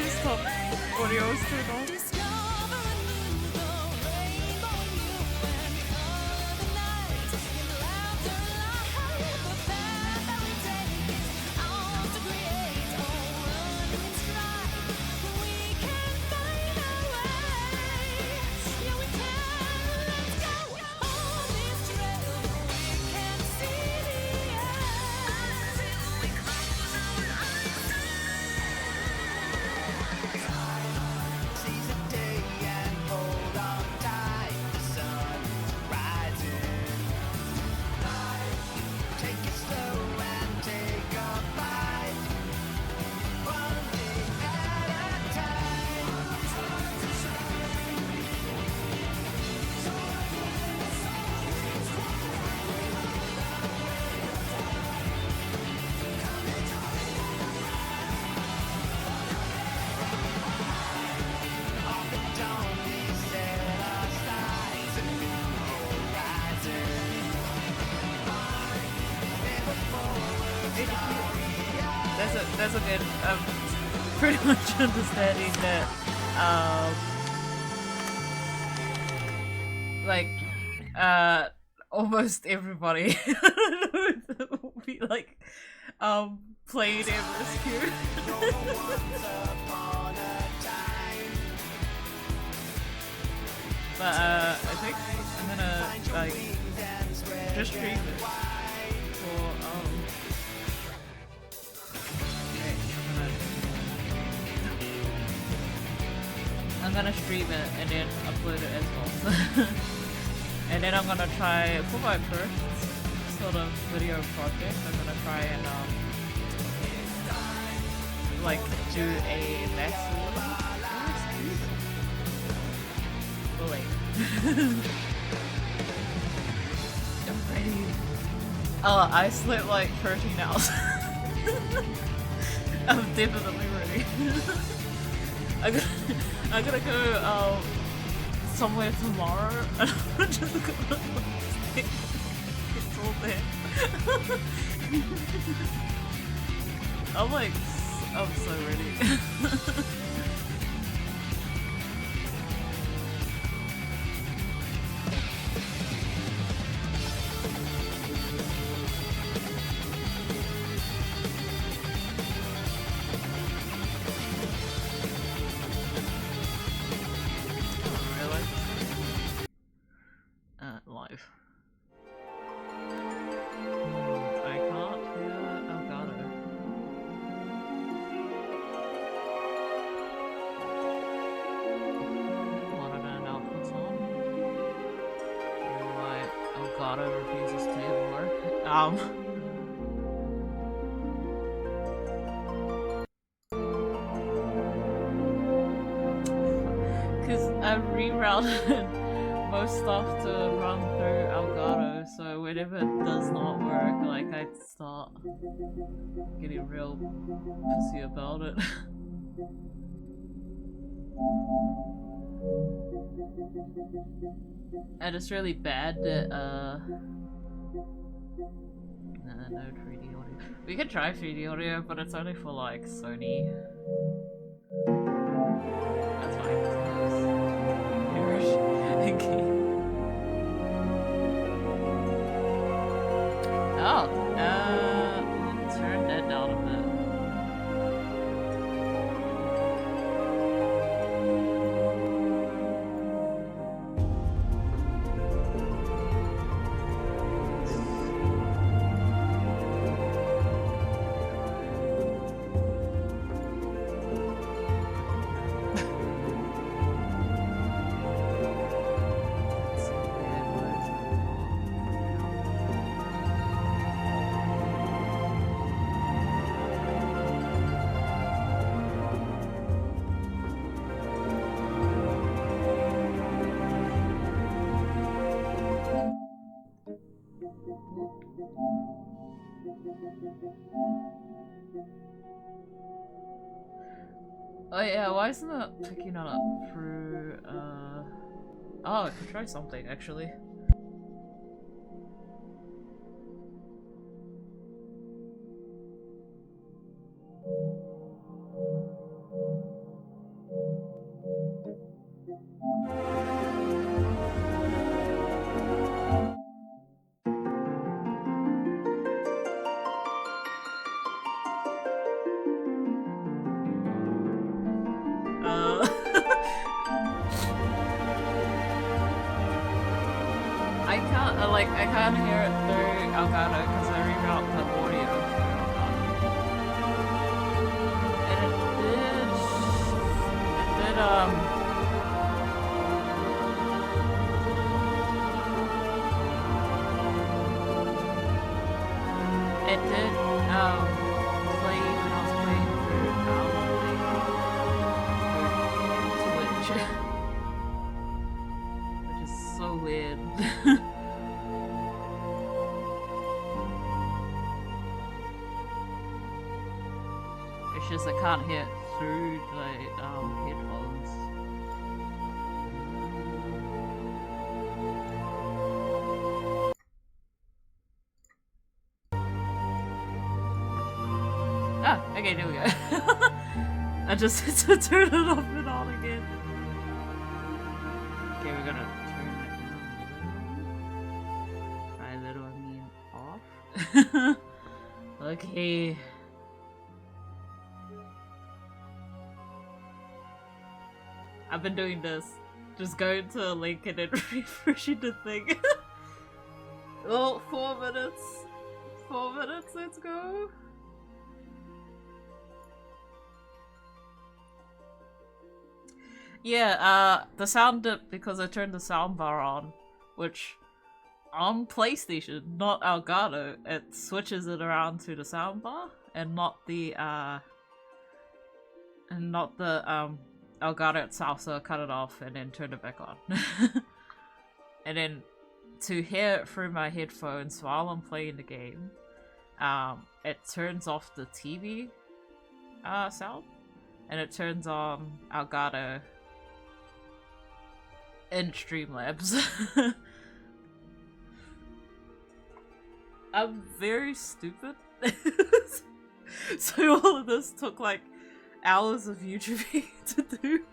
Stop. Audio is turned on. That's a good, pretty much understanding that, like, almost everybody will be like, played MSQ. But, I think I'm gonna, like, just stream it for, I'm gonna stream it and then upload it as well. And then I'm gonna try, for my first sort of video project, I'm gonna try and like do a maximum. Oh wait. I'm ready. Oh, I slept like 13 hours. I'm definitely ready. I'm gonna go somewhere tomorrow and I'm just gonna it's all there. I'm so ready. Live. I can't hear Elgato. Monitor and outputs on. Why Elgato refuses to work. Because I rerouted most stuff to run through Elgato, so whenever it does not work, like I start getting real pissy about it. And it's really bad that no 3D audio. We could try 3D audio, but it's only for like Sony. That's fine. Okay. Oh, turn that down a bit. Oh yeah, why isn't it picking it up through, Oh, I could try something, actually. I can't hear it through Elgato because I reroute the audio through Elgato. And it did play when I was playing through Twitch. Which is so weird. It's just I can't hear it through the headphones. Ah, okay, there we go. I just had to turn it off and on again. Okay, we're gonna turn it down. By little, I mean off. Okay. I've been doing this. Just going to a link and then refreshing the thing. Oh, 4 minutes. 4 minutes, let's go. Yeah, the sound dip because I turned the soundbar on, which on PlayStation, not Elgato, it switches it around to the soundbar and not the Elgato itself, so I cut it off and then turned it back on. And then to hear it through my headphones while I'm playing the game, it turns off the TV sound and it turns on Elgato in Streamlabs. I'm very stupid. So all of this took like hours of YouTubing to do.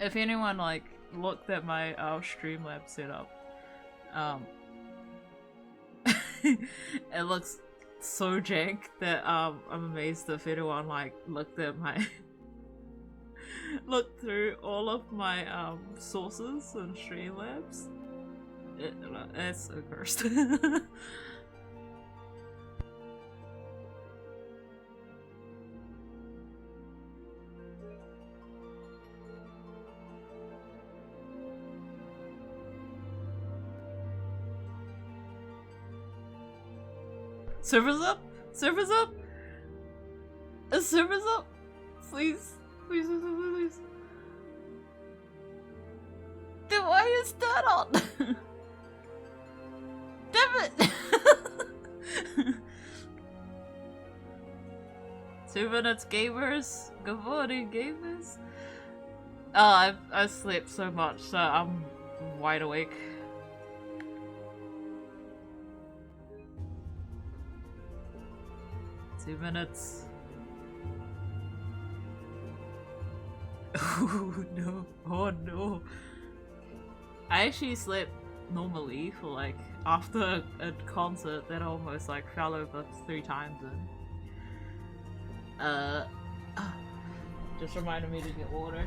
If anyone like looked at my Streamlabs setup, it looks so jank that I'm amazed if anyone like looked at my looked through all of my sources and Streamlabs. It's so cursed. Servers up! Servers up! Servers up! Please. Please, please, please, please. Then why is that on? Damn it! 2 minutes, gamers. Good morning, gamers. Oh, I slept so much, so I'm wide awake. Two minutes. Oh no, oh no. I actually slept normally for like, after a concert that I almost like fell over 3 times in. Just reminded me to get water.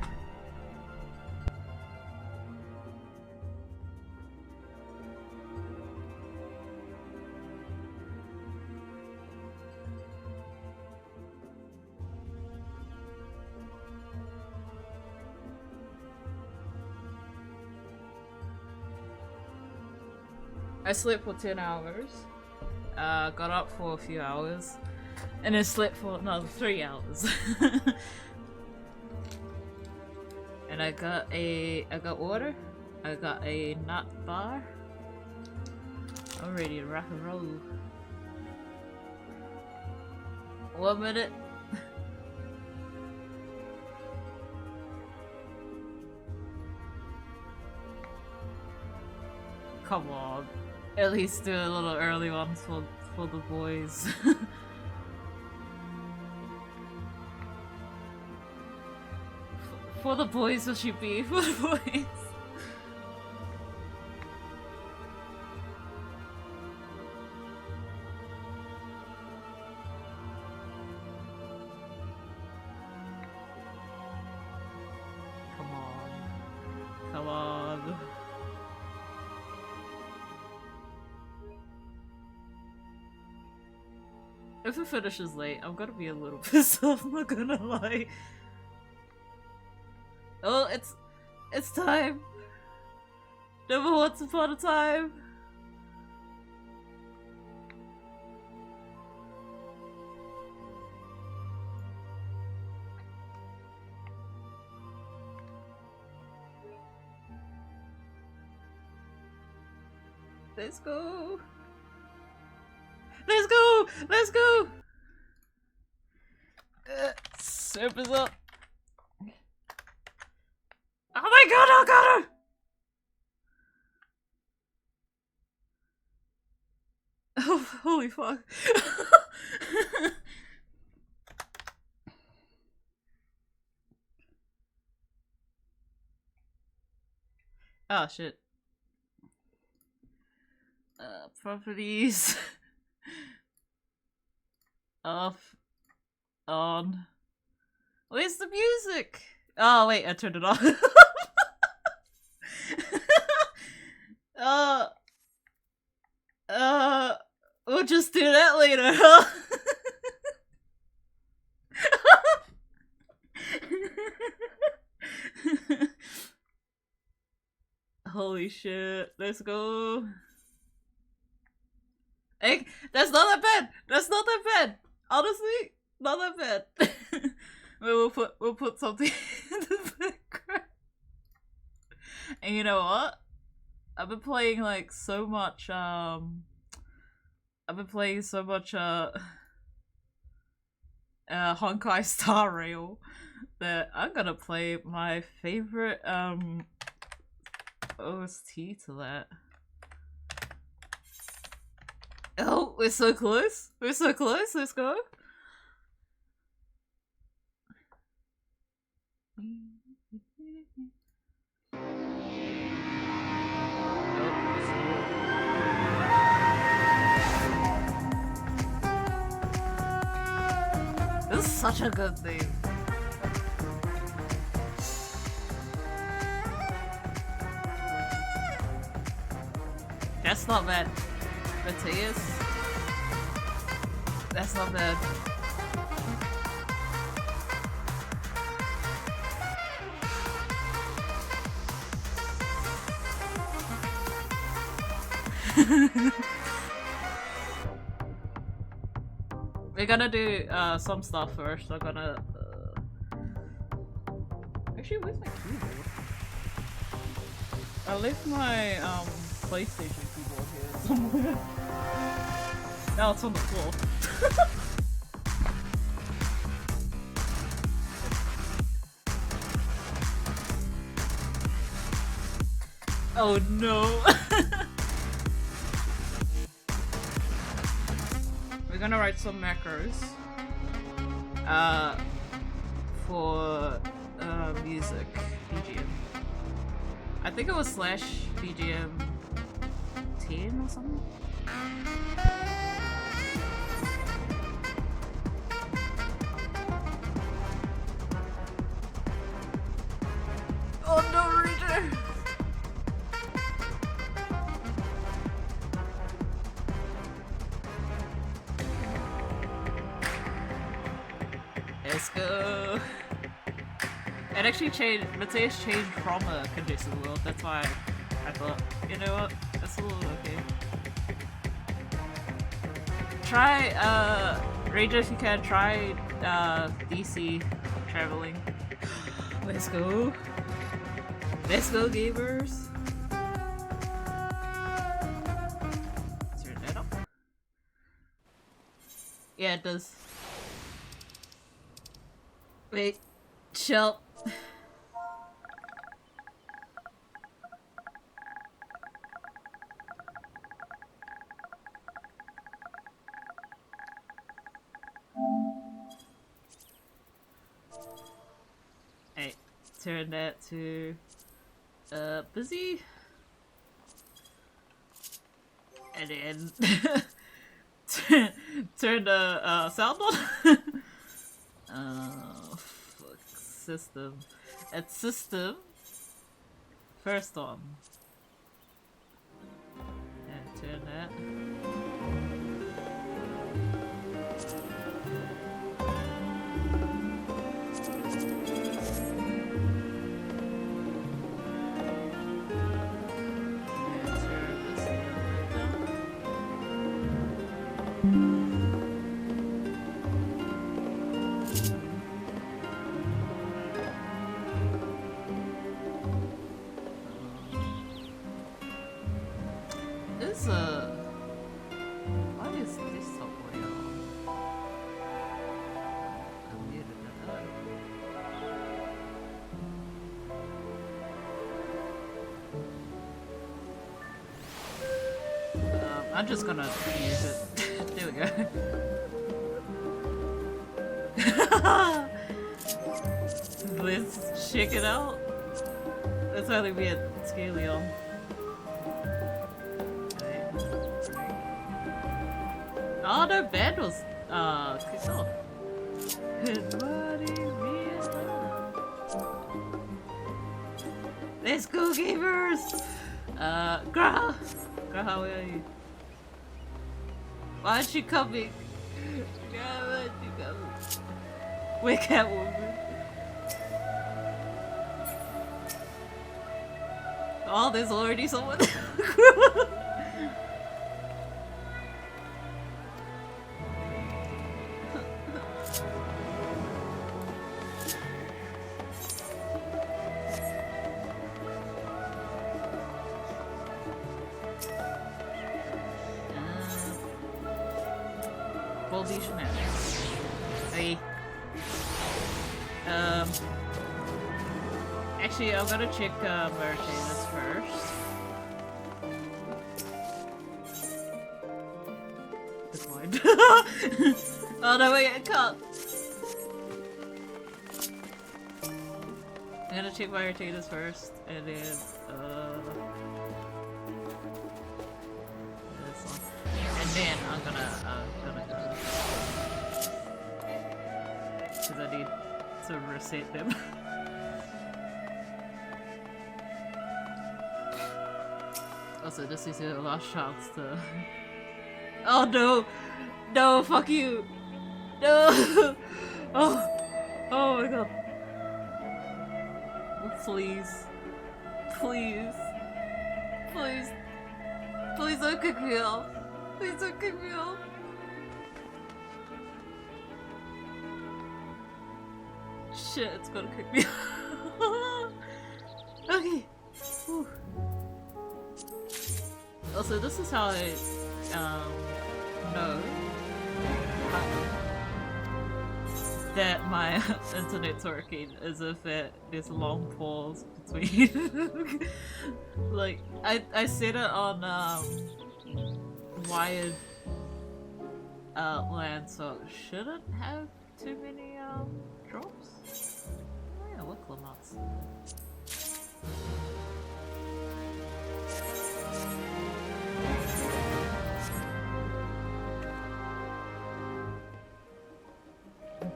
I slept for 10 hours, got up for a few hours, and then slept for another 3 hours. And I got water, I got a nut bar, I'm ready to rock and roll. 1 minute. Come on. At least do a little early one for the boys. For the boys, will she be? For the boys. Come on. Come on. If it finishes late, I'm gonna be a little pissed off, I'm not gonna lie. Oh, it's time. Never once upon a time. Let's go. Let's go! Let's go! Surface up. Oh my god, I got her! Oh, holy fuck. Oh shit. Properties. Off. On. Where's the music? Oh wait, I turned it off. We'll just do that later, huh? Holy shit, let's go. Hey, that's not that bad. That's not that bad. Honestly, not that bad. we'll put something in the background. And you know what? I've been playing like so much Honkai Star Rail that I'm gonna play my favorite OST to that. Oh, we're so close. We're so close. Let's go. This is such a good thing. That's not bad. Matthias. That's not bad. We're gonna do some stuff first. I'm gonna actually, where's my keyboard? I left my PlayStation keyboard here somewhere. Now it's on the floor. Oh no. We're gonna write some macros for music BGM. I think it was slash BGM 10 or something. Oh no, Reader! Let's go. It actually changed. Matthias changed from a conducive world. That's why I thought, you know what? That's a little okay. Try, Ranger, if you can, try DC traveling. Let's go. Let's go, gamers. Yeah, it does. Wait, chill. Hey, turn that to busy, and then turn the sound on. Fuck. System. At system. First on. And turn that. Why is this subway on? I muted that up. I'm just gonna use it. There we go. Let's check it out. That's only me at Scalion. Oh, no band was kicked off. Let's go, gamers! Graha! Graha, where are you? Why aren't you coming? Why aren't you coming? We're Catwoman. Oh, there's already someone. Actually, I'm gonna check Mercedes first. Declined. Oh no, wait, I can't. I'm gonna check Mercedes first, and then this one, and then I'm gonna go. Because I need to reset them. Also, this is your last chance to... Oh no! No, fuck you! No! Oh! Oh my god. Please. Please. Please. Please don't kick me off. Please don't kick me off. Shit, it's gonna kick me off. Okay. Whew. Also, this is how I know that my internet's working, as if there's a long pause between. Like, I set it on wired LAN, so it shouldn't have too many drops. Oh yeah, look, Lamots.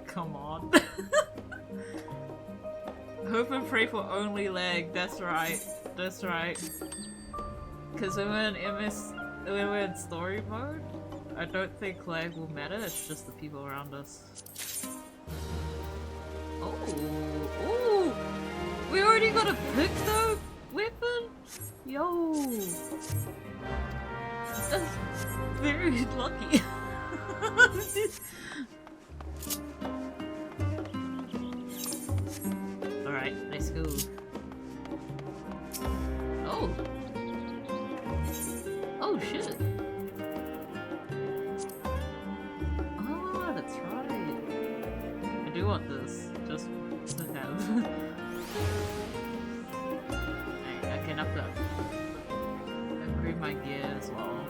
Come on. Hope and pray for only lag, that's right. That's right. Because when we're in when we're in story mode, I don't think lag will matter, it's just the people around us. Oh, ooh! We already got a pick though weapon? Yo! That's very lucky. Alright, let's go. Oh! Oh shit! Oh, want this, just to have. I can upgrade my gear as well.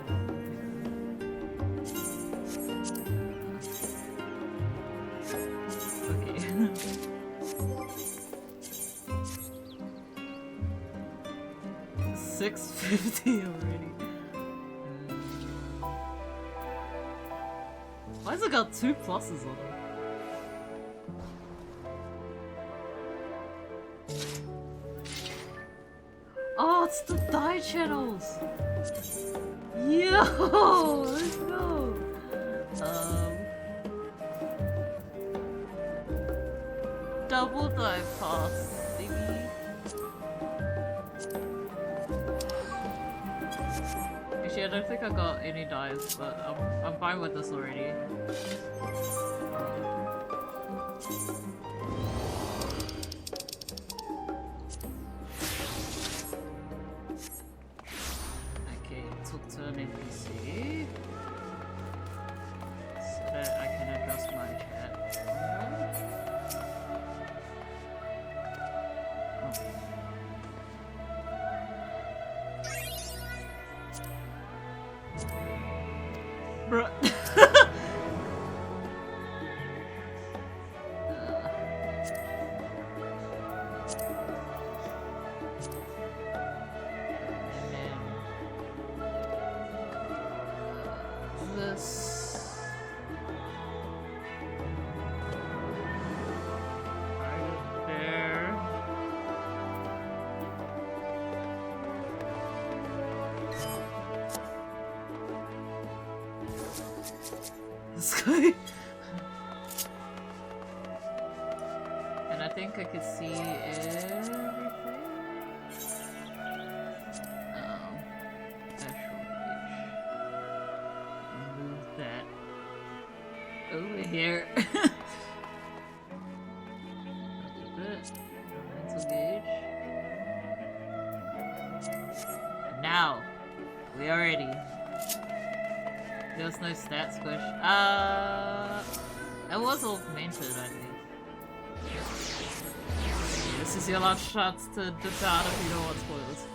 Okay. 650 already. Why has it got 2 pluses on it? Oh, it's the die channels! Yo! Let's go! Double die pass, thingy. Actually, I don't think I got any dies, but I'm fine with this already. Okay, took turn NPC. So that I can adjust my chat. Bruh. And I think I could see everything. Actual page. Move that over here. Mental gauge. And now we are ready. There's no stats push. It was augmented, I think. This is your last chance to dip out if you don't want spoilers.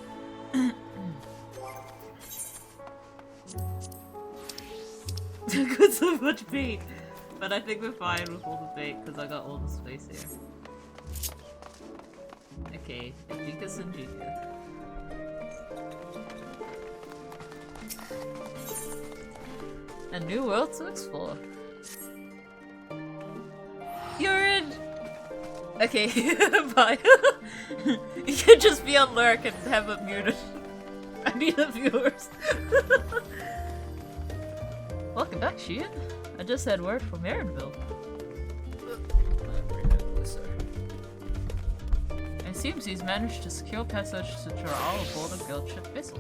Got so much bait, but I think we're fine with all the bait because I got all the space here. Okay, Jinkus and Jinkus. A new world to explore. You're in! Okay, bye. You can just be on lurk and have it muted. I need the viewers. Welcome back, Sheehan. I just had word from Erinville. It seems he's managed to secure passage to Toral aboard a guild ship vessel.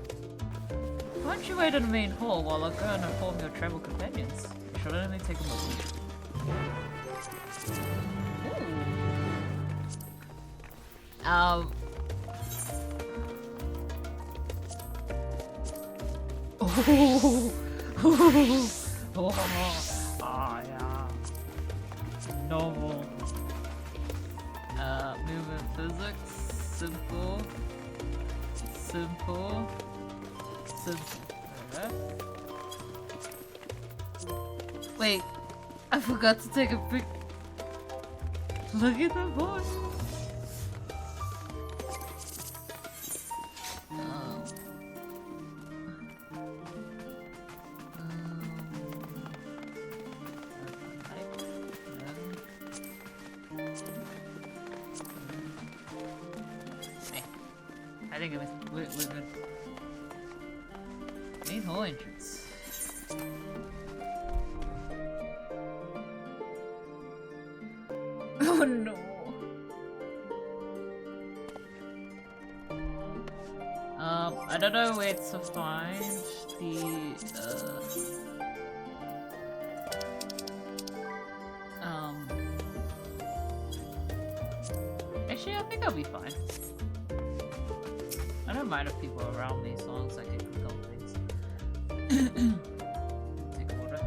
Why don't you wait in the main hall while I go and inform your travel companions? It should only take a moment. Oh. Oh, yeah. Novel. Movement physics. Simple. Wait, I forgot to take a pic. Look at the boy. I think we're good. Main hall entrance. Oh no. I don't know where to find the actually I think I'll be fine. I don't mind if people are around me as long as I can click on things. Take water.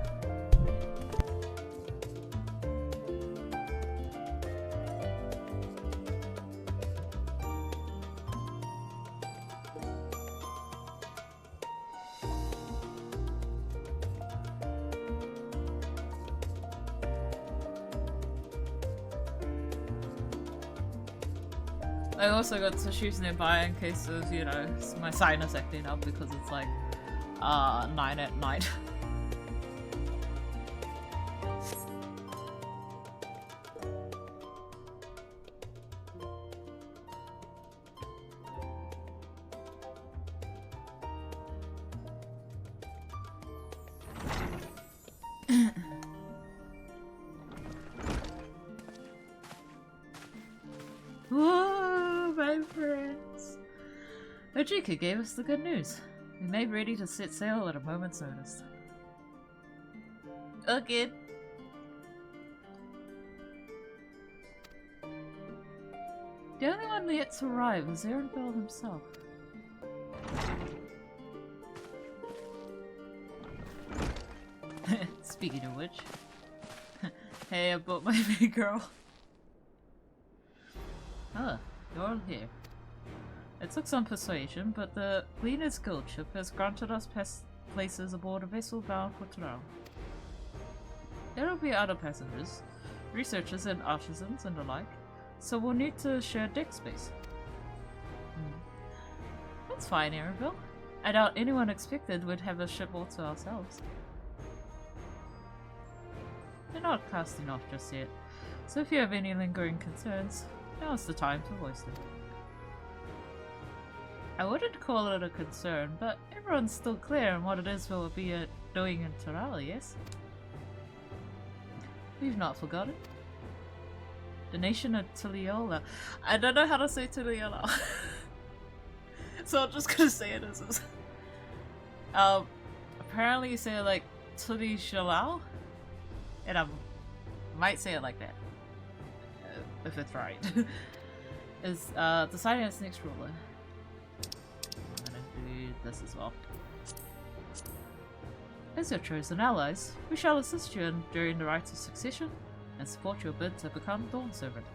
I also got tissues nearby in case of, you know, my sinus acting up because it's like 9 at night. Whoa, my friends! Ojika gave us the good news. We made ready to set sail at a moment's notice. Okay. The only one yet to arrive was Erenfell himself. Speaking of which. Hey, I bought my big girl. Ah, you're all here. It took some persuasion, but the Gleaner's Guild ship has granted us places aboard a vessel bound for Tural. There will be other passengers, researchers and artisans and the like, so we'll need to share deck space. That's fine, Erenville. I doubt anyone expected we'd have a ship all to ourselves. We're not casting off just yet, so if you have any lingering concerns, now's the time to voice them. I wouldn't call it a concern, but everyone's still clear on what it is we'll be doing in Tural, yes? We've not forgotten. The nation of Tuliola. I don't know how to say Tuliola. So I'm just gonna say it as is. Apparently you say it like Tuli Shalal, and I might say it like that. If it's right. Is deciding its next ruler. I'm gonna do this as well. As your chosen allies, we shall assist you in during the rites of succession and support your bid to become Dawn Servant.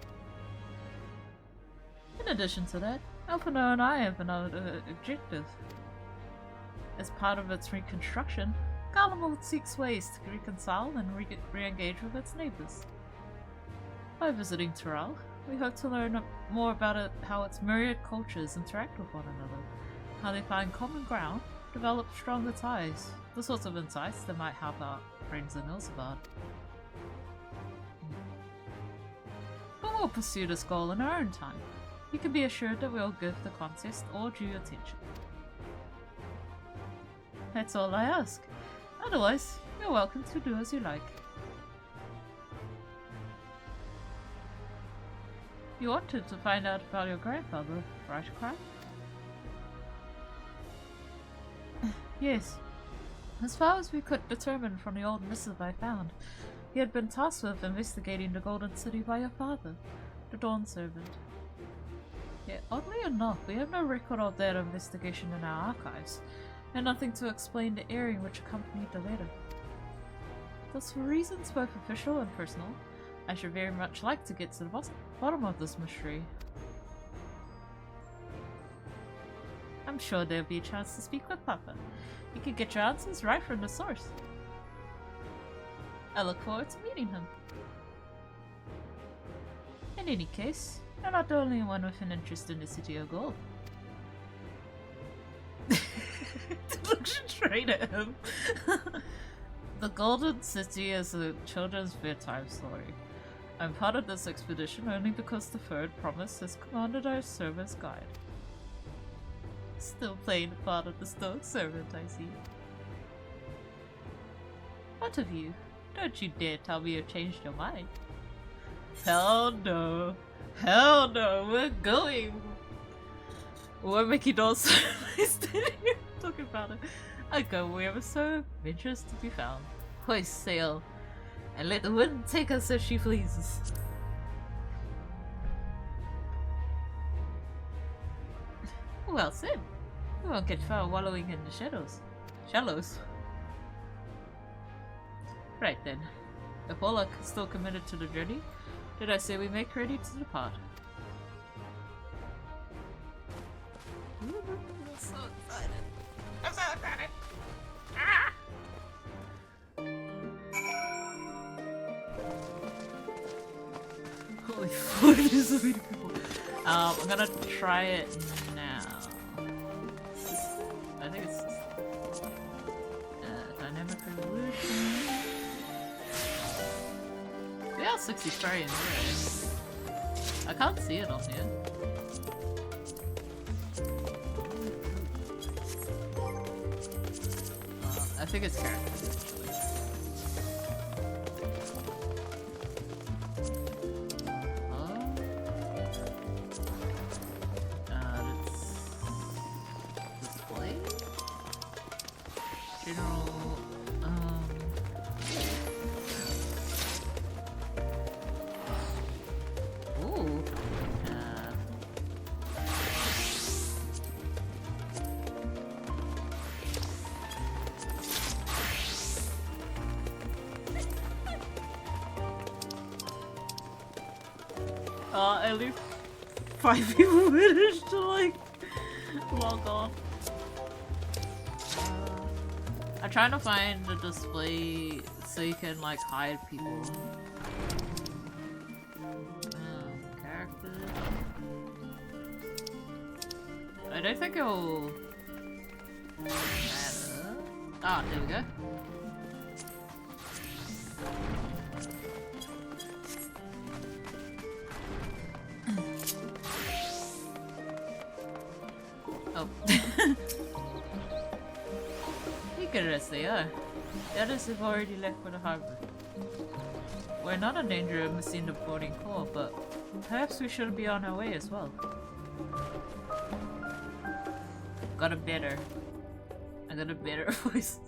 In addition to that, Alphino and I have another objective. As part of its reconstruction, Garlemald seeks ways to reconcile and re-engage with its neighbours. By visiting Tural, we hope to learn more about how its myriad cultures interact with one another, how they find common ground, develop stronger ties, the sorts of insights that might help our friends in Ilsabard. But we'll pursue this goal in our own time. You can be assured that we'll give the contest all due attention. That's all I ask. Otherwise, you're welcome to do as you like. You wanted to find out about your grandfather, right, Cry? Yes. As far as we could determine from the old missive I found, he had been tasked with investigating the Golden City by your father, the Dawn Servant. Yet, oddly enough, we have no record of that investigation in our archives, and nothing to explain the airing which accompanied the letter. Thus, for reasons both official and personal, I should very much like to get to the bottom of this mystery. I'm sure there'll be a chance to speak with Papa. You can get your answers right from the source. I look forward to meeting him. In any case, you're not the only one with an interest in the City of Gold. Look straight at him. The Golden City is a children's bedtime story. I'm part of this expedition only because the Third Promise has commanded our service guide. Still playing the part of the Stoic Servant, I see. What of you? Don't you dare tell me you've changed your mind. Hell no. Hell no, we're going. We're making Dawn Servant talking about it. I go wherever so adventurous to be found. Hoist sail, and let the wind take us as she pleases. Well said. We won't get far wallowing in the shadows. Shallows. Right then. If all are still committed to the journey, did I say we make ready to depart? I'm so excited. I'm so excited. Ah! Holy fuck, there's so many people. I'm gonna try it now. I think it's dynamic evolution. We got 60 spray in there. I can't see it on here. I think it's characters actually. Let's display. General. Ooh. At least 5 people managed to like log off. I'm trying to find the display so you can like hide people. Characters. I don't think it'll matter. Ah, there we go. Oh. Look at us, they are. The others have already left for the harbor. We're not in danger of missing the boarding call, but perhaps we should be on our way as well. I got a better voice.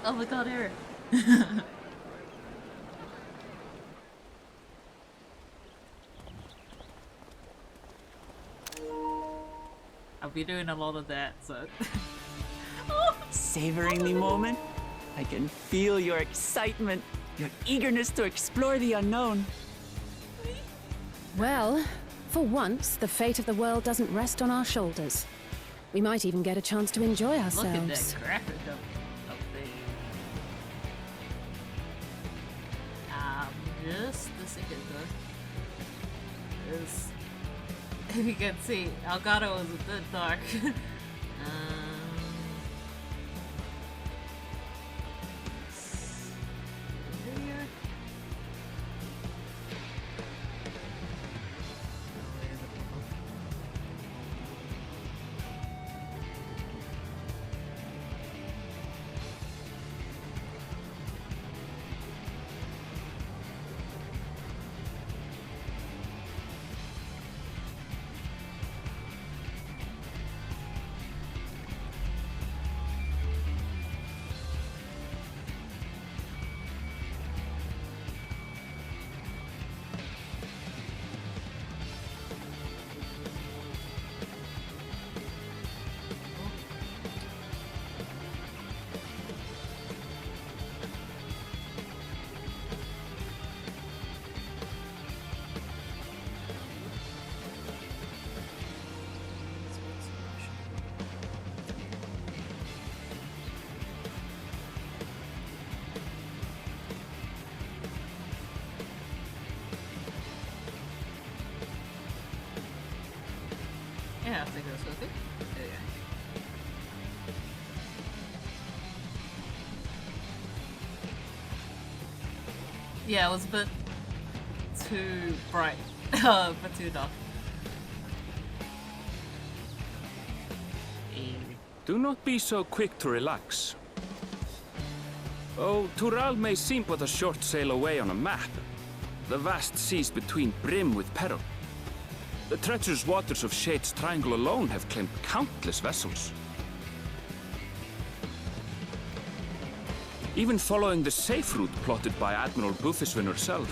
Oh my god, Eric. I'll be doing a lot of that, so... Savoring the moment? I can feel your excitement, your eagerness to explore the unknown. Well, for once, the fate of the world doesn't rest on our shoulders. We might even get a chance to enjoy ourselves. Look at that graphic up there. Just a second though. Is you can see, Elgato is a bit dark. Yeah, I think that's okay. Yeah, it was a bit too bright, but too dark. Do not be so quick to relax. Oh, Tural may seem but a short sail away on a map. The vast seas between brim with peril. The treacherous waters of Shade's Triangle alone have claimed countless vessels. Even following the safe route plotted by Admiral Bootheswin herself,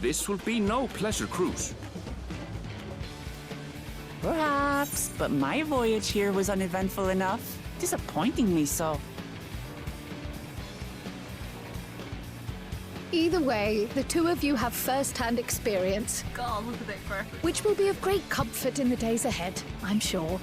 this will be no pleasure cruise. Perhaps, but my voyage here was uneventful enough, disappointingly so. Either way, the two of you have first-hand experience, God, look at that graphic. which will be of great comfort in the days ahead, I'm sure.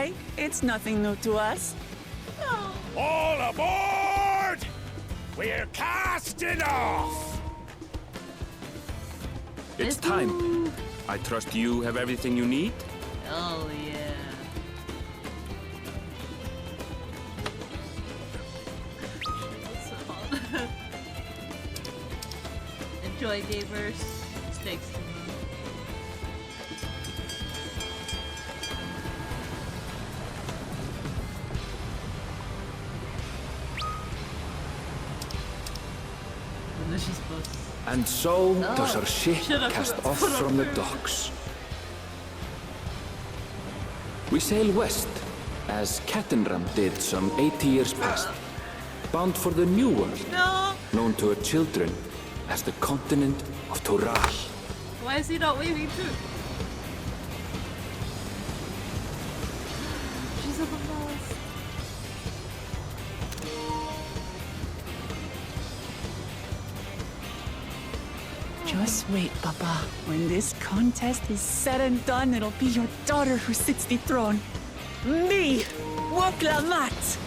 Aye, it's nothing new to us. All aboard! We're casting off! It's time. I trust you have everything you need? Oh yeah. So hot. Enjoy, gamers. Stakes to me. Delicious bus. And so does our ship shit, I cast forgot to off put on from the food. docks. We sail west, as Cattenram did some 80 years past, bound for the New World, No! known to her children as the continent of Toral. Why is he not waving too? She's on the mast. Just wait, Papa. When this contest is said and done, it'll be your daughter who sits the throne. Me, Woklamat.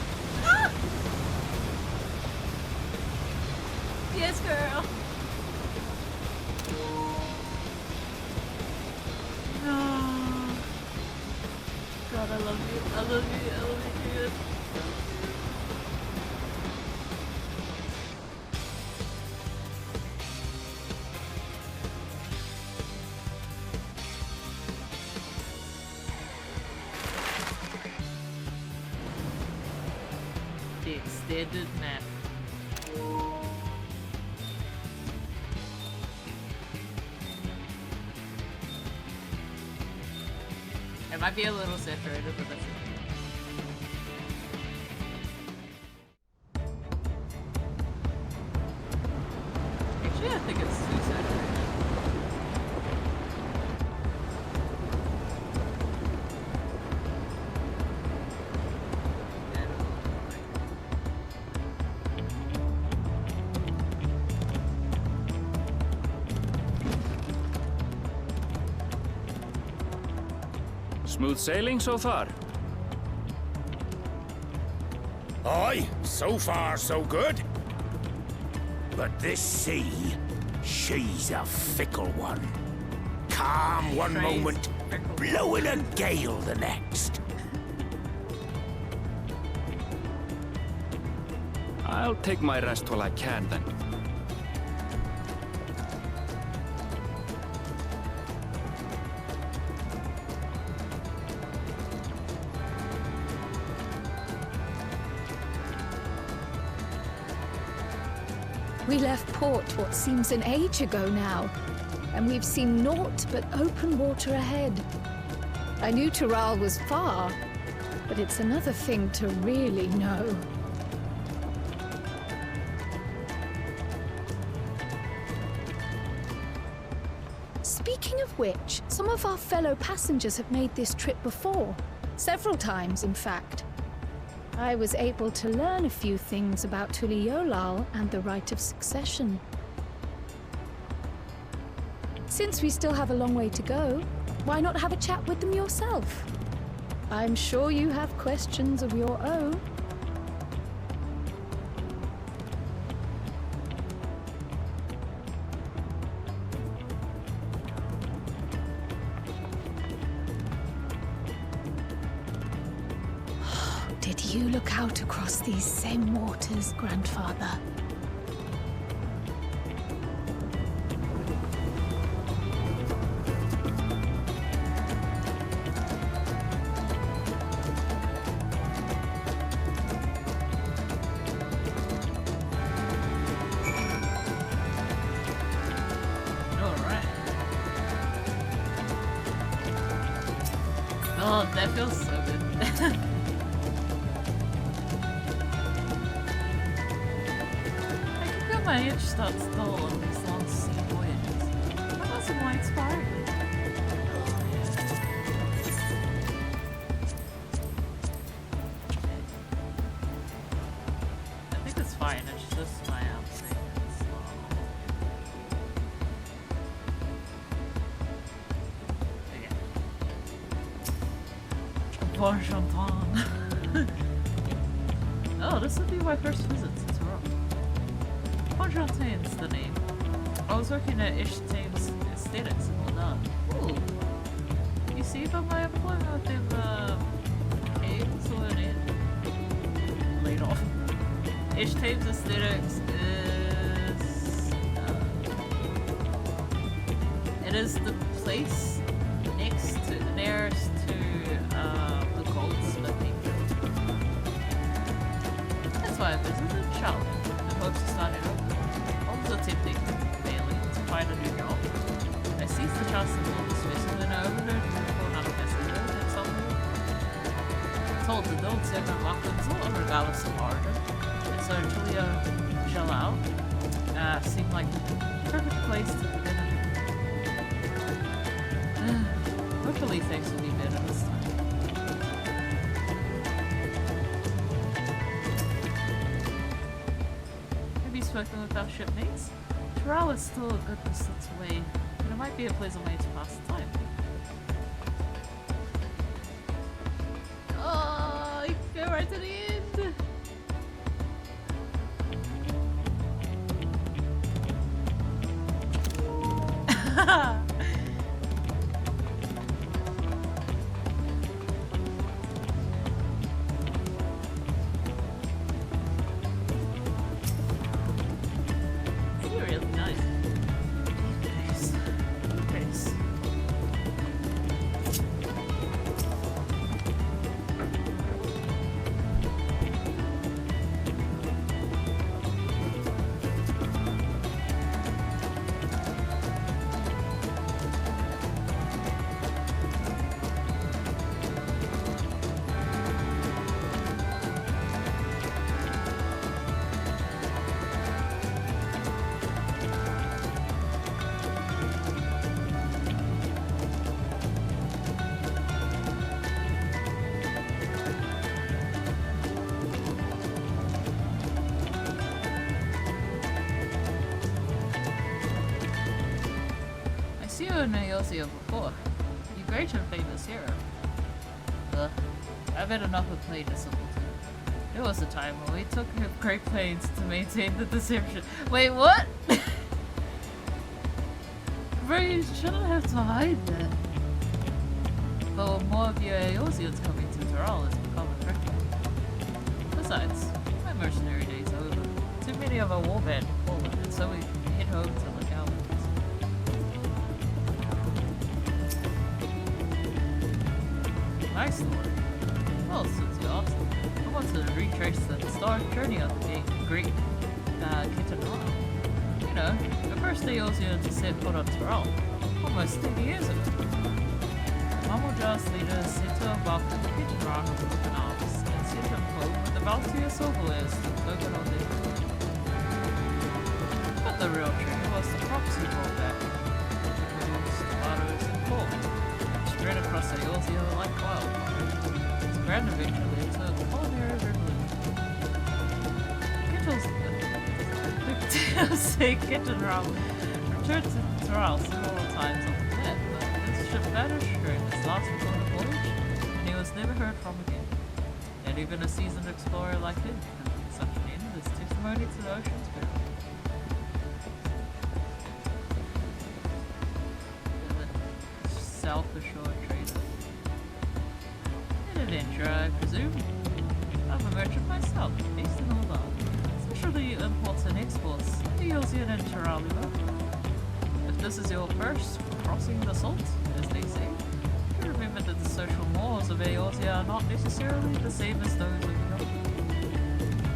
Yes, girl. No. God, I love you. I love you. I love you, dude. The extended map. It might be a little saturated, but that's okay. Actually, I think it's too saturated. I don't know. Smooth sailing so far? Aye, so far so good. But this sea, she's a fickle one. Calm one Praise moment, fickle. blowing a gale the next. I'll take my rest while I can then. We left port what seems an age ago now, and we've seen naught but open water ahead. I knew Tural was far, but it's another thing to really know. Speaking of which, some of our fellow passengers have made this trip before. Several times, in fact. I was able to learn a few things about Tuliolal and the right of succession. Since we still have a long way to go, why not have a chat with them yourself? I'm sure you have questions of your own. Did you look out across these same waters, Grandfather? Alright. Oh, that feels so good. My itch starts dull on these long sea voyages. That wasn't why it's inspired me. I think it's fine, it's just my outside and slow. Okay. Pontchartrain. Oh, this would be my first visit to Toronto. Pontchartrain's the name. I was working at Ish Thames Aesthetics in London. Ooh. You see from my employment within the Caves or an inn? Laid off. Ish Thames Aesthetics is... it is the place nearest to the goldsmithing. That's why I visited Charlotte in hopes of starting over. Also attempting, failing, to find a new job. I seized the chance to build this vessel and I overloaded it for another passenger and something. Told the don't serve and Lachlan's all regardless of origin. And so Julia Jalal seemed like the perfect place to begin a hopefully things will be better this time. Have you spoken with our shipmates? Toral is still a good distance away, but it might be a pleasant way to pass the time. Oh, you can go right to the end! You're really nice. Nice. Nice. I see you in Eosia before. You great and famous hero. I've had enough of playing the simpleton. There was a time when we took great pains to maintain the deception. Wait, what? Bro, you shouldn't have to hide that. But with more of your Eosians coming to Toral, it's become a threat. Besides, my mercenary days are over. Too many of our warband have fallen, and so we head home to look out. My story? Well, since you asked, I wanted to retrace the historic journey of the great kitten Rana. You know, the first Eosian to set foot on Toral, almost 30 years ago. Mamojar's leaders set to embark on the kitten Rana with open arms and sent him home with the Valtia Silverwares to token on their foot. But the real treasure was the crops he brought back. Pickles, tomatoes, and corn. Spread across Eosia like wildfire. Its grand adventure led to a culinary revolution. Victims say Kitten Ram returned to Toral several times on the net, but his ship vanished during his last recorded voyage, and he was never heard from again. And even a seasoned explorer like him can be such an end as testimony to the ocean's peril. Self-assured trader. An adventurer, I presume. I'm a merchant myself, based in Uldan. Especially imports and exports, Eosian and Terralua. If this is your first crossing the salt, as they say, you remember that the social mores of Eosia are not necessarily the same as those of Europe.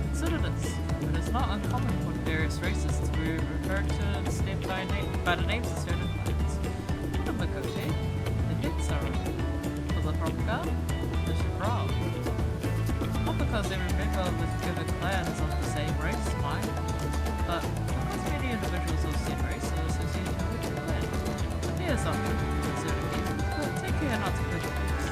Consider this, it is not uncommon for various races to be referred to instead by the names of certain lands. The Makote, the Hitsara, for the Hrothgar, the Shabral. Not because every member of the given clan is of the same race, mind, but because many individuals of said race are associated with the clan. Here's something with certain people, but take care not to push things.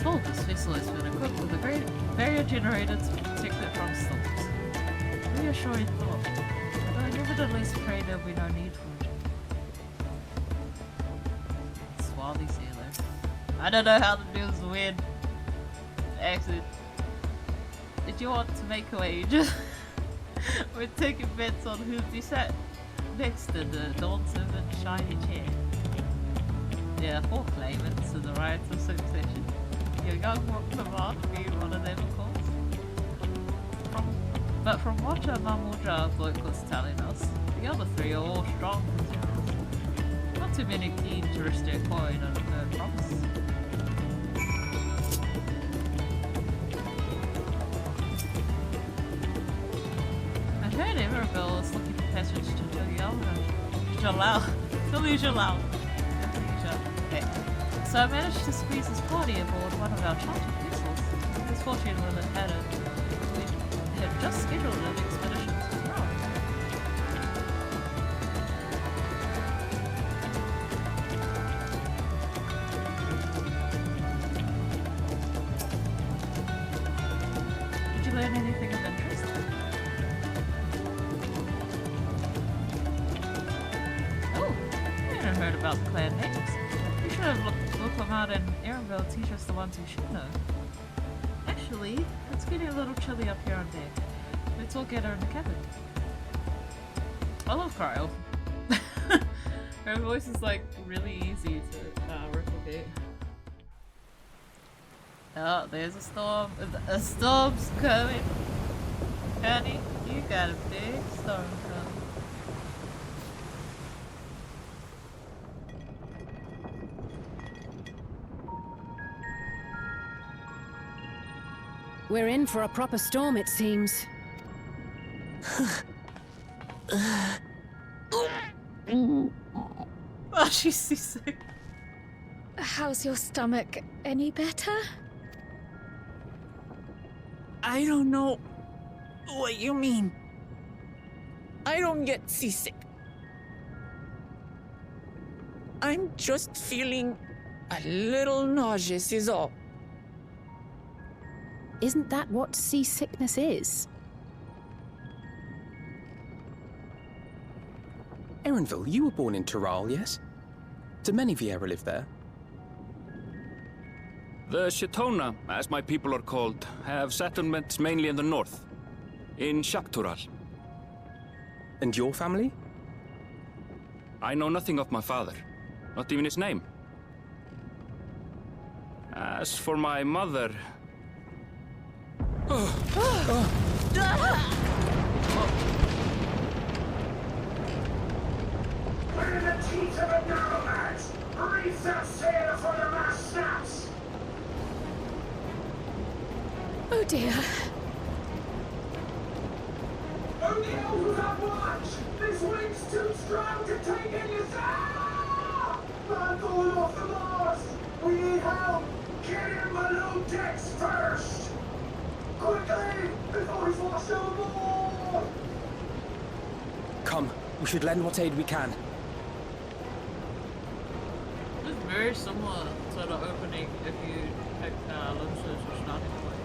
Told this vessel has been equipped with a great barrier generator to protect it reassuring thought. Though I would at least pray there'll be no need for it. Swarthy sailor. I don't know how the Bills win. Exit. Did you want to make a wager? We're taking bets on who'd be sat next to the daunting and shiny chair. There are 4 claimants to the right of succession. Your young command being one of them, of course. But from what our Mamuja bloke was telling us, the other 3 are all strong contenders. Not too many keen to risk their coin on a promise. I heard Emerville is looking for passage to Jalal. Okay. So I managed to squeeze his party aboard one of our chartered vessels. His fortune was had we had just scheduled an expedition to Rome. Did you learn anything of interest? Oh, I haven't heard about the clan names. We should have looked them out in Erenville to teach us the ones who should know. Actually, it's getting a little chilly up here on deck. Let's all get her in the cabin. I love Cryo. Her voice is like really easy to replicate. Oh, there's a storm. A storm's coming. Honey, you got a big storm coming. We're in for a proper storm, it seems. Oh, she's seasick. How's your stomach? Any better? I don't know what you mean. I don't get seasick. I'm just feeling a little nauseous is all. Isn't that what seasickness is? Erenville, you were born in Tyrol, yes? Do many Vieira live there? The Shatona, as my people are called, have settlements mainly in the north, in Shaktural. And your family? I know nothing of my father, not even his name. As for my mother... We're in the teeth of a narrowlands! Reef that sail before the mast snaps! Oh dear. Only elves have watch! This wind's too strong to take any sound! Man going off the mast! We need help! Get him below decks first! Quickly! Before he's washed overboard! Come, we should lend what aid we can. It's very similar to the opening if you pick Lunches or starting point.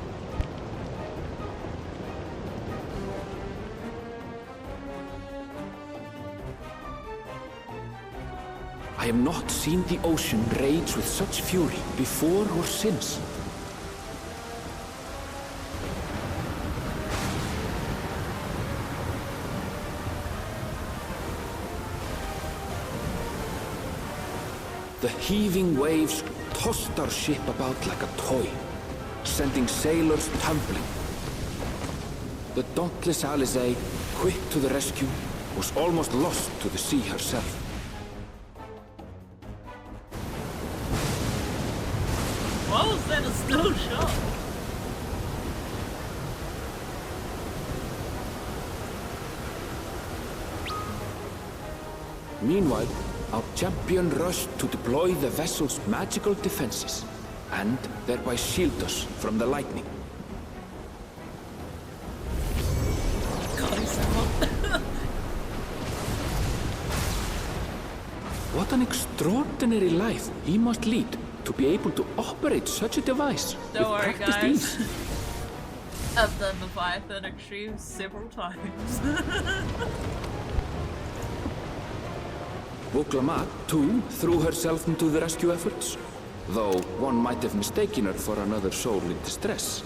I have not seen the ocean rage with such fury before or since. The heaving waves tossed our ship about like a toy, sending sailors tumbling. The dauntless Alizé, quick to the rescue, was almost lost to the sea herself. Why was that a still shot? Meanwhile, our champion rushed to deploy the vessel's magical defenses, and thereby shield us from the lightning. What an extraordinary life he must lead to be able to operate such a device Don't with worry, practiced guys. ease. I've done the Leviathan extreme several times. Vuklamat, too, threw herself into the rescue efforts, though one might have mistaken her for another soul in distress.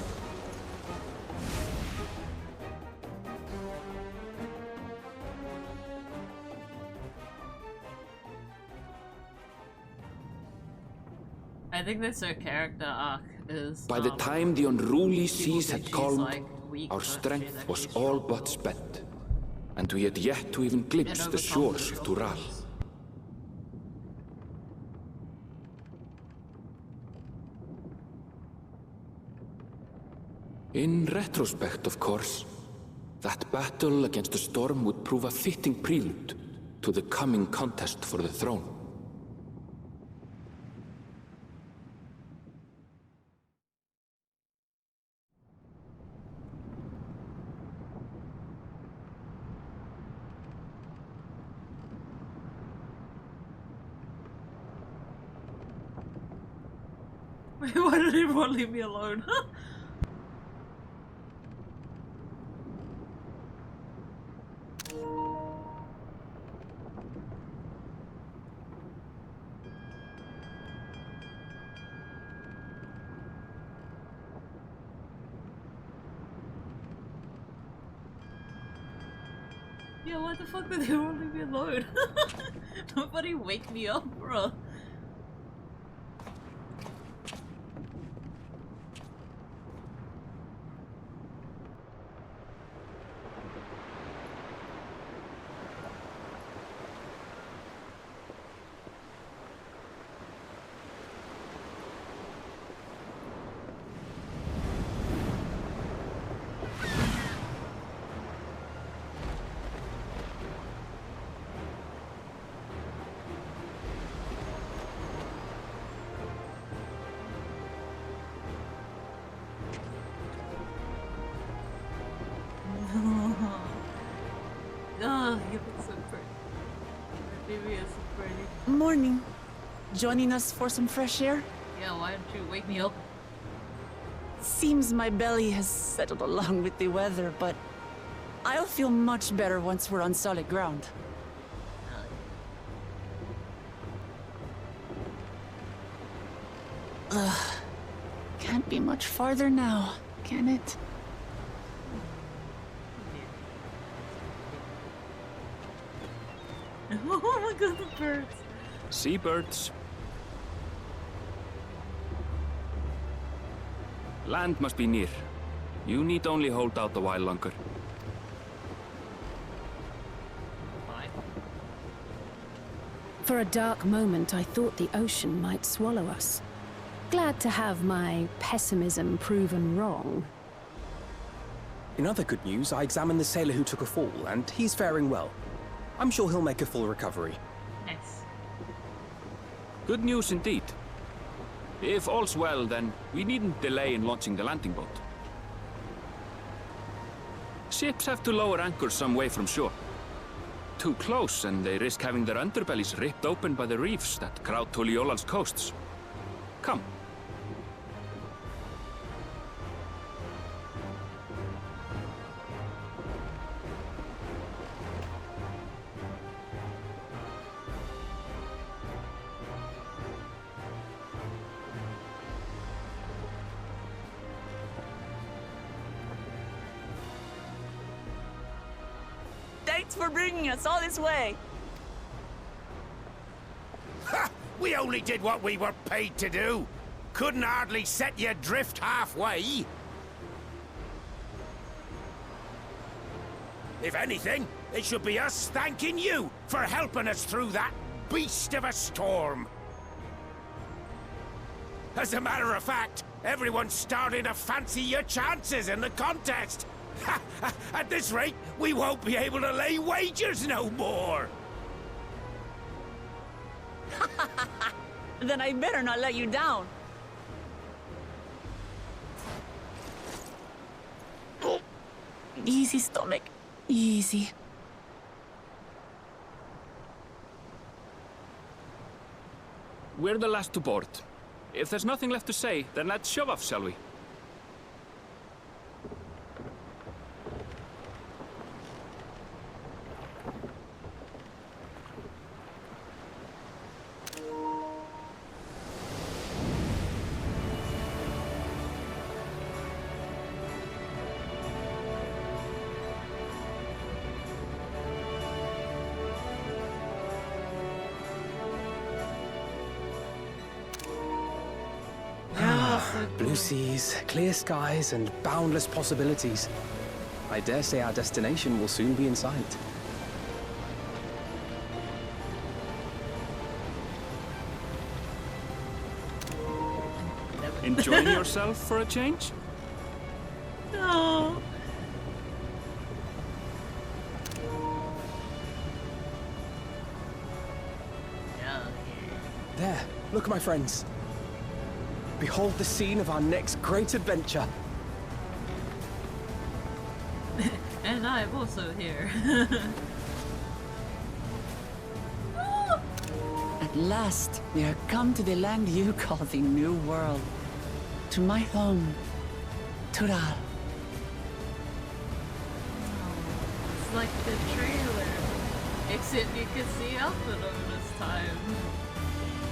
I think that's her character arc is. By the time the unruly seas had she's, calmed, like, weak, our but she's strength was actually all strong. but spent, and we had yet to even glimpse And the overcome shores the of Tural. shoulders. In retrospect, of course, that battle against the storm would prove a fitting prelude to the coming contest for the throne. Why did everyone leave me alone? Yeah, why the fuck did everyone leave me alone? Nobody wake me up, bro. Oh, you look so pretty. Your baby is so pretty. Morning. Joining us for some fresh air? Yeah, why don't you wake me up? Seems my belly has settled along with the weather, but I'll feel much better once we're on solid ground. Ugh. Can't be much farther now, can it? Oh my god, the birds. Seabirds. Land must be near. You need only hold out a while longer. Fine. For a dark moment, I thought the ocean might swallow us. Glad to have my pessimism proven wrong. In other good news, I examined the sailor who took a fall, and he's faring well. I'm sure he'll make a full recovery. Nice. Good news indeed. If all's well, then we needn't delay in launching the landing boat. Ships have to lower anchors some way from shore. Too close, and they risk having their underbellies ripped open by the reefs that crowd Tuliola's coasts. Come. Thanks for bringing us all this way. Ha! We only did what we were paid to do. Couldn't hardly set you adrift halfway. If anything, it should be us thanking you for helping us through that beast of a storm. As a matter of fact, everyone's starting to fancy your chances in the contest. At this rate, we won't be able to lay wagers no more. Then I better not let you down. Easy, stomach. Easy. We're the last to board. If there's nothing left to say, then let's shove off, shall we? seas, clear skies, and boundless possibilities. I dare say our destination will soon be in sight. Enjoying yourself for a change? No. Yeah. There, look at my friends. Behold the scene of our next great adventure. And I'm also here. At last, we are come to the land you call the New World. To my home, Tural. It's like the trailer, except you can see Alpha this time.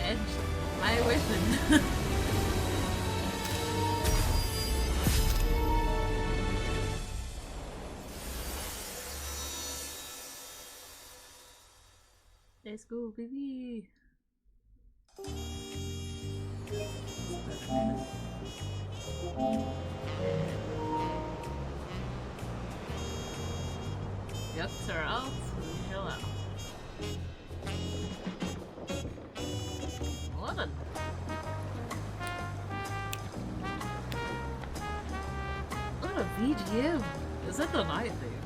And my weapon. Let's go, baby. Yucks are out, chill out. What a... What a VGM! Is that the night thing?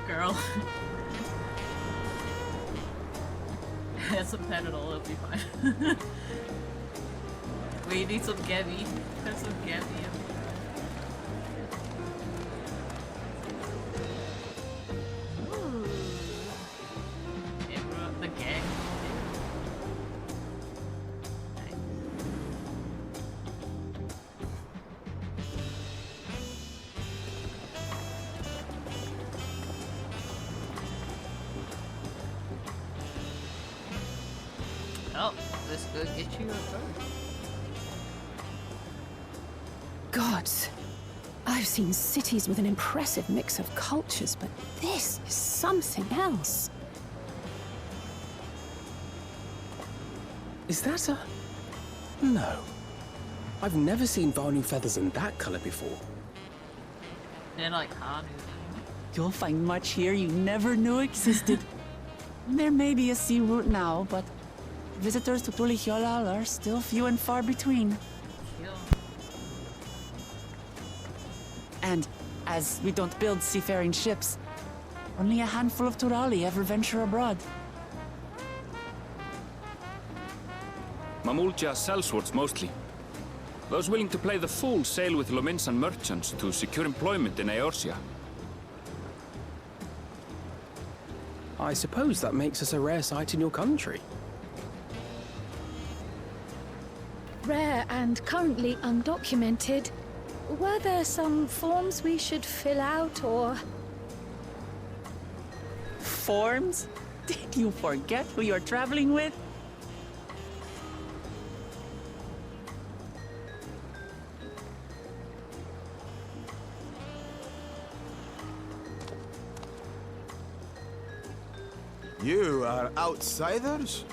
Girl. Have some Panadol, it'll be fine. Wait, you need some Gabby. Have some Gabby. Ooh. Yeah, bro, the gang. Nice. Oh, let's go get you a bird. Gods, I've seen cities with an impressive mix of cultures, but this is something else. Is that a... No. I've never seen Vanu feathers in that color before. They're like Hanu. You'll find much here you never knew existed. There may be a sea route now, but visitors to Tulihyolal are still few and far between. Kill. And as we don't build seafaring ships, only a handful of Turali ever venture abroad. Mamulja sellswords mostly. Those willing to play the fool sail with Lominsan merchants to secure employment in Eorzea. I suppose that makes us a rare sight in your country. Rare and currently undocumented. Were there some forms we should fill out or... Forms? Did you forget who you're traveling with? You are outsiders?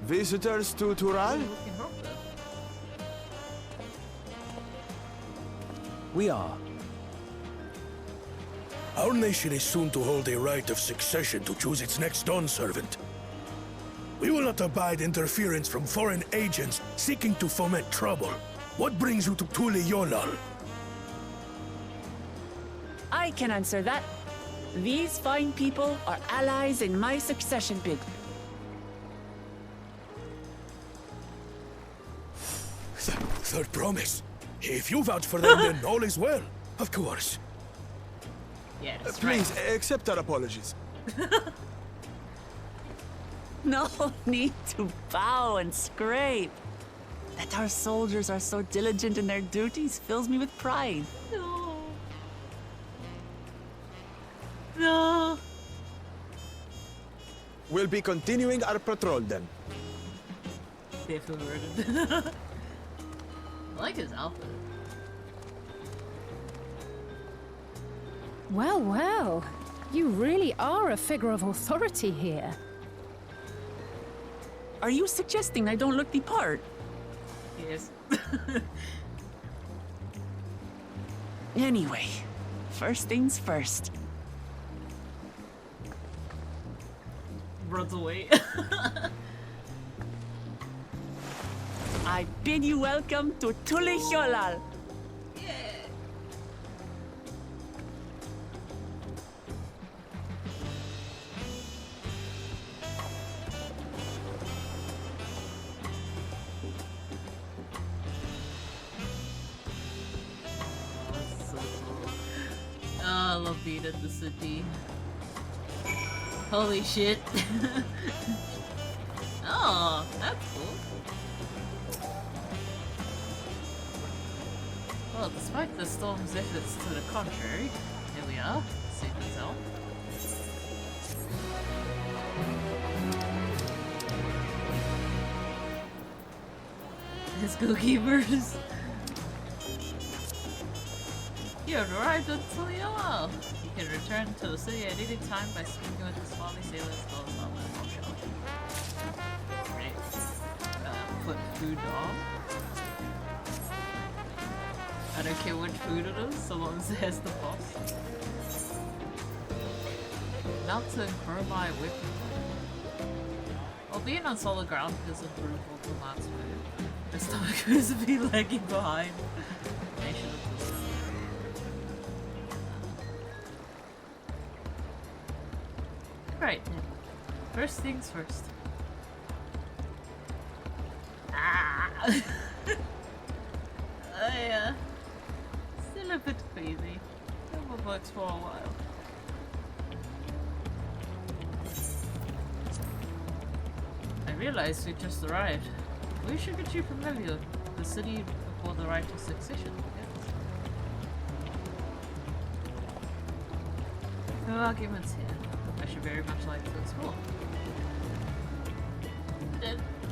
Visitors to Tural? We can help them. We are. Our nation is soon to hold a right of succession to choose its next dawn servant. We will not abide interference from foreign agents seeking to foment trouble. What brings you to Tulihyolal? I can answer that. These fine people are allies in my succession bid. Third promise. If you vouch for them, then all is well. Of course. Yes. Please, accept our apologies. No need to bow and scrape. That our soldiers are so diligent in their duties fills me with pride. No. No. We'll be continuing our patrol then. Definitely. I like his outfit. Well, well. You really are a figure of authority here. Are you suggesting I don't look the part? Yes. Anyway, first things first. Runs away. I bid you welcome to Tulihyolal. That's so cool. Oh, I love being in the city. Holy shit. Oh, that's cool. Well, despite the storm's efforts to the contrary, here we are, safe and sound. His goalkeepers. You have arrived at Tulihyolal. You can return to the city at any time by speaking with the Swami sailors on the shop. Right. Put food on. I don't care which food it is, so long as it has the boss. Not to grow my weapon. Well, being on solid ground is improvable to Mark's food. My stomach is a bit lagging behind. Nation of the Sun. Right then. First things first. Ah! Still a bit crazy. Never works for a while. I realized we just arrived. We should get you familiar with the city before the right of succession begins. No arguments here. I should very much like to explore.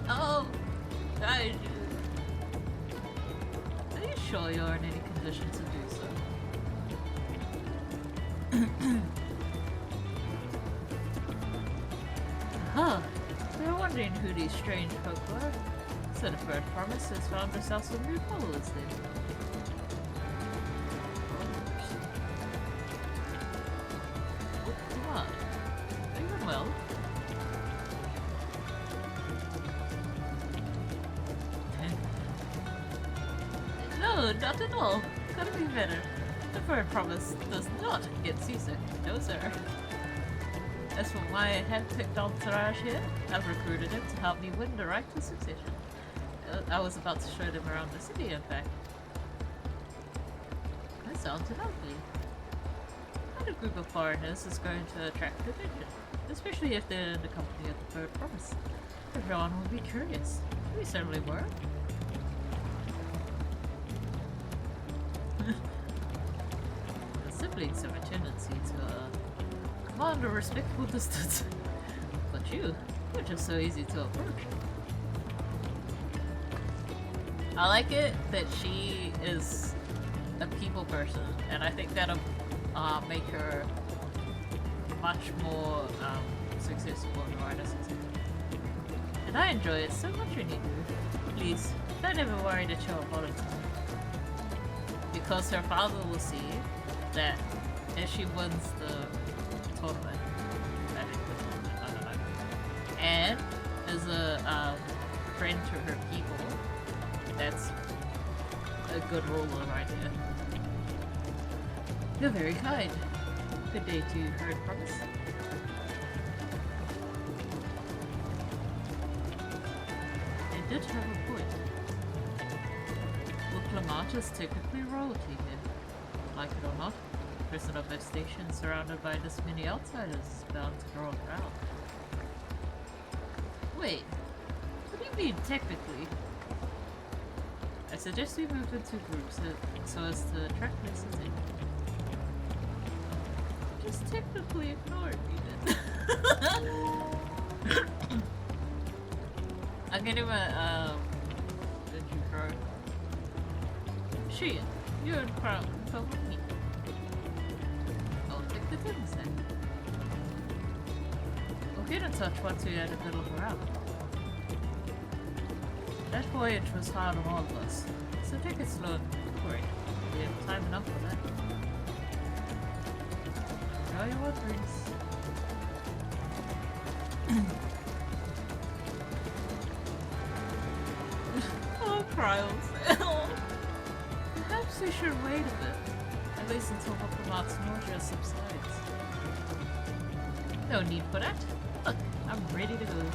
Oh, are you sure you're in any condition to do so? Huh. We were wondering who these strange folk were. So the bird promise has found herself some new followers then. Oh, come on. Are you well? No, not at all. Gotta be better. The bird promise does not get seasick. No, sir. As for my hand-picked entourage here, I've recruited him to help me win the right to succession. I was about to show them around the city, in fact. That sounds lovely. Not a group of foreigners is going to attract attention, especially if they're in the company of the bird promise. Everyone will be curious. We certainly were. The siblings have a tendency to command a respectful distance. But you're just so easy to approach. I like it that she is a people person, and I think that'll make her much more successful in the writer success. And I enjoy it so much when you do. Please, don't ever worry that you're a bottom. Because her father will see that if she wins the tournament, I don't know, and is a friend to her people, that's a good ruler right here. You're very kind. Good day to you, Bird Promise. They did have a point. Uklamat is technically royalty here. Like it or not, the person of their station surrounded by this many outsiders is bound to draw a crowd. Wait, what do you mean technically? I suggest we move into groups so as to attract less attention. Just technically ignore me then. I'll get him a did you grow? She, you're in crowd, come with me. I'll take the things then. We'll get in touch once we had a good look around. That voyage was hard on all of us, so take it slow and great. We have time enough for that. Enjoy your drinks. Oh, Cryles. Perhaps we should wait a bit, at least until Hokumat's nausea subsides. No need for that. Look, I'm ready to go.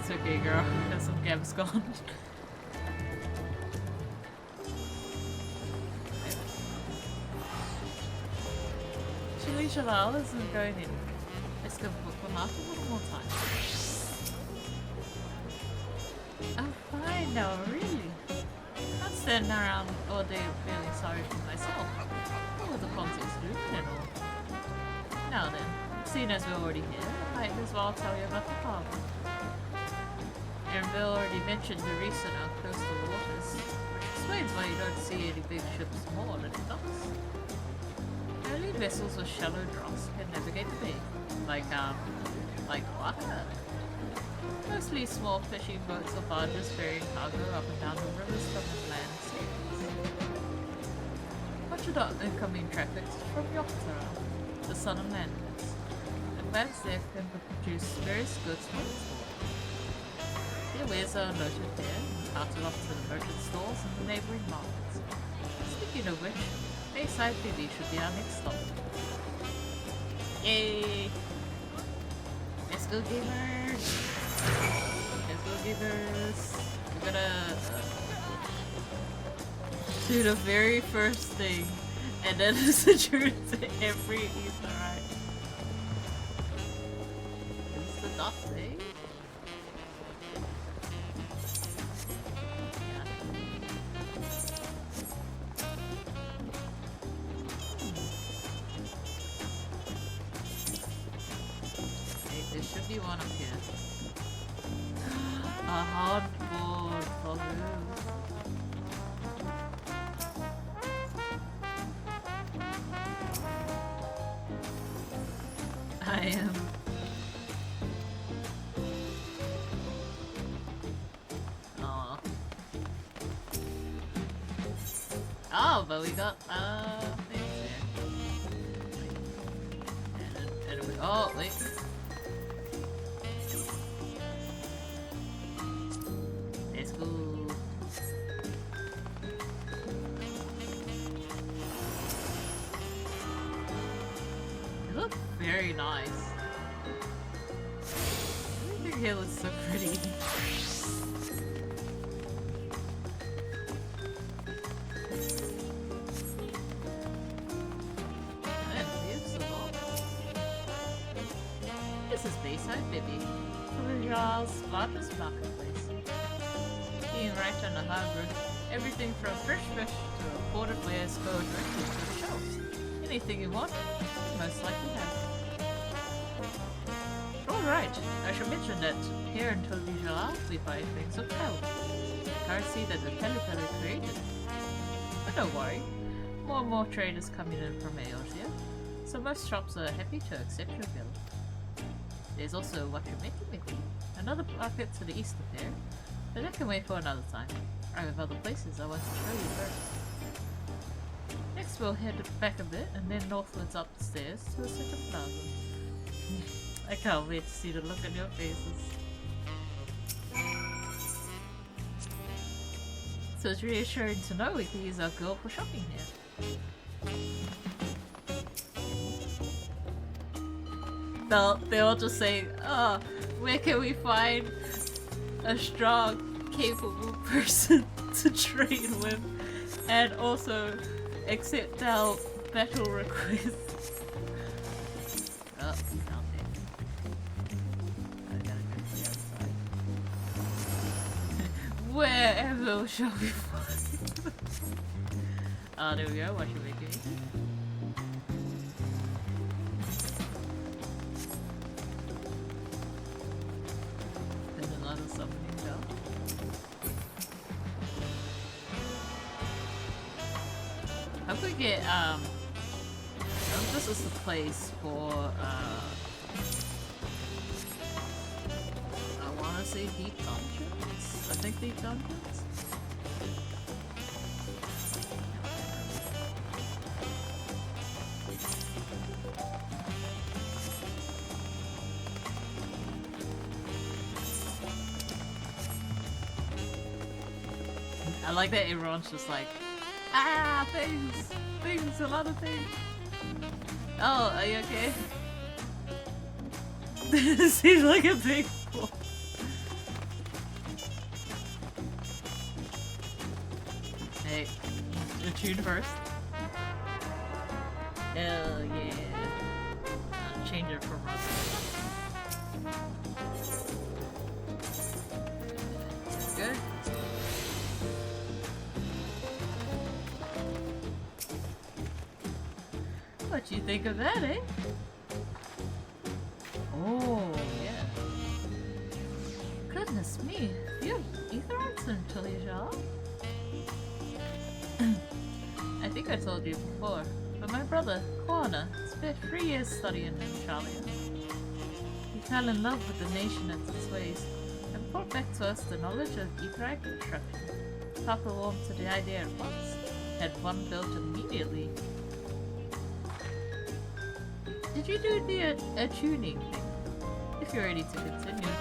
It's okay, girl. Have some Gaviscon. Chili Shalal isn't going in. Let's go book one after a little more time. I'm fine now, really. Not standing around all day feeling sorry for myself. What was the context loop and all? Now then, seeing as we're already here, I might as well tell you about the harbor. Bill already mentioned the recent coastal waters, which explains why you don't see any big ships moored at the docks. Only vessels with shallow drafts can navigate the bay, like Waka. Mostly small fishing boats or barges ferrying cargo up and down the rivers from inland cities. Much of the incoming traffic is from Yokohama, the sun and land goods. Advanced there can produce various goods for export. Their wares are noted there and carted off to the merchant stores and the neighbouring markets. Speaking of which, Bayside BB should be our next stop. Yay! Let's go, gamers! Let's go, gamers! We're gonna do the very first thing, and then listen to every Easter egg. It's the dock thing. One up here. A hardboard for who? I am. Oh. Oh, but we got things here. And we, oh wait. Very nice. Everything here looks so pretty. This is Bayside, baby. Rijal's largest marketplace. Being right on the harbor, everything from fresh fish to imported wares go directly to the shelves. Anything you want, you most likely have. Alright, I should mention that here in Tolvijala we buy things of Pel, the currency that the Pelipeli created. But don't worry, more and more traders coming in from Eosia, so most shops are happy to accept your bill. There's also Wachumekimeki, another market to the east of there, but that can wait for another time. I have other places I want to show you first. Next we'll head back a bit and then northwards up the stairs to the second plaza. I can't wait to see the look on your faces. So it's reassuring to know we can use our girl for shopping here. They're all just saying, oh, where can we find a strong, capable person to trade with and also accept our battle requests? Oh, down there. I gotta go to the outside. Wherever shall we find? Ah, there we go. What should we do? There's another summoning bell. Hope we get, I hope this is the place for, say deep dungeons? I think deep dungeons? I like that everyone's just like, ah, things, a lot of things. Oh, are you okay? This seems like a big fool. Hey, your tune first. Hell yeah. I'll change it from Russell. Good. What you think of that, eh? Oh, yeah. Goodness me. You have Aetherites in Tulia? I think I told you before, but my brother, Kwana, spent 3 years studying in Shalia. He fell in love with the nation and its ways, and brought back to us the knowledge of Aetherite construction. Papa warmed to the idea at once, had one built immediately. Did you do the attuning thing? If you're ready to continue,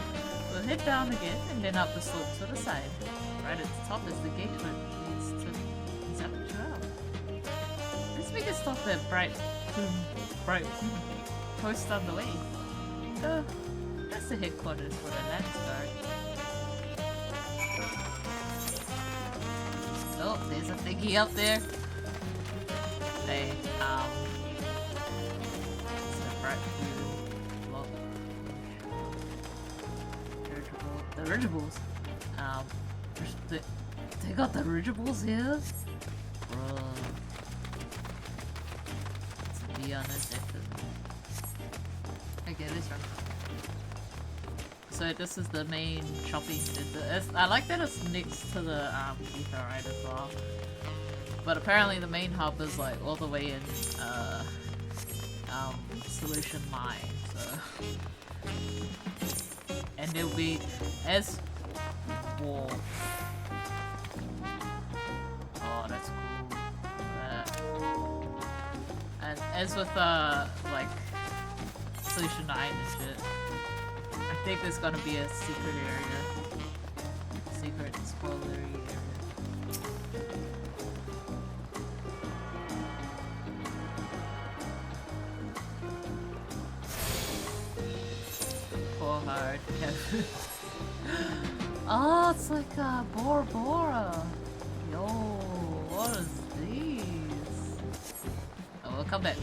we'll head down again and then up the slope to the side. Right at the top is the gateway that leads to Zapatral. Let's make a stop at Bright Post on the way. That's the headquarters for the Land Guard. Oh, there's a thingy up there. Hey, the dirigibles. They got the dirigibles here? Bro. To be honest, okay, this one. So this is the main shopping center. I like that it's next to the Aetherite as well. But apparently the main hub is like all the way in Solution Mine, so and there'll be as wall. Oh, that's cool. And as with like Solution 9 and shit, I think there's gonna be a secret area, secret spoilery area. Hard. Oh, it's like a Bora Bora. Yo, what is these? Oh, we'll come back,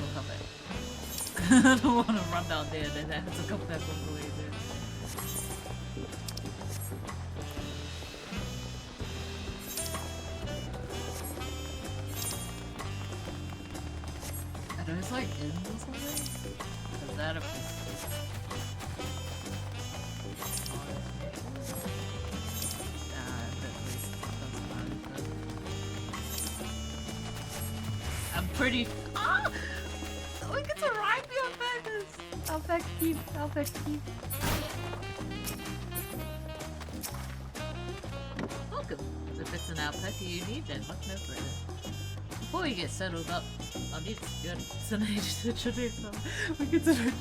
I don't want to run down there, then I have to come back all the way there. Are those like ends or something? Is that a piece? Pretty. Ah! We get to ride the alpacas! Alpaca keep. Welcome. If it's an alpaca you need, then look no further. Before you get settled up, I'll need security. It's an age to introduce them. We get to ride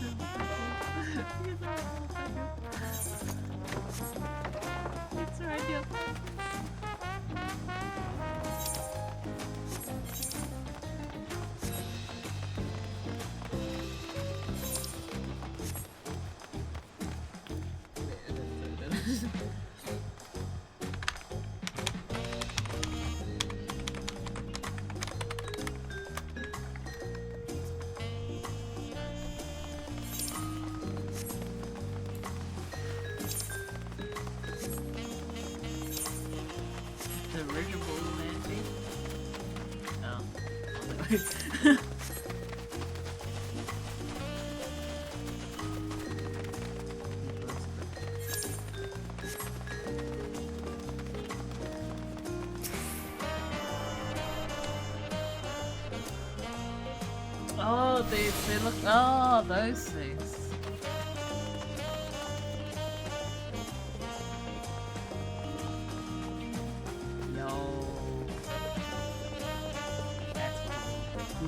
the alpacas. It's ride the alpacas. Oh, they look. Oh, those things.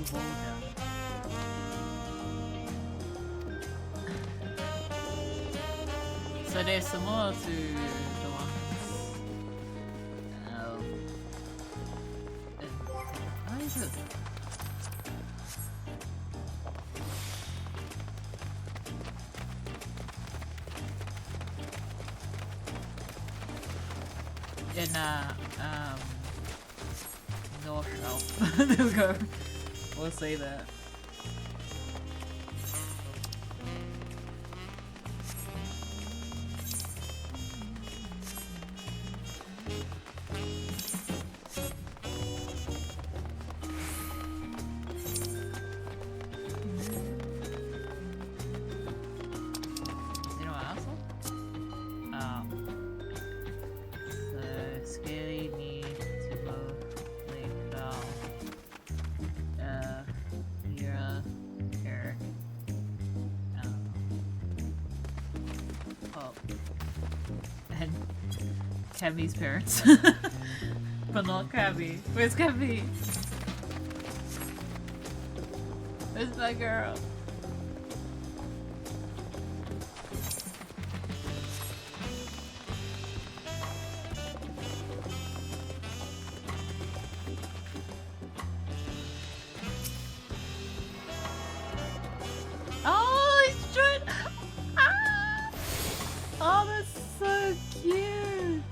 Volga. So they're similar to the ones. What is it? In North Shelf. There we go. We'll say that. You know what else? So Scaly needs to both lay down. Here, here. Oh. And Cammy's parents. But not Cammy. Where's Cammy? Where's my girl? Oh, he's trying. Ah! Oh, that's so cute.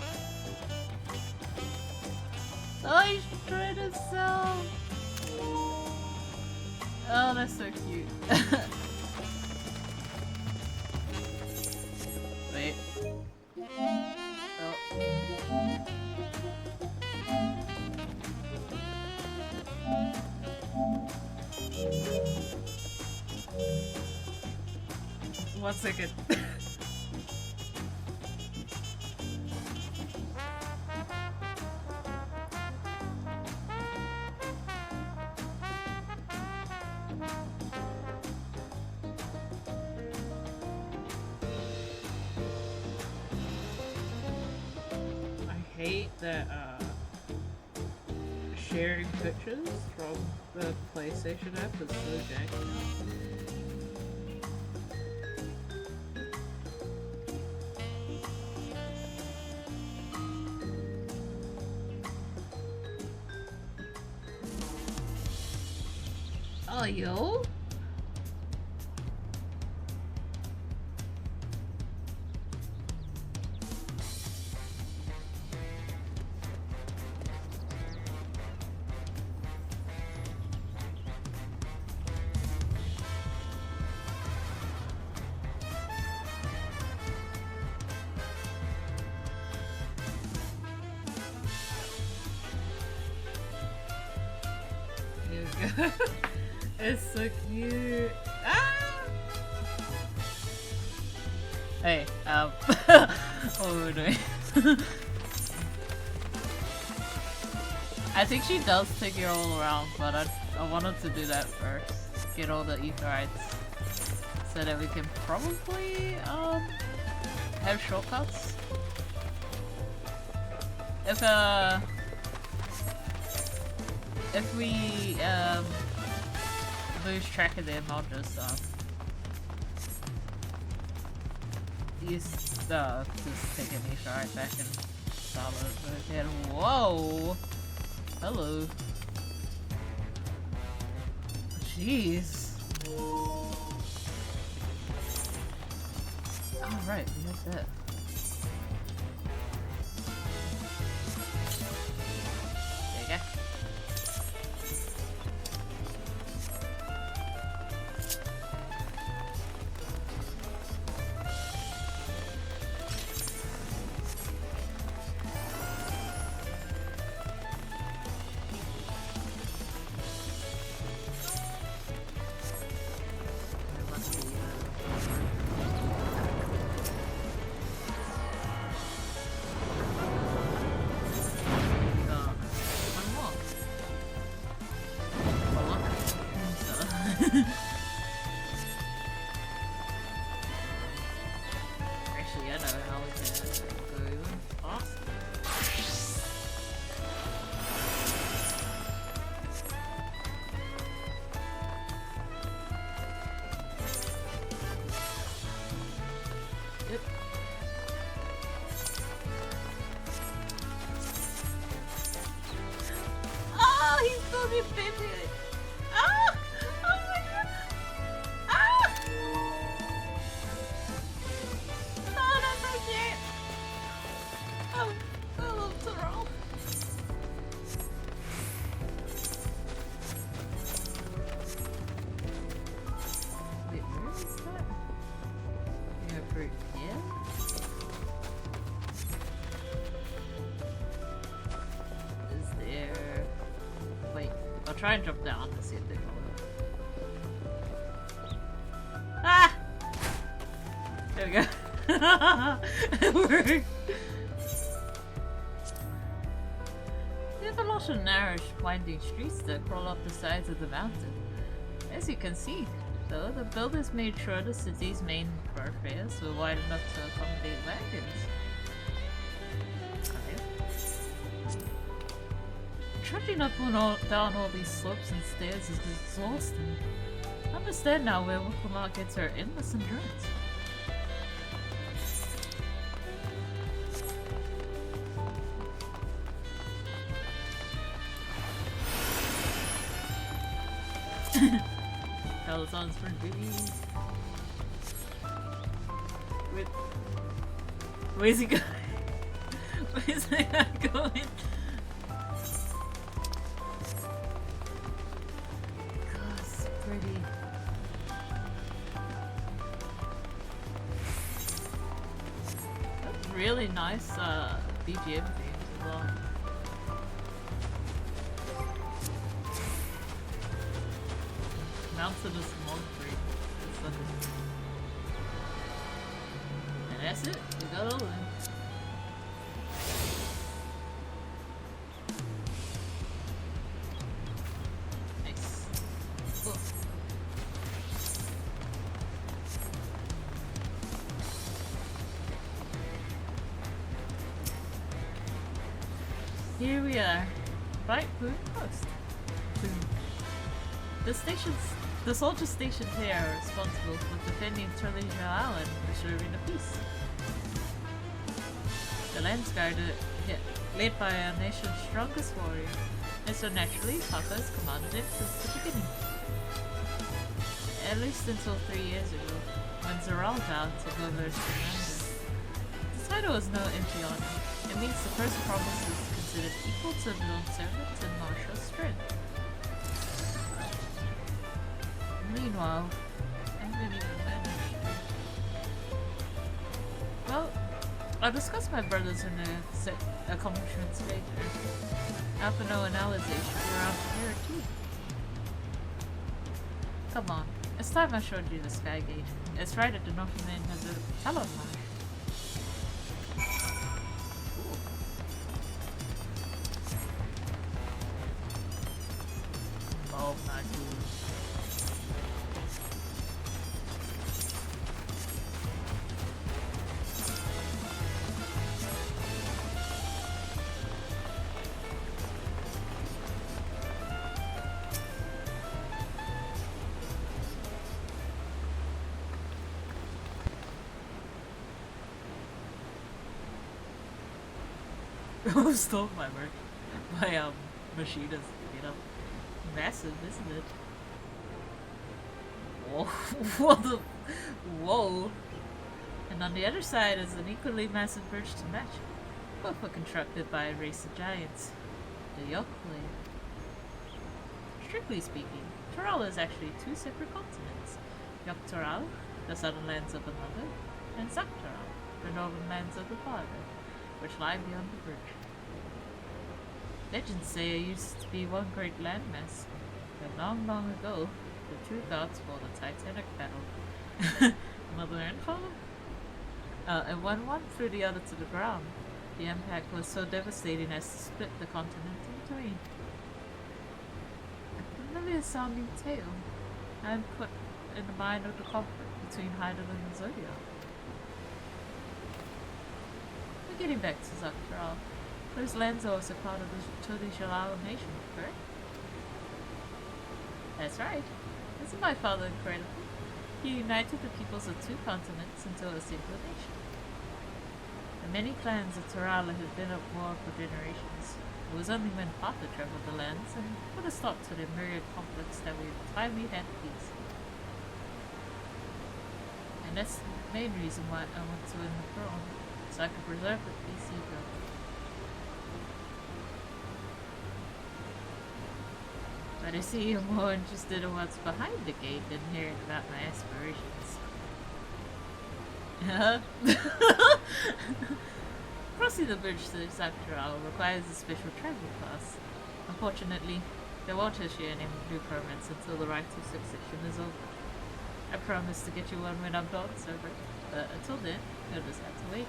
Oh, he's trying to sell. Oh, that's so cute. Wait. Oh. One second. I hate that sharing pictures from the PlayStation app is so janky now. Oh, yo? Here we go. It's so cute. Ah! Hey, what were we doing? I think she does take you all around, but I wanted to do that first. Get all the Aetherytes. So that we can probably, have shortcuts. If we, lose track of them, I'll just take an Aetherite back and start over again. Whoa! Hello. Jeez. Alright, where's that? There you go. me baby. Ah! Oh my god! Ah! Oh, that's so cute! Oh, I love Tyrell. Wait, where is that? Yeah, fruit. Yeah? Is there... Wait, I'll try and jump down to see if they follow. Ah! There we go. It worked. There's a lot of narrow, winding streets that crawl up the sides of the mountain. As you can see, though, the builders made sure the city's main thoroughfares were wide enough to accommodate wagons. Trudging up and down all these slopes and stairs is exhausting. I understand now where Wookalar gets her endless endurance. Peloton's for babies. Where's he going? Where's he going? Pretty. That's really nice BGM themes as well. Mountain is smog free. And that's it. We got all of them. Here we are. Right, Boom Post. Boom. The soldiers stationed here are responsible for defending Turlesia Island and preserving the peace. The Landsguard are led by our nation's strongest warrior, and so naturally Papa has commanded it since the beginning. At least until 3 years ago, when Zoral vowed to go over as commander. The title is no empty honor. It means the first promise is considered equal to middle servant and martial strength. Meanwhile, I haven't even managed to... Well, I'll discuss my brothers and their accomplishments later. Alpino and Alize should be around here too. Come on, it's time I showed you the Sky Gate. It's right at the northern end of the telephone. Oh my god. Stole my work. My machine is, you know, massive, isn't it? Whoa. What the? Whoa. And on the other side is an equally massive bridge to match. Both were constructed by a race of giants, the Yokle. Strictly speaking, Toral is actually 2 separate continents. Yoktoral, the southern lands of the mother, and Zaktoral, the northern lands of the father, which lie beyond the bridge. Legends say it used to be one great landmass, but long, long ago, the 2 gods fought a titanic battle. Mother and father? And one threw the other to the ground. The impact was so devastating as to split the continent in twain. A familiar sounding tale, and put in the mind of the conflict between Hydaelyn and Zodiac. We're getting back to Zaktoral. Those lands are also part of the Turlesia nation, correct? That's right. Isn't my father incredible? He united the peoples of 2 continents into a single nation. Many clans of Terala had been at war for generations. It was only when Papa traveled the lands and put a stop to the myriad conflicts that we finally had peace. And that's the main reason why I want to win the throne, so I could preserve the peace he built. But I see you're more interested in what's behind the gate than hearing about my aspirations. Crossing the bridge to Sakura requires a special travel pass. Unfortunately, they won't issue any new permits until the right of succession is over. I promise to get you one when I'm done serving, but until then, you'll just have to wait.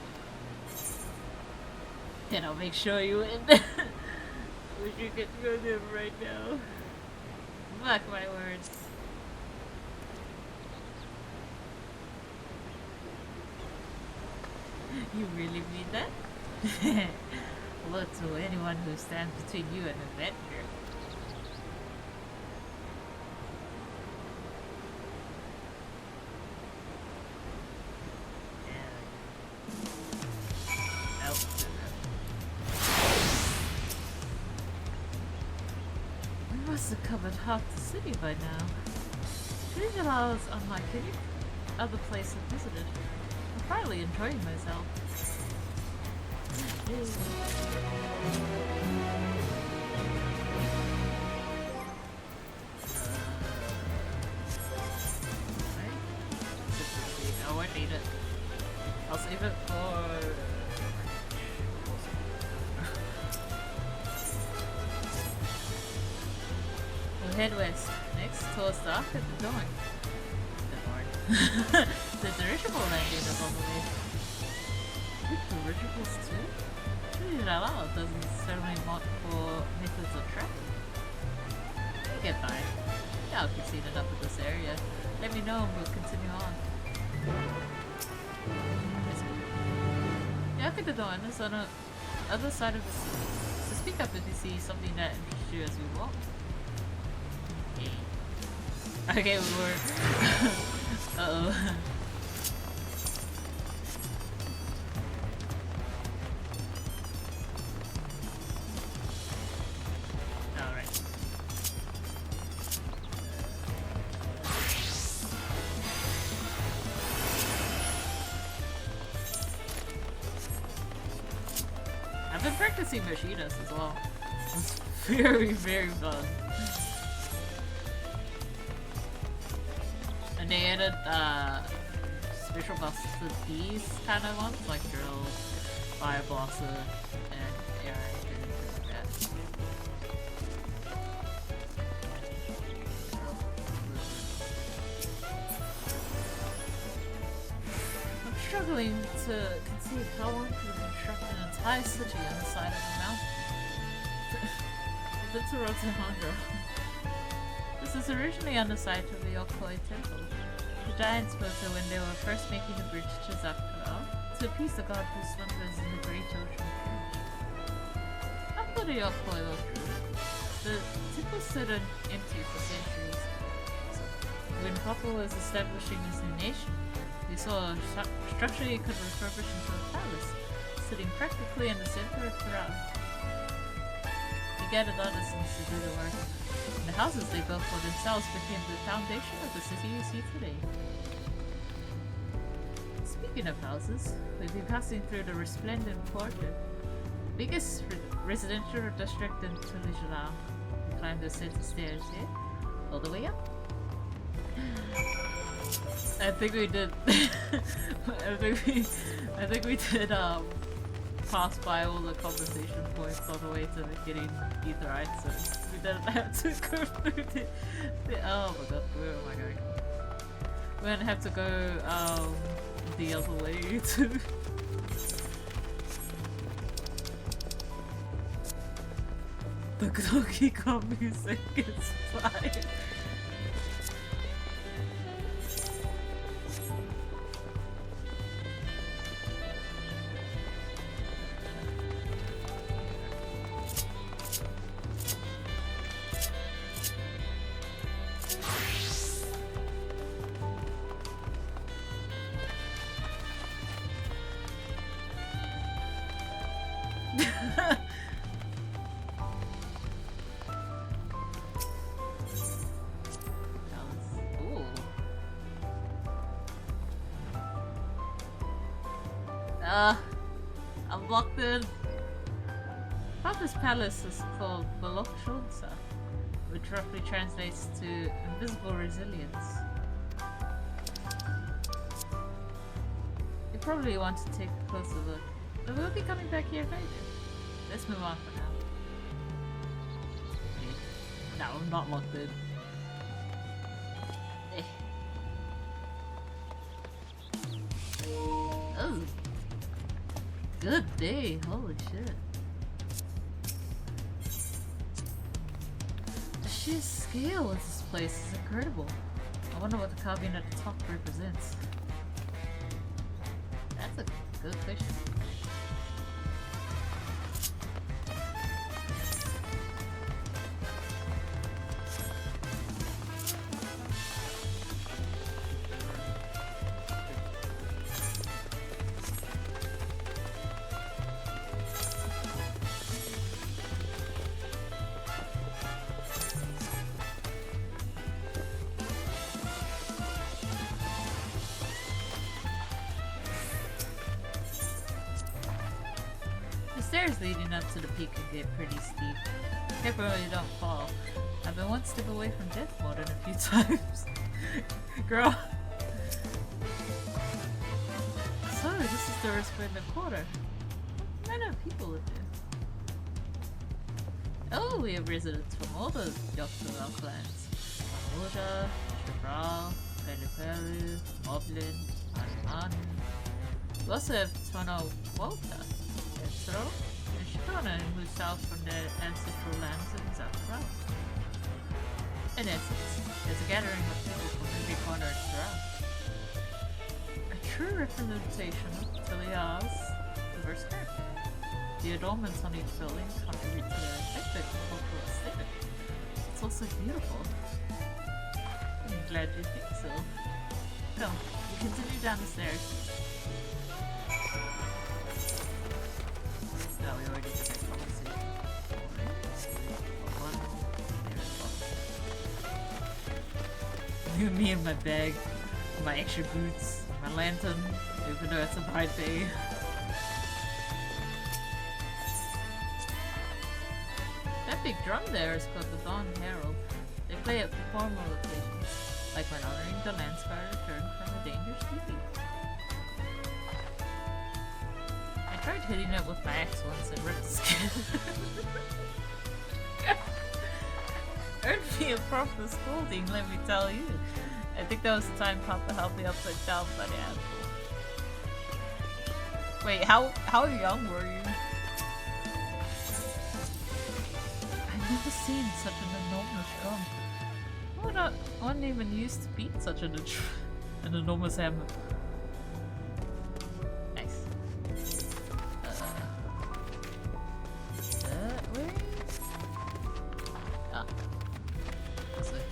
And I'll make sure you win. Wish you could go there right now. Mark my words. You really mean that? Look to anyone who stands between you and adventure. We must have covered half the city by now. Trinidad is unlike any other place I've visited. I'm finally enjoying myself. I won't need it. I'll save it for... We'll head west, next towards the Ark at the Dawn. The dirigible landing is on the way. Dirigibles too? Trinidad doesn't certainly want for methods of travel. We'll get by. Yeah, I've seen enough of this area. Let me know and we'll continue on. Yeah, I think the Dawn is on the other side of the sea. So speak up if you see something that interests you as we walk. Okay, we were... Uh-oh. Alright. I've been practicing Moshitas as well. It's very, very fun. And they added special buffs to these kind of ones, like Drill, Fire Blossom, and Air Anchor and things like that. I'm struggling to conceive how one could construct an entire city on the side of a mountain. It's a Rotohondra. This is originally on the site of the Yokoi Temple. The giants built it when they were first making the bridge to Zakura to appease the god who slumbers in the great ocean of change. After the Yokoi was ruined, the temple stood empty for centuries. When Papa was establishing his new nation, he saw a structure he could refurbish into a palace, sitting practically in the center of Terala. He gathered artisans to do the work. The houses they built for themselves became the foundation of the city you see today. Speaking of houses, we've been passing through the resplendent quarter, biggest residential district in Tulijala. We climbed the set of stairs here, all the way up. I think we did. I think we did pass by all the conversation points all the way to getting Aetheryte, so we didn't have to go through the oh my god, where am I going? We're gonna have to go the other way too. The Donkey Kong music is fine. I'm locked in. Papa's palace is called Balokshunsa, which roughly translates to invisible resilience. You probably want to take a closer look, but we'll be coming back here later. Let's move on for now. No, I'm not locked in. Oh, good day! Holy shit! The sheer scale of this place is incredible. I wonder what the carving at the top represents. That's a good question. The stairs leading up to the peak can get pretty steep. Careful you don't fall. I've been one step away from death more than a few times. Girl. So, this is the Resplendent Quarter. What kind of people live here? Oh, we have residents from all the Yogg-Sothoth clans. Mahmuda, Shabral, Pelipelu, Moblin, Anmanu. We also have Tono Walter, Ezro, and Shikona, who sailed from their ancestral lands in Zafra. In essence, there's a gathering of people from every corner of Sharaf. A true representation of Tilia's diverse character. The adornments on each building contribute to their eclectic cultural aesthetic. It's also beautiful. I'm glad you think so. Come, we continue down the stairs. No, we already did that conversation. Look at me and my bag, my extra boots, my lantern, even though it's a bright day. That big drum there is called the Dawn Herald. They play it for formal occasions, like when honoring the Landscar returned from a dangerous duty. I tried hitting it with my axe once and ripped the skin. Earned me a proper scolding, let me tell you. I think that was the time Papa held me upside down by the ankle. Wait, how young were you? I've never seen such an enormous drum. One even used to beat such an enormous hammer. Nice. Where? Ah. This way.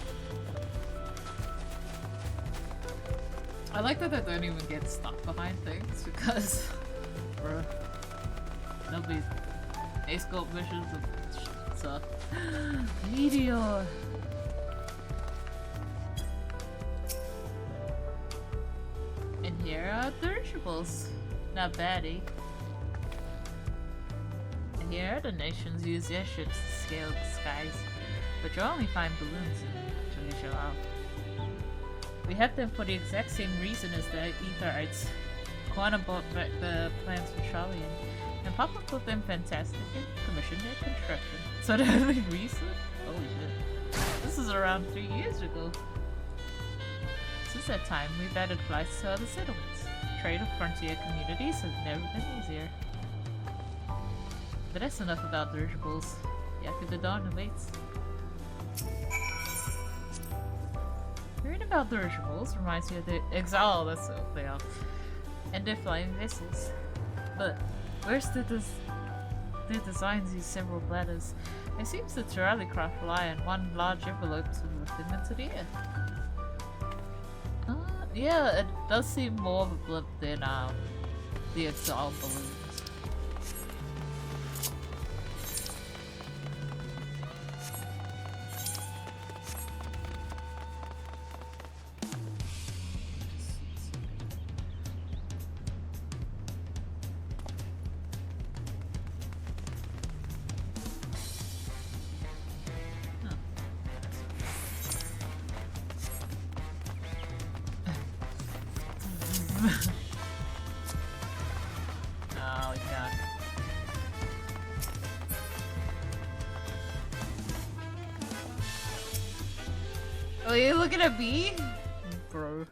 I like that I don't even get stuck behind things because, bruh, nobody escort missions and stuff. Meteor! And here are dirigibles. Not baddie. And here are the nations use their ships to scale the skies, but you'll only find balloons in Tulishalal. We have them for the exact same reason as the Etherites. Kwana brought back the plans for Shalian, and Papa thought them fantastic and commissioned their construction. So the only reason? Holy shit. This is around 3 years ago. Since that time, we've added flights to other settlements. Trade with frontier communities has never been easier. But that's enough about dirigibles. Yaku the Dawn awaits. Hearing about dirigibles reminds me of the Exile, that's what they are, and their flying vessels. But where's their designs use several bladders? It seems the Turali craft rely on one large envelope to lift them into the air. Yeah, it does seem more of a blip than the Exile balloons. Oh, we got it. Oh, you looking at me? Bro.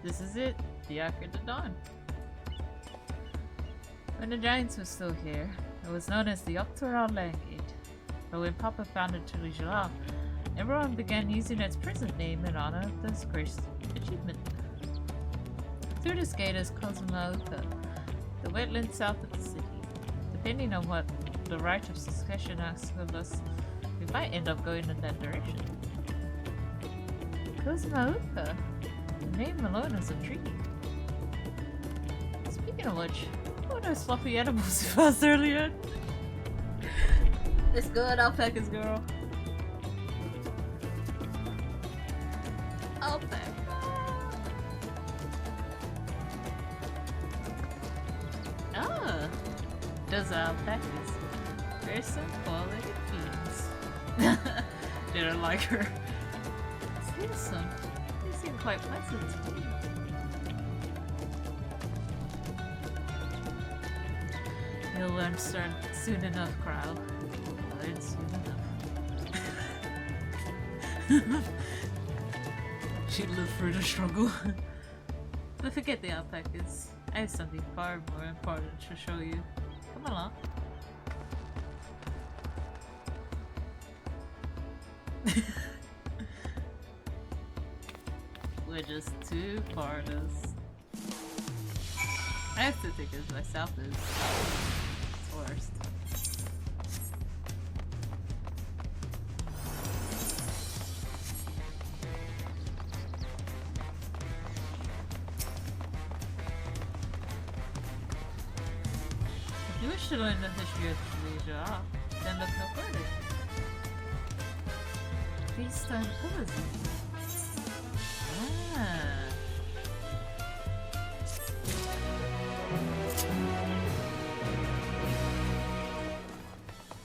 This is it. The Ark of the Dawn. When the Giants were still here, it was known as the Octoral Landgate. But when Papa founded Tulijala, everyone began using its present name in honor of this great achievement. Through this gate is Cosmouca, the wetland south of the city. Depending on what the right of succession asks of us, we might end up going in that direction. Cosmouca. The name alone is intriguing. Speaking of which, what are those fluffy animals you passed earlier? Let's go at alpacas, girl. Alpaca. Ah, those are alpacas. Very simple beings. Didn't like her. It's handsome. They seem quite pleasant to me. You'll learn soon enough, Crow. Learn soon enough. She lived through the struggle. But forget the alpacas. I have something far more important to show you. Come along. We're just two foreigners. I have to think of myself as tourist. If you wish to learn the history of Tunisia, then look no further. These stone pillars. Ah.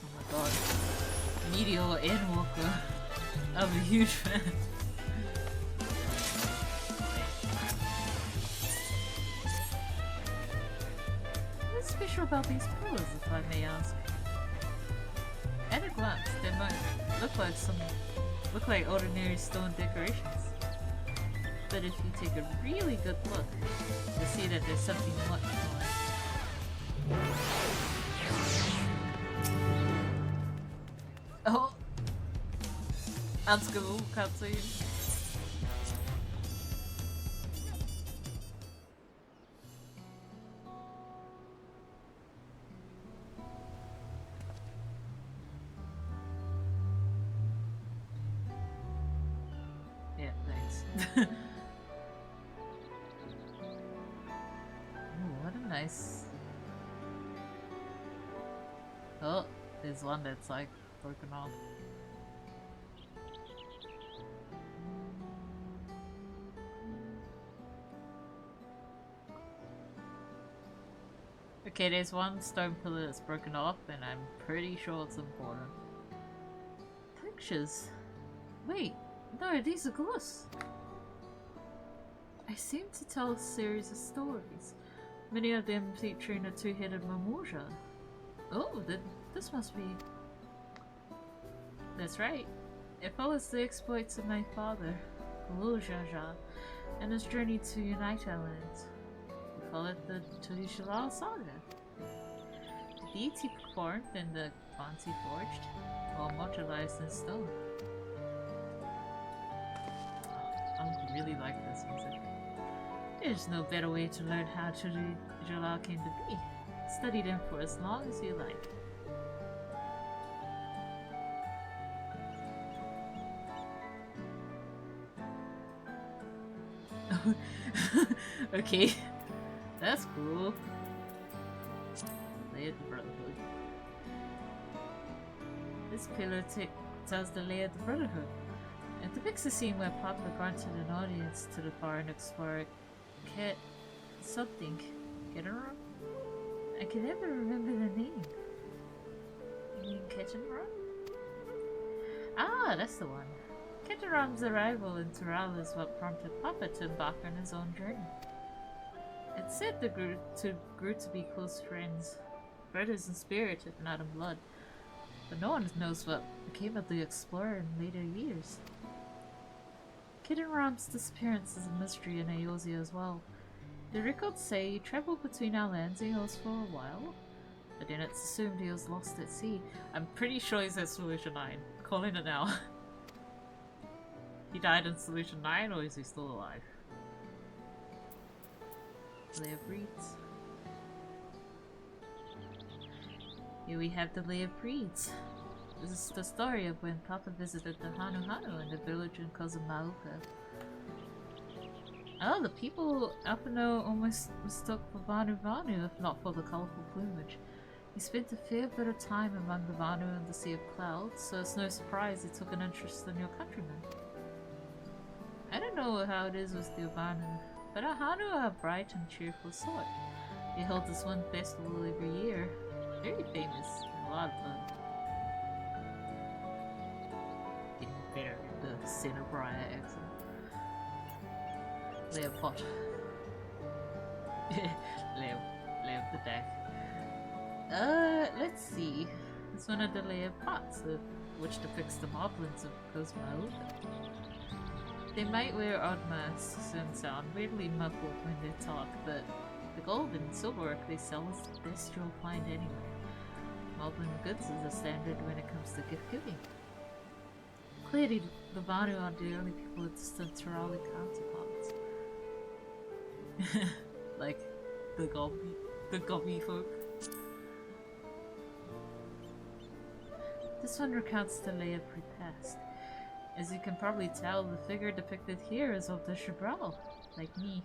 Oh my god. Meteor and Walker. I'm a huge fan. What's special about these pillars, if I may ask? At a glance, they might look like ordinary stone decorations. But if you take a really good look, you'll see that there's something much more. Oh! Unschool cutscene. Yeah, thanks. What a nice... Oh, there's one that's like broken off. Okay, there's one stone pillar that's broken off and I'm pretty sure it's important. Pictures? Wait, no, these are ghosts. I seem to tell a series of stories. Many of them featuring a two-headed Mamoja. Oh, then this must be... That's right. It follows the exploits of my father, Wu Jaja, and his journey to unite our lands. We call it the Tulishalal Saga. The deeds he performed and the bonds he forged, all immortalized in stone. Oh, I really like this music. There's no better way to learn how Tulijala came to be. Study them for as long as you like. Okay, that's cool. Lay of the Brotherhood. This pillar tells the lay of the Brotherhood. It depicts a scene where Papa granted an audience to the foreign explorer something. Kettenron? I can never remember the name. You mean Kettenron? Ah, that's the one. Kitteram's arrival in Tural is what prompted Papa to embark on his own journey. It's said the grew to be close friends, brothers in spirit if not in blood, but no one knows what became of the explorer in later years. Kitteram's disappearance is a mystery in Eosia as well. The records say he traveled between our lands and hills for a while, but then it's assumed he was lost at sea. I'm pretty sure he's at Solution 9. Calling it now. He died in Solution 9, or is he still alive? Lair of Reeds. Here we have the Lair of Reeds. This is the story of when Papa visited the Hanu Hanu in the village in Kozumauka. Oh, the people up in there almost mistook for Vanu Vanu, if not for the colourful plumage. He spent a fair bit of time among the Vanu and the Sea of Clouds, so it's no surprise he took an interest in your countrymen. I don't know how it is with the Vanu, but our Hanu are a bright and cheerful sort. They hold this one festival every year. Very famous, a lot of fun. Getting better at the Cinebriar accent. Leopard. Leo the deck. Let's see. It's one of the layer pots, which depicts the moblins of Kozumauka. They might wear odd masks and sound weirdly muffled when they talk, but the gold and silver work they sell is the best you'll find anywhere. Moblin goods is a standard when it comes to gift giving. Clearly, the Vanu are the only people with distant Turali counterparts. Like the Gobby folk. This one recounts the Leia pre-past. As you can probably tell, the figure depicted here is of the Shabral, like me.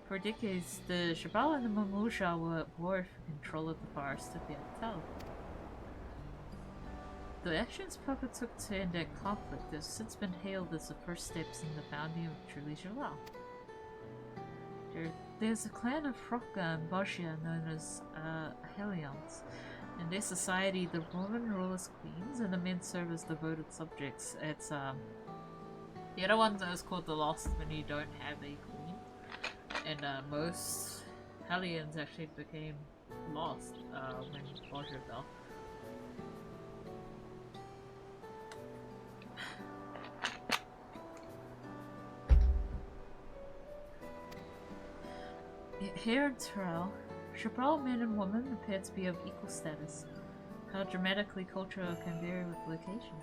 For decades, the Shabral and the Mamusha were at war for control of the forest of Yatel. The actions Papa took to end that conflict have since been hailed as the first steps in the founding of truly Shabral. There's a clan of Frokka and Boschia known as Helions. In their society, the women rule as queens and the men serve as devoted subjects. It's the other one is called the Lost when you don't have a queen. And most Hellions actually became lost when Boschia fell. Here in Terrell, Shabral men and women appear to be of equal status. How dramatically culture can vary with location.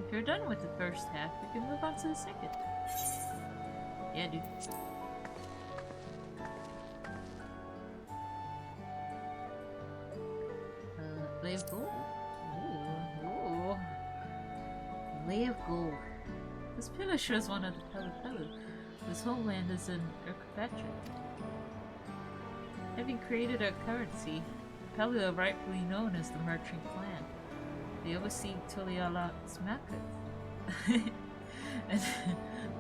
If you're done with the first half, we can move on to the second. Yeah, dude. Lay of Gold. Ooh. Lay of Gold. This pillar shows one of the Pelu. This homeland is in Urkapatra. Having created a currency, the Pelu are rightfully known as the Merchant Clan. They oversee Tuliala's market.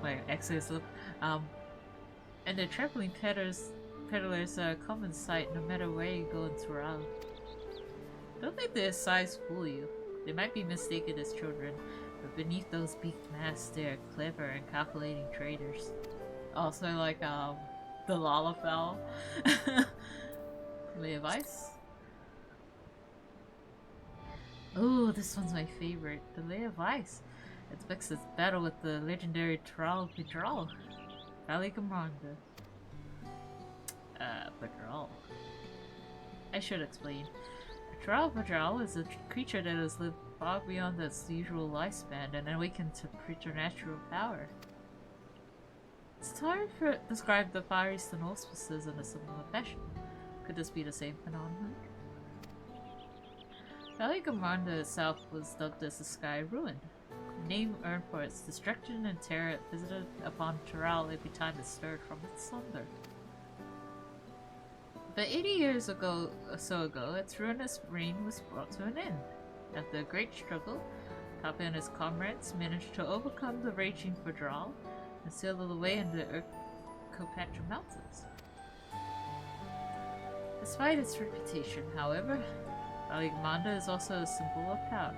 My access lip. And their traveling peddlers are a common sight no matter where you go in Tural. Don't let their size fool you. They might be mistaken as children, but beneath those beaked masks, they are clever and calculating traders. Also, like, the Lalafell. Lay of Ice. Oh, this one's my favorite. The Lay of Ice. It depicts its battle with the legendary Tral Pedral. Valigamanda. Pedral. I should explain. Tral Pedral is a creature that has lived far beyond its usual lifespan and awakened to preternatural power. It's hard to describe the Far Eastern auspices in a similar fashion. Could this be the same phenomenon? Valley Gamanda itself was dubbed as the Sky Ruin, a name earned for its destruction and terror it visited upon Tural every time it stirred from its slumber. But 80 years ago, its ruinous reign was brought to an end. After a great struggle, Papa and his comrades managed to overcome the raging Federal and sailed away in the Urkapatra Mountains. Despite its reputation, however, Aligmanda is also a symbol of power.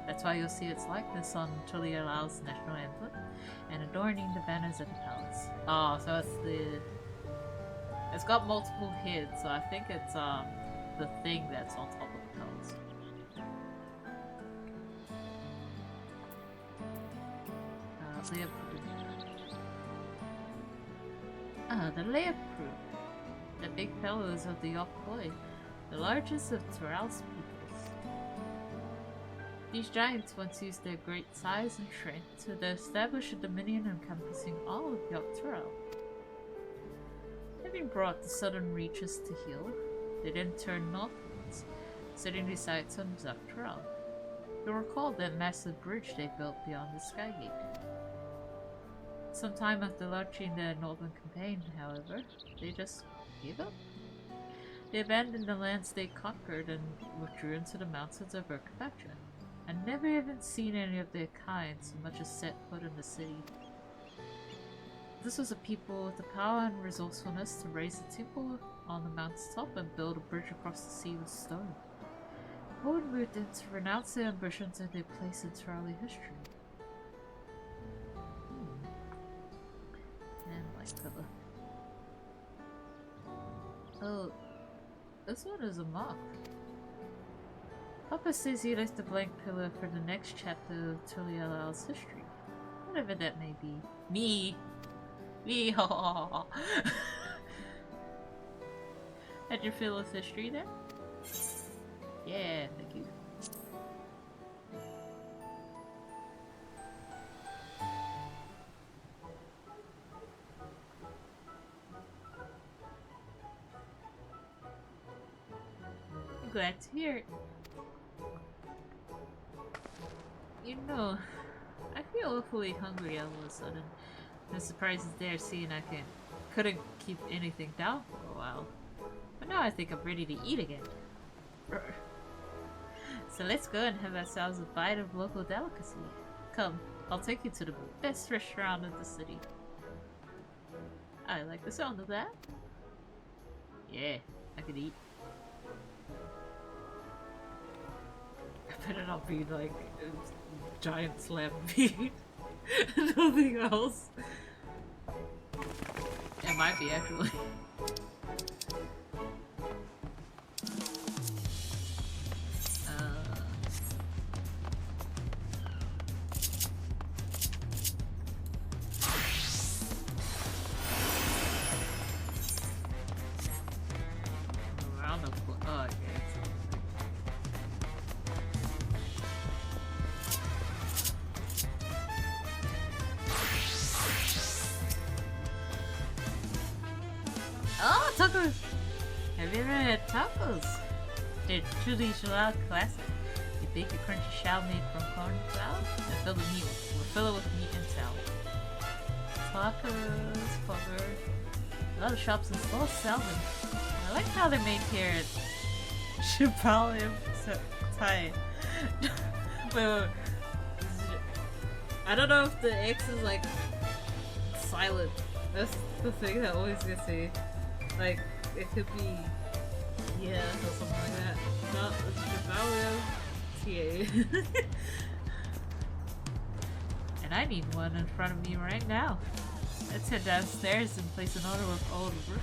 That's why you'll see its likeness on Tulialao's national emblem and adorning the banners at the palace. Oh, so it's got multiple heads, so I think it's the thing that's on top of the palace. The Leopard. The big fellows of the Yokoi, the largest of Tural's peoples. These giants once used their great size and strength to establish a dominion encompassing all of Yoktural. Having brought the southern reaches to heel, they then turned northwards, setting their sights on Zaktural. You'll recall that massive bridge they built beyond the Skygate. Sometime after launching their northern campaign, however, they just gave up. They abandoned the lands they conquered and withdrew into the mountains of Urkapacha, and never even seen any of their kind so much as set foot in the city. This was a people with the power and resourcefulness to raise a temple on the mountain's top and build a bridge across the sea with stone. Horde moved them to renounce their ambitions and their place in Turali history. And light color. Oh, this one is a mark. Papa says he left a blank pillar for the next chapter of Tulialao's history. Whatever that may be. Me! Had your fill of history then? Yeah, thank you. I'm glad to hear it. You know, I feel awfully hungry all of a sudden. The surprise is there seeing I couldn't keep anything down for a while. But now I think I'm ready to eat again. So let's go and have ourselves a bite of local delicacy. Come, I'll take you to the best restaurant in the city. I like the sound of that. Yeah, I could eat. I better not be like a giant slab meat. Nothing else. It might be actually. Oh, tacos! Have you ever had tacos? They're truly Jalal classic. You bake a crunchy shell made from corn flour and fill it with meat and salad. Tacos, cover. A lot of shops and stores sell them. I like how they're made here at Chipotle Thai. Wait. I don't know if the X is like silent. That's the thing that always gets me. Like, it could be yes or something like that. No, it's Chipotle TA. And I need one in front of me right now. Let's head downstairs and place an order with old Rook.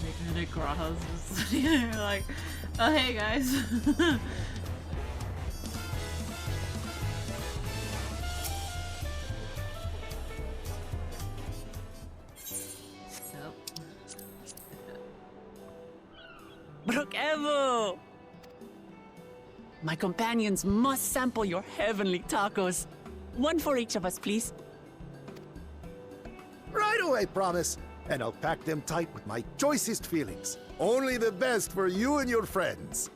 Making the Grahas just sitting there like, oh hey guys. Brook Evo! My companions must sample your heavenly tacos. One for each of us, please. Right away, promise. And I'll pack them tight with my choicest feelings. Only the best for you and your friends.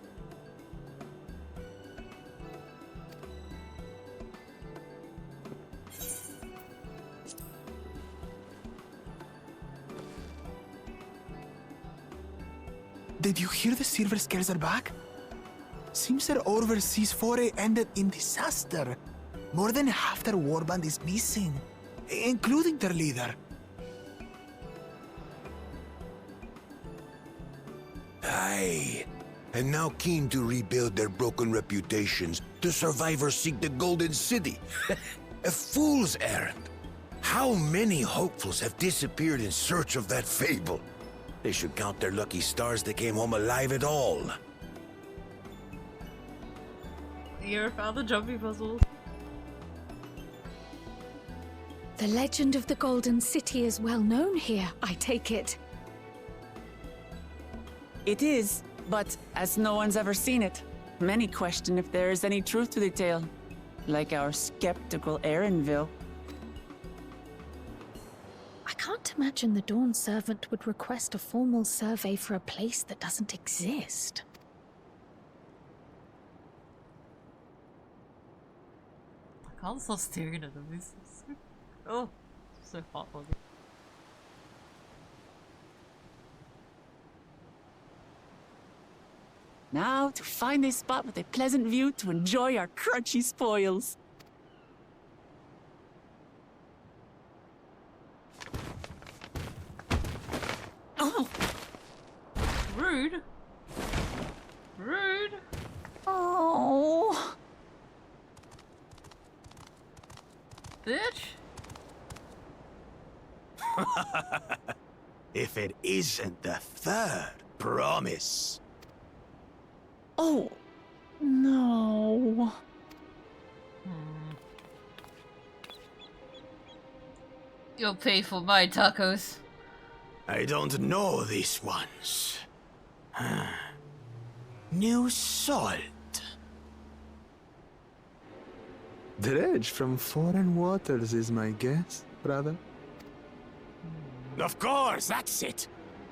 Did you hear the Silver Scares are back? Seems their overseas foray ended in disaster. More than half their warband is missing, including their leader. Aye. And now keen to rebuild their broken reputations, the survivors seek the Golden City. A fool's errand. How many hopefuls have disappeared in search of that fable? They should count their lucky stars they came home alive at all. You ever found the jumpy puzzle? The legend of the Golden City is well known here, I take it. It is, but as no one's ever seen it, many question if there is any truth to the tale. Like our skeptical Erinville. I can't imagine the Dawn Servant would request a formal survey for a place that doesn't exist. I can't stop staring at them. This is so hot for me. Now to find a spot with a pleasant view to enjoy our crunchy spoils. Oh! Rude. Rude. Oh! Bitch. If it isn't the third promise. Oh, no. You'll pay for my tacos. I don't know these ones. New salt. Dredge from foreign waters is my guess, brother. Of course, that's it.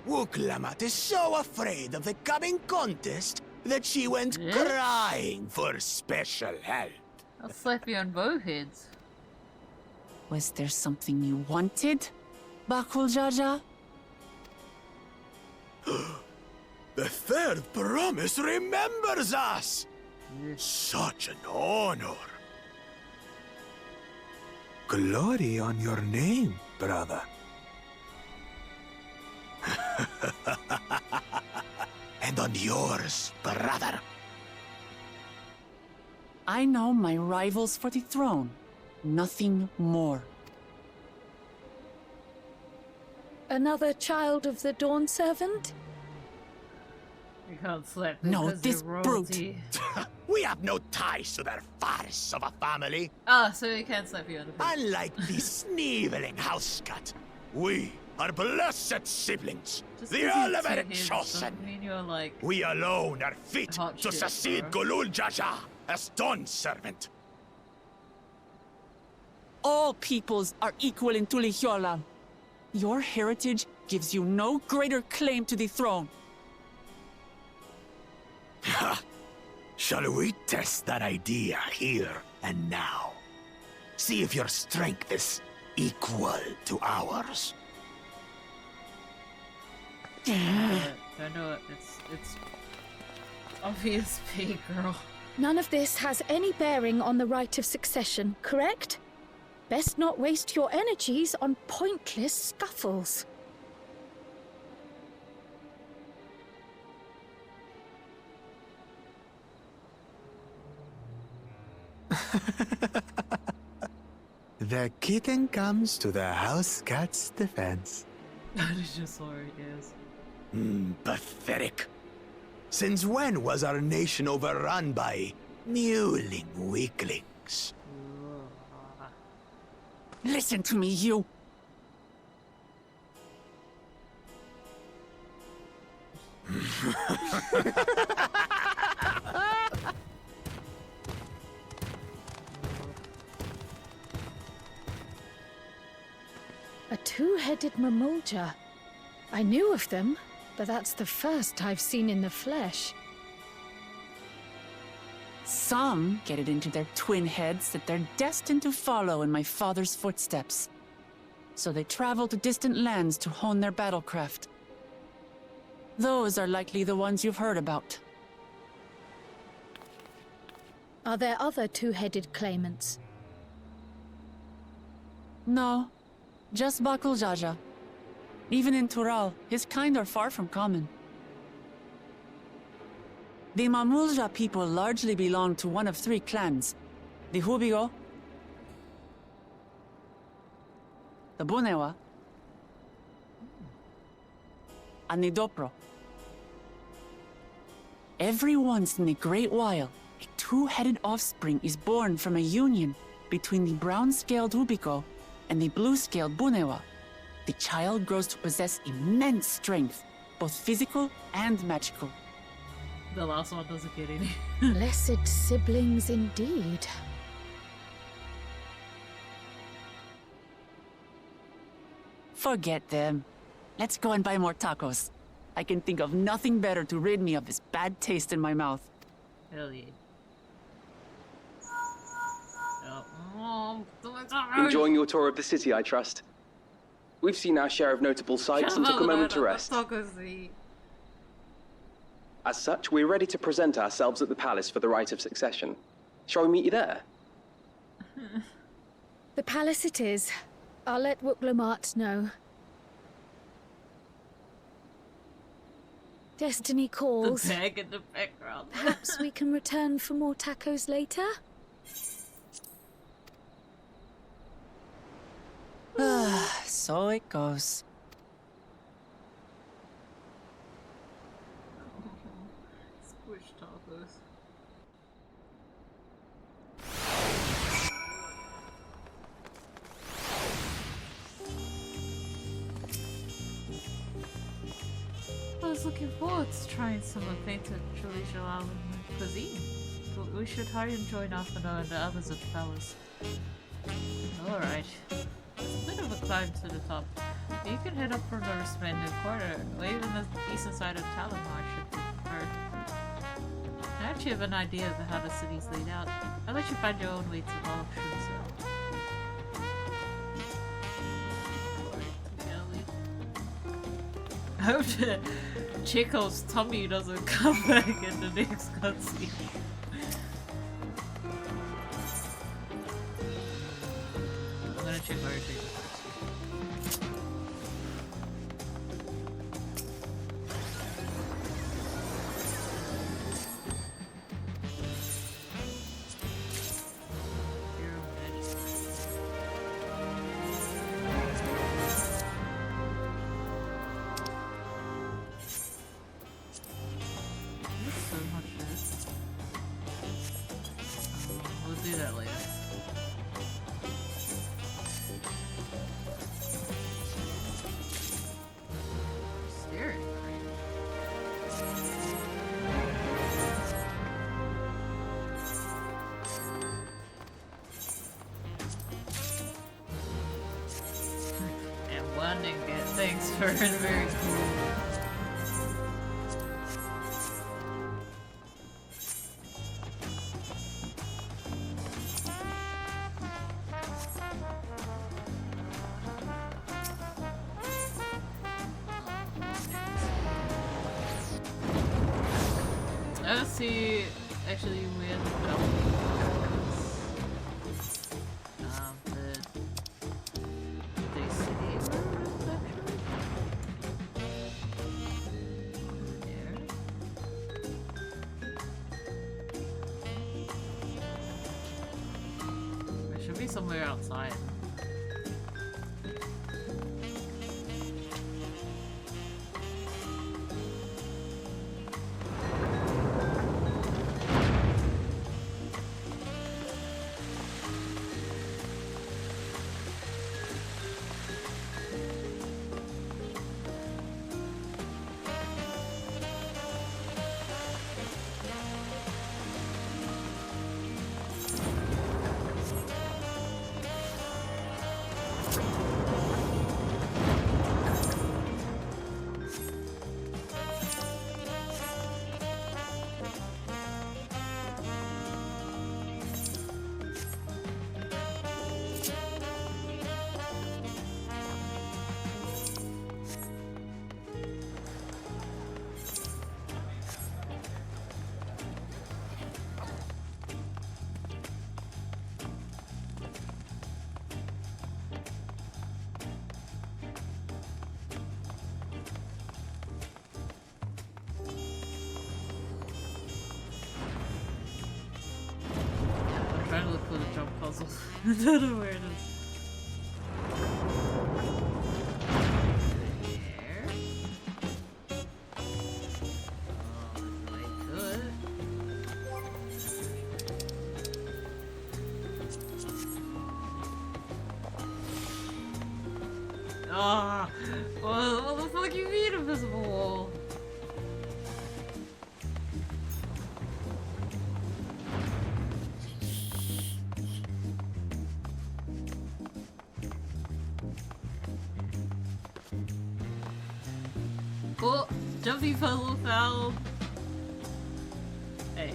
Wuklamat is so afraid of the coming contest that she went crying for special help. I'll slap you on both heads. Was there something you wanted, Bakul Jaja? The third promise remembers us! Such an honor. Glory on your name, brother. And on yours, brother. I know my rivals for the throne. Nothing more. Another child of the Dawn Servant? You can't slap them No, 'cause this they're brute. royalty. We have no ties to their farce of a family. Ah, so you can't slap you on the face. Unlike the sneeveling housecut, we are blessed siblings, Just the 'cause you have ultimate two heads chosen. doesn't mean you're like We alone are fit hot to shit, succeed bro. Golul Jaja as Dawn Servant. All peoples are equal in Tulihiola. Your heritage gives you no greater claim to the throne. Ha! Shall we test that idea here and now? See if your strength is equal to ours. I know it. It's obvious, big girl. None of this has any bearing on the right of succession, correct? Best not waste your energies on pointless scuffles. The kitten comes to the house cat's defense. That is just all it is. Pathetic. Since when was our nation overrun by mewling weaklings? Listen to me, you. A two-headed Mamulja. I knew of them, but that's the first I've seen in the flesh. Some get it into their twin heads that they're destined to follow in my father's footsteps. So they travel to distant lands to hone their battlecraft. Those are likely the ones you've heard about. Are there other two-headed claimants? No, just Bakul Jaja. Even in Tural, his kind are far from common. The Mamulja people largely belong to one of three clans. The Hubigo, the Bunewa, and the Dopro. Every once in a great while, a two-headed offspring is born from a union between the brown-scaled Hubigo and the blue-scaled Bunewa. The child grows to possess immense strength, both physical and magical. The last one doesn't get any. Blessed siblings indeed. Forget them. Let's go and buy more tacos. I can think of nothing better to rid me of this bad taste in my mouth. Hell yeah. Enjoying your tour of the city, I trust. We've seen our share of notable sights and took a moment to rest. As such, we're ready to present ourselves at the palace for the rite of succession. Shall we meet you there? The palace it is. I'll let Wuklamart know. Destiny calls. The bag in the background. Perhaps we can return for more tacos later? So it goes. Squish tacos. I was looking forward to trying some authentic traditional island cuisine. But we should hurry and join Afano and the others at the palace. Alright. It's a bit of a climb to the top. You can head up from the resplendent quarter, or even the eastern side of Talamar should be preferred. I actually have an idea of how the city's laid out. I'll let you find your own way to the options. I hope that Chico's tummy doesn't come back in the next cutscene. I'm gonna check our table first. We'll do that later. Staring and one didn't get thanks for it. Very cool. Let's see, actually, we had the city road, actually. There should be somewhere outside. puzzle. I don't know where it is. There. I could. Ah, what the fuck you mean invisible wall? Oh, jumpy puzzle found. Hey,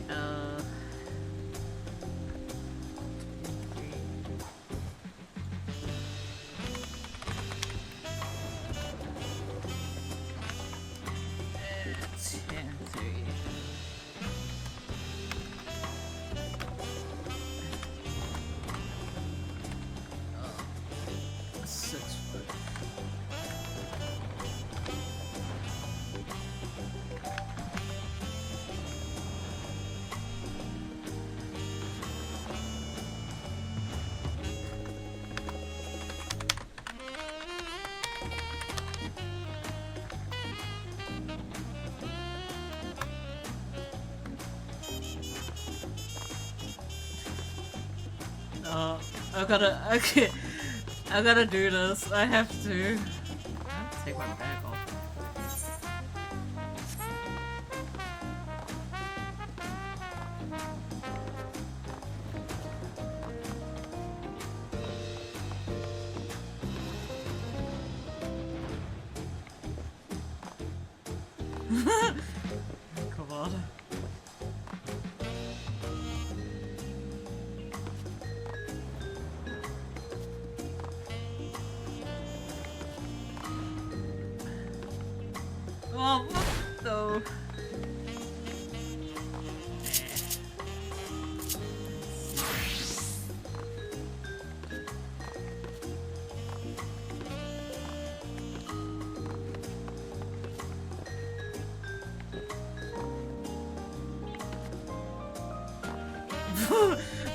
okay, I gotta do this. I have to. I have to take my bag off. Come on. Oh, no.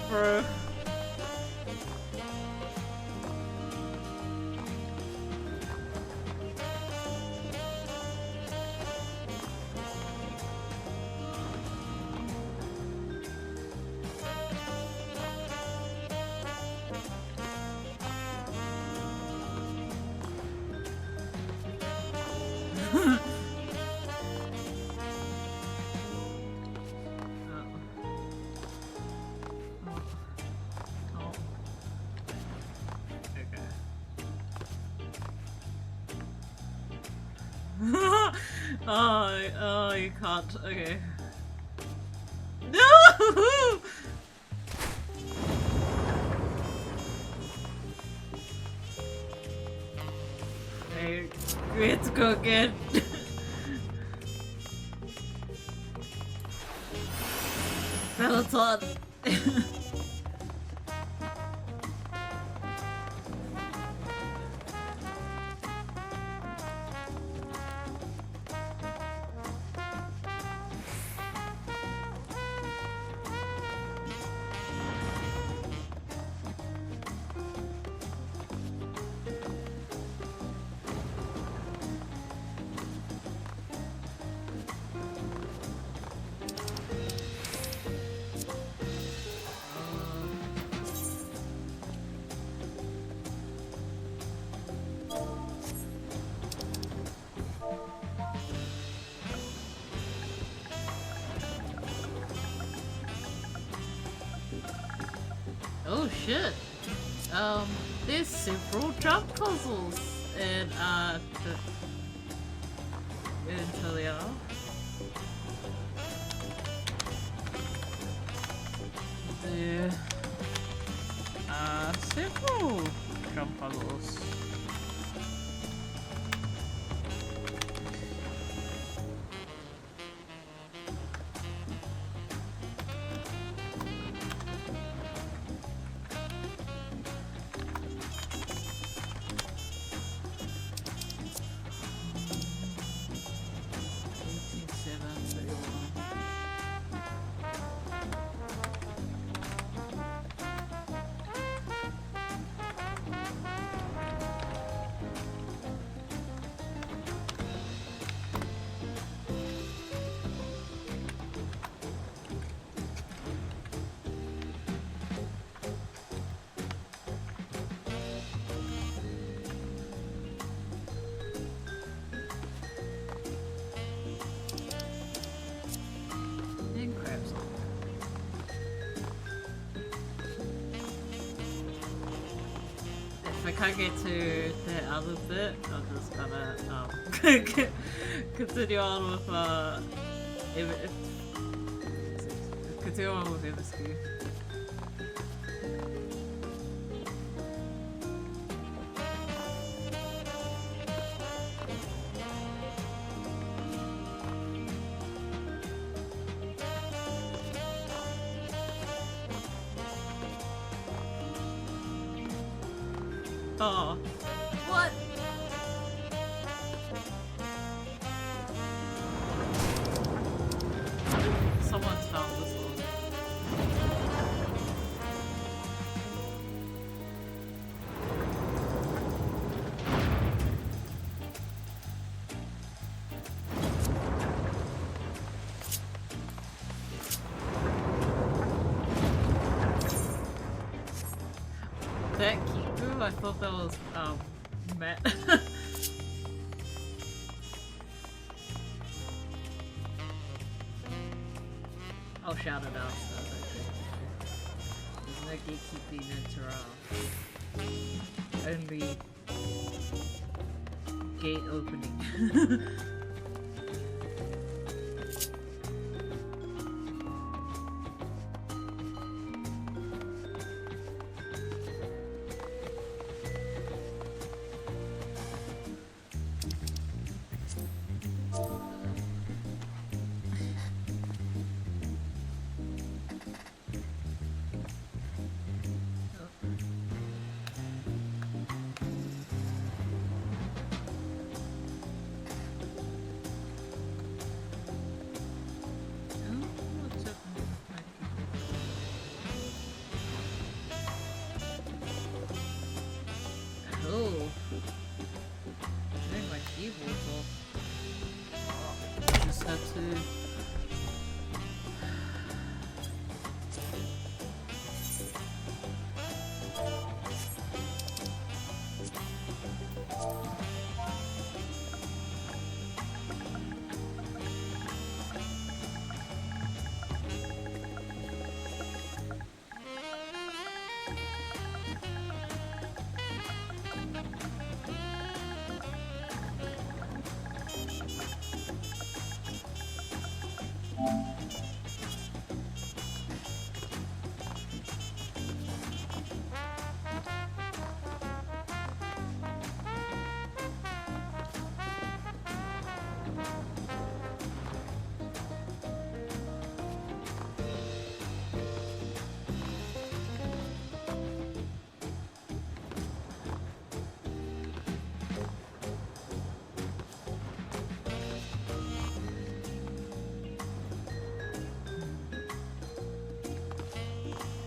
Bro. Oh, you can't. Okay. No! Hey, we have to go again. Peloton. Oh shit. There's several jump puzzles in Talia. There are several jump puzzles. can't get to the other bit, I'm just gonna continue on with continue on with MSQ. Oh. What? Someone's found this one. That Kiku? I thought that was, Matt. I'll shout it out so that there's no gatekeeping into only gate opening.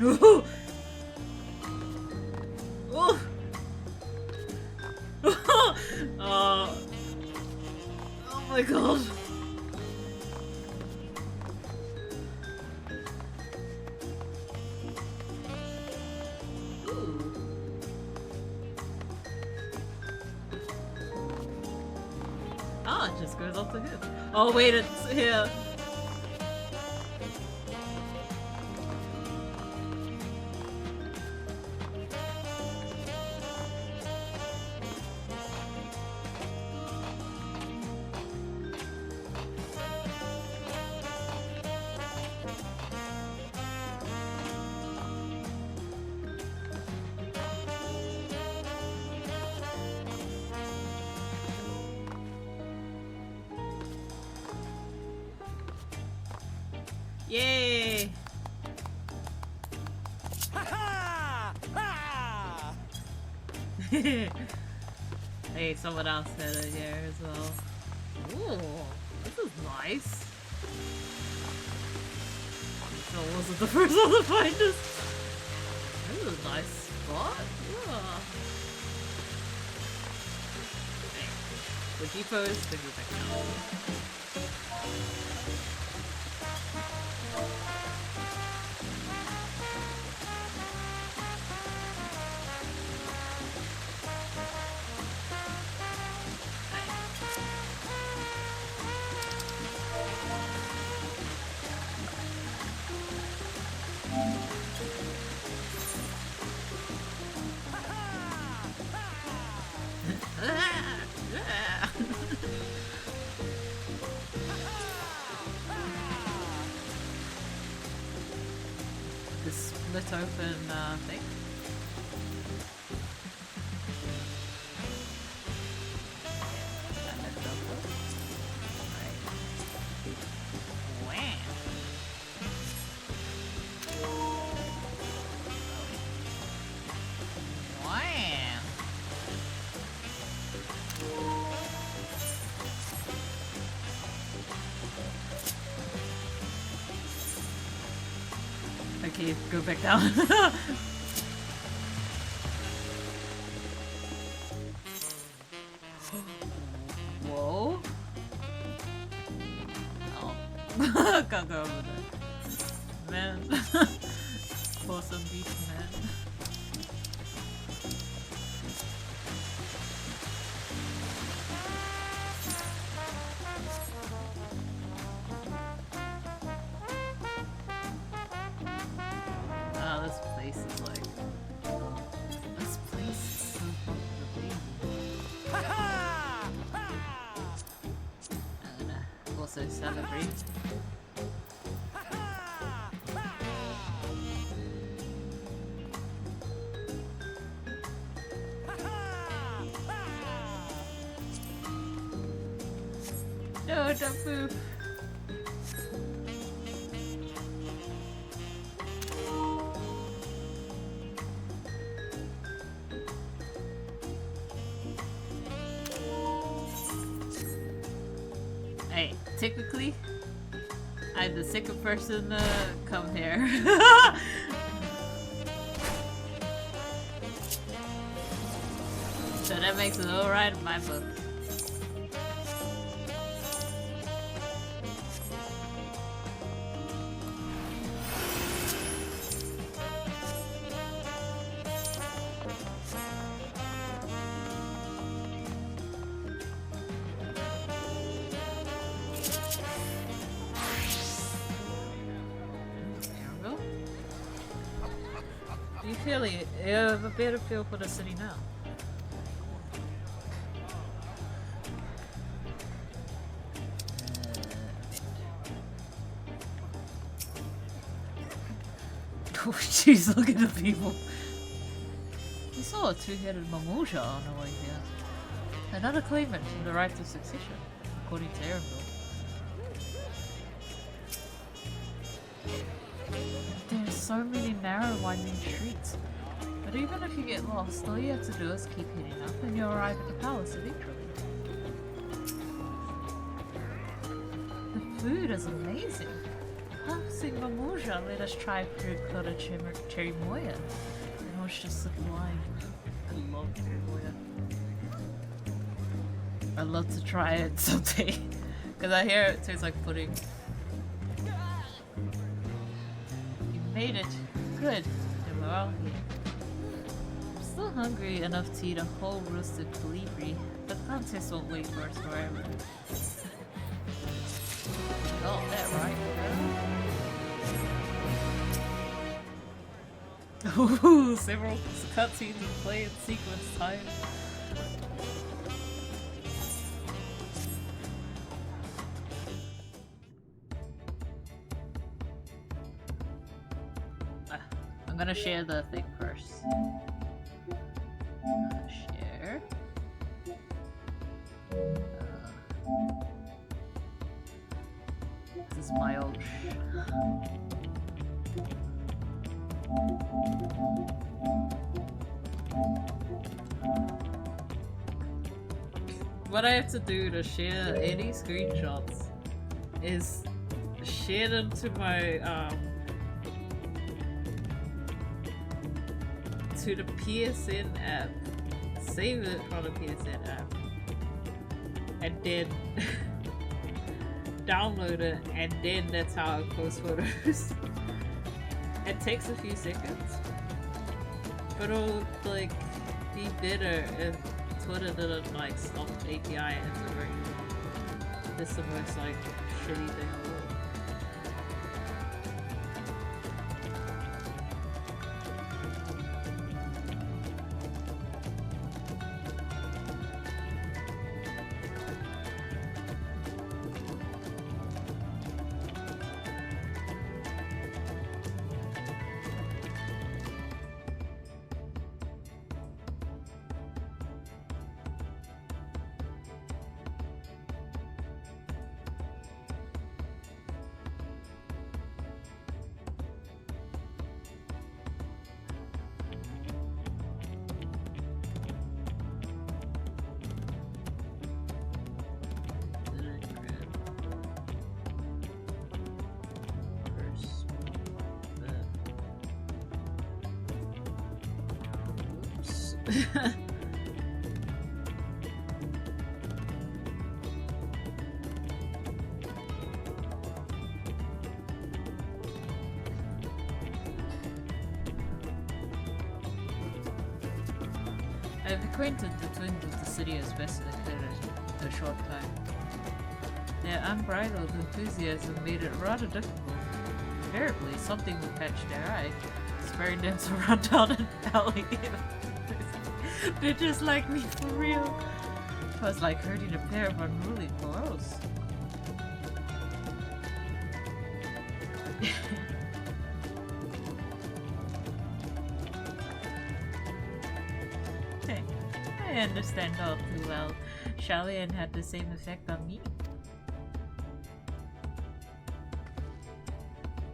Ooh. Ooh. Oh my god. Ooh. Ah, it just goes up to him. Oh wait, it's here. Yay! Hey, someone else had it here as well. Ooh, this is nice. So was it the first one to find this? This is a nice spot. Ooh. Hey, would you pose to go back down? split open thing. Okay, go back down. Whoa. Oh. Can't go over there. Man. Awesome beast, man. This place is like... This place is so and also celebrate. No, don't move. Hey, technically, I'm the second person to come here. So that makes it alright in my book. You have a better feel for the city now. Oh jeez, look at the people. We saw a two-headed Mamusha on the way here. Another claimant from the right to succession, according to Arenville. There's so many narrow, winding streets. But even if you get lost, all you have to do is keep heading up and you'll arrive at the palace eventually. The food is amazing. Passing Mamusha let us try fruit coated cherry moya. And it was just sublime. I love cherry moya. I'd love to try it someday. Because I hear it tastes like pudding. You made it. Good. And we're all here. I'm still hungry enough to eat a whole roasted colibri, but the contest won't wait for us forever. Got that right, bro. Ooh, several cutscenes and play in sequence time. I'm gonna share the thing first. Share. This is my old What I have to do to share any screenshots is share them to my to the PSN app, save it from the PSN app, and then download it, and then that's how I post photos. It takes a few seconds, but it'll like be better if Twitter didn't like stop API integration. This is the most like shitty thing in the world. I've acquainted the twins of the city as best I could in a short time. Their unbridled enthusiasm made it rather difficult. Invariably, something would catch their eye, spurring them to run down an alley. They're just like me for real. It was like herding a pair of unruly crows. I understand all too well. Shalian had the same effect on me.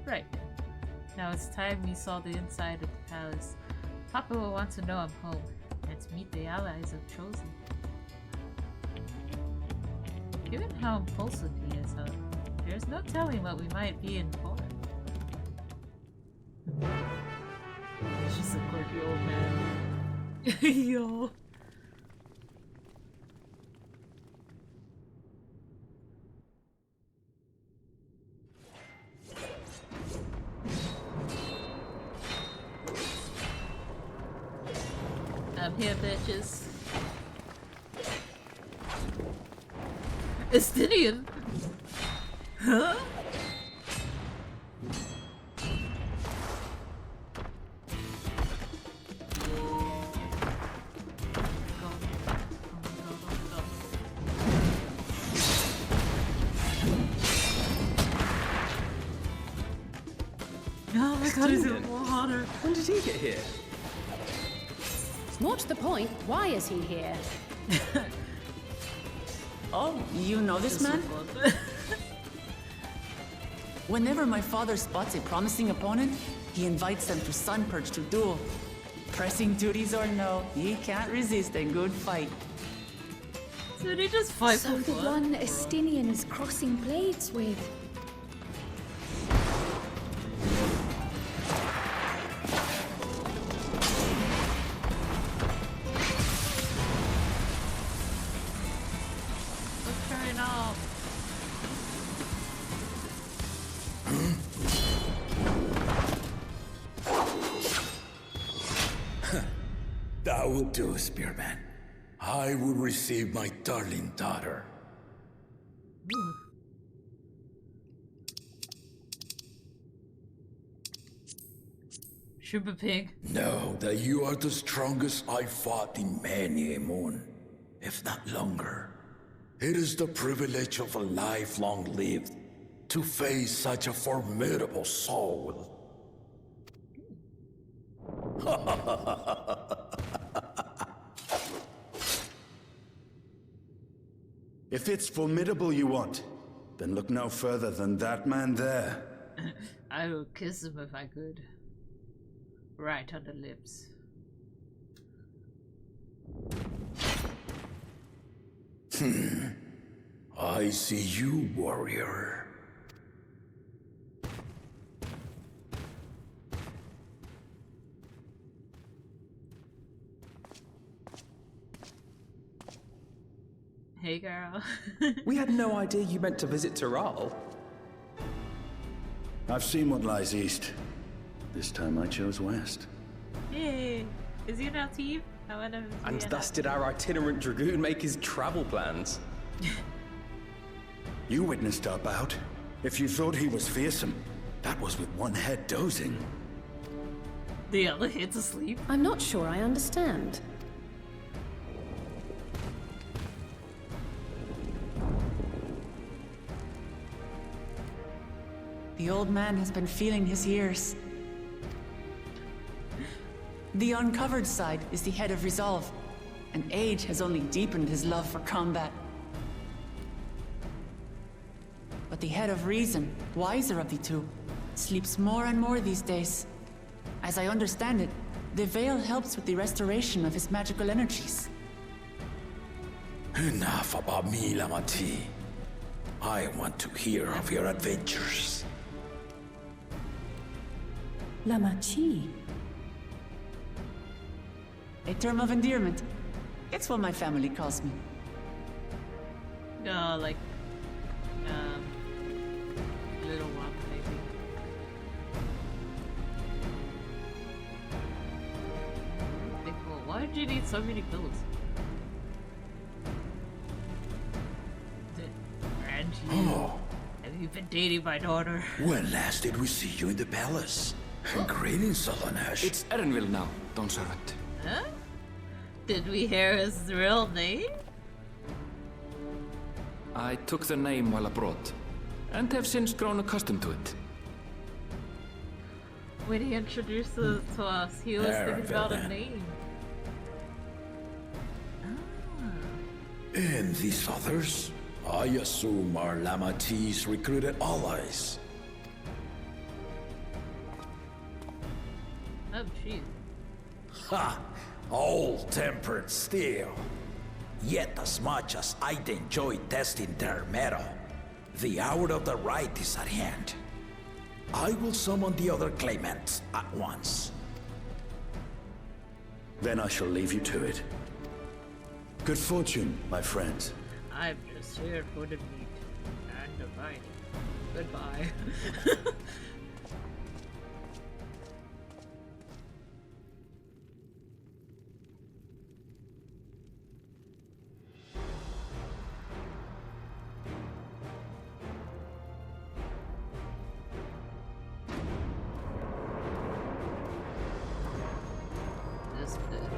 Right. Now it's time we saw the inside of the palace. Papa will want to know I'm home, and to meet the allies I've chosen. Given how impulsive he is, though, there's no telling what we might be in for. He's just a quirky old man. Yo. I'm here, bitches. Estinian? Huh? Oh my god, he's in water. When did he get here? What's the point? Why is he here? Oh, you know this man? Whenever my father spots a promising opponent, he invites them to Sunperch to duel. Pressing duties or no, he can't resist a good fight. So did he just fight So for the fun? one Estinian is crossing blades with. Let's try it out. That will do, Spearman. I will receive my darling daughter. Super pig. Know that you are the strongest I fought in many a moon, if not longer. It is the privilege of a life long lived to face such a formidable soul. If it's formidable you want, then look no further than that man there. I would kiss him if I could. Right on the lips. I see you, warrior. Hey girl. We had no idea you meant to visit Taral. I've seen what lies east. This time I chose west. Yay! Is he an Altiv? I wonder if And he thus did our itinerant dragoon make his travel plans. You witnessed our bout. If you thought he was fearsome, that was with one head dozing. The other head's asleep. I'm not sure I understand. The old man has been feeling his years. The uncovered side is the head of resolve, and age has only deepened his love for combat. But the head of reason, wiser of the two, sleeps more and more these days. As I understand it, the veil helps with the restoration of his magical energies. Enough about me, Lamati. I want to hear of your adventures. Lamachi. A term of endearment. It's what my family calls me. Like, little one, maybe. Like, well, why did you need so many pills? And you, have you been dating my daughter? When last did we see you in the palace? Greetings, Solanash. It's Erenville now, Dawn Servant. Huh? Did we hear his real name? I took the name while abroad, and have since grown accustomed to it. When he introduced it to us, he was thinking about a name. And these others? I assume are Lamatee's recruited allies. Oh, jeez. Ha! All-tempered steel. Yet as much as I'd enjoy testing their metal, the hour of the right is at hand. I will summon the other claimants at once. Then I shall leave you to it. Good fortune, my friend. I'm just here for the meat and the vine. Goodbye. This bitch.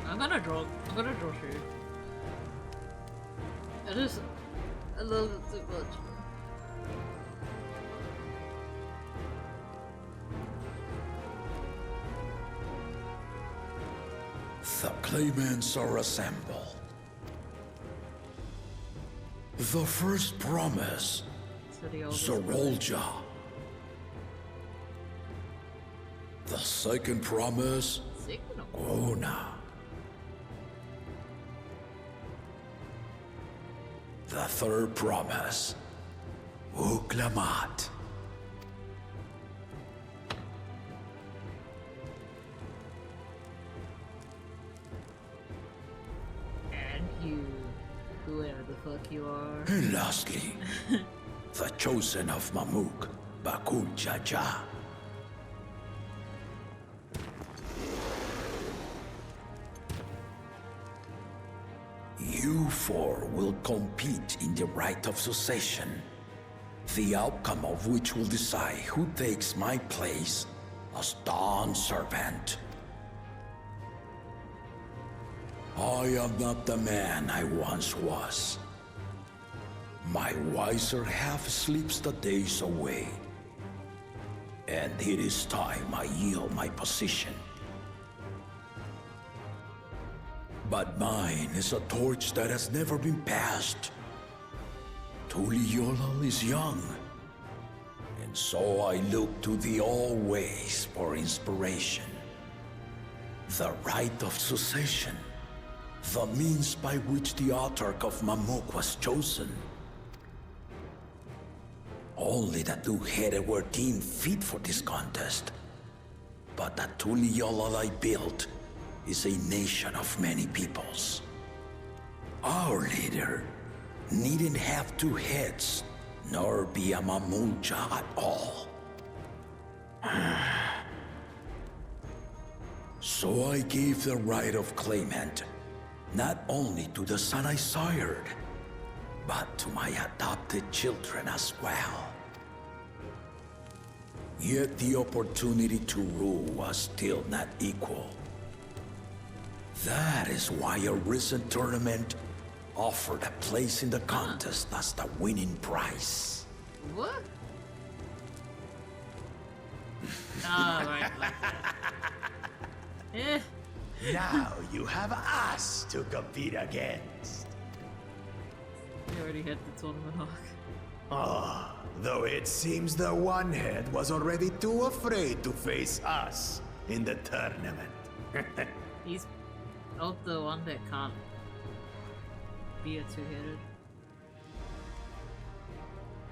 I'm gonna draw shoe. It is a little bit too much. The claimants are assembled. The first promise, Zorolja. The second promise, Ona. The third promise, Uklamat. And you, whoever the fuck you are. And lastly, the chosen of Mamuk, Bakul Jaja. You four will compete in the right of succession, the outcome of which will decide who takes my place as Dawn Servant. I am not the man I once was. My wiser half sleeps the days away, and it is time I yield my position. But mine is a torch that has never been passed. Tuliyola is young, and so I look to the always for inspiration. The right of succession, the means by which the autarch of Mamuk was chosen. Only the two-headed were deemed fit for this contest. But the Tuliyola I built is a nation of many peoples. Our leader needn't have two heads, nor be a Mamulja at all. So I gave the right of claimant, not only to the son I sired, but to my adopted children as well. Yet the opportunity to rule was still not equal. That is why a recent tournament offered a place in the contest as the winning prize. What? Ah, right, like that. Eh. Now you have us to compete against. You already had the tournament arc. Ah, though it seems the one head was already too afraid to face us in the tournament. He's not the one that can't be a two-headed.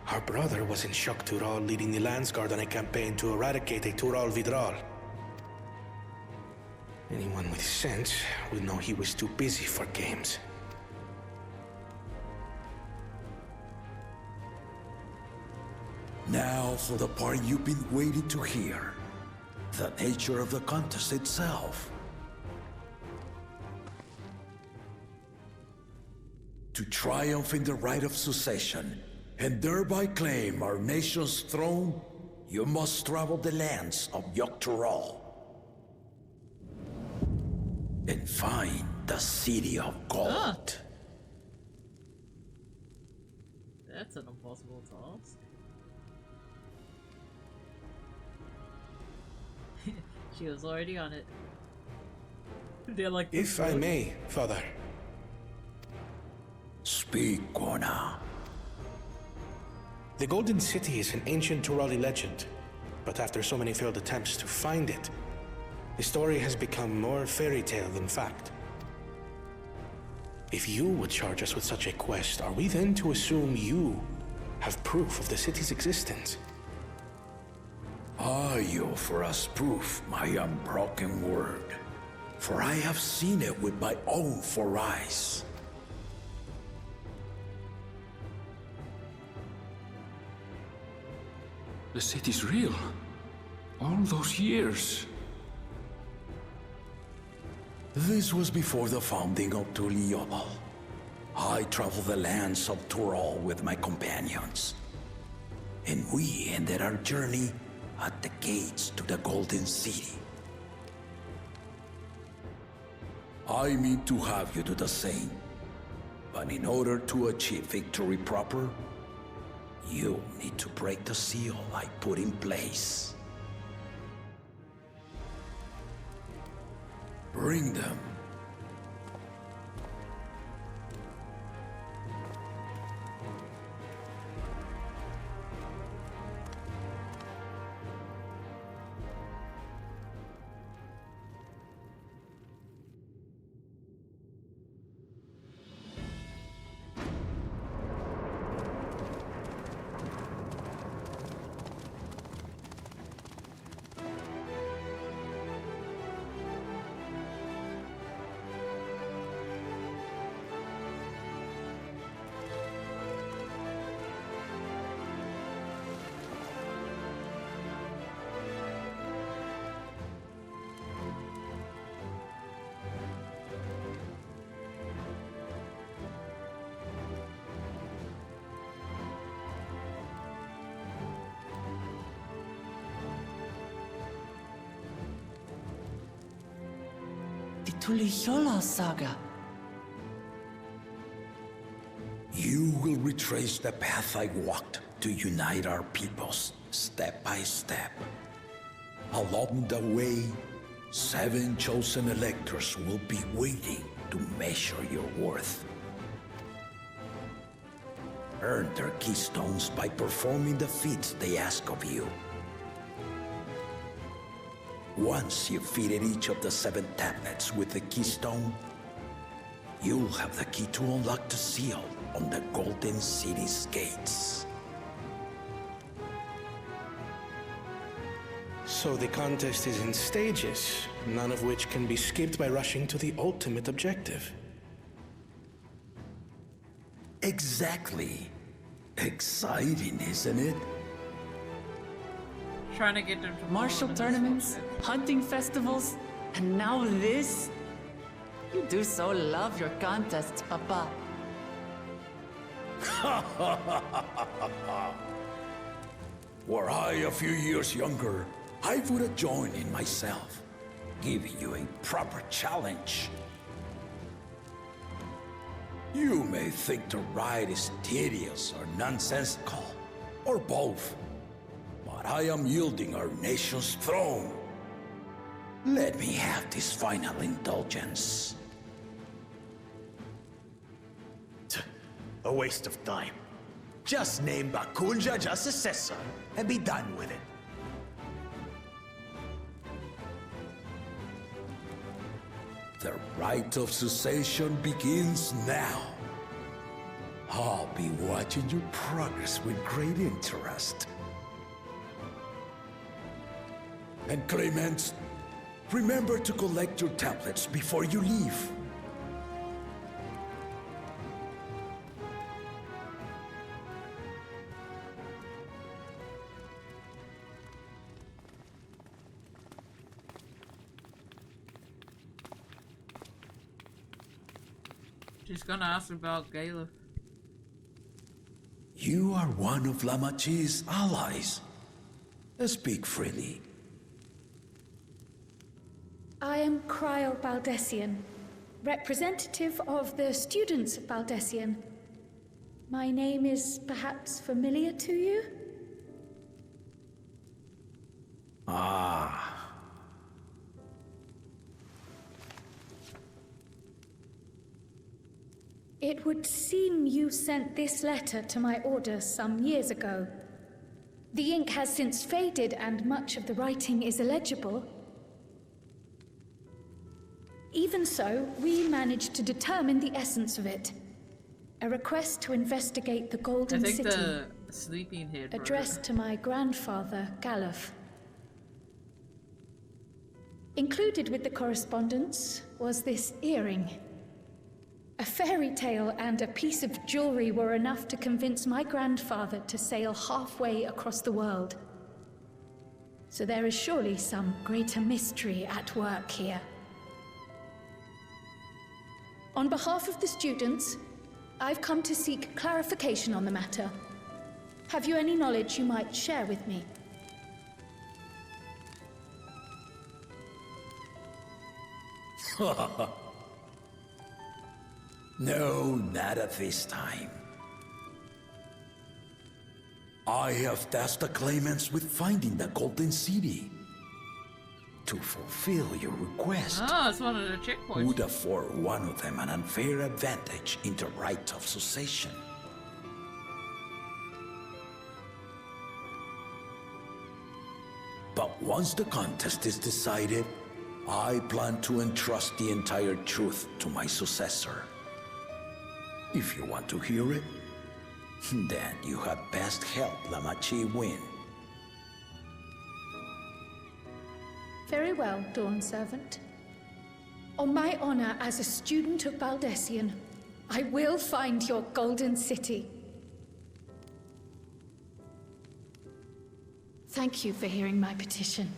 Our brother was in Shok Tural leading the Landsguard on a campaign to eradicate a Tural Vidral. Anyone with sense would know he was too busy for games. Now for the part you've been waiting to hear. The nature of the contest itself. To triumph in the right of succession, and thereby claim our nation's throne, you must travel the lands of Yogg-Tural and find the City of Gold. That's an impossible task. She was already on it. They're like, if I may, Father. Speak, Kona. The Golden City is an ancient Turali legend, but after so many failed attempts to find it, the story has become more fairy tale than fact. If you would charge us with such a quest, are we then to assume you have proof of the city's existence? I offer us proof, my unbroken word, for I have seen it with my own 4 eyes. The city's real. All those years. This was before the founding of Tuliyollal. I traveled the lands of Tural with my companions, and we ended our journey at the gates to the Golden City. I mean to have you do the same, but in order to achieve victory proper, you need to break the seal I put in place. Bring them. The Tuliyollal saga. You will retrace the path I walked to unite our peoples, step by step. Along the way, 7 chosen electors will be waiting to measure your worth. Earn their keystones by performing the feats they ask of you. Once you've fitted each of the 7 tablets with the keystone, you'll have the key to unlock the seal on the Golden City's gates. So the contest is in stages, none of which can be skipped by rushing to the ultimate objective. Exactly. Exciting, isn't it? Trying to get them to Martial tournaments, hunting festivals, and now this? You do so love your contests, Papa. Were I a few years younger, I would have joined in myself, giving you a proper challenge. You may think the ride is tedious or nonsensical, or both, but I am yielding our nation's throne. Let me have this final indulgence. A waste of time. Just name Bakunja as successor and be done with it. The rite of succession begins now. I'll be watching your progress with great interest. And Clemens, remember to collect your tablets before you leave. She's gonna ask about Galuf. You are one of Lamachi's allies. Speak freely. I am Cryle Baldessian, representative of the students of Baldessian. My name is perhaps familiar to you? Ah. It would seem you sent this letter to my order some years ago. The ink has since faded and much of the writing is illegible. Even so, we managed to determine the essence of it. A request to investigate the Golden City. the sleeping head addressed to my grandfather, Galuf. Included with the correspondence was this earring. A fairy tale and a piece of jewelry were enough to convince my grandfather to sail halfway across the world. So there is surely some greater mystery at work here. On behalf of the students, I've come to seek clarification on the matter. Have you any knowledge you might share with me? No, not at this time. I have tasked the claimants with finding the Golden City. To fulfill your request, it's one of the checkpoints. would afford one of them an unfair advantage in the right of succession. But once the contest is decided, I plan to entrust the entire truth to my successor. If you want to hear it, then you had best help Lamachi win. Very well, Dawn Servant. On my honor as a student of Baldessian, I will find your Golden City. Thank you for hearing my petition.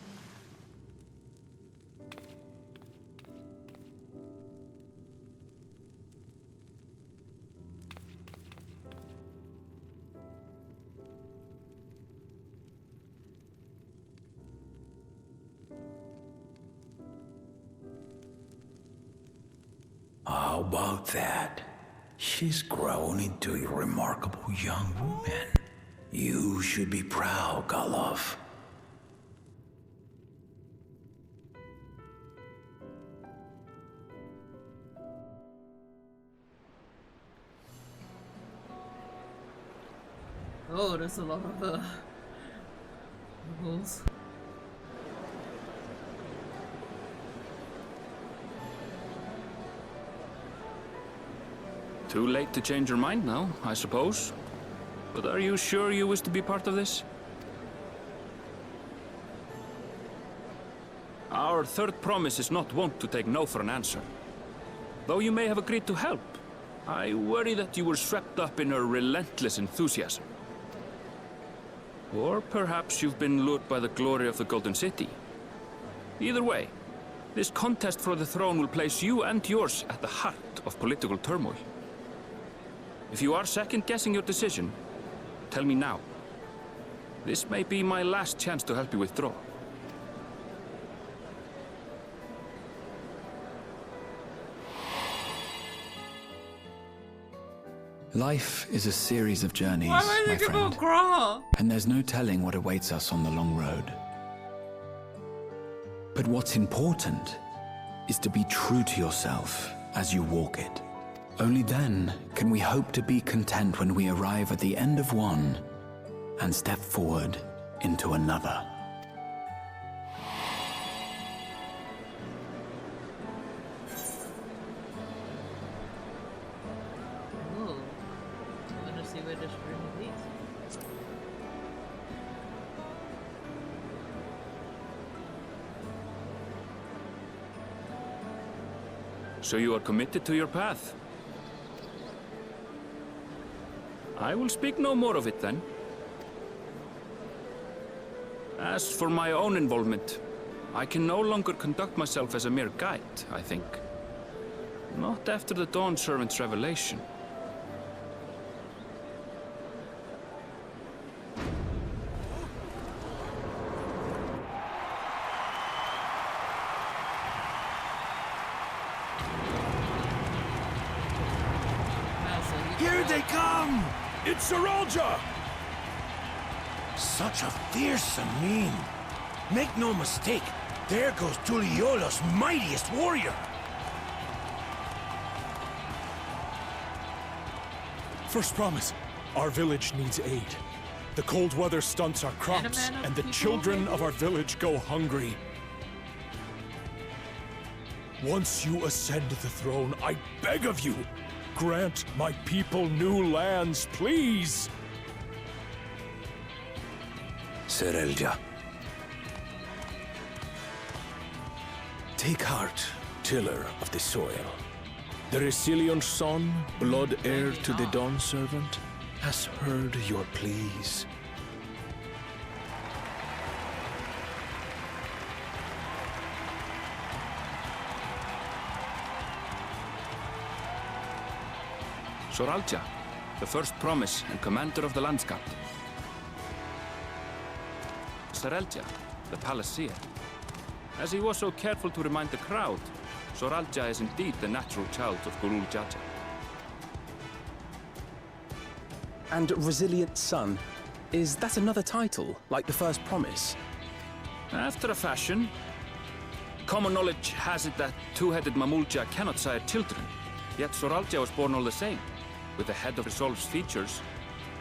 How about that? She's grown into a remarkable young woman. You should be proud, Galuf. Oh, there's a lot of rules. Too late to change your mind now, I suppose. But are you sure you wish to be part of this? Our third promise is not wont to take no for an answer. Though you may have agreed to help, I worry that you were swept up in her relentless enthusiasm. Or perhaps you've been lured by the glory of the Golden City. Either way, this contest for the throne will place you and yours at the heart of political turmoil. If you are second-guessing your decision, tell me now. This may be my last chance to help you withdraw. Life is a series of journeys, Why am I my thinking friend. about Gra? And there's no telling what awaits us on the long road. But what's important is to be true to yourself as you walk it. Only then can we hope to be content when we arrive at the end of one and step forward into another. Ooh. So you are committed to your path? I will speak no more of it then. As for my own involvement, I can no longer conduct myself as a mere guide, I think. Not after the Dawn Servant's revelation. Here they come! It's Saralja! Such a fearsome mien. Make no mistake, there goes Tuliola's mightiest warrior. First promise, our village needs aid. The cold weather stunts our crops, and the children of our village go hungry. Once you ascend the throne, I beg of you, grant my people new lands, please! Serelja. Take heart, tiller of the soil. The Resilion son, blood heir to the Dawn Servant, has heard your pleas. Soralja, the first promise and commander of the Landsguard. Serelja, the palaceer. As he was so careful to remind the crowd, Soralja is indeed the natural child of Gurul Jaja. And Resilient Son, is that another title, like the first promise? After a fashion. Common knowledge has it that two-headed Mamulja cannot sire children, yet Soralja was born all the same, with a head of Resolve's features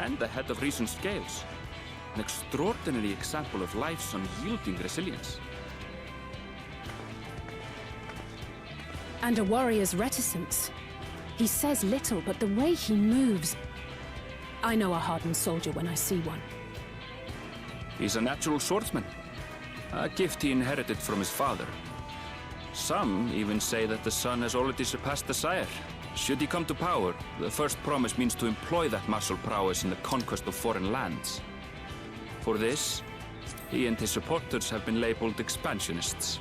and the head of Reason's scales. An extraordinary example of life's unyielding resilience. And a warrior's reticence. He says little, but the way he moves... I know a hardened soldier when I see one. He's a natural swordsman, a gift he inherited from his father. Some even say that the son has already surpassed the sire. Should he come to power, the first promise means to employ that martial prowess in the conquest of foreign lands. For this, he and his supporters have been labeled expansionists.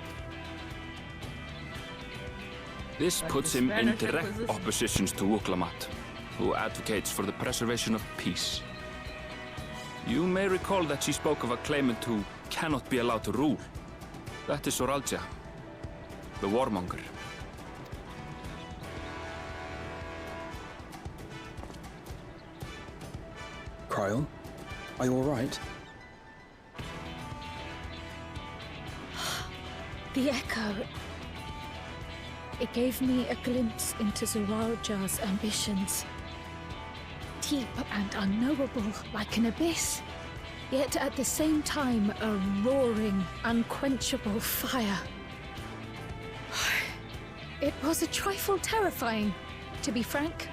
This puts him in direct opposition to Wuklamat, who advocates for the preservation of peace. You may recall that she spoke of a claimant who cannot be allowed to rule. That is Soralja, the warmonger. Kryl, are you all right? The echo. It gave me a glimpse into Zoralja's ambitions. Deep and unknowable, like an abyss. Yet at the same time, a roaring, unquenchable fire. It was a trifle terrifying, to be frank.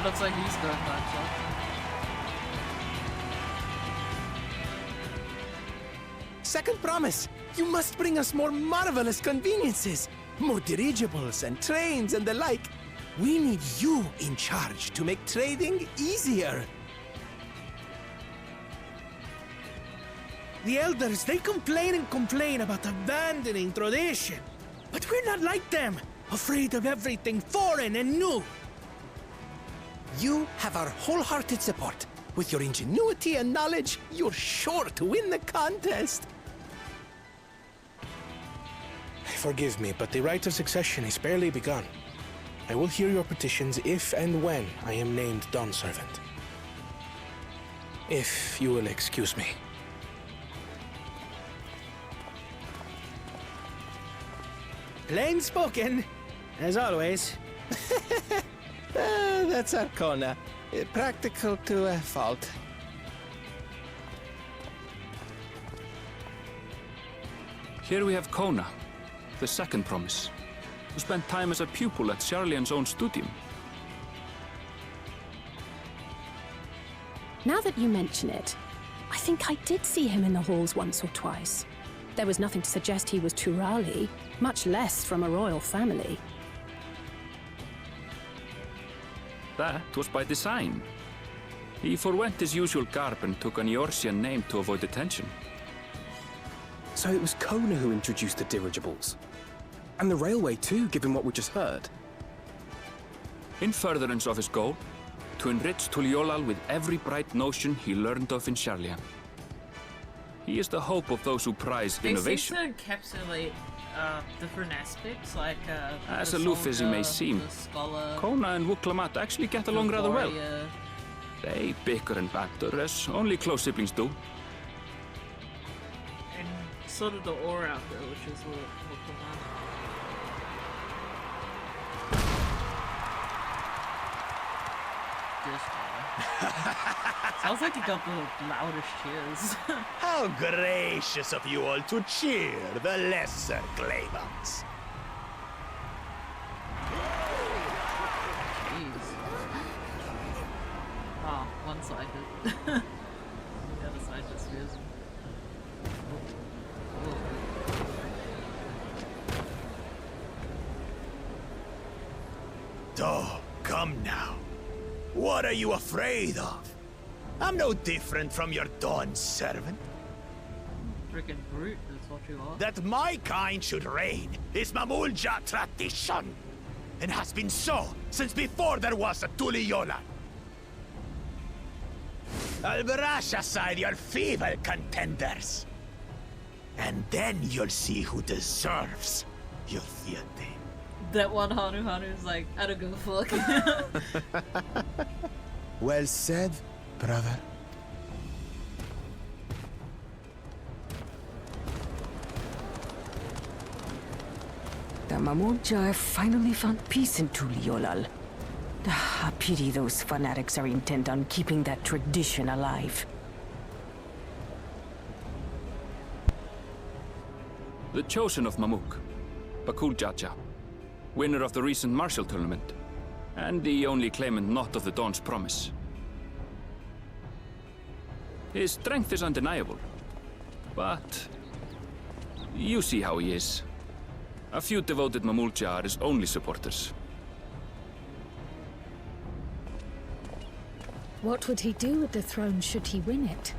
Looks like he's going back up. Second promise! You must bring us more marvelous conveniences! More dirigibles and trains and the like! We need you in charge to make trading easier! The elders, they complain and complain about abandoning tradition. But we're not like them, afraid of everything foreign and new. You have our wholehearted support. With your ingenuity and knowledge, you're sure to win the contest. Forgive me, but the rite of succession is barely begun. I will hear your petitions if and when I am named Dawn Servant. If you will excuse me. Plain spoken, as always. That's Arcona. Practical to a fault. Here we have Kona, the second promise, who spent time as a pupil at Charlian's own studium. Now that you mention it, I think I did see him in the halls once or twice. There was nothing to suggest he was Turali, much less from a royal family. That was by design. He forwent his usual garb and took an Eorzean name to avoid attention. So it was Kona who introduced the dirigibles. And the railway too, given what we just heard. In furtherance of his goal, to enrich Tuliolal with every bright notion he learned of in Sharlayan. He is the hope of those who prize innovation. They seem to encapsulate different aspects, like As the aloof as he may soldier, seem, the scholar, Kona and Wuklamat actually get along rather well. warrior. They bicker and banter as only close siblings do. And sort of the aura out there, which is what sounds like you got the loudest cheers. How gracious of you all to cheer the lesser claimants. Jeez. Oh, one-sided. The other side just feels. Oh, come now. What are you afraid of? I'm no different from your dawn servant. Freaking brute, that's what you are. That my kind should reign is Mamulja tradition, and has been so since before there was a Tuliyolan. I'll brush aside your feeble contenders, and then you'll see who deserves your fealty. That one Hanu is like, I don't give a fuck. Well said, brother. The Mamulja have finally found peace in Tuliolal. I pity those fanatics are intent on keeping that tradition alive. The chosen of Mamuk, Bakul Jaja, winner of the recent martial tournament, and the only claimant not of the Dawn's promise. His strength is undeniable, but you see how he is. A few devoted Mamulja are his only supporters. What would he do with the throne should he win it?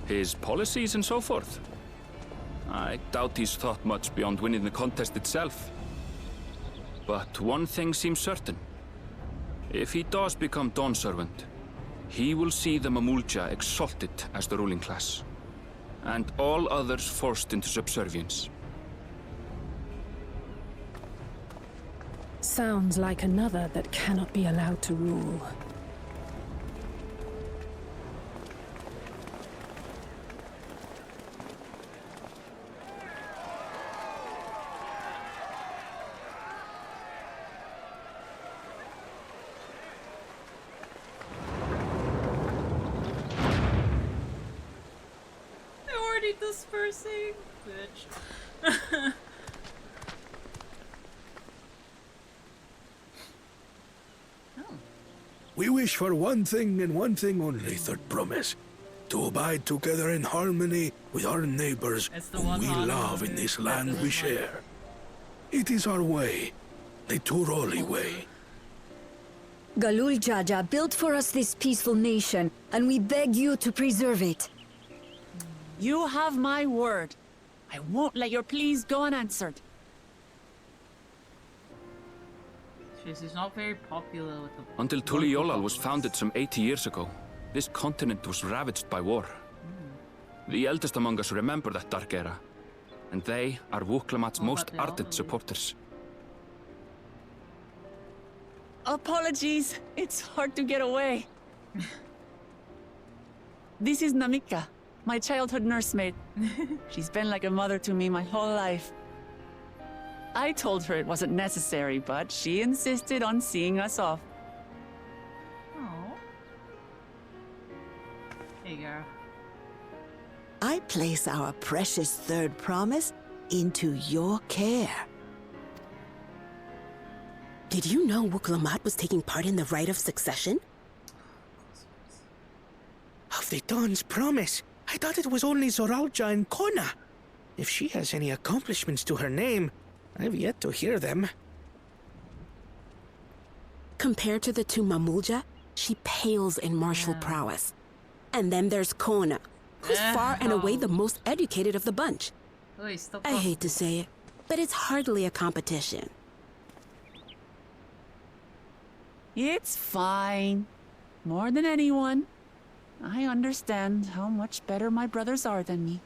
His policies and so forth. I doubt he's thought much beyond winning the contest itself. But one thing seems certain. If he does become Dawn Servant, he will see the Mamulja exalted as the ruling class, and all others forced into subservience. Sounds like another that cannot be allowed to rule. They're already dispersing, bitch. We wish for one thing and one thing only, third promise. To abide together in harmony with our neighbors whom we love in this land we share. It is our way, the Turoli way. Galul Jaja built for us this peaceful nation, and we beg you to preserve it. You have my word. I won't let your pleas go unanswered. She's not very popular with the... Until Tuliolal was founded some 80 years ago, this continent was ravaged by war. The eldest among us remember that dark era, and they are Wuklamat's most ardent supporters. Apologies. It's hard to get away. This is Namika, my childhood nursemaid. She's been like a mother to me my whole life. I told her it wasn't necessary, but she insisted on seeing us off. Oh. Hey, girl. I place our precious third promise into your care. Did you know Wuklamat was taking part in the rite of succession? Of the Dawn's promise. I thought it was only Zoralja and Kona. If she has any accomplishments to her name, I've yet to hear them. Compared to the two Mamulja, she pales in martial prowess. And then there's Kona, who's far and away the most educated of the bunch. I hate to say it, but it's hardly a competition. It's fine. More than anyone. I understand how much better my brothers are than me.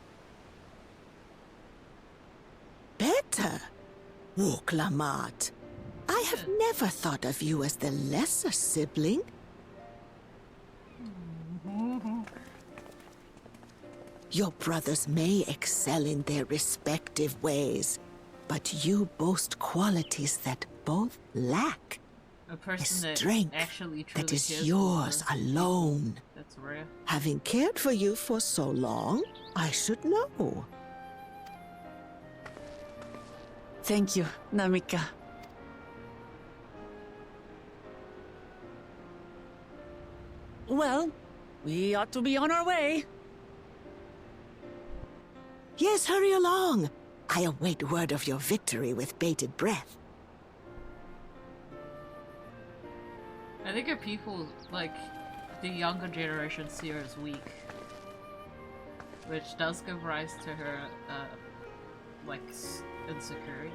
Better? Wuklamat. I have never thought of you as the lesser sibling. Your brothers may excel in their respective ways, but you boast qualities that both lack. A person strength that actually truly that is cares yours for alone. That's rare. Having cared for you for so long, I should know. Thank you, Namika. Well, we ought to be on our way. Yes, hurry along. I await word of your victory with bated breath. I think if people, like, the younger generation see her as weak, which does give rise to her, like, insecurity.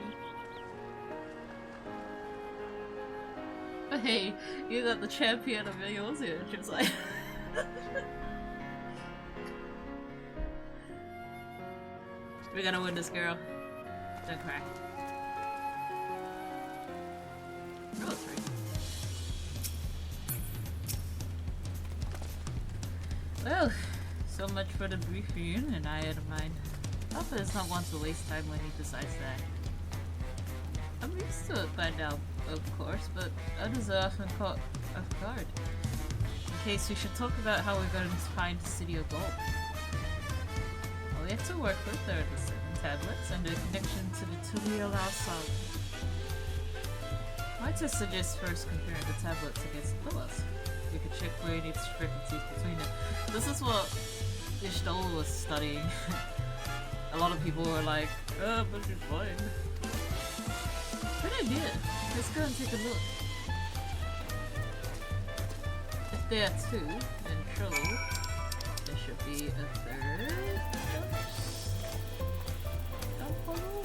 But hey, you got the champion of Eorzea, and she was like... We're gonna win this, girl. Don't cry. Oh, that's right. Well, so much for the briefing, and I had mine. Papa is not one to waste time when he decides that. I'm used to it by now, of course, but others are often caught off guard. In case we should talk about how we're going to find the City of Gold. Well, we have to work with are the 7 tablets and the connection to the Tuliolal Saga. I might just suggest first comparing the tablets against the pillars. You could check for any discrepancies between them. This is what Ishtol was studying. A lot of people were like, oh, but it's fine. Good idea. Let's go and take a look. If there are 2, then surely there should be a 3rd. Don't follow?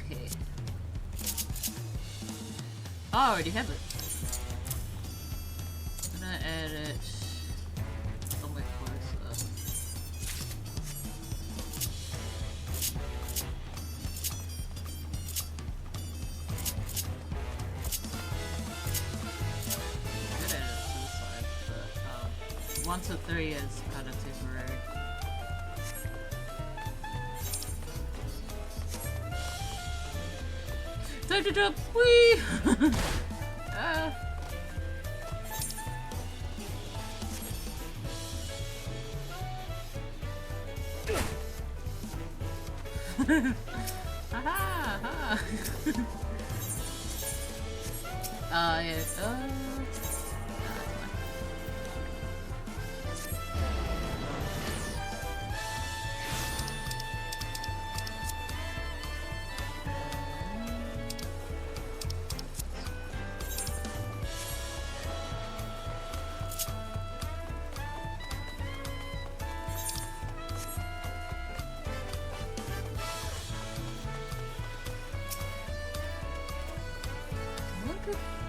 Okay. I already have it. I'm gonna add it somewhere closer. I could add it to the side, but 1 to 3 is kind of temporary. Time to jump! Whee! Aha! Aha! Yeah.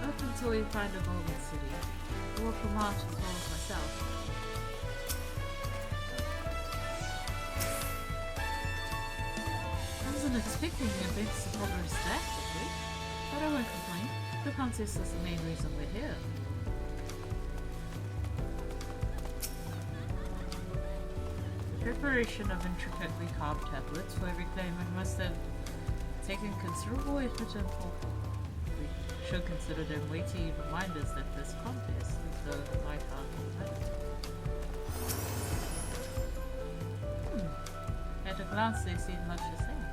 Up until we find a golden city. We'll walk a march as well as myself. I wasn't expecting the events to progress that quickly, but I won't complain. The contest is the main reason we're here. The preparation of intricately carved tablets for every claimant must have taken considerable effort and thought. should consider them weighty reminders that this contest is though my path will matter. At a glance they seem much the same.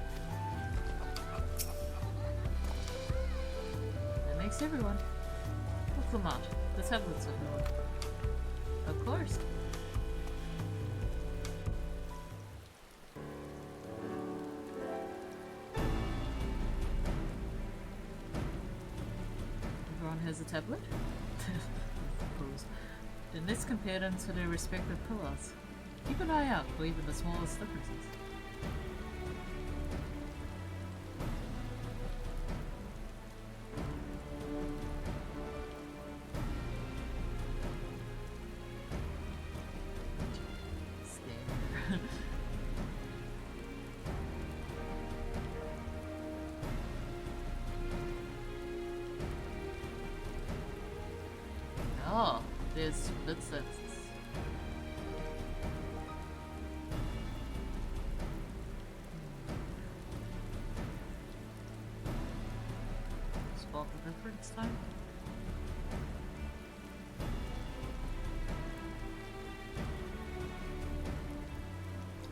That makes everyone. Look them out. The tablets of Lord. Of course. Everyone has a tablet? Suppose. Then let's compare them to their respective pillars. Keep an eye out for even the smallest differences. Oh, there's split sets. Spot the difference time.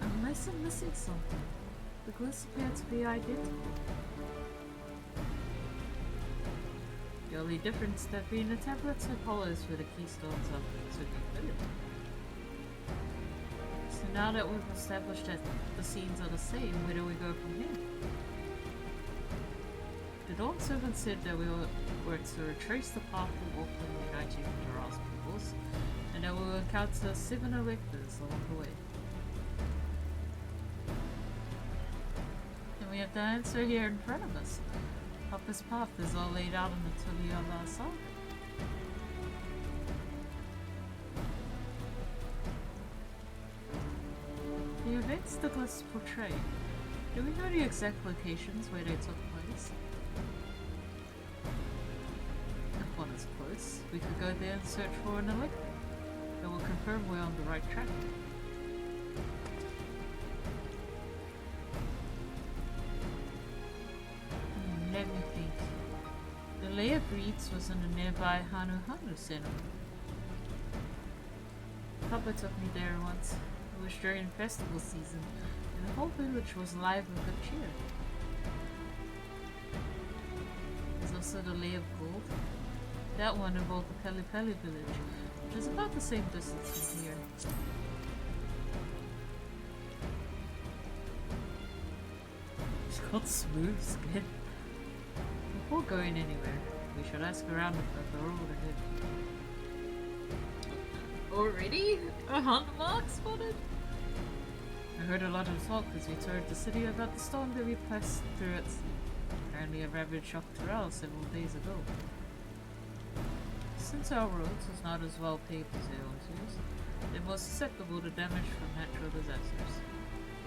Unless I'm missing something, the glyphs appear to be identical. The only difference that being the tablets have hollows where the keystones are to be fitted. So now that we've established that the scenes are the same, where do we go from here? The Dawn Servant said that we were to retrace the path we walked when uniting the Jara's peoples, and that we will encounter 7 electors along the way. And we have the answer here in front of us. Papa's path is all laid out in the Tuliyola saga. The events the glyphs portray, do we know the exact locations where they took place? If one is close, we could go there and search for an elixir that will confirm we're on the right track. Let me think. The Lay of Reeds was in the nearby Hanu Center. Papa took me there once. It was during festival season, and the whole village was alive with good cheer. There's also the Lay of Gold. That one involved the Peli Peli village, which is about the same distance from here. She's got smooth skin. Before going anywhere, we should ask around if the road ahead. Already? A hunt mark spotted? I heard a lot of talk as we toured the city about the storm that we passed through at sea. Apparently a ravage shocked Terrell several days ago. Since our roads was not as well paved as their own twos, they're more susceptible to damage from natural disasters.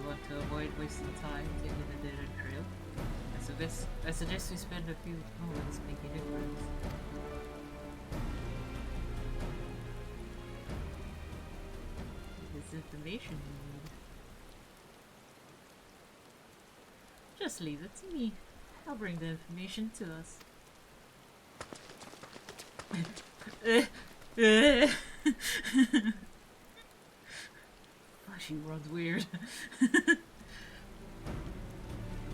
We want to avoid wasting time taking a dead-end trail. I suggest we spend a few moments making inquiries. This information you need. Just leave it to me. I'll bring the information to us. Oh, she runs weird.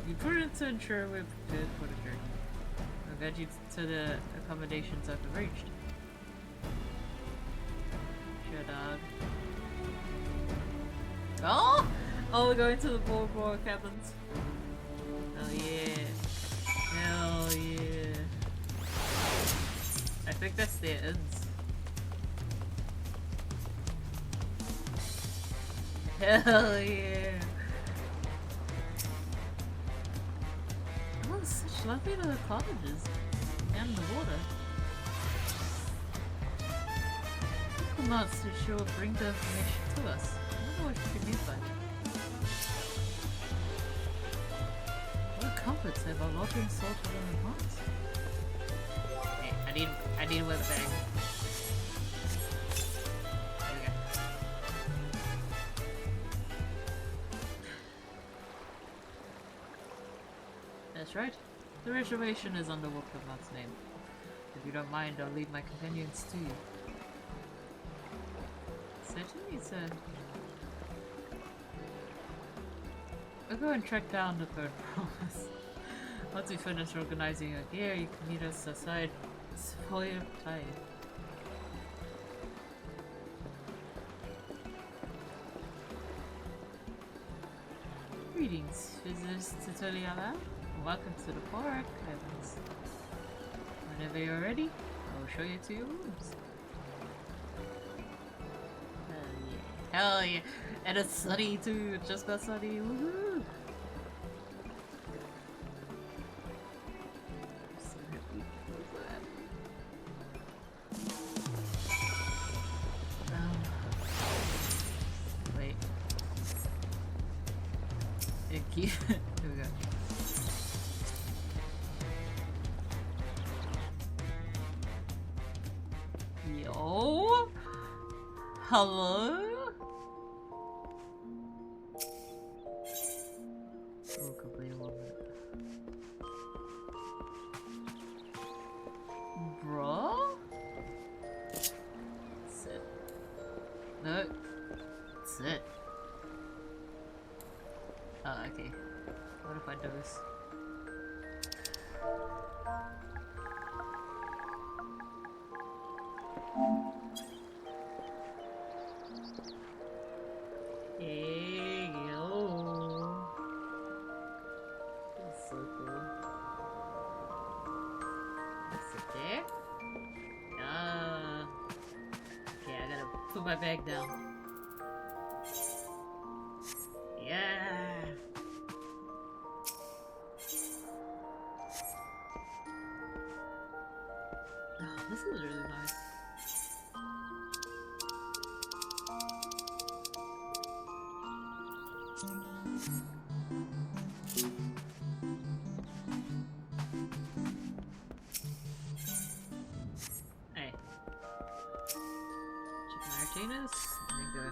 Be prudent to ensure we're prepared for the journey. I'll guide you to the accommodations I've arranged. Sure, dog. Oh! Oh, we're going to the Borbor cabins. Hell yeah. Hell yeah. I think that's their ends. Hell yeah. Oh, such lovely little cottages. And the water. The mods to sure bring the information to us. I wonder what she means by that. What comforts have our lodging sorted in advance? Hey, I need a weather bag. There we go. That's right. The reservation is under Wolfman's name. If you don't mind, I'll leave my companions too. Certainly it's a... We'll go and track down the third promise. Once we finish organizing your gear, you can meet us aside for your tide. Greetings, visitors to Tuliala. Welcome to the Park Islands. Whenever you're ready, I will show you to your rooms. Hell yeah. Hell yeah. And it's sunny too. It just got sunny. Woohoo! So happy. So happy. Wait. Here we go. Yo? Hello? Oh, complete 1 minute. Bro? That's it. No. That's it. Oh, okay. What if I do this? Hey, yo. That's so cool. Sit there. Okay, I gotta put my bag down. Yeah. Oh, this is really nice. Hey. Chicken martinis. There you go.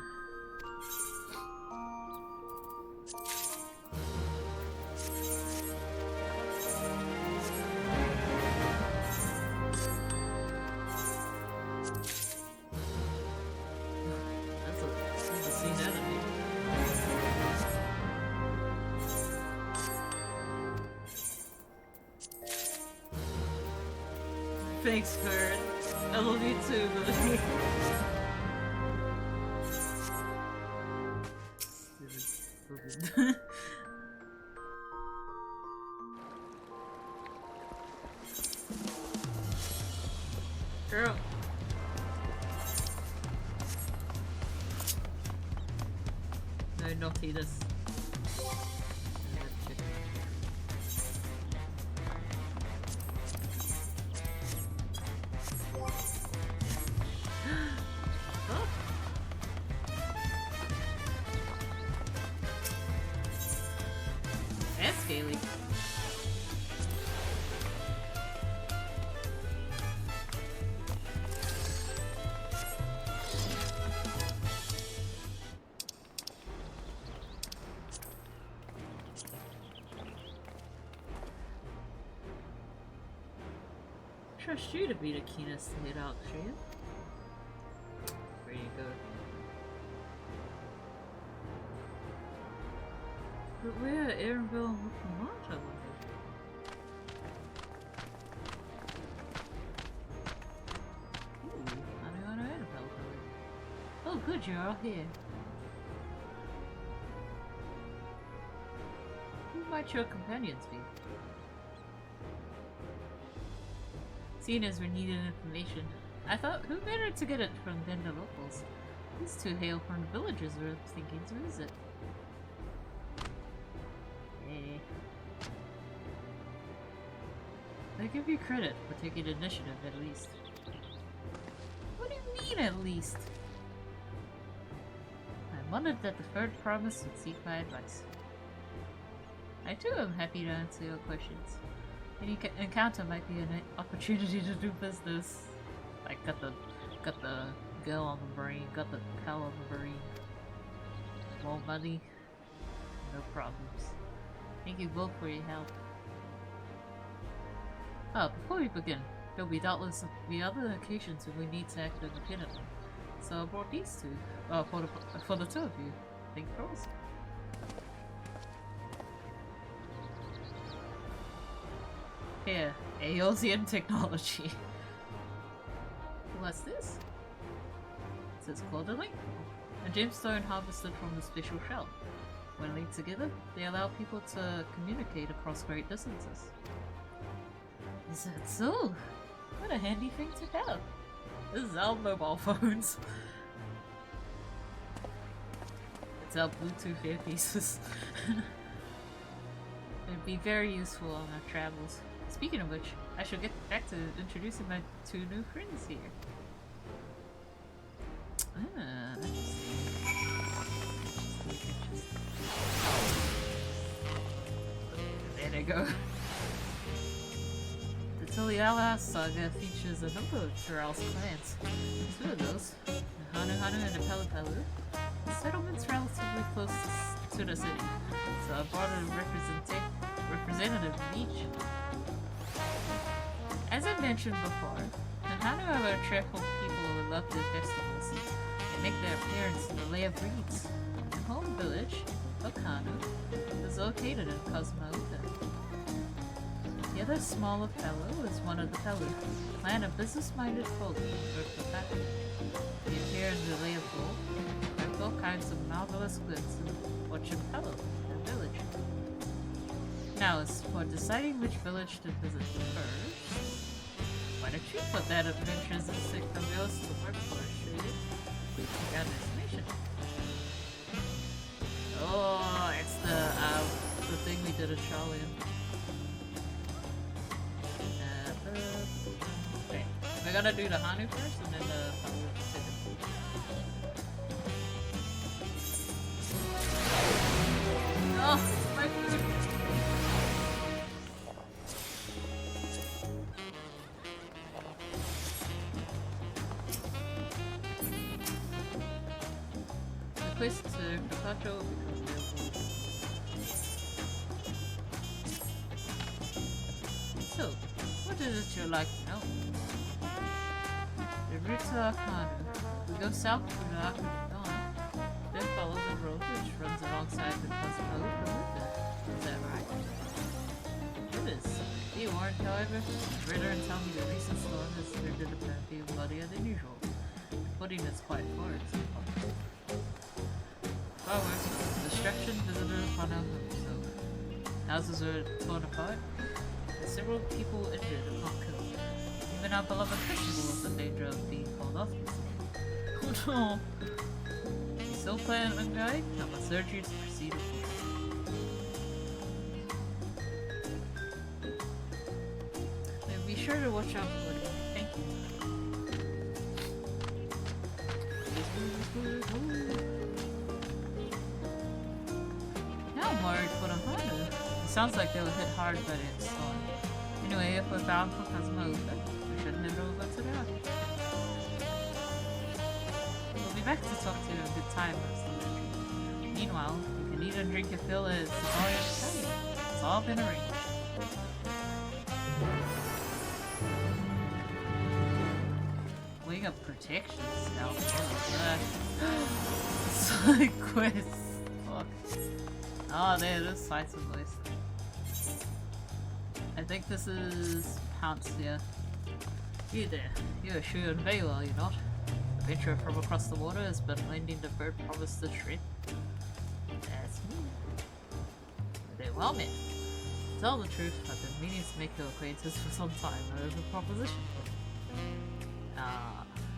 That's a scene enemy. Thanks, Bird. I love you too, buddy. Stupid. Girl. No naughtiness. That's scaly. Trust you to be the keenest to hit out, Shane. There you go. But where are Aaronville and Mont, I wonder? Ooh, I know Aaronville. Oh good, you're all here. Who might your companions be? Seeing as we needed information, I thought who better to get it from than the locals? These two hail from the villages we're thinking to visit. Hey. I give you credit for taking initiative at least. What do you mean at least? I wondered that the third promise would seek my advice. I too am happy to answer your questions. Any encounter might be an opportunity to do business. I got the girl on the brain, got the cow on the brain. More money, no problems. Thank you both for your help. Oh, before we begin, There'll be doubtless be other occasions when we need to act independently. So I brought these two. For the two of you. Think pros. Here, Aeosian technology. What's this? It says Caudaling. A gemstone harvested from the special shell. When linked together, they allow people to communicate across great distances. Is that so? What a handy thing to have. This is our mobile phones. It's our Bluetooth earpieces. It'd be very useful on our travels. Speaking of which, I should get back to introducing my two new friends here. There they go. The Tuliala saga features a number of Tural's clans. Two of those, the Hanu and the Pelu Pelu. The settlement's relatively close to the city, so I brought a representative of each. As I mentioned before, the Hanu are a cheerful people who love their festivals. They make their appearance in the Lay of Reeds. The home village, Okanu, is located in Cosmouta. The other smaller fellow is one of the Pelu, a clan of business-minded folk who work for Paku. They appear in the Lay of Gold, with all kinds of marvelous goods in watching Pelu, their village. Now, as for deciding which village to visit first, why don't you put that adventures in sick of yours to work for, should you? We got an explanation. Oh, it's the thing we did at Charlie. Okay, we're gonna do the Hanu first, and then the Oh, my food. Quest to Picacho because so, what is it you'd like to know? The route to Akanu. We go south through the Akanu Dawn, then follow the road which runs alongside the Cosmo. Is that right? It is. Be warned, however, read her and tell me the recent storm has rendered the path being bloodier than usual. The footing is quite forward so far. Far worse, destruction visited upon our home, so houses are torn apart, and several people injured and not killed. Even our beloved festival was in danger of being called off. Oh no! You still plan on guide? I must urge you to proceed with me. Be sure to watch out for it. Thank you. Now I'm worried for the Hanu. It sounds like they were hit hard by the storm. Anyway, if we're bound for Cosmouta, we should head over to there. We'll be back to talk to you in good time, meanwhile, you can eat and drink your fill at Savaria's Italian. It's all been arranged. Wing of protection scout. Side quest. Fuck. Oh, there it is. Sights and voice. I think this is Pounce here. You there. You're Shu and Vei, are you not? The venturer from across the water has been lending the bird promised to shred. That's me. They're well met. To tell the truth, I've been meaning to make your acquaintance for some time. I have a proposition for you.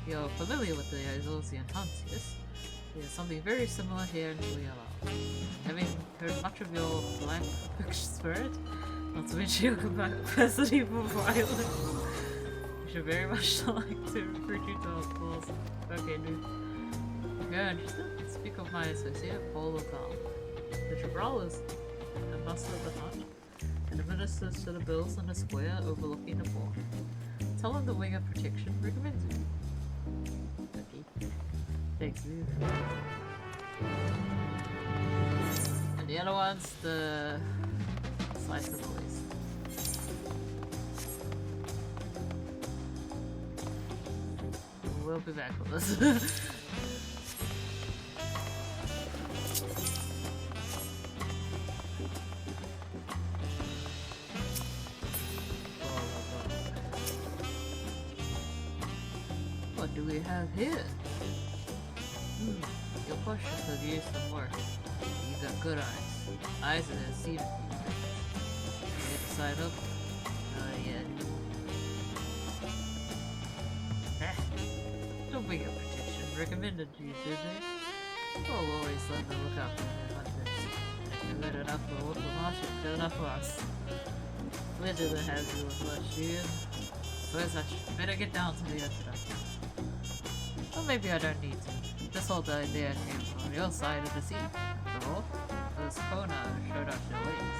You're familiar with the Aeosian hunt, yes? There's something very similar here in Tuliala. Having heard much of your black spirit, not to mention your capacity for violence, I should very much like to recruit you to our cause. Okay, dude. If you're interested, speak of my associate, Paul O'Connell. The Tribral is the master of the hunt, and administers to the bills in the square overlooking the port. Tell him the Wing of Protection recommends you. Okay. Thanks, dude. And the other one's the slice of the waist. I'll be back with us. What do we have here? Your question could use some work. You got good eyes. Eyes that have seen a few things. You get to sign up? Yeah. Don't be a protection. Recommended to you, did they? Oh, always love to look after their hunters. If you good enough for what the market, good enough for us. Where did they have you with last year? Suppose I should better get down to the introduction. Or maybe I don't need to. This whole idea came from your side of the sea. After all, it was Kona who showed us your ways.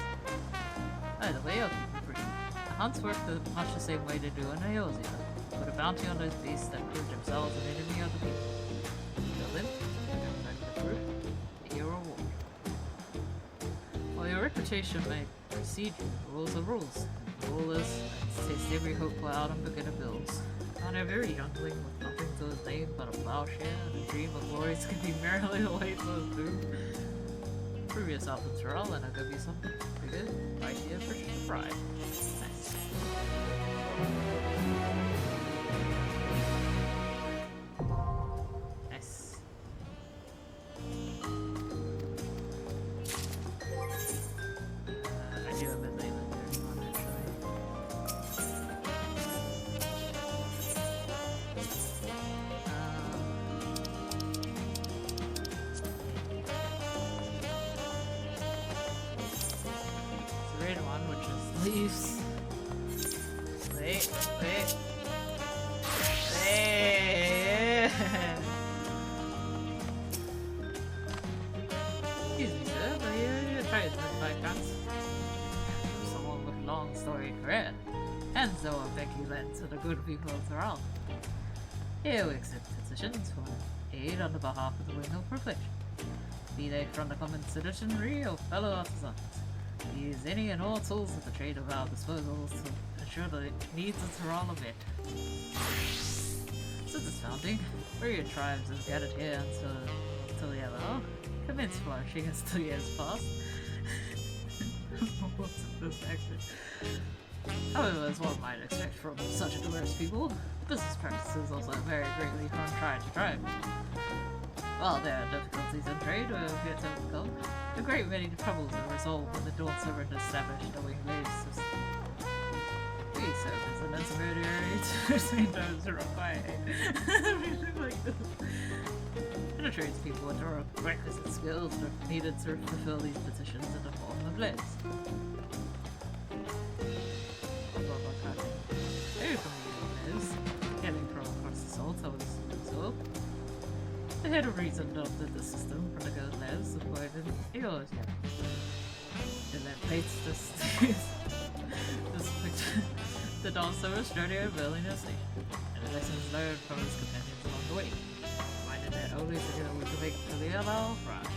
Either way, I'll keep you free. The hunts work much the same way they do in Aosia. Put a bounty on those beasts that prove themselves an enemy of the people. Kill them, come back to proof, get your reward. While your reputation may precede you, rules are rules. Rulers taste every hope out on beginner bills. On a very youngling with nothing to his name but a plowshare and a dream of glory skipping merrily away to his doom. Prove yourself in Tyrell and I'll give you something bigger, right here for pride. Nice. Nice. I do have a name in there, actually. Leaves. Wait. Excuse me, sir, but you're tradesman by chance. Someone with long storied career. And so I beg you lend to the good people of Tyrell. Here we accept petitions for aid on the behalf of the Wing of Perfection. Be they from the common citizenry or fellow artisans. We use any and all tools at the trade of our disposal to ensure the needs of Tyrell are met. Since its founding, myriad tribes have gathered here until the hour, commenced flourishing as 2 years passed. What's this accent? However, as one might expect from such a diverse people, business practices also vary greatly from tribe to tribe. While there are difficulties in trade we have yet to overcome, a great many troubles are resolved when the Dawn Servant established a wing-based system. We serve as an intermediary between those who require aid. Like this. And the tradespeople with the requisite skills are needed to fulfill these petitions in the form of lists. Very familiar with getting from across the salt, I would assume so. The head of reason adopted the system from the girl's lives avoided yours. And then plates this picture. The Dawn Service journey of Willingness Nation, and the lessons learned from his companions along the way. Reminded that only together we can make the allow thrive.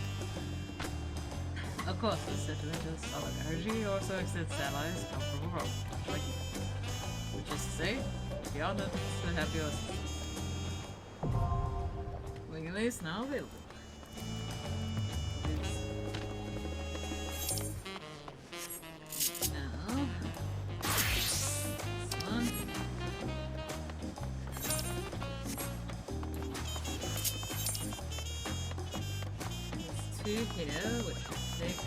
Of course, this sentiment of solidarity also extends to allies come from abroad, like you. Which is to say, beyond it, to have your assistance. Is now available. Now, this one. There's 2 here, which will take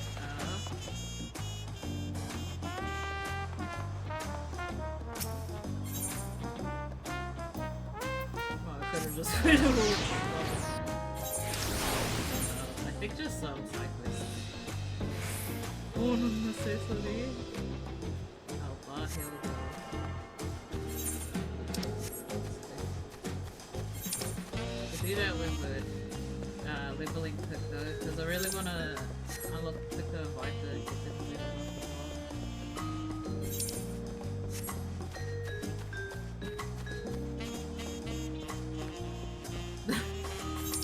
well, I could have just went over. It just sounds like this. Onun necessary. Allah help. I do that with the leveling pick though, because I really want to unlock the picker right to get the level.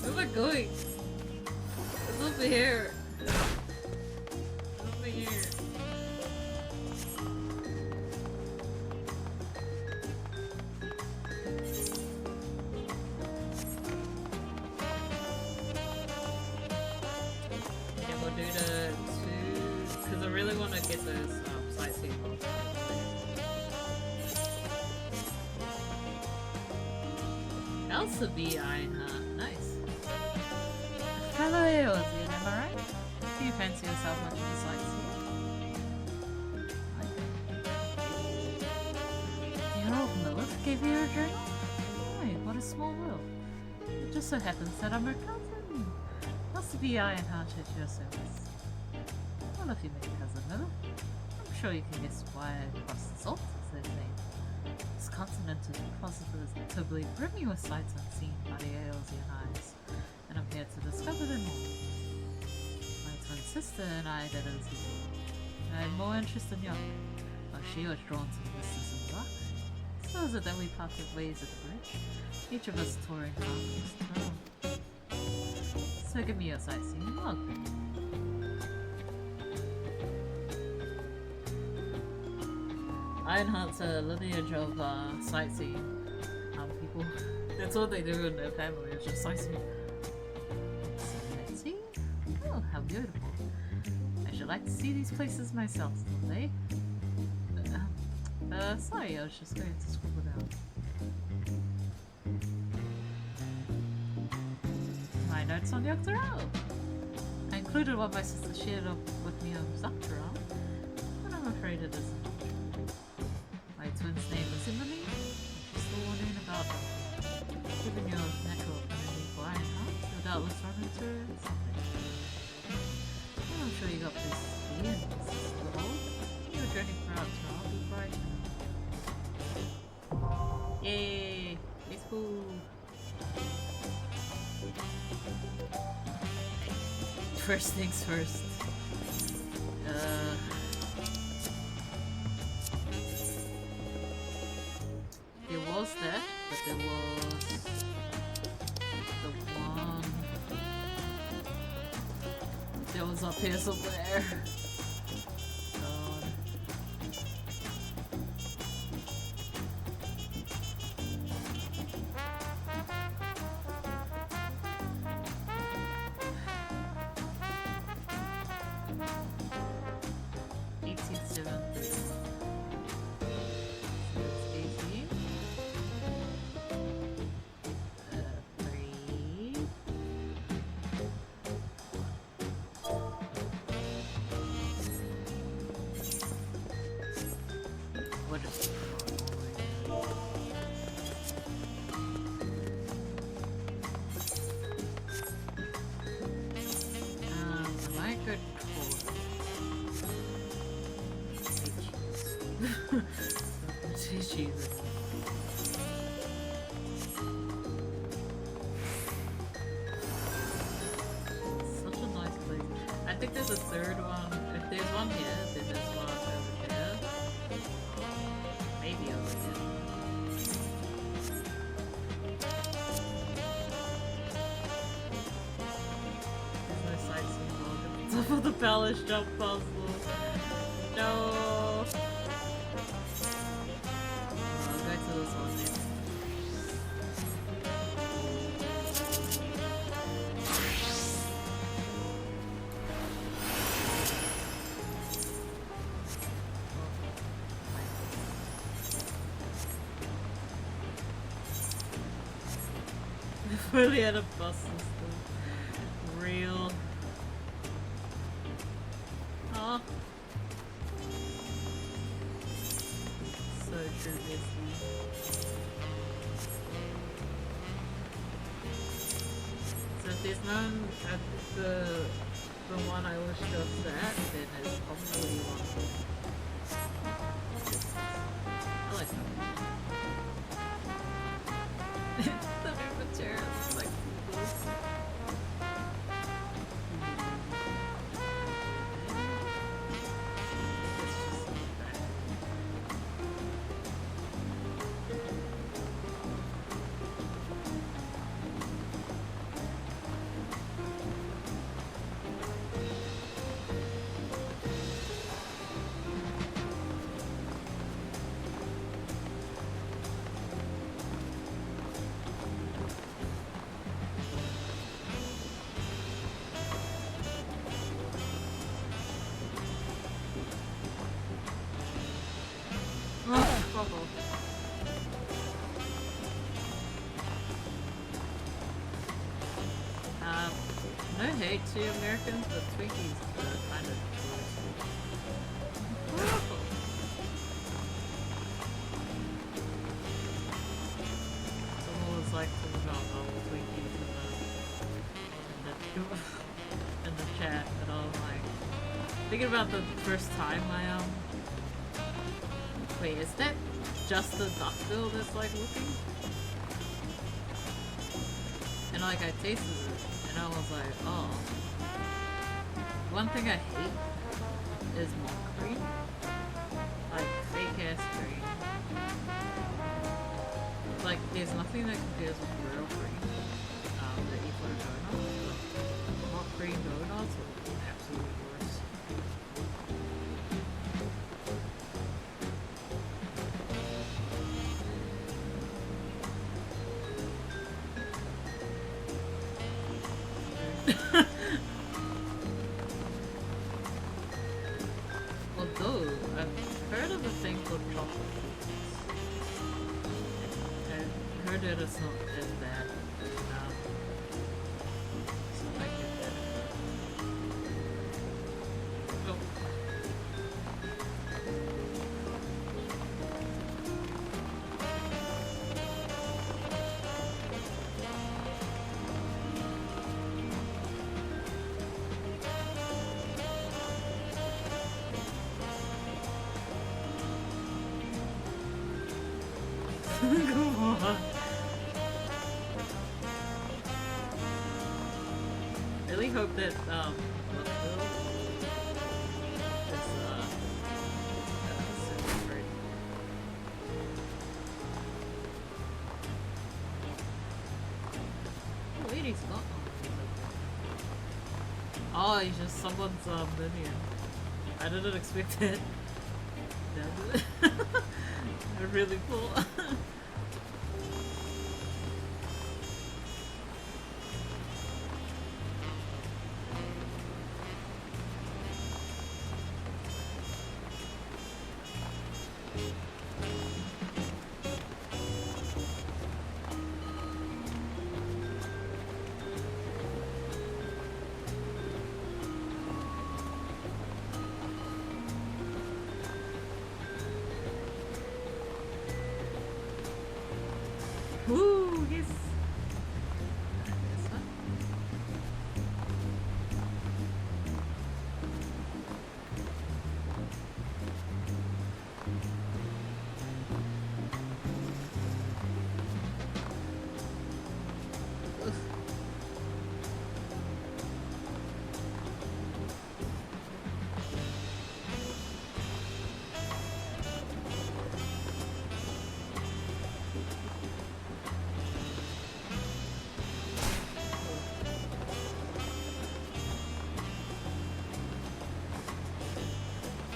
Where am I going? Over here. Over here. also be Ironheart. Nice. Fellow Eorzean, am I right? Do you fancy yourself much of a sightseer? Your old Lilith gave you a journal? Hey, what a small world. It just so happens that I'm her cousin. Must be Ironheart at your service. Well, if you meet cousin Lilith, I'm sure you can guess why I crossed the salt is his name. This continent is positively brimming with sights unseen by the Eorzean eyes, and I'm here to discover them all. My twin sister and I did as easy. I had more interest in young, while she was drawn to the mysticism of art. So is it that we parted ways at the bridge, each of us touring past the throne. So give me your sightseeing log. Ironheart's a lineage of sightseeing people. That's all they do in their family, is just sightseeing. So let's see. Oh, how beautiful. I should like to see these places myself someday. Sorry, I was just going to scribble down. My notes on Yogg-Daral. I included what my sister shared with me of Yogg-Daral, but I'm afraid it isn't. My twin's name is Emily, and she's still wondering about them. Given your natural affinity for Ironheart, you'll doubtless run into her at something. Well, I'm sure you got places to be in, Mrs. Little. Your journey throughout tomorrow will be bright. Yay! It's cool! First things first. There was that, but there was the one that was up here somewhere. God. Jesus. Such a nice place. I think there's a third one. If there's one here, then there's one over there. Maybe over there. There's no sightseeing log at the top of the palace jump puzzle. No. Really had a bus system. Real. Huh? So true, Misty. So if there's none at the one I was just at, then there's probably one. I like that. The new materials is like this. hate to Americans, but Twinkies are kind of gross. Someone was like talking about Twinkies in the chat, and I was like thinking about the first time I wait, is that just the duckbill that's like looking? And like I tasted it, and I was like, oh. One thing I hate is mock cream. Like fake ass cream. Like there's nothing that compares with real cream. That you put a donut. But mock cream donuts are absolutely worse. Although, I've heard of a thing called chocolate cookies. I've heard that it's not as bad. So I get that. Oh. Come on. Really hope that super great. Oh wait, he's not. Oh, he's just someone's minion. I didn't expect that. They're really cool. Woo, yes. This one.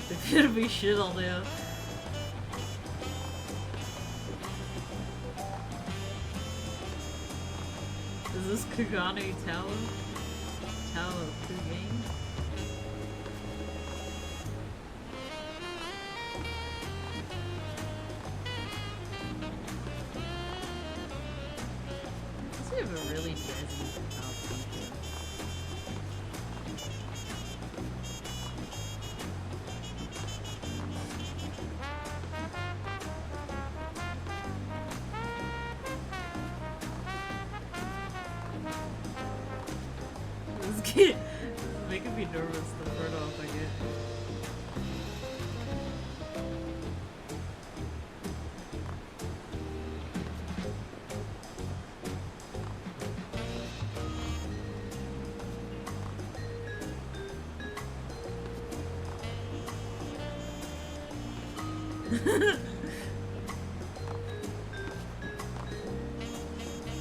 There's gonna be shit on there. Is this Kugane Tower? Tower of Kugane? Does he have a really jazzy outfit? This is making me nervous the further off I get.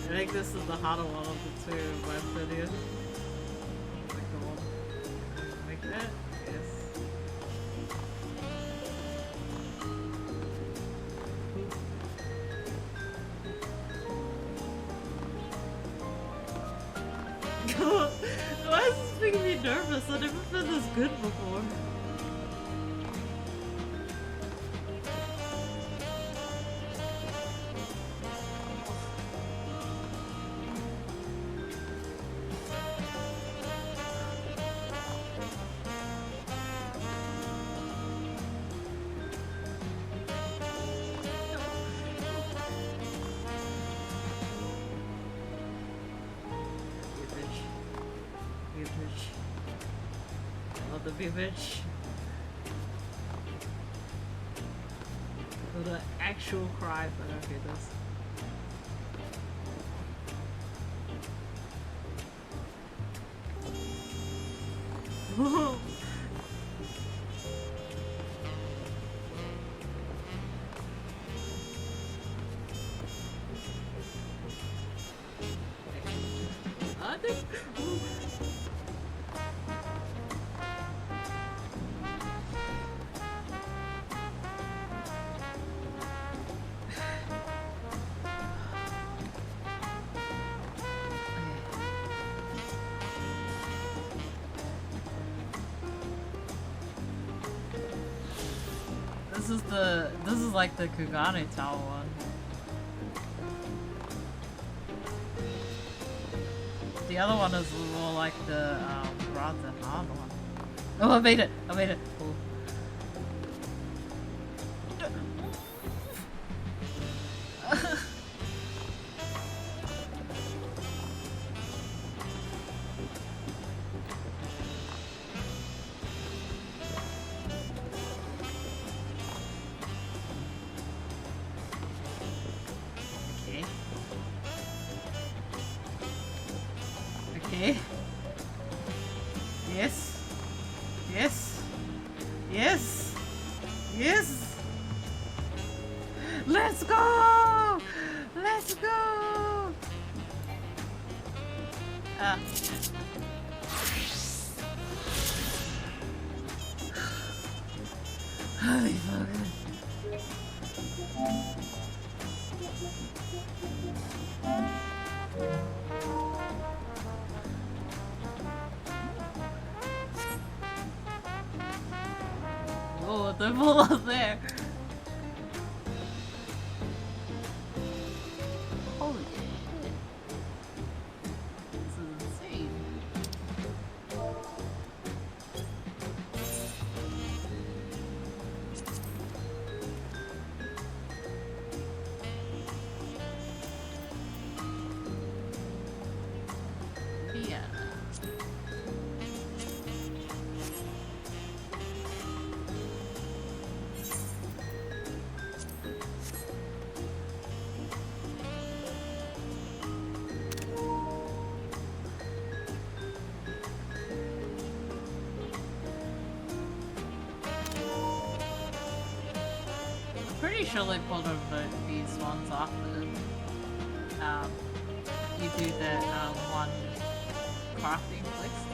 I think this is the hotter one of the two, in my opinion. Like the one like that? Yes. Why is this making me nervous? I've never been this good before. the image. For the actual cry, but okay, this. This is like the Kugane Tower one. The other one is more like the rather hard one. Oh, I made it! I made it! Cool. Okay. Yes. Yes. Yes. Yes. Let's go! Let's go! Ah. Holy fuck. Oh, they're full up there. Holy shit. This is insane. Yeah. Pretty sure they pulled over these ones after you do that one crafting list.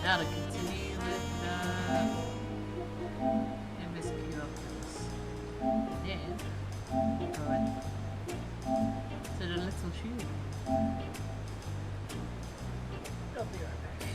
Now to continue with MSQ updates. Then go to the little shoe. I'll be right back.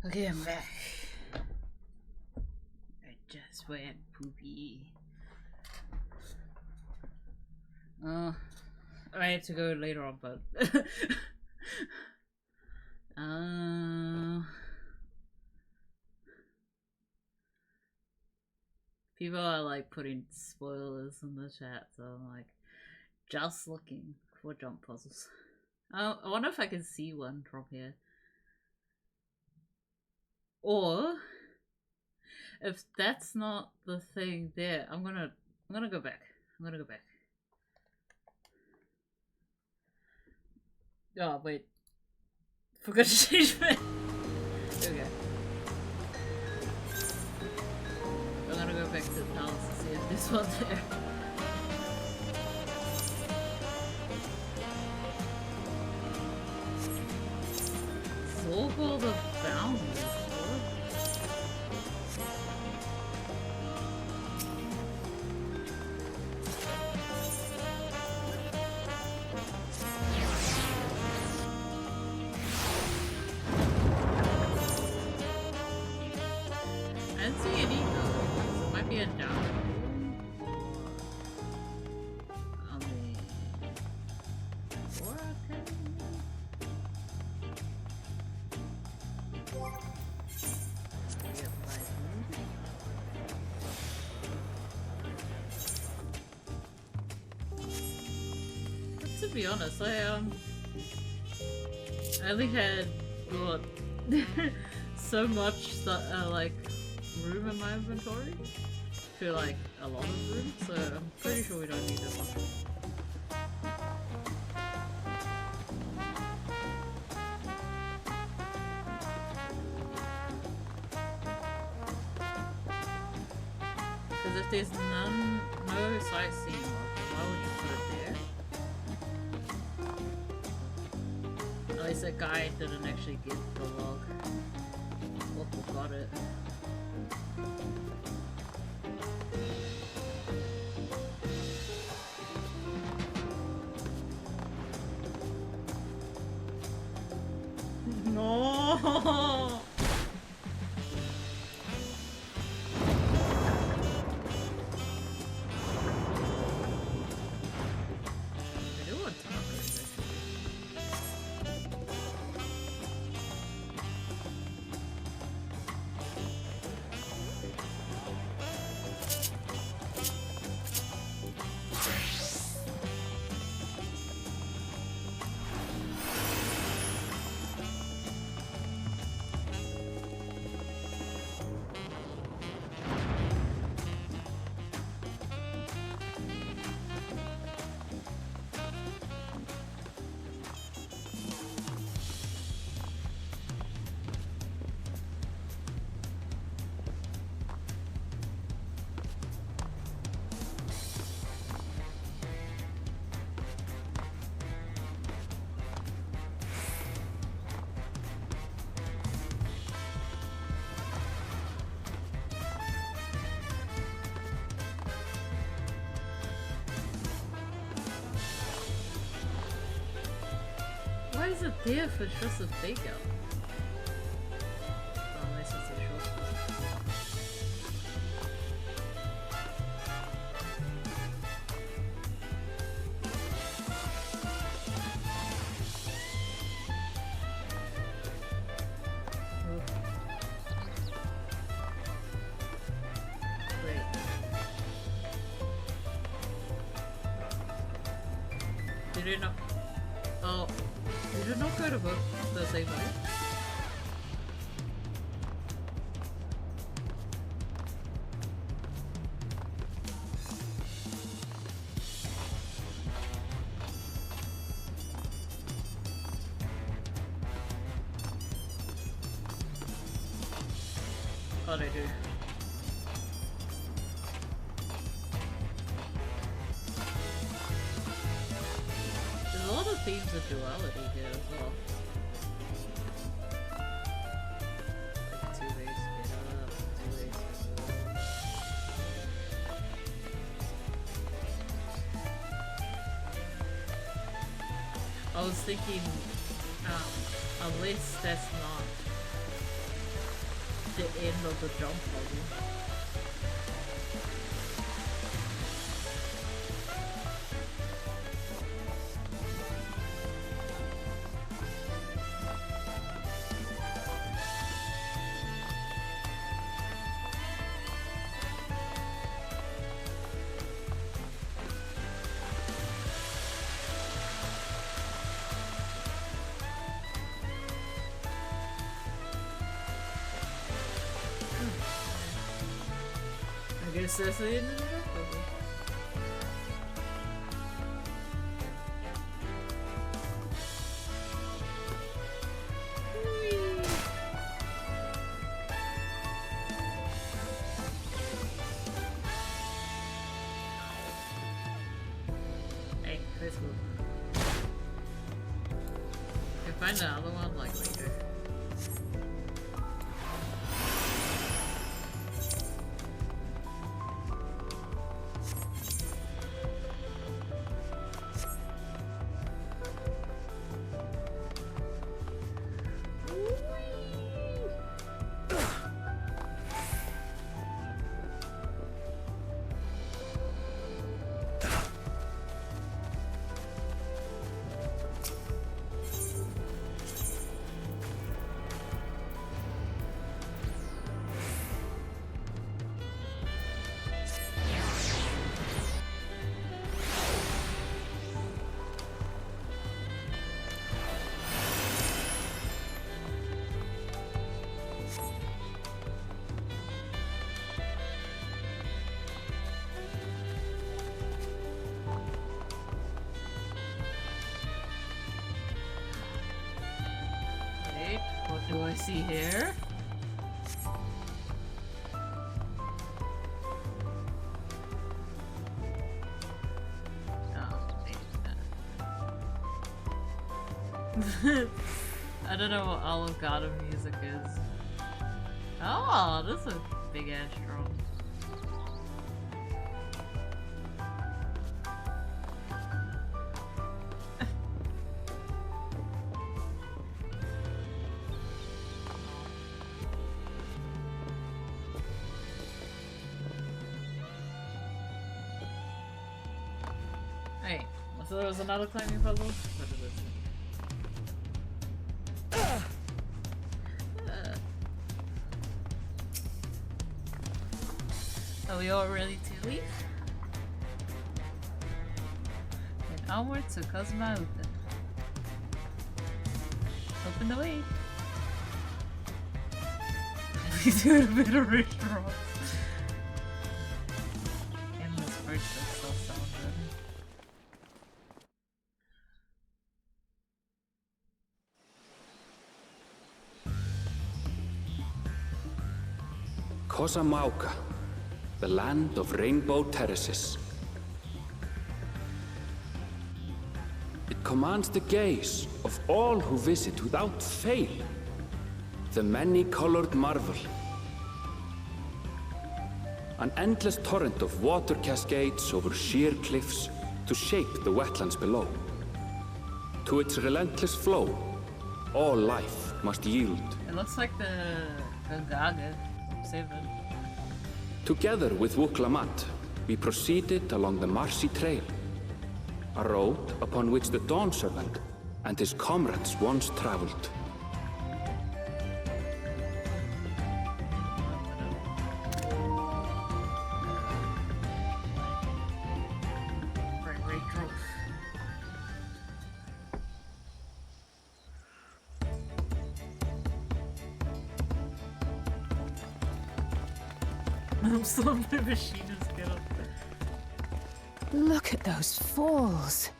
Okay, I'm back. I just went poopy. I had to go later on, but people are like putting spoilers in the chat, so I'm like just looking for jump puzzles. I wonder if I can see one from here. Or if that's not the thing there, I'm gonna go back. I'm gonna go back. Oh wait. Forgot to change my okay. I'm gonna go back to the palace to see if this one's there. Circle the boundary. I didn't see any though. It might be a down. To be honest, I only had what so much like room in my inventory. I feel like a lot of room, so I'm pretty sure we don't need that much. Because if there's no sightseeing, why would you put it there? At least that guy didn't actually get the log. Look, got it. No. Why is it there if it's just a fake out? Oh, unless it's a short. Wait. Did it not? Oh. Did it not go to both the same way? Oh, they do. There's a lot of themes of duality here as well. Like 2 ways to get up, 2 ways to go. I was thinking, unless that's not the end of the jump puzzle. I guess that's the end of the jump puzzle. Hey, let's move. Can find another one like later. What do I see here? I don't know what Olive Garden music is. Oh, this is a big ass drum. Hey, so there was another climbing puzzle? What is this? Are we all ready to leave? And onward to Cosma Open. Open the way. Please do a bit of restaurants. Endless birds that still sound good. Kosamauka, the land of rainbow terraces. It commands the gaze of all who visit without fail. The many-colored marvel. An endless torrent of water cascades over sheer cliffs to shape the wetlands below. To its relentless flow, all life must yield. It looks like the Gaga from Seven. Together with Wuklamat, we proceeded along the Marcy Trail, a road upon which the Dawn Servant and his comrades once traveled. I'm so maybe she just get up there. Look at those falls.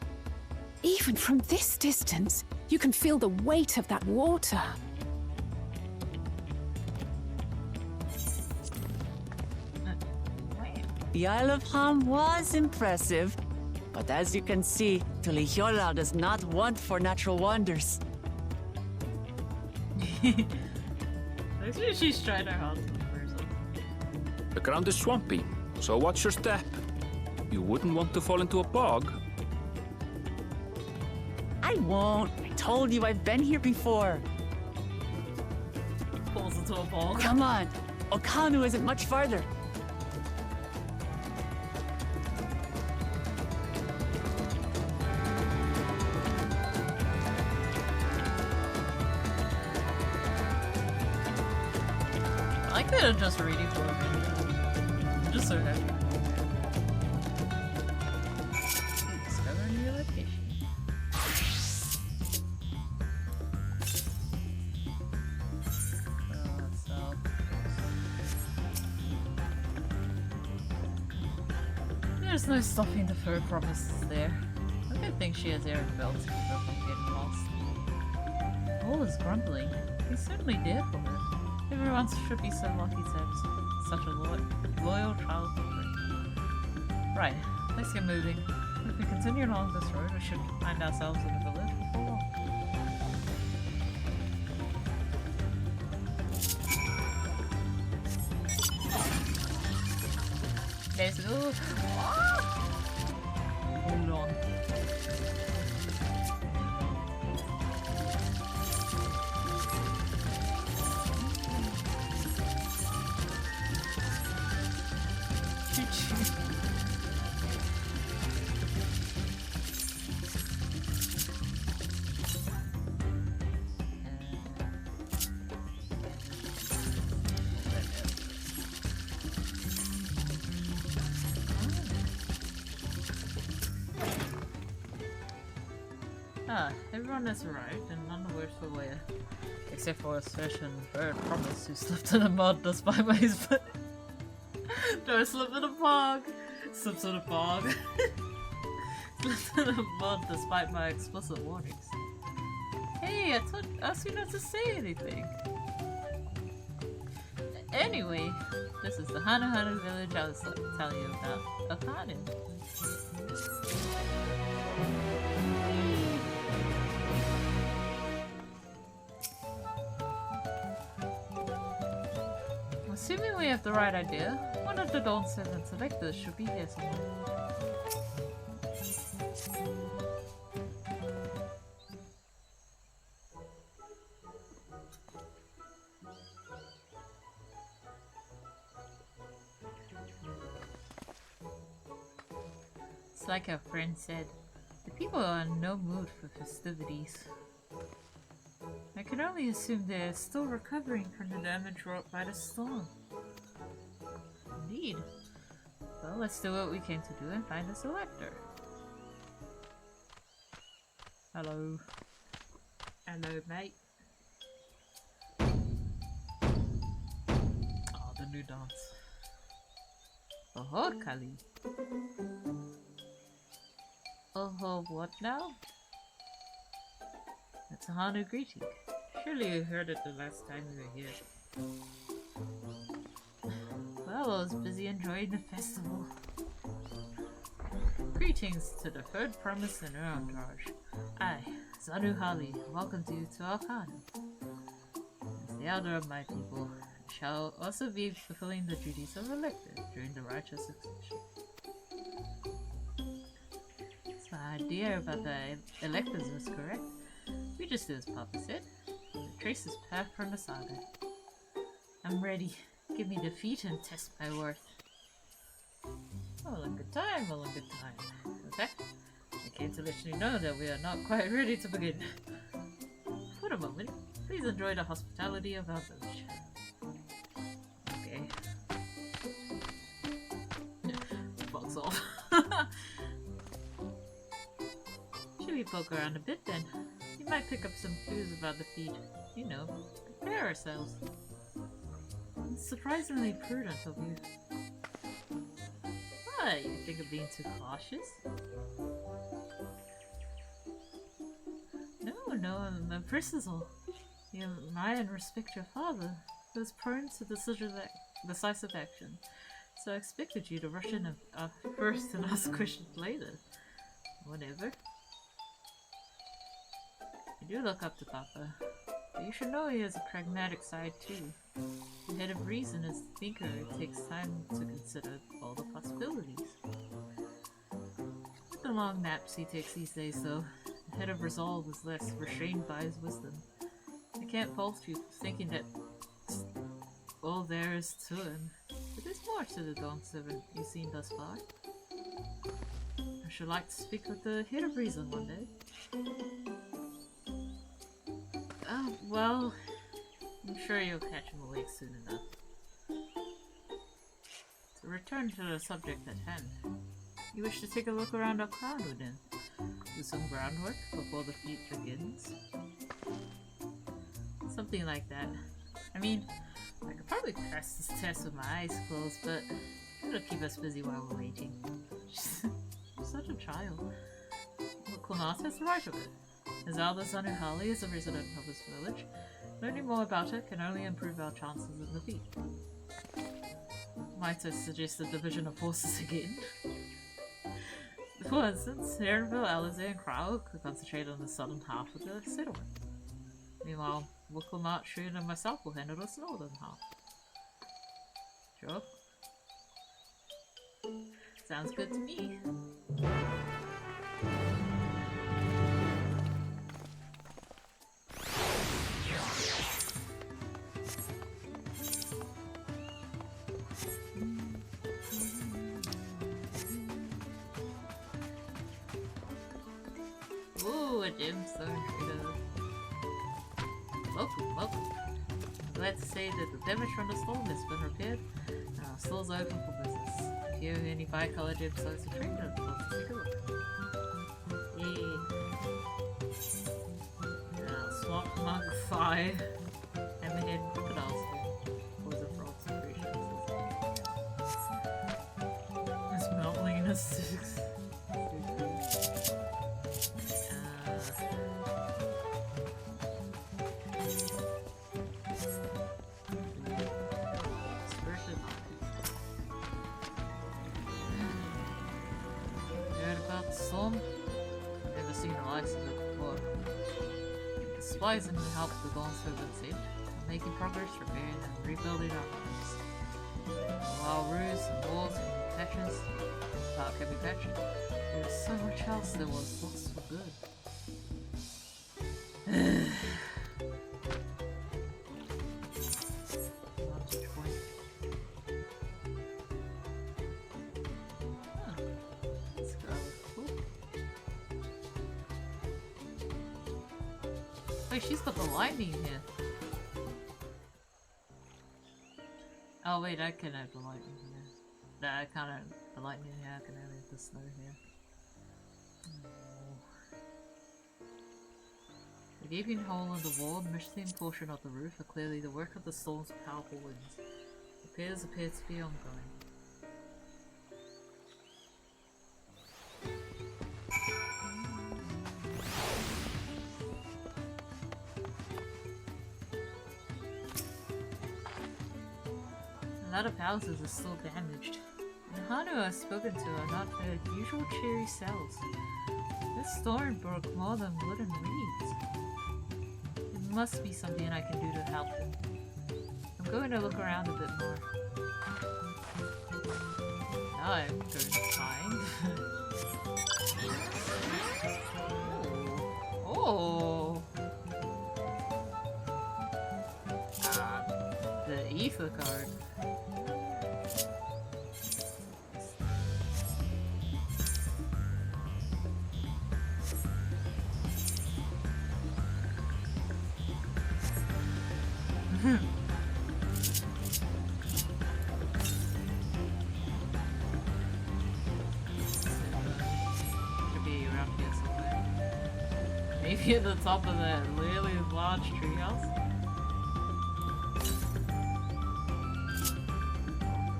Even from this distance, you can feel the weight of that water. The Isle of Ham was impressive, but as you can see, Tuliyola does not want for natural wonders. Actually, she's trying her hardest. The ground is swampy, so watch your step. You wouldn't want to fall into a bog. I won't. I told you I've been here before. Poor falls into a bog. Come on! Okanu isn't much farther. I could have just reading for a minute. I'm just so happy. Discover a new location. There's no stopping the fur promises there. I don't think she has Aaron Bell to keep her from getting lost. All is grumbling. He's certainly there for her. Everyone should be so lucky to have such a loyal childhood friend. Right, let's get moving. If we continue along this road, we should find ourselves in a village before long. Let's go! Hold on. Everyone has arrived, and none the worse for wear. Except for a certain bird promise who slipped in the mud despite my foot. Don't slip in a fog! Slips in a fog. Slipped in the mud despite my explicit warnings. Hey, I asked you not to say anything. Anyway, this is the Hanu village I was telling you about. Okanu. Assuming we have the right idea, one of the Dawn Servants electors should be here somewhere. It's like our friend said, the people are in no mood for festivities. I can only assume they're still recovering from the damage wrought by the storm. Indeed. Well, let's do what we came to do and find a selector. Hello. Hello, mate. Oh, the new dance. Oh, Kali. Oh, what now? That's a Hanu greeting. Surely you heard it the last time we were here. Well, I was busy enjoying the festival. Greetings to the third promise and her entourage. I, Zanu Hali, welcome you to Okanu. As the elder of my people, I shall also be fulfilling the duties of elector during the righteous succession. So my idea about the electors was correct. We just do as Papa said. Trace his path from the saga. I'm ready. Give me defeat and test my worth. All in good time, all in good time. Okay? I came to let you know that we are not quite ready to begin. For a moment, please enjoy the hospitality of our village. Okay. Box off. Should we poke around a bit then? You might pick up some clues about the feed. You know, prepare ourselves. It's surprisingly prudent of you. What, you think of being too cautious? No, I'm personal. You admire and respect your father, who is prone to decisive action. So I expected you to rush in first and ask questions later. Whatever. I do look up to Papa, but you should know he has a pragmatic side too. The head of reason is the thinker who takes time to consider all the possibilities. With the long naps he takes these days though, the head of resolve is less restrained by his wisdom. I can't fault you for thinking that all there is to him. But there's more to the Dawn Servant you've seen thus far. I should like to speak with the head of reason one day. Well, I'm sure you'll catch him awake soon enough. To return to the subject at hand, you wish to take a look around our crown within, do some groundwork before the feat begins? Something like that. I mean, I could probably pass this test with my eyes closed, but it'll keep us busy while we're waiting. She's such a child. But Clemence has the right of it. As eldest son Holly is a resident of this village, learning more about her can only improve our chances in the feat. Might I suggest the division of forces again? For instance, Heronville, Alizé, and Crow could concentrate on the southern half of the settlement. Meanwhile, Wilclemart, Shun, and myself will handle this northern half. Sure. Sounds good to me. Ooh, a gemstone trader. Welcome, welcome. I'm glad to say that the damage from the storm has been repaired and our store's open for business. If you have any bi-colored gemstones to trade, I'd love to take a look. Yeah. Swamp Monk 5. Hammerhead crocodiles. Poison frogs and creatures. It's melting in a 6. Never seen the likes of it before. The supplies and help the Dawn Servants in are making progress repairing and rebuilding our homes. While roofs and walls can be patches, park can be patched, there's so much else that was lost for good. Wait, she's got the lightning here. Oh wait, I can have the lightning here. Nah, I can't have the lightning here, I can only have the snow here. Oh. The gaping hole in the wall and missing portion of the roof are clearly the work of the storm's powerful winds. Repairs appear to be ongoing. A lot of houses are still damaged. The Hanu I've spoken to are not their usual cheery selves. This storm broke more than wood and reeds. There must be something I can do to help them. I'm going to look around a bit more. Now I'm going to find. Oh! The Ether card. Should be around here somewhere. Maybe at the top of that really large treehouse.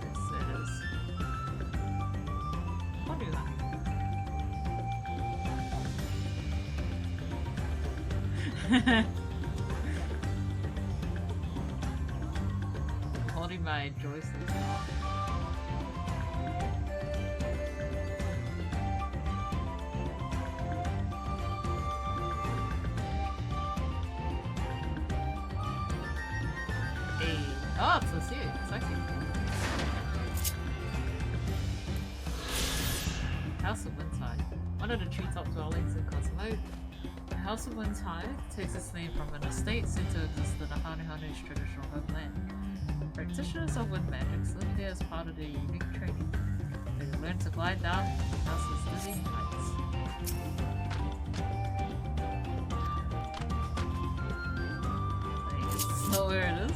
Yes, it is. What do that? Holding my joystick now. Hey. Oh, it's so serious. Sexy. House of Windtide. One of the treetop dwellings in Cosmo. The House of Windtide takes its name from an estate centered in the Hanuhanu's traditional homeland. Practitioners of wind magics live here as part of their unique training. They learn to glide down Now's dizzy heights. That's not where it is.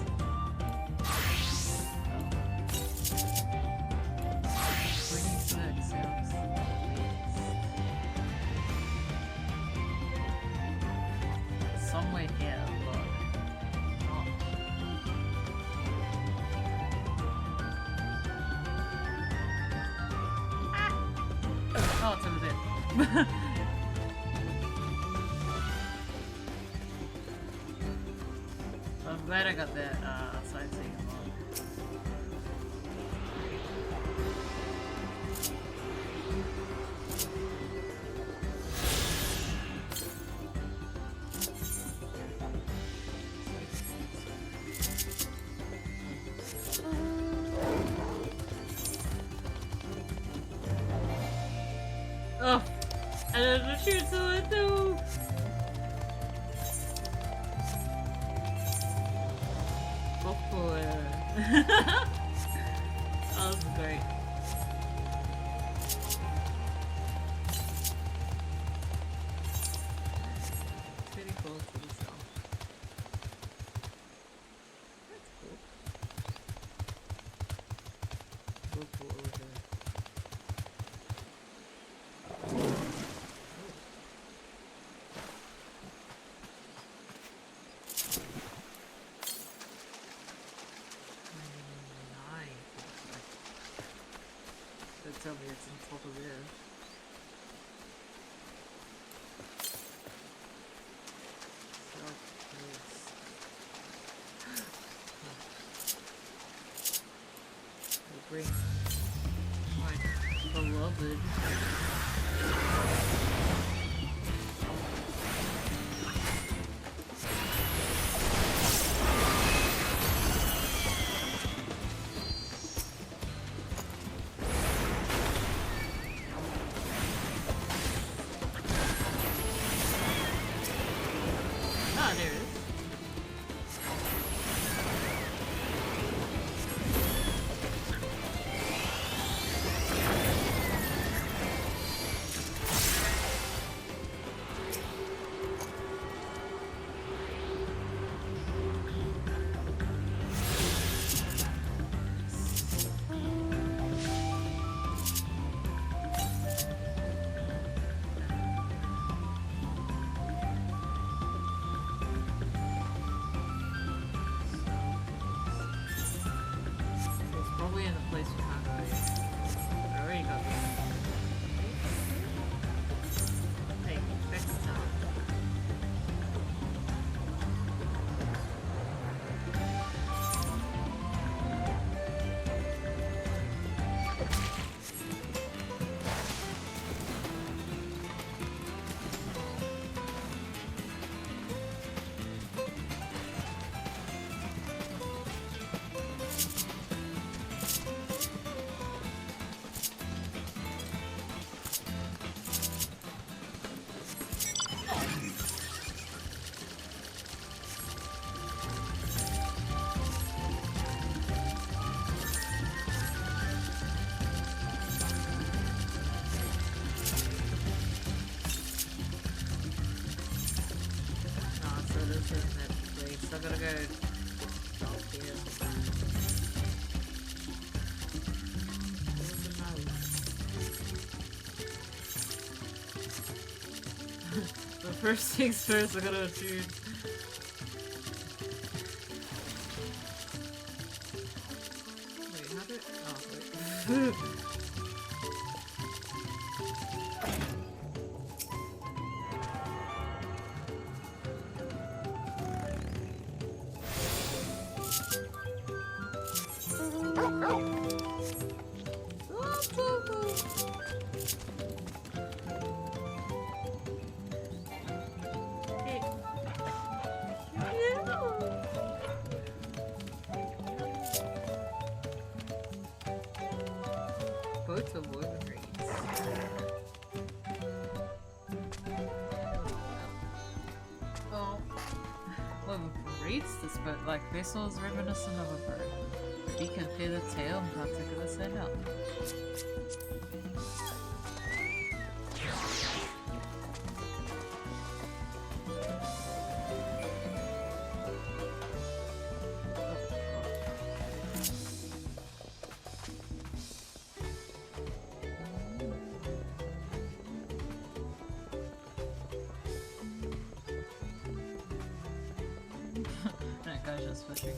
Somewhere here, but not. Oh, it's over there. I'm glad I got that sightseeing log. Oh, I didn't shoot someone too. Oh boy. That was great. Pretty close to the south. That's cool. Go cool over there. Tell me it's on top of there. We'll bring my beloved. Probably in the place we have already. I already got this. Hey, check this out. I gotta go up here. But first things first, I gotta shoot. Wait, how did? Oh, wait. Both avoid the raids. Oh. Well, raids this boat like vessels reminiscent of a bird. Wie kan feel the tail in particular stand out? That guy's just fishing.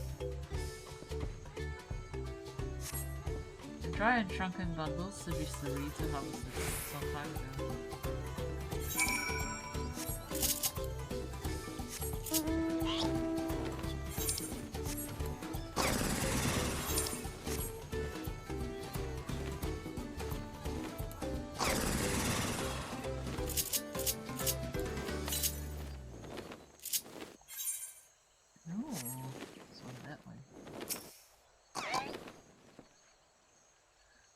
Dry and shrunken bundles suggest the reeds were harvested some time ago.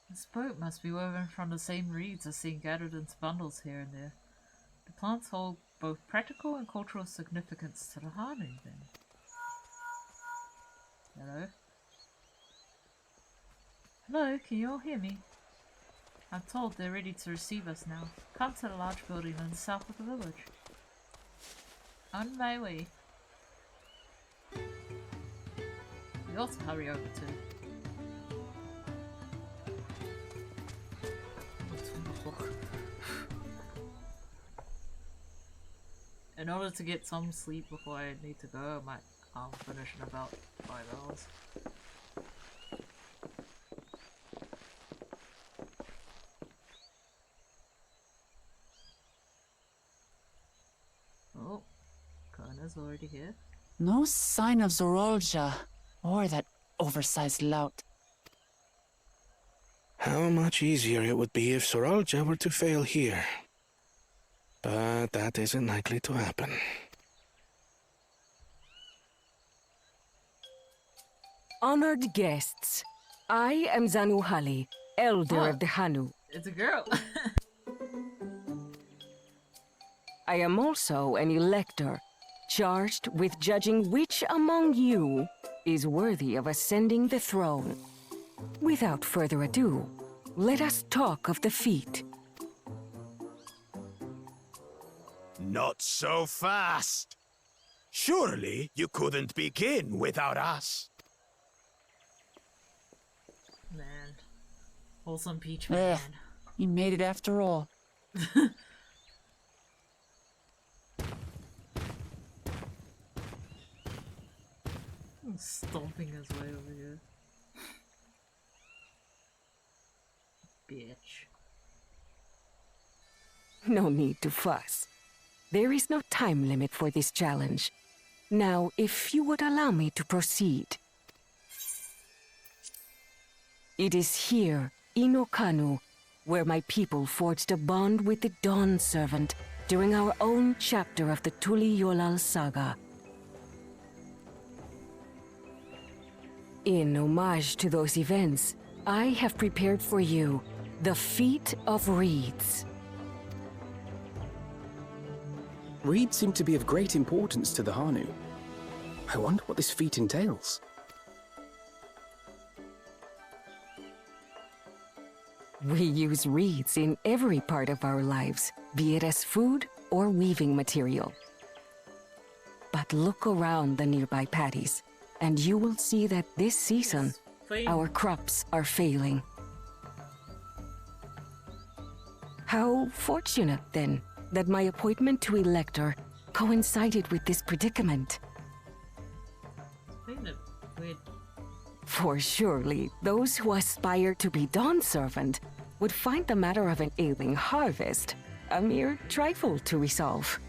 This boat must be woven from the same reeds as seen gathered into bundles here and there. The plants hold both practical and cultural significance to the Hanu, then. Hello? Hello, can you all hear me? I'm told they're ready to receive us now. Come to the large building in the south of the village. On my way. We ought to hurry over too. In order to get some sleep before I need to go, I might finish in about 5 hours. Oh, Kona's already here. No sign of Zorolja, or that oversized lout. How much easier it would be if Zorolja were to fail here. But that isn't likely to happen. Honored guests, I am Zanuhali, elder of the Hanu. It's a girl. I am also an elector, charged with judging which among you is worthy of ascending the throne. Without further ado, let us talk of the feat. Not so fast. Surely you couldn't begin without us. Man. Wholesome peach man. You made it after all. Stomping his way over here. Bitch. No need to fuss. There is no time limit for this challenge. Now, if you would allow me to proceed. It is here, in Okanu, where my people forged a bond with the Dawn Servant during our own chapter of the Tuli Yolal saga. In homage to those events, I have prepared for you the Feat of Reeds. Reeds seem to be of great importance to the Hanu. I wonder what this feat entails. We use reeds in every part of our lives, be it as food or weaving material. But look around the nearby paddies, and you will see that this season, our crops are failing. How fortunate, then, that my appointment to elector coincided with this predicament. For surely, those who aspire to be Dawn Servant would find the matter of an ailing harvest a mere trifle to resolve.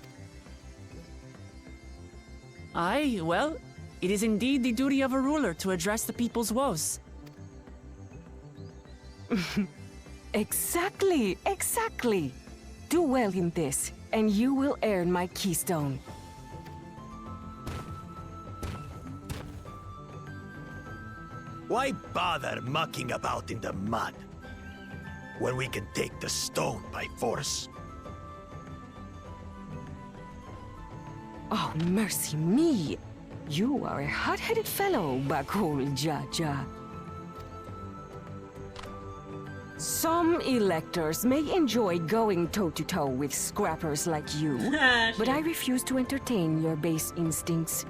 Aye, well, it is indeed the duty of a ruler to address the people's woes. Exactly, exactly. Do well in this, and you will earn my keystone. Why bother mucking about in the mud when we can take the stone by force? Oh, mercy me! You are a hot-headed fellow, Bakul Jaja. Some electors may enjoy going toe-to-toe with scrappers like you, but I refuse to entertain your base instincts.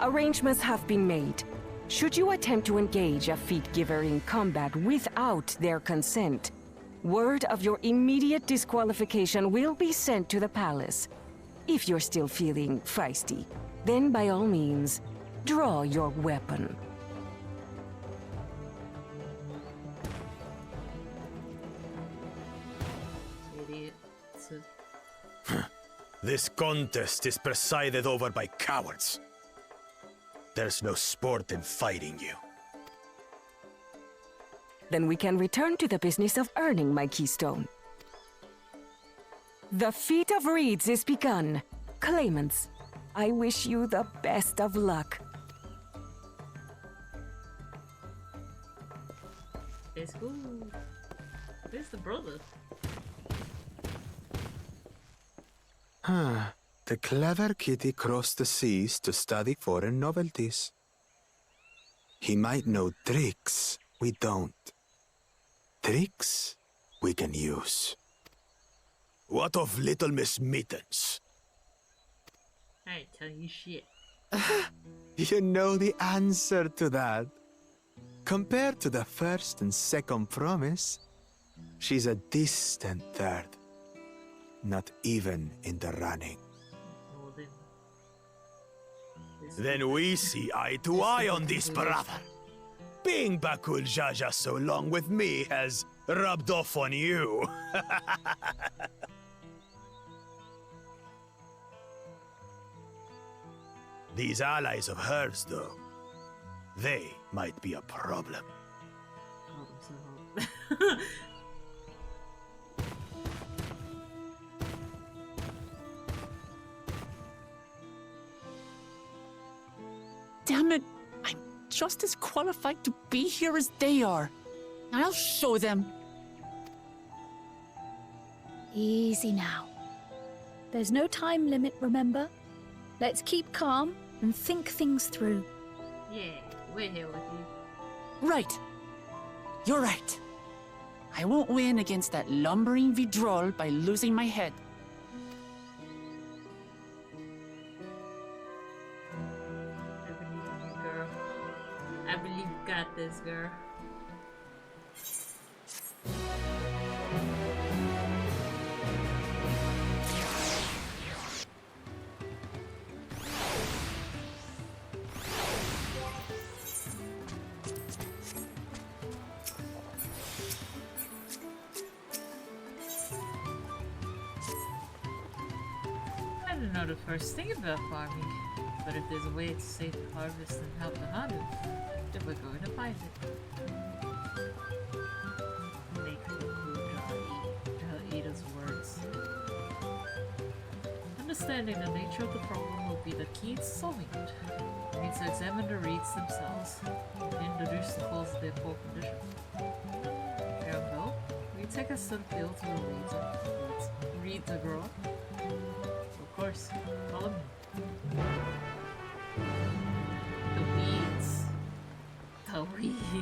Arrangements have been made. Should you attempt to engage a feat giver in combat without their consent, word of your immediate disqualification will be sent to the palace. If you're still feeling feisty, then by all means, draw your weapon. This contest is presided over by cowards. There's no sport in fighting you. Then we can return to the business of earning my keystone. The feat of reeds is begun. Claimants, I wish you the best of luck. Let's go. Where's the brother? The clever kitty crossed the seas to study foreign novelties. He might know tricks we don't. Tricks we can use. What of Little Miss Mittens? I ain't telling you shit. You know the answer to that. Compared to the first and second promise, she's a distant third. Not even in the running. Then we see eye to eye on this, brother. Being Bakul Jaja so long with me has rubbed off on you. These allies of hers, though, they might be a problem. Damn it! I'm just as qualified to be here as they are. I'll show them. Easy now. There's no time limit, remember? Let's keep calm and think things through. Yeah, we're here with you. Right. You're right. I won't win against that lumbering Vidrol by losing my head. I believe you got this, girl. I don't know the first thing about farming, but if there's a way to save the harvest and help the hunter, then we're going to find it. Make the food eat his words. Understanding the nature of the problem will be the key to solving it. We need to examine the reeds themselves and introduce the cause of their poor condition. Caramel, will you take us to the field to the reeds and read the grow? Of course, follow me. The weeds. The weeds.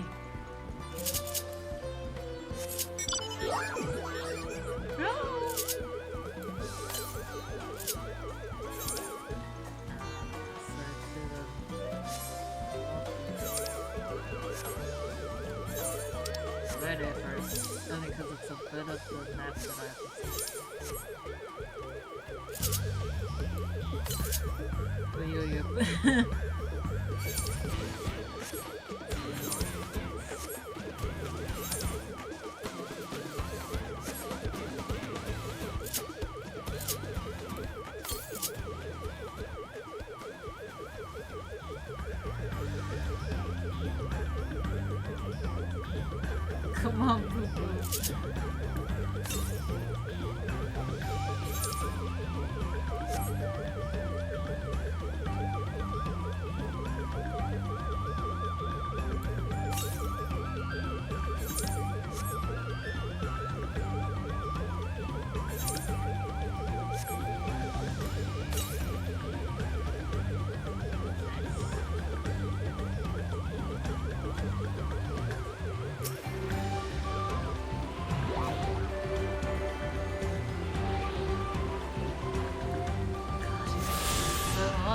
Right at first, only because it's a bit of the map that I have to see. Yo. Come on, Poo-Poo.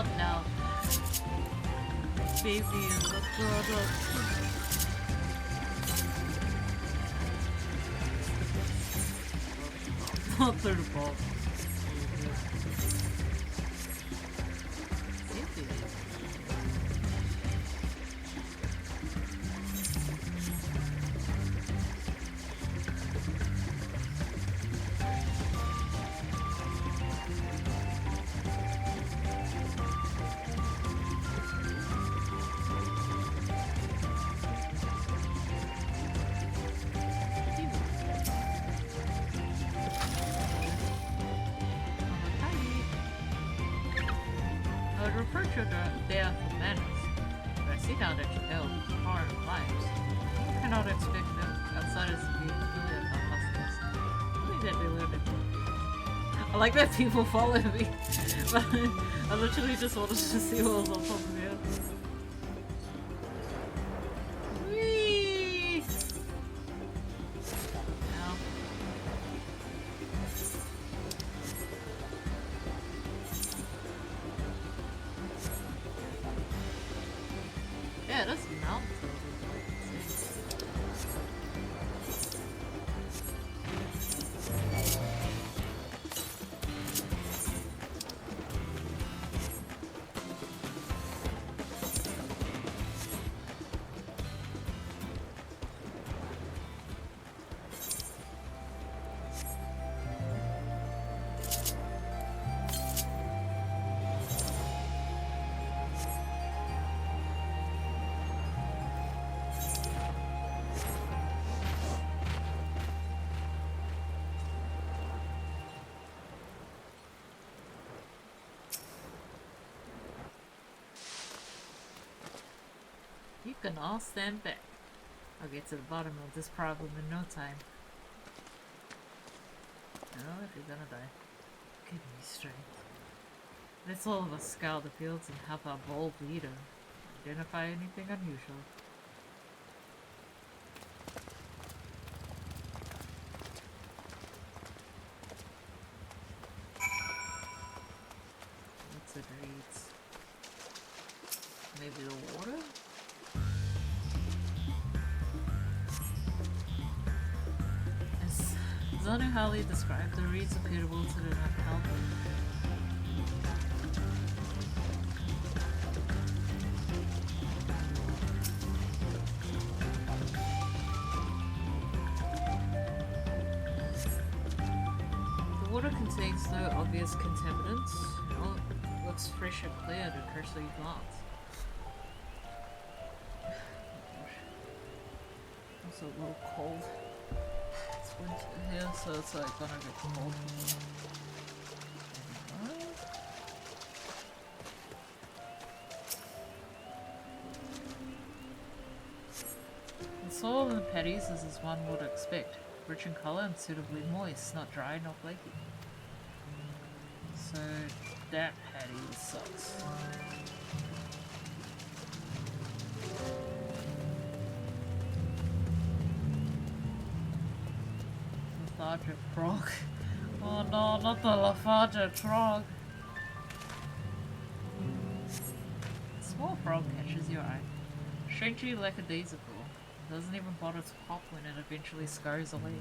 Not now. Baby is the product. Not through the ball. I like that people follow me, but I literally just wanted to see what was on top of the earth. Whee! Ow. Yeah, that's mountain. You can all stand back. I'll get to the bottom of this problem in no time. No, if you're gonna die, give me strength. Let's all of us scour the fields and have our bold leader identify anything unusual. What's it reads? Maybe the water? Zonu Halley described, the reeds applicable to the Napalpa. The water contains no obvious contaminants. It all looks fresh and clear at a cursory glance. Also a little cold. Winter here, so it's like gonna get cold. The soil in the paddies is as one would expect, rich in colour and suitably moist, not dry nor flaky. So that paddy sucks. Lethargic frog. Oh no, not the lethargic frog. A small frog catches your eye. Strangely lackadaisical. Doesn't even bother to hop when it eventually scurries away.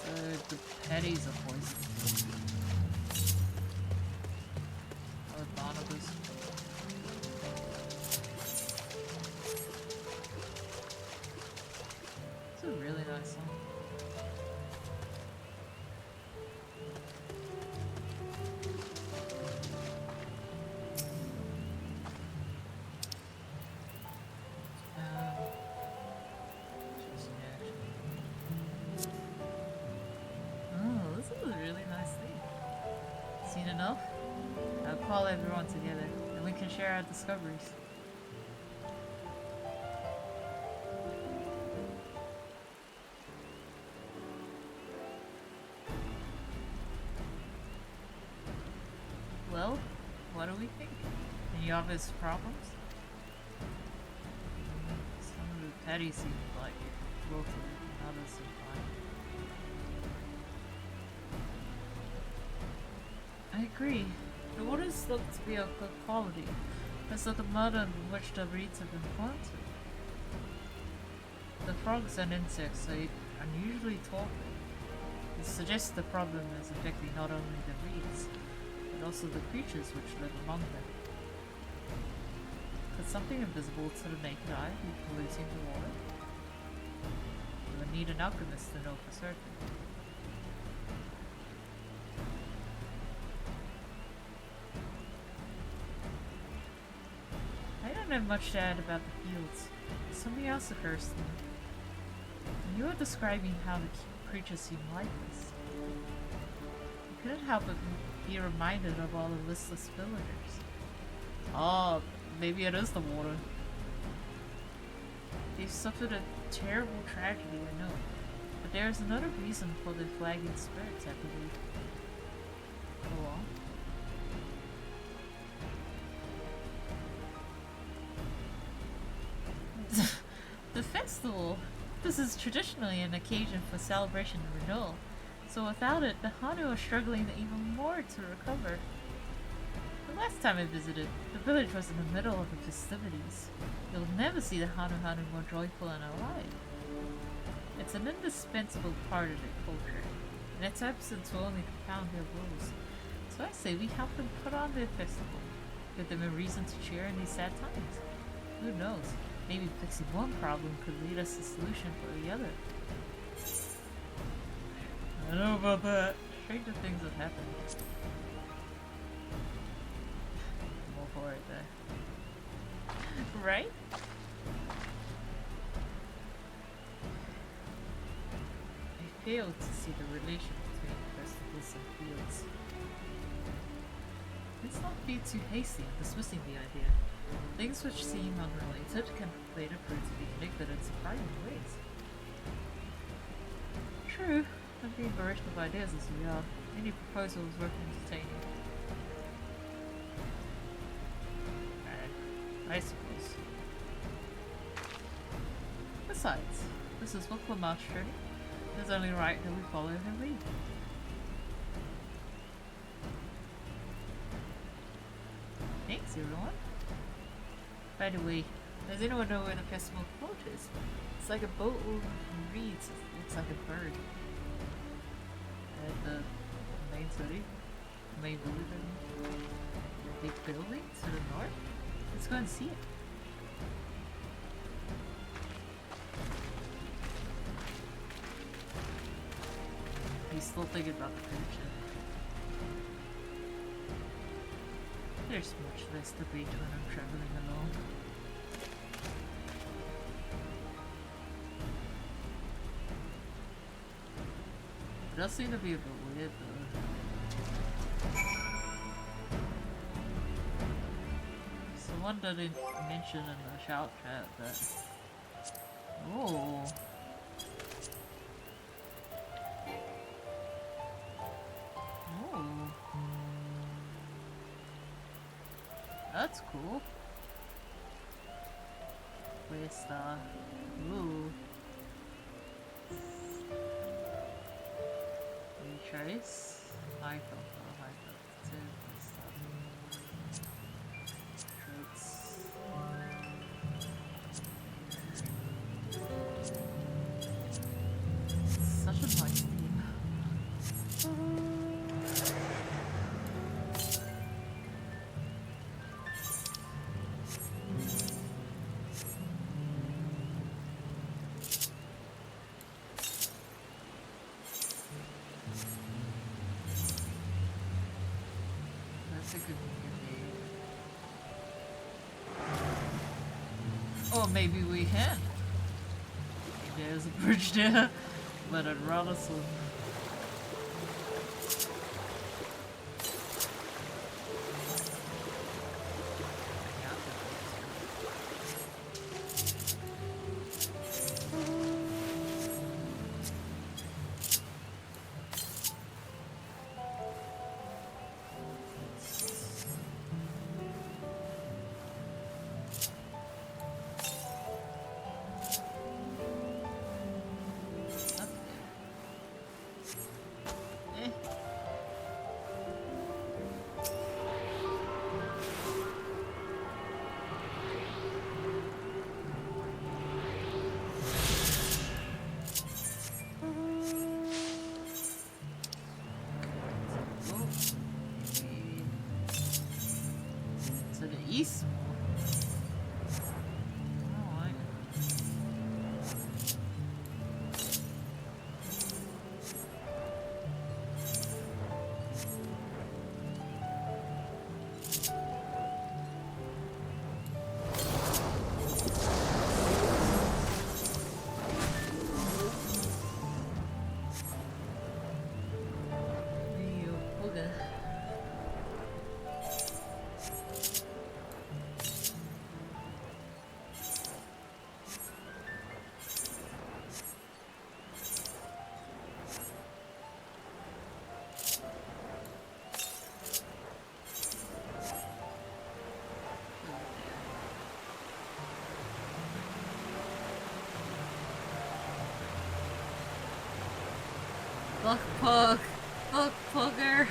So the patties are poisoned. Or Barnabas. It's a really nice song. Oh, this is a really nice thing. Seen enough? I'll call everyone together and we can share our discoveries. Well, what do we think? Any obvious problems? Some of the patties seem like wilted, and others seem fine. agree. The waters look to be of good quality. It's not the mud on which the reeds have been planted. The frogs and insects are unusually torpid. It suggests the problem is affecting not only the reeds, but also the creatures which live among them. Could something invisible to the naked eye be polluting the water? You would need an alchemist to know for certain. I don't have much to add about the fields. Something else occurs to me. When you were describing how the creatures seem lifeless, I couldn't help but be reminded of all the listless villagers. Oh, maybe it is the water. They've suffered a terrible tragedy, I know. But there is another reason for the flagging spirits, I believe. Go on. The festival! This is traditionally an occasion for celebration and renewal, so without it, the Hanu are struggling even more to recover. The last time I visited, the village was in the middle of the festivities. You'll never see the Hanu more joyful and alive. It's an indispensable part of their culture, and its absence will only compound their woes. So I say we help them put on their festival, give them a reason to cheer in these sad times. Who knows? Maybe fixing one problem could lead us to a solution for the other. I don't know about that. Stranger things have happened. I'm all for it there. Right? I fail to see the relation between festivals and fields. Let's not be too hasty in dismissing the idea. Things which seem unrelated can later prove to be connected in surprising ways. True, and being bereft of ideas as we are, any proposal is worth entertaining. I suppose. Besides, this is what Lamar's journey. It is only right that we follow her lead. Thanks, everyone. By the way, does anyone know where the festival float is? It's like a boat woven from reeds. It looks like a bird. At the main city, the main building, the big building to the north. Let's go and see it. He's still thinking about the future. There's much less debate when I'm traveling alone. It does seem to be a bit weird though. Someone didn't mention in the shout chat that... Oh. Oh. That's cool. Questa. Ooh. Retrace. I thought traits. Such a nice team. Or maybe we can. There's a bridge there, but I'd rather swim. Beast more. Alright. You booger. Fuck Pug! Fuck Pugger!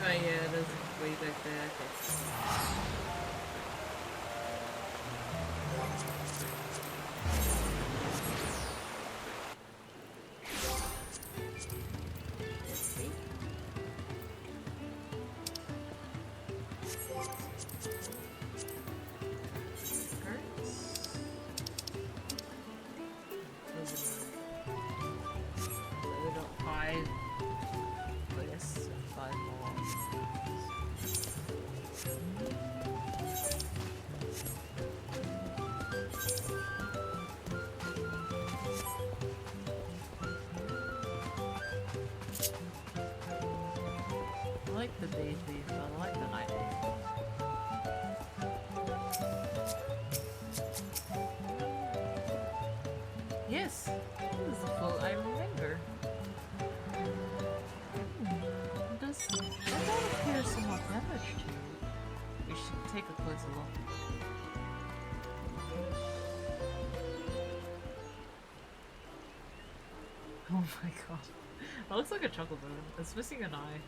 Oh yeah, there's way back there. Okay. Five. I guess 5 more. I like the day thief, I like the night thief. Yes, this is the float I remember. Does that appear somewhat damaged to you? We should take a closer look. Oh my god. That looks like a chocolate bone. It's missing an eye.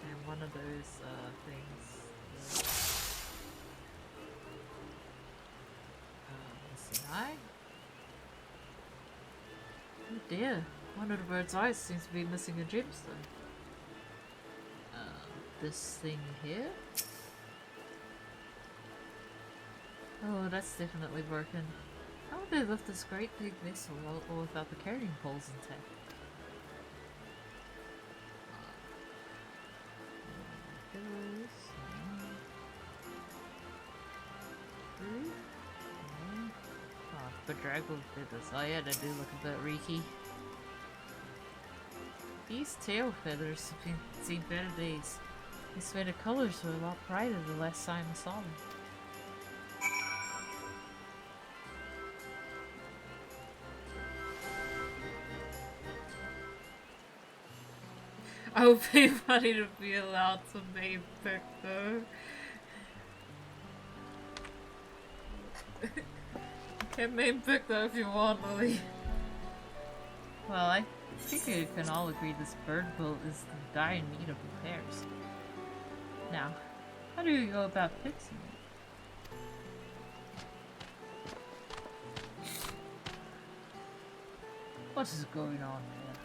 And one of those things. Missing eye? Oh dear. One of the bird's eyes seems to be missing a gemstone. This thing here? Oh, that's definitely broken. How would they lift this great big vessel all without the carrying poles intact? Bedraggled feathers. Oh yeah, they do look a bit reeky. These tail feathers have seen better days. I swear the colors were a lot brighter the last time I saw them. I would pay money to be allowed to name pick though. You can name pick though if you want, Lily. Well, I think we can all agree this bird boat is in dire need of repairs. Now, how do you go about fixing it? What is going on there?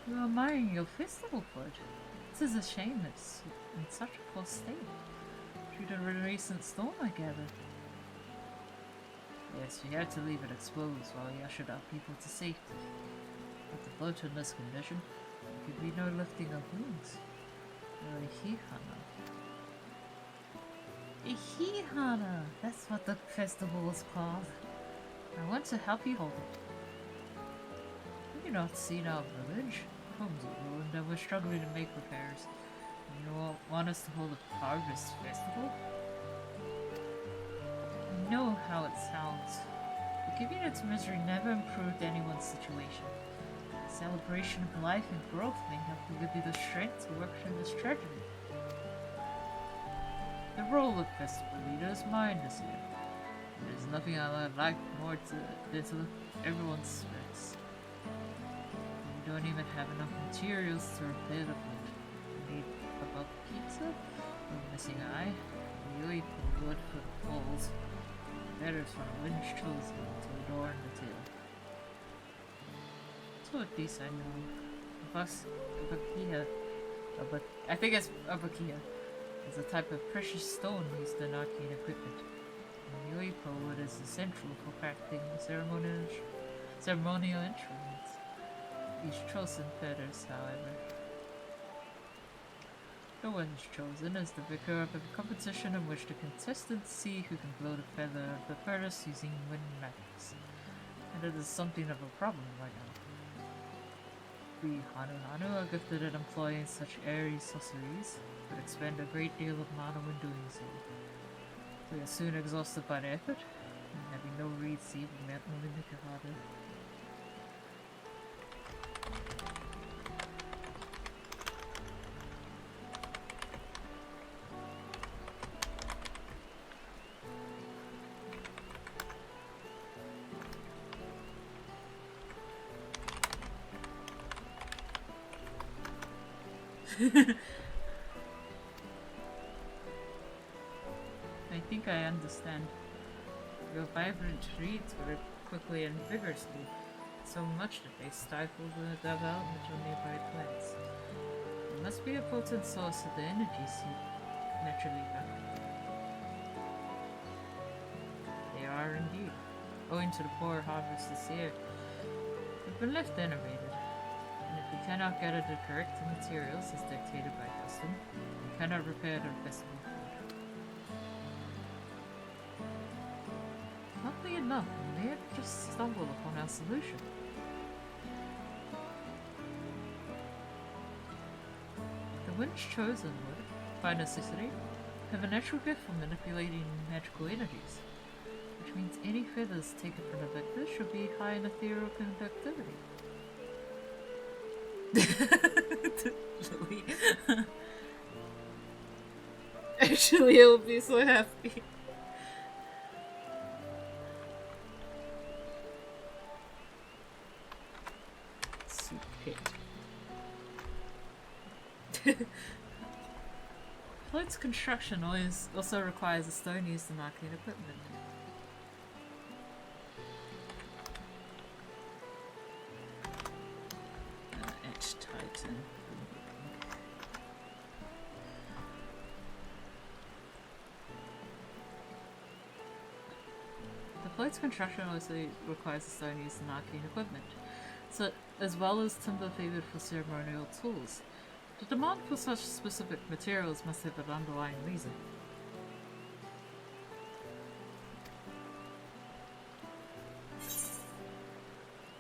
You're admiring your festival foot. This is a shame it's in such a poor state. Due to the recent storm, I gather. Yes, we had to leave it exposed while we ushered our people to safety. With the boat in this condition, there could be no lifting of wings. Ihihana! That's what the festival is called. I want to help you hold it. Have you not seen our village? Homes are ruined and we're struggling to make repairs. And you want us to hold a harvest festival? I know how it sounds, but giving it to misery never improved anyone's situation. The celebration of life and growth may help to give you the strength to work through this tragedy. The role of festival leader is mine this year. There's nothing I like more than to lift everyone's spirits. We don't even have enough materials to repair the food. We need a bulk pizza, a missing eye, a really cool wood for the poles, feathers from a winch chosen to adorn the tail. So at least I know. But I think it's Abakia. It's a type of precious stone used in arcane equipment. And the Yoipo wood is essential for crafting ceremonial instruments. These chosen feathers, however. The one who's chosen is the vicar of a competition in which the contestants see who can blow the feather of the furnace using wind magics. And it is something of a problem right now. We Hanu are gifted at employing such airy sorceries, but expend a great deal of mana when doing so. We are soon exhausted by the effort, and having no reeds even only make it harder. I think I understand. Your vibrant reeds grow quickly and vigorously, so much that they stifle the development of nearby plants. It must be a potent source of the energy seep naturally back. They are indeed. Owing to the poor harvest this year, they've been left enervated. And if we cannot gather the correct materials as dictated by custom, we cannot repair the festival food. Luckily enough, we may have just stumbled upon our solution. The winds chosen would, by necessity, have a natural gift for manipulating magical energies, which means any feathers taken from the victor should be high in ethereal conductivity. Actually, I'll be so happy. Soup pit. Float's construction also requires a stone used in arcane equipment. Titan. The float's construction also requires a stone used in arcane equipment, so as well as timber favored for ceremonial tools. The demand for such specific materials must have an underlying reason.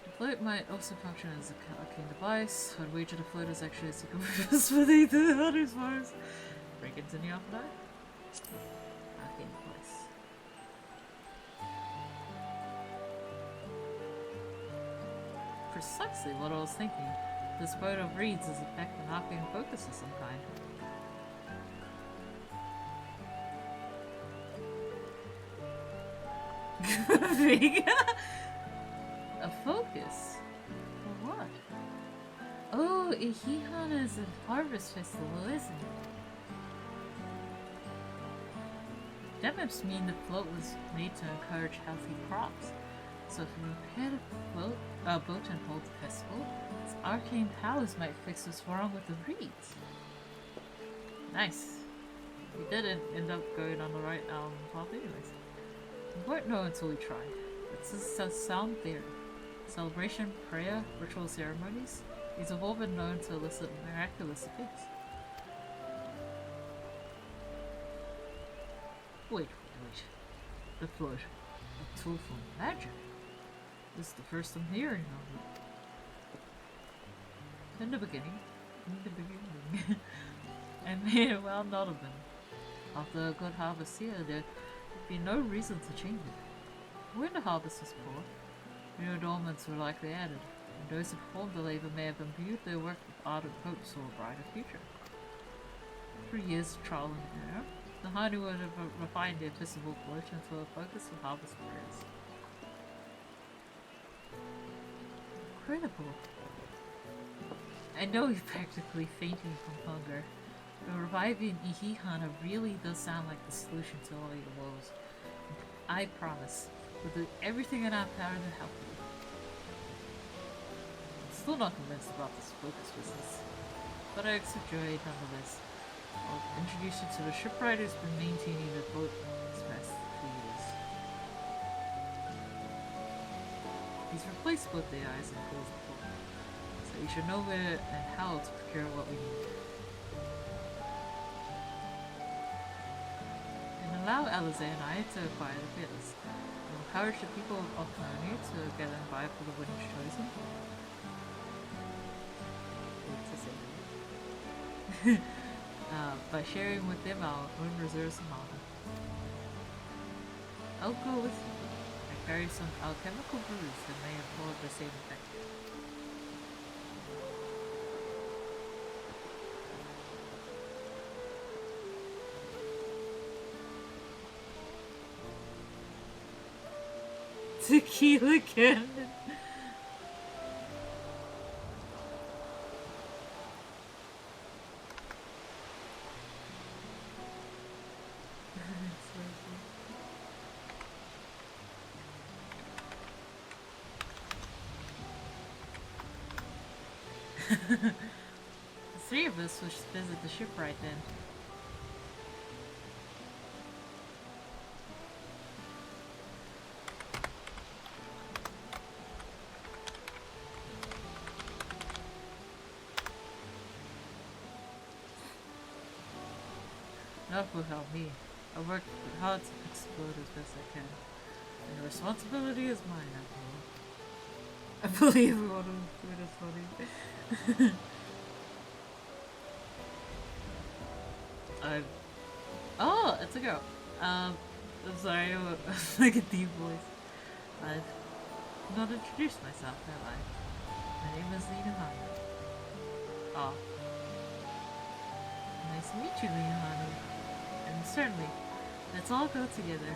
The float might also function as an arcane device. I'd wager the float is actually a secret purpose for the hunter's fires. Break into the afterlife. Arcane device. Precisely what I was thinking. This boat of reeds is in fact an arcane focus of some kind. A focus? For what? Oh, Ihihan is a harvest festival, isn't it? That must mean the float was made to encourage healthy crops. So if we repair the boat and hold the festival, its arcane powers might fix what's wrong with the reeds. Nice. We didn't end up going on the right path anyways. We won't know until we try. It's a sound theory. Celebration, prayer, ritual ceremonies, these have all been known to elicit miraculous effects. Wait. The float. A tool for magic? This is the first I'm hearing of it. In the beginning. And may well not have been. After a good harvest here, there would be no reason to change it. When the harvest was poor, new adornments were likely added, and those who performed the labor may have imbued their work with ardent hopes for a brighter future. 3 years of trial and error, The honey would have refined the episcopal porch into a focus of harvest prayers. Incredible. I know you're practically fainting from hunger, but reviving Ihihana really does sound like the solution to all your woes. I promise, we'll do everything in our power to help you. I'm still not convinced about this focus business, but I accept your aid nonetheless. I'll introduce you to the shipwright who's been maintaining the boat these past 2 years. He's replaced both the eyes and closed the port, so you should know where and how to procure what we need. And allow Alize and I to acquire the feathers. We'll encourage the people of Okanagan to gather and vie for the winnings chosen. By sharing with them our own reserves of mana. I'll go with you. I carry some alchemical brews that may afford the same effect. Tequila cannon. The three of us will visit the shipwright then. Enough will help me. I worked hard to explode as best I can. And the responsibility is mine after all. I believe everyone will do it as funny. Oh, it's a girl. I'm sorry, I was like a deep voice. I've not introduced myself, have I? My name is Lina Hana. Oh. Nice to meet you, Lina Hana. And certainly, let's all go together.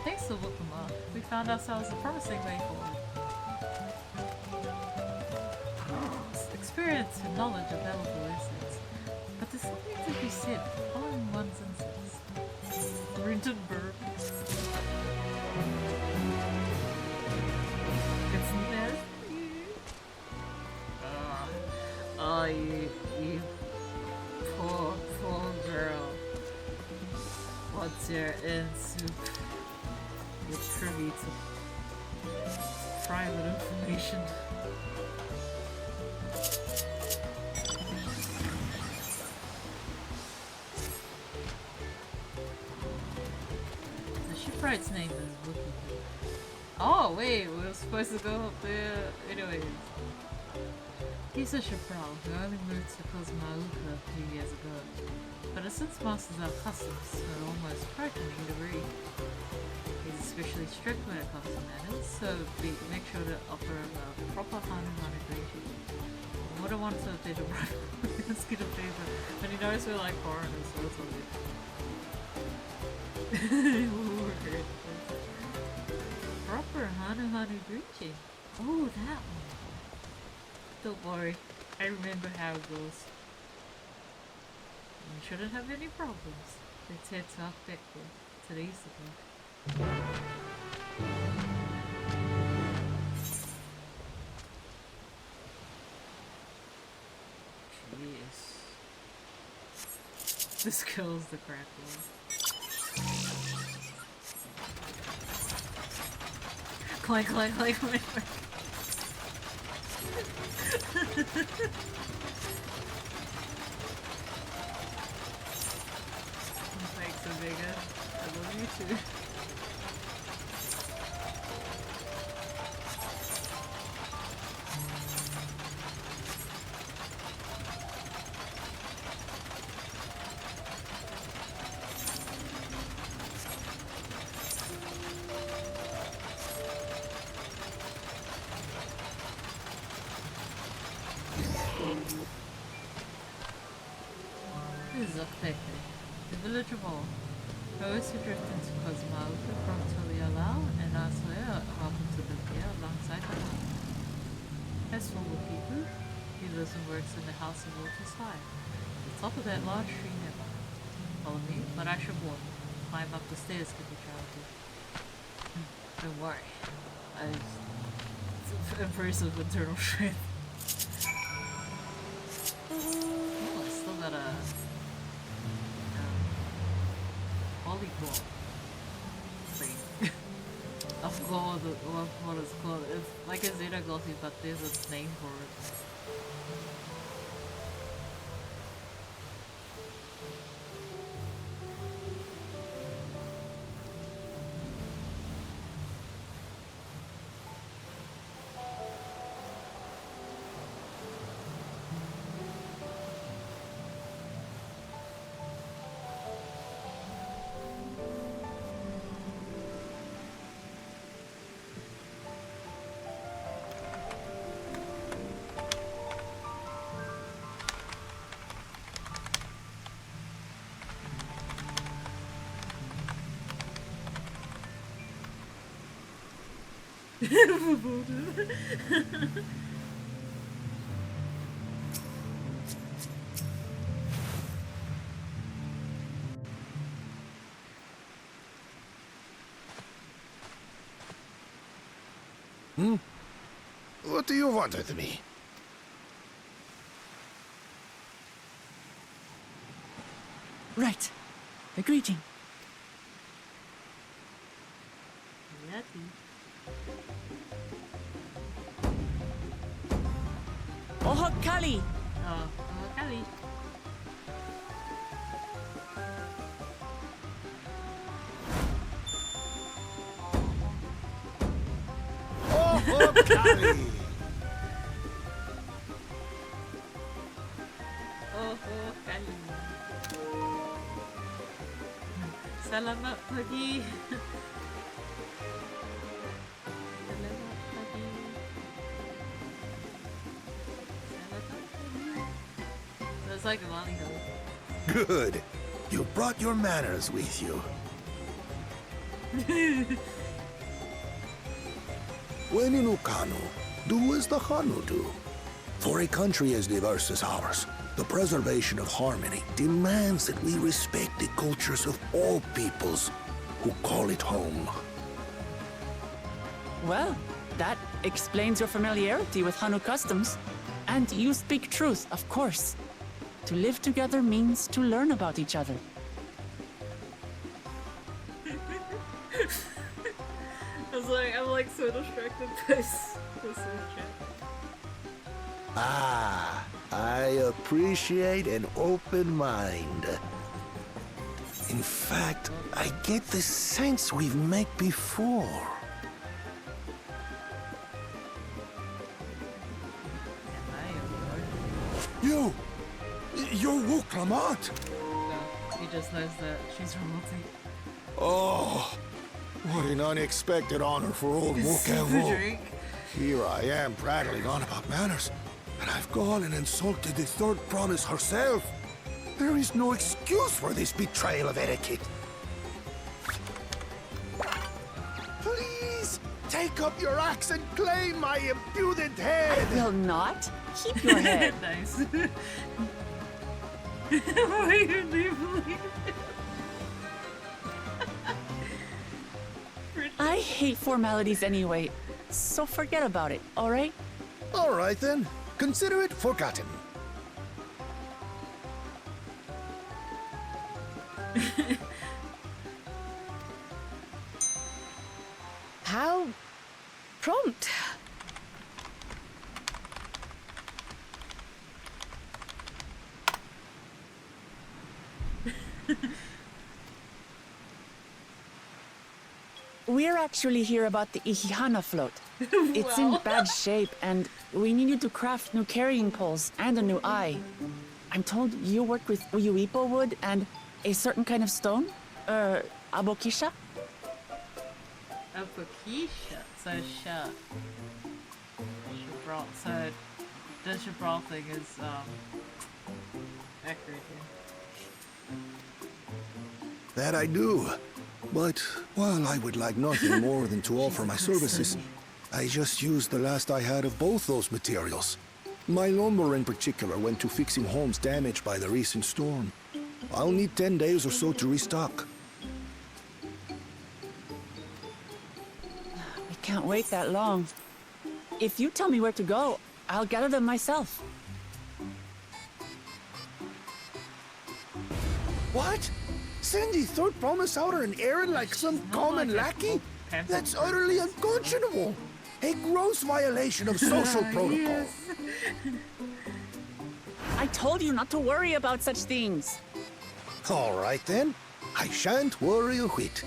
Thanks to Wukuma, we found ourselves a promising way forward. Experience and knowledge are valuable assets, but there's something to be said for following one's instincts. Rindenberg. It's nasty. Oh, you poor girl. What's your in soup? You're privy to private information. The shipwright's name is Wookie. Oh wait, we were supposed to go up there anyways. He's a shipwright who only moved to Cosmauca a few years ago, but has since mastered our customs to an almost frightening degree. He's especially strict when it comes to manners, so make sure to offer him a proper Hanu greeting. I wouldn't want to offend a rival. Let's get a favor, but he knows we're like foreigners, so it's all good. Proper Hanu greeting. Oh, that one. Don't worry, I remember how it goes. We shouldn't have any problems. Let's head to our factory to the east of it. Jeez. This kills the crap one. Clank, clank, clank, clank, clank. Thanks, Omega. I love you too. This is Okpeke, the village of all. Those who drift into Cosmauca from Tulialau and Asoya are welcome to live here alongside the land. As for Wukiku, he lives and works in the House of Waters High, the top of that large tree nearby. Follow me, but I should warn you, climb up the stairs can be challenging. Don't worry, I'm impressive internal strength. Oh, I still got a volleyball thing. I forgot what it's called. It's like a Xenaglossy, but there's a name for it. What do you want with me? Right. A greeting. Ohokali! Oh, Ohokali. Ohokali! Ohokali. Salamat pagi. It's like a lollipop. Good. You brought your manners with you. When in Ukanu, do as the Hanu do. For a country as diverse as ours, the preservation of harmony demands that we respect the cultures of all peoples who call it home. Well, that explains your familiarity with Hanu customs. And you speak truth, of course. To live together means to learn about each other. I'm like so distracted by this chat. Ah, I appreciate an open mind. In fact, I get the sense we've met before. You're Wu Clamant! No, he just knows that she's royalty. Oh, what an unexpected honor for old Wu Wu. Here I am prattling on about manners, and I've gone and insulted the third promise herself. There is no excuse for this betrayal of etiquette. Please, take up your axe and claim my impudent head! I will not. Keep your head. Nice. Why you leave? I hate formalities anyway, so forget about it, alright? Alright then. Consider it forgotten. How prompt. We're actually here about the Ihihana float. It's in bad shape, and we need you to craft new carrying poles and a new eye. I'm told you work with Uyuipo wood and a certain kind of stone? Abokisha? Abokisha? So Shabral, so the Shabral thing is, accurate here. That I do. But while I would like nothing more than to offer my services, I just used the last I had of both those materials. My lumber in particular went to fixing homes damaged by the recent storm. I'll need 10 days or so to restock. We can't wait that long. If you tell me where to go, I'll gather them myself. What? Send the third promise out on an errand like some common lackey? That's utterly unconscionable. A gross violation of social protocol. I told you not to worry about such things. All right then. I shan't worry a whit.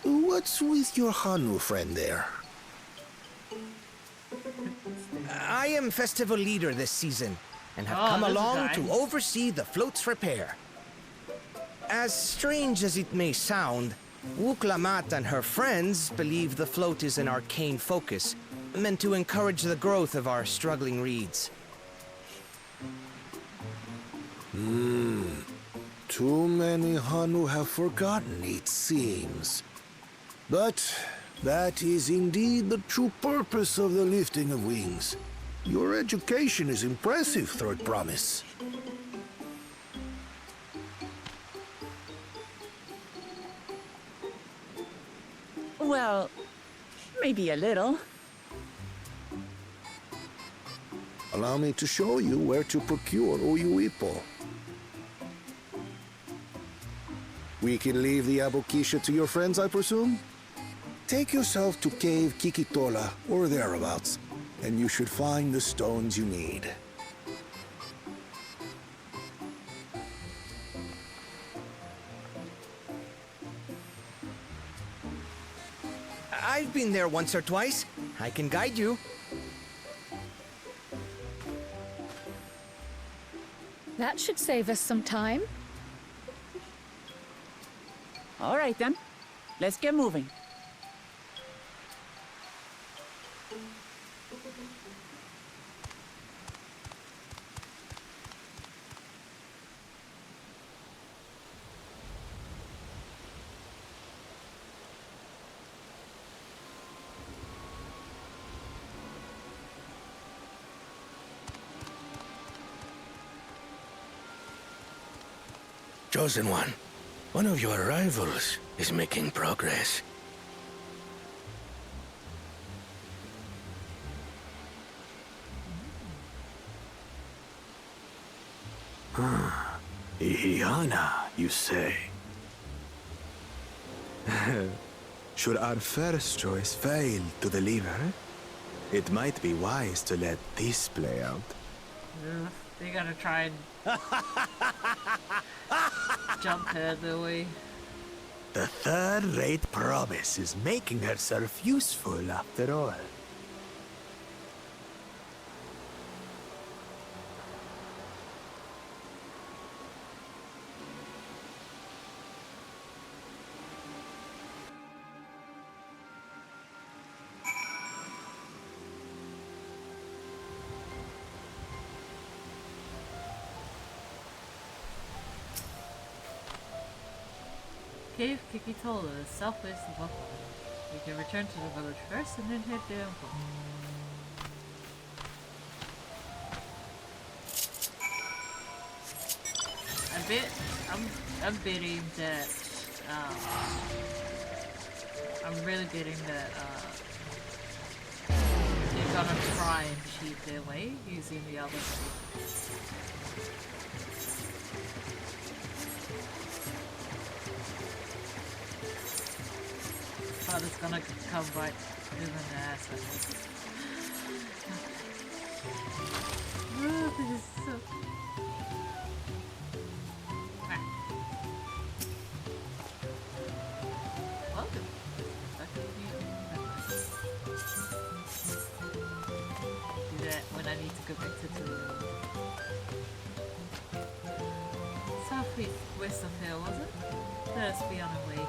What's with your Hanu friend there? I am festival leader this season, and have come along to oversee the float's repair. As strange as it may sound, Wuklamat and her friends believe the float is an arcane focus, meant to encourage the growth of our struggling reeds. Too many Hanu have forgotten, it seems. But that is indeed the true purpose of the lifting of wings. Your education is impressive, Third Promise. Well, maybe a little. Allow me to show you where to procure Uyuipo. We can leave the Abokisha to your friends, I presume? Take yourself to Cave Kikitola, or thereabouts, and you should find the stones you need. I've been there once or twice. I can guide you. That should save us some time. All right then. Let's get moving. Chosen one of your rivals is making progress. Ihihana, you say? Should our first choice fail to deliver, it might be wise to let this play out. They gotta try and jump her, do we? The third-rate promise is making herself useful after all. Cave Kikitola is southwest of Buffalo. We can return to the village first and then head down. I'm bidding that I'm really bidding that they're gonna try and cheat their way using the other way. But it's gonna come right in the ass, I think. be west of here, was it? Let us be on our way.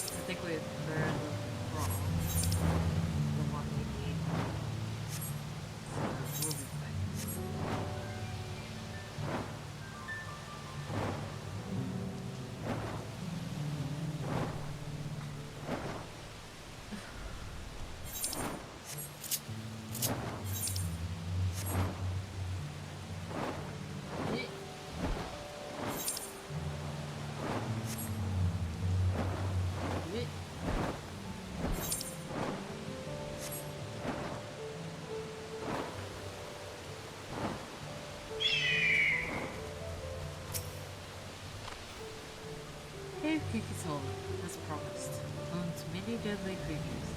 I think we've burned wrong. The one we need. So we'll be fine. Cave Kiki's home, as promised, owns many deadly creatures.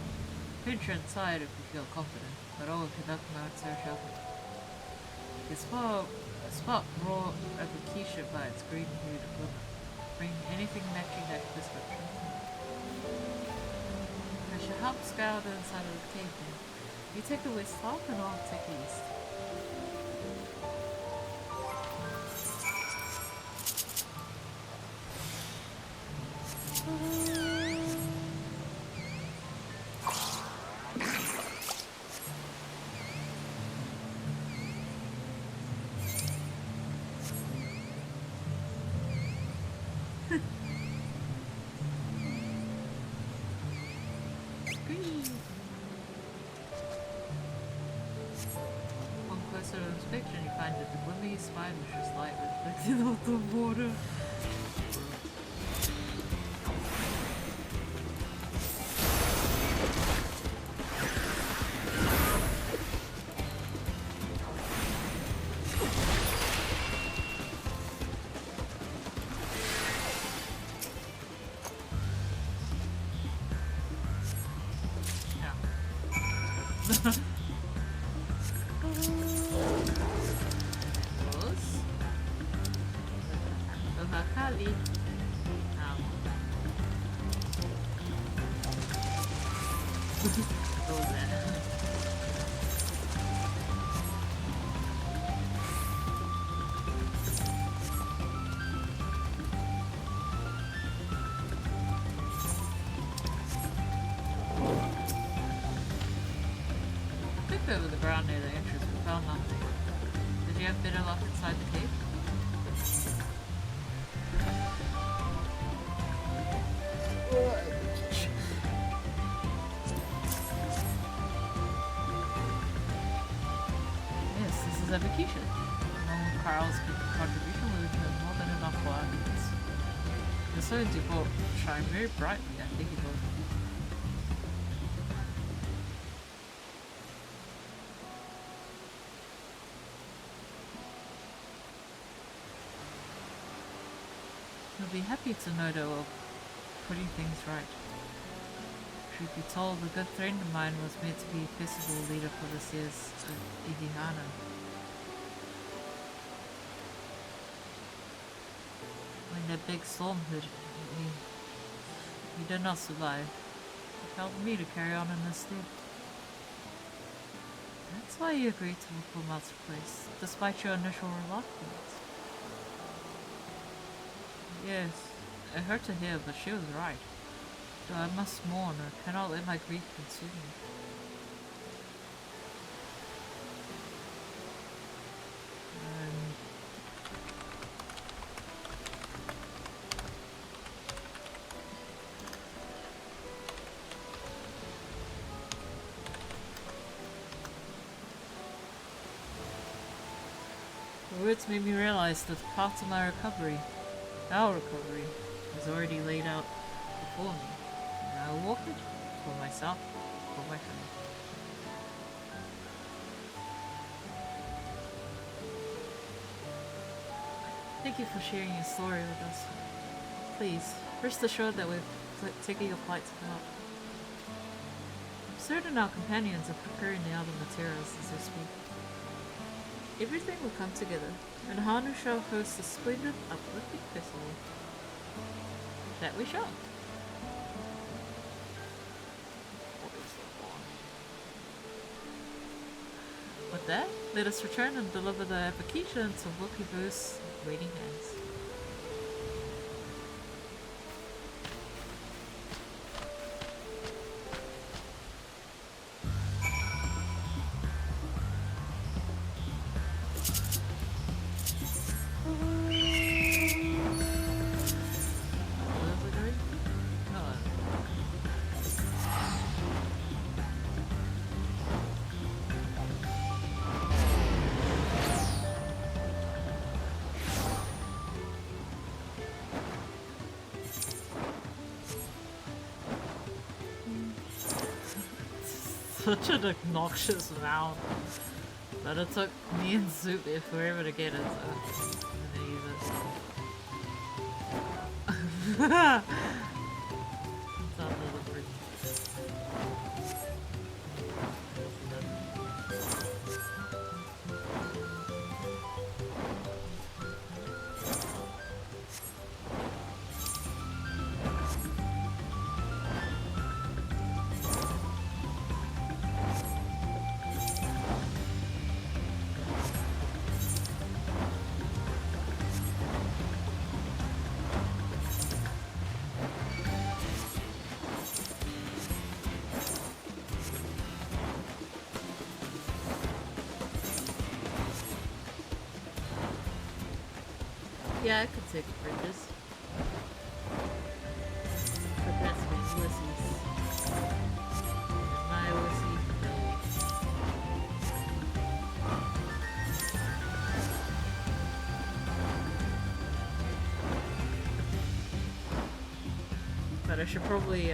Venture inside if you feel confident, but I will conduct my own search of it. You spot raw acacia by its green-hued glimmer. Bring anything matching that description. I shall help scour the inside of the cave then. You take the west half and I'll take the east. On closer inspection, you find that the glimmy spine was just light reflected off the water. Over the ground near the entrance, we found nothing. Did you have better luck inside the cave? Yes, this is a vacation. Along with Carl's contribution, we would have more than enough for our needs. The stones you bought shine very brightly, I think it was. You'll be happy to know that we're putting things right. Truth be told, a good friend of mine was meant to be a festival leader for this year's Ihihana. When that big storm hit, he did not survive. It helped me to carry on in his stead. That's why you agreed to look for Matt's place, despite your initial reluctance. Yes, it hurt to hear, but she was right. So I must mourn, or cannot let my grief consume me. The words made me realize that the path to my recovery, our recovery, was already laid out before me. And I will walk it for myself, for my family. Thank you for sharing your story with us. Please, rest assured that we've taken your plight to heart. I'm certain our companions are preparing the other materials as they speak. Everything will come together, and Hanu shall host a splendid, uplifting festival. That we shall. With that, let us return and deliver the application to Wilkibu's waiting hands. Such an obnoxious amount. But it took me and Zoop forever to get it, so I'm gonna use it. It's not delivered. Yeah, I could take bridges. But that's my Ulysses. My Ulysses. But I should probably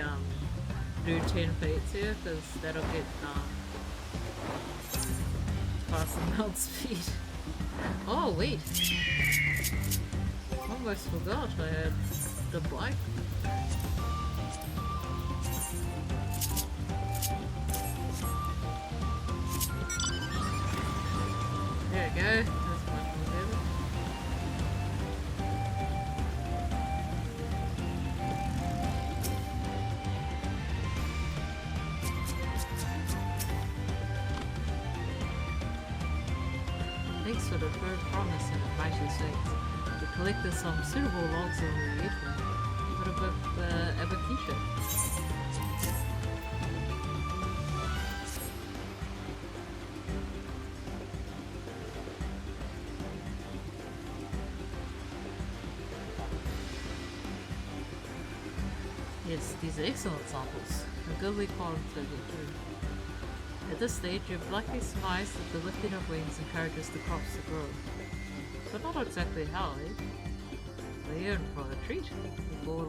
do 10 fates here, because that'll get faster mount speed. Oh wait! Almost forgot I had the bike. There we go. That's much more better. Thanks for the third promise and a mighty strength. Collected some suitable logs of relief and put a book Abakisha. Yes, these are excellent samples. A goodly quality to get through. At this stage, you've likely surmised that the lifting of wings encourages the crops to grow. But not exactly how, eh? They yearn for a treat. Before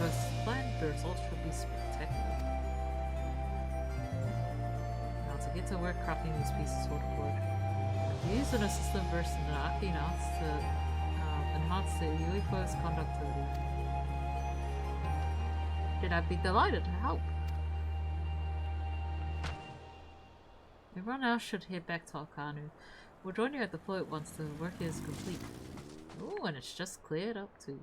first plant, the results should be spectacular. Now to get to work crafting these pieces of wood. Use an assistant versed in the arcane arts to enhance the UFO's conductivity. Then I'd be delighted to help. Everyone else should head back to Alkanu. We'll join you at the float once the work is complete. Ooh, and it's just cleared up too.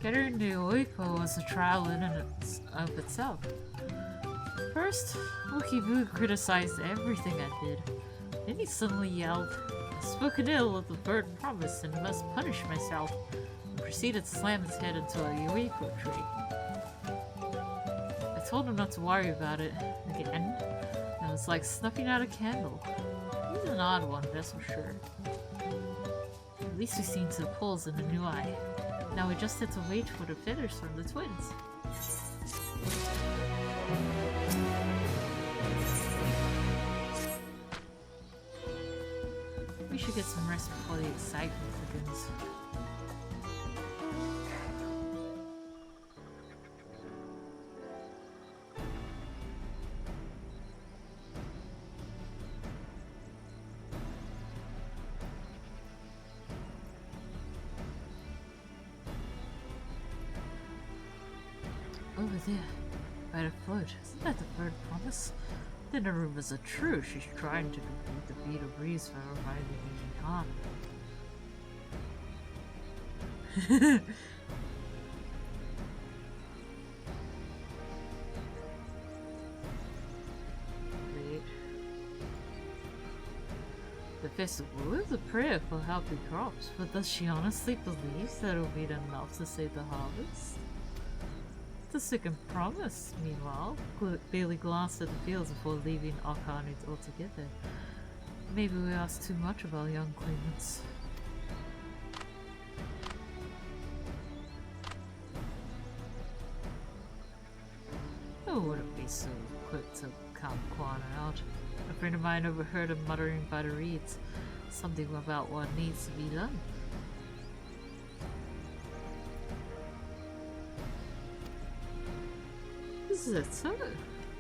Getting the Oiko was a trial in and of itself. First, Wikibu criticized everything I did. Then he suddenly yelled, "I've spoken ill of the bird promise and must punish myself," and proceeded to slam his head into a Yuiko tree. I told him not to worry about it again, and it was like snuffing out a candle. He's an odd one, that's for sure. At least we seem to pulls in a new eye. Now we just had to wait for the feathers from the twins. should get some rest before the excitement begins. Over there, by the float. Isn't that the bird promise? Then the rumors are true. She's trying to complete the beat of breeze for arriving in Khan. Wait. The festival is a prayer for healthy crops, but does she honestly believe that it'll be enough to save the harvest? The second promise, meanwhile, barely glanced at the fields before leaving Arcanid altogether. Maybe we asked too much of our young claimants. I wouldn't be so quick to count Quan out. A friend of mine overheard him muttering by the reeds, something about what needs to be done. Is it so?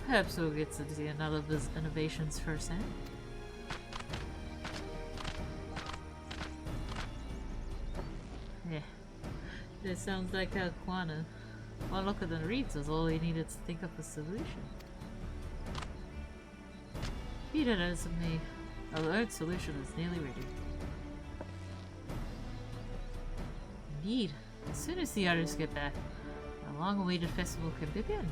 Perhaps we'll get to see another of his innovations firsthand. Yeah, it sounds like Aquana. One look at the reeds was all he needed to think of a solution. Be that as it may, our own solution is nearly ready. Indeed, as soon as the others get back, our long-awaited festival can begin.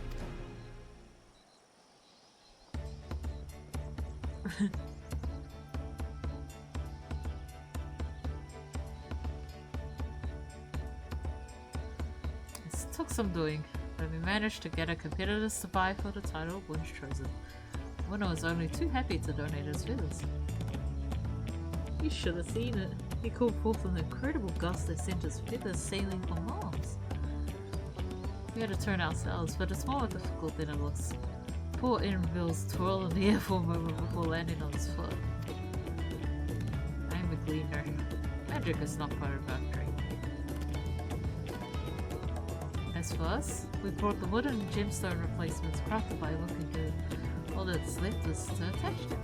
It took some doing, but we managed to get a competitor to vie for the title of Once Chosen. Winner was only too happy to donate his feathers. You should have seen it. He called forth an incredible gust that sent his feathers sailing for miles. We had to turn ourselves, but it's more difficult than it looks. Poor Envil's twirl in the air for a moment before landing on his foot. I'm a gleaner. Magic is not part of our trade. As for us, we brought the wooden gemstone replacements crafted by looking good. All that's left is to attach them.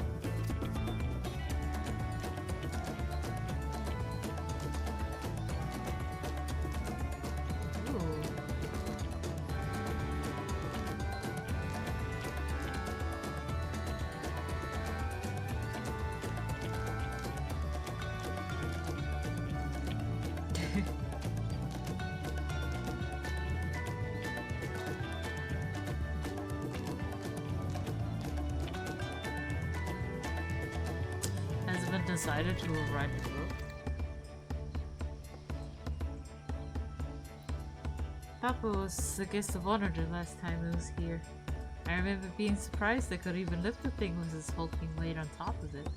Decided to write the book. Papa was the guest of honor the last time he was here. I remember being surprised they could even lift the thing with his hulking weight on top of it.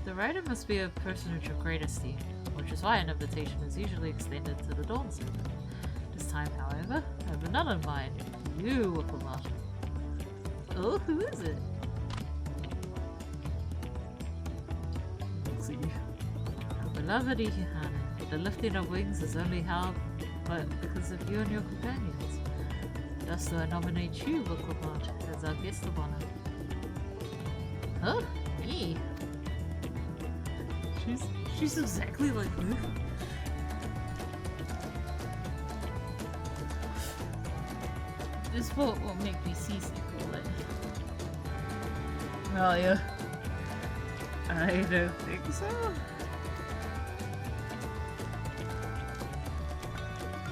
The writer must be a personage of great esteem, which is why an invitation is usually extended to the Dawn servant. This time, however, I have another in mind. You, Wickelmot. Oh, who is it? Beloved Ihihanen, the lifting of wings is only held but because of you and your companions. Thus do I nominate you, Wickelmot, as our guest of honor. Huh? Me? She's exactly like me. This boat won't make me seasick, will it? Well, yeah. I don't think so.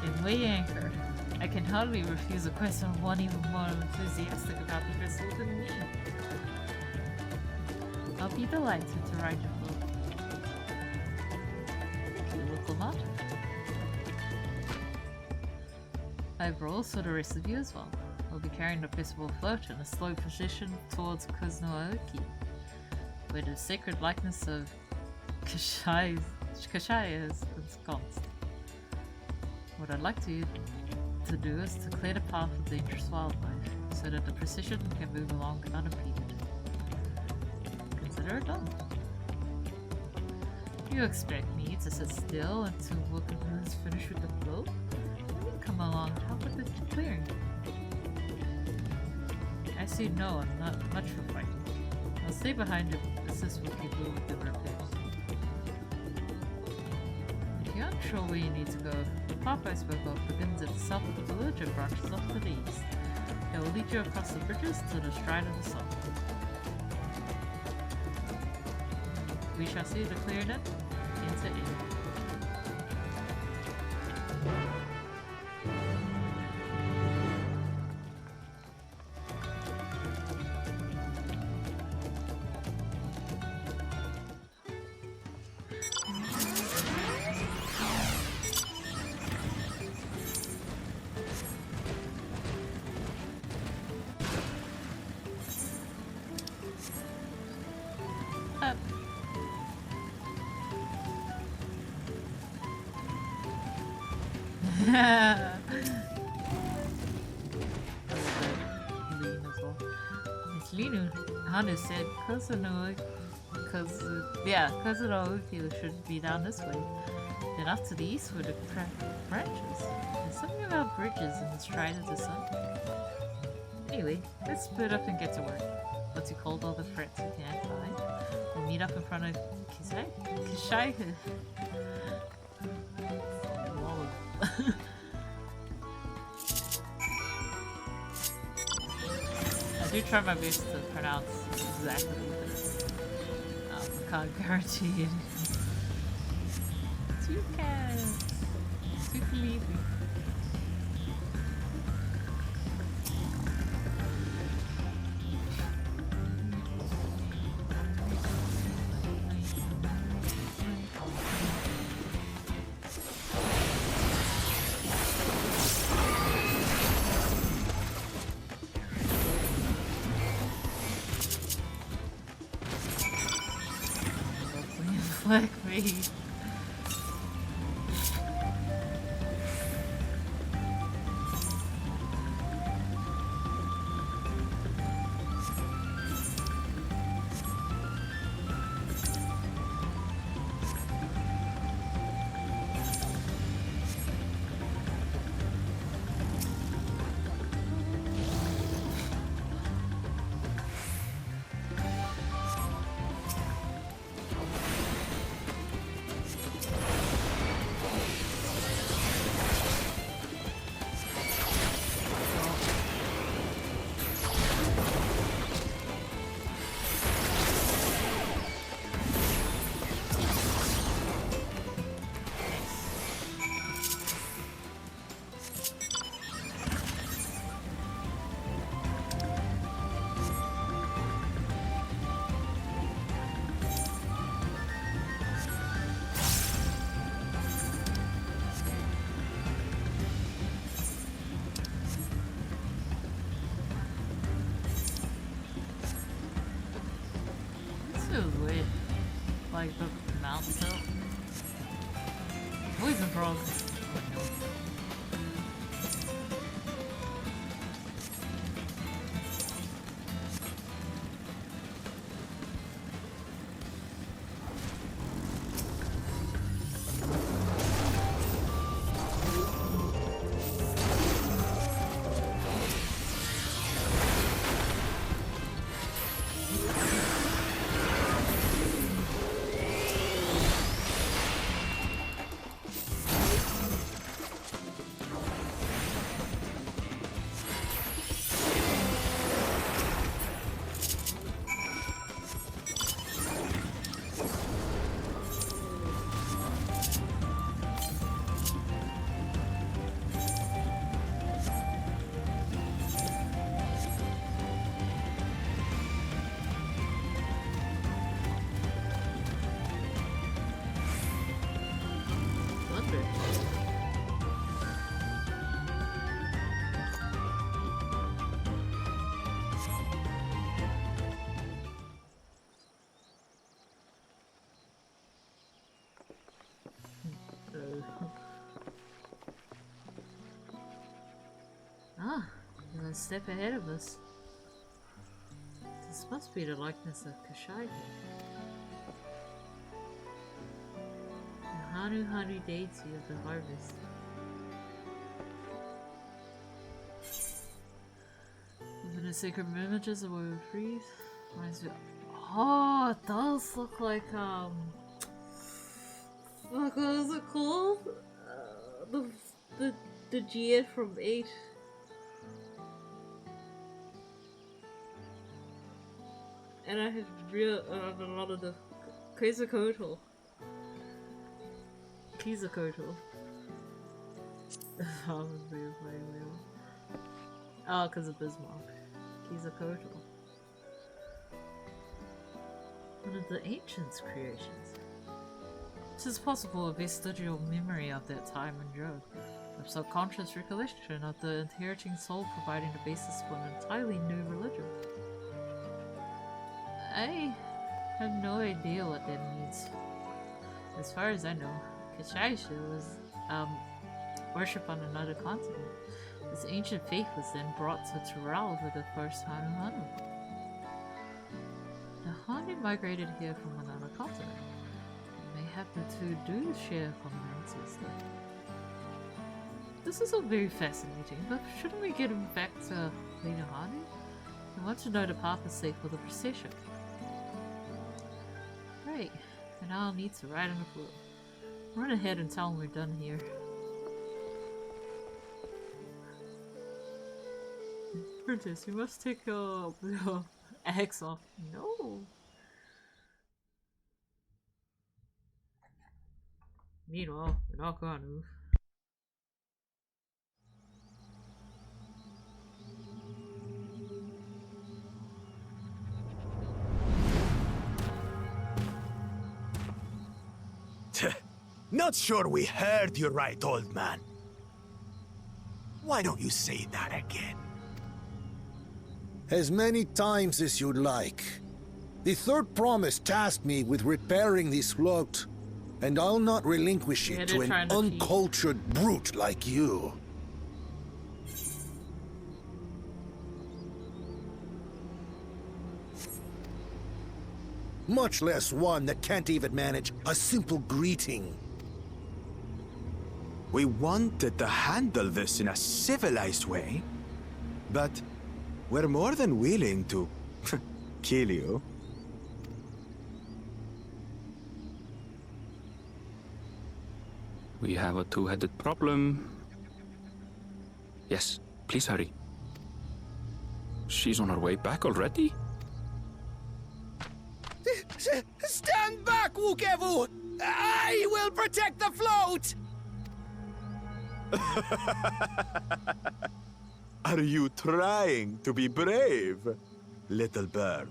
In way anchored, I can hardly refuse a question of one even more enthusiastic about the festival than me. I'll be delighted to write your book. Thank you, Wickelmot. I brought also the rest of you as well. We'll be carrying the festival float in a slow position towards Kuznaoki, where the sacred likeness of Kashaya is ensconced. What I'd like to do is to clear the path of dangerous wildlife, so that the procession can move along unimpeded. Consider it done. You expect me to sit still until Wilkinson is finished with the float? You come along, help with the clearing. I see no, I'm not much for fighting. I'll stay behind to assist with people with the repairs. If you're unsure where you need to go, the path I spoke of begins at the south of the village and branches off to the east. It will lead you across the bridges to the Stride of the Sun. We shall see the clearing end into it. It's Linu. Hanu said Kazunouki should be down this way. Then off to the east were the branches. There's something about bridges in the Stride of the Sun. Anyway, let's split up and get to work. Once you called all the threats you can't find, we'll meet up in front of Kishai. I do try my best to pronounce exactly this. I can't guarantee it. Toucan! Toucan. Like me. Like the mountain tilt. Always been broke. A step ahead of us. This must be the likeness of Kashai. Hanu deity of the harvest. Even the sacred images of where we freeze. Reminds me. Oh, it does look like what was it called? The Gia from 8. And I had a lot of the Quetzalcoatl. Oh, because of Bismarck. Quetzalcoatl. One of the ancients' creations. This is possible a vestigial memory of that time and Joe. A subconscious recollection of the inheriting soul providing the basis for an entirely new religion. I have no idea what that means. As far as I know, Kashaisha was worshipped on another continent. This ancient faith was then brought to Tural with the first Hanu. The Hanu migrated here from another continent. Mayhap the two do share a common ancestor. This is all very fascinating, but shouldn't we get him back to Lena Hanu? I want to know the path is safe for the procession. Right, and I'll need to ride on the floor. Run ahead and tell him we're done here. Princess, you must take your axe off. No. Meanwhile, we're not gonna move. Not sure we heard you right, old man. Why don't you say that again? As many times as you'd like. The third promise tasked me with repairing this float, and I'll not relinquish it to an uncultured brute like you. Much less one that can't even manage a simple greeting. We wanted to handle this in a civilized way, but we're more than willing to kill you. We have a two-headed problem. Yes, please hurry. She's on her way back already? Stand back, Wukevu! I will protect the float! Are you trying to be brave, little bird?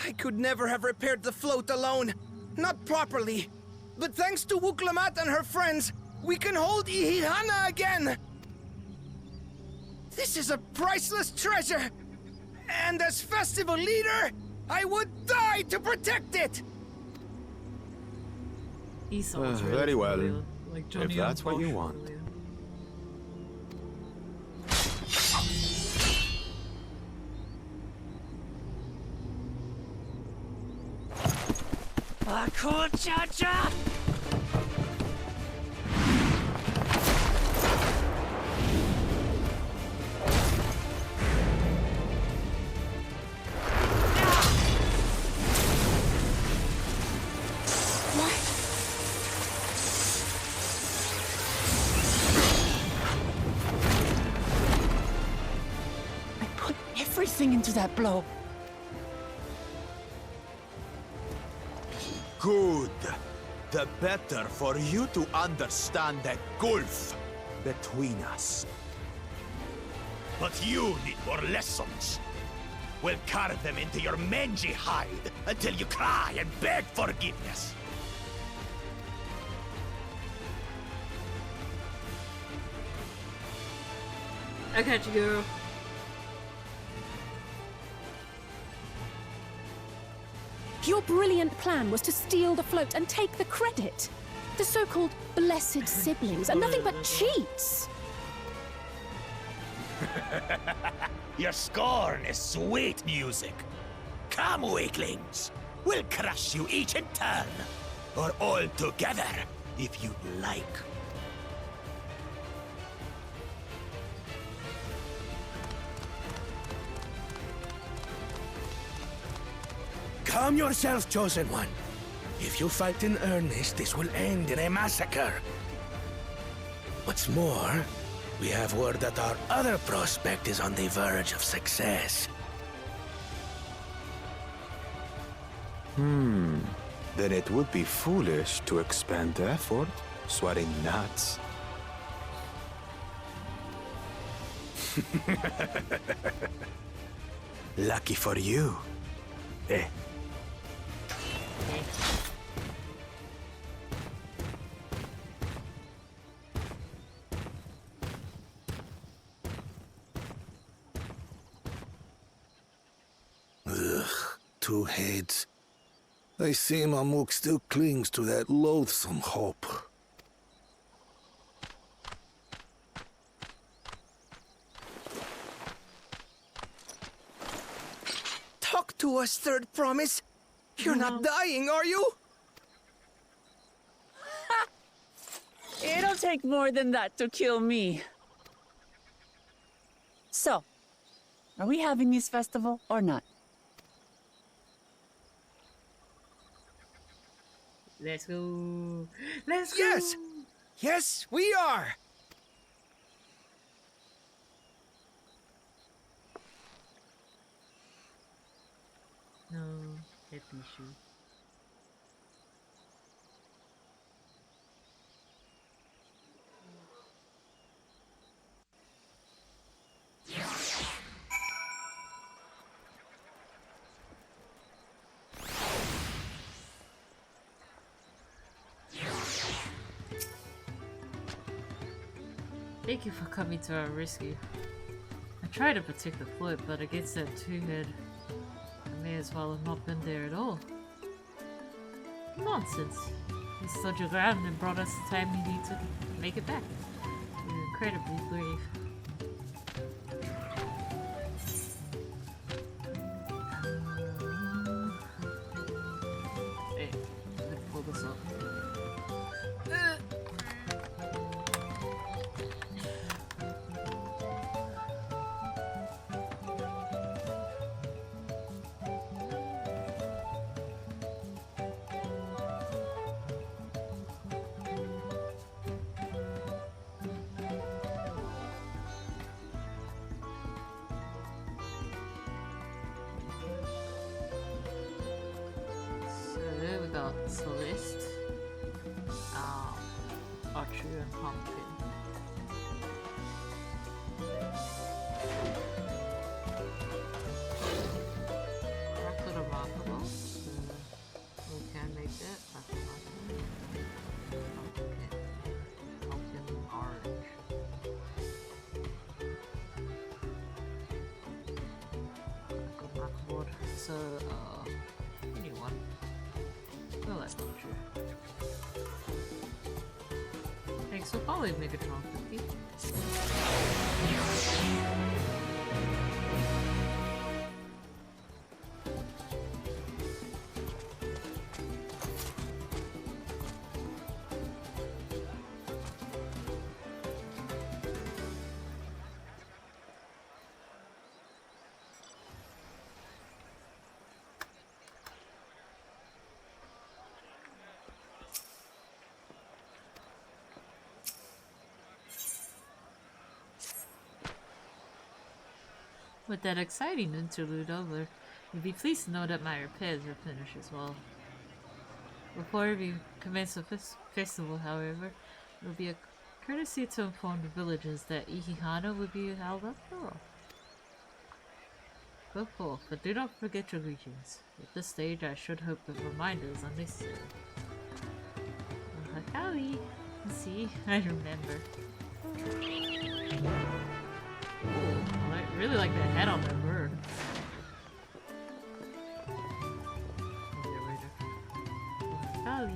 I could never have repaired the float alone. Not properly. But thanks to Wuklamat and her friends, we can hold Ihihana again! This is a priceless treasure! And as festival leader, I would die to protect it! Very well, if that's what you want. Cha-cha! Into that blow. Good. The better for you to understand the gulf between us. But you need more lessons. We'll carve them into your mangy hide until you cry and beg forgiveness. I got you, girl. Your brilliant plan was to steal the float and take the credit. The so-called blessed siblings are nothing but cheats. Your scorn is sweet music. Come, weaklings. We'll crush you each in turn. Or all together, if you'd like. Calm yourself, Chosen One. If you fight in earnest, this will end in a massacre. What's more, we have word that our other prospect is on the verge of success. Then it would be foolish to expend effort, sweating nuts. Lucky for you. Eh? Ugh, two heads. I see Mamuk still clings to that loathsome hope. Talk to us, Third Promise. You're not dying, are you? It'll take more than that to kill me. So, are we having this festival or not? Let's go. Let's go. Yes! Yes, we are! No, happy shoe. Thank you for coming to our rescue. I tried to protect the fort, but against that two-head, I may as well have not been there at all. Nonsense. You stood your ground and brought us the time we need to make it back. You're incredibly brave. Hey, let's pull this up. Celeste, Archer, and Pumpkin. Rocket Remarkable, so we can make that. Pumpkin Orange. Rocket Remarkable, so anyone. Well, that's not true. Thanks for following Megatron 50. With that exciting interlude over, you'll be pleased to know that my repairs are finished as well. Before we commence the festival, however, it will be a courtesy to inform the villagers that Ihihana will be held after all. Go forth, but do not forget your greetings. At this stage, I should hope the reminder is unnecessary. Hakali! See, I remember. I really like the head on that bird. Ali.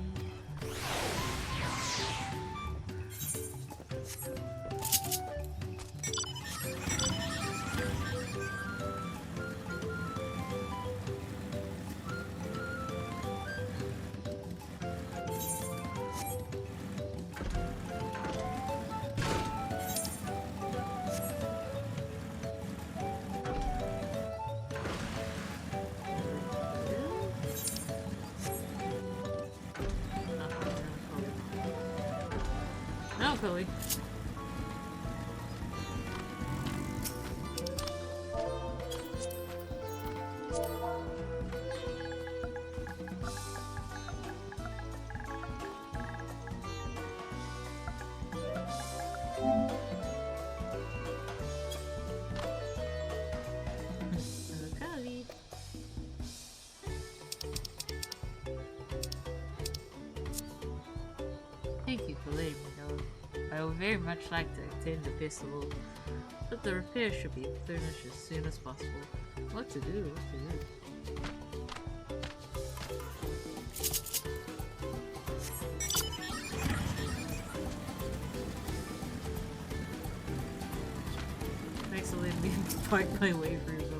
Hopefully. Thank you for letting me know. I would very much like to attend the festival, but the repairs should be finished as soon as possible. What to do? Thanks for letting me fight my way through those.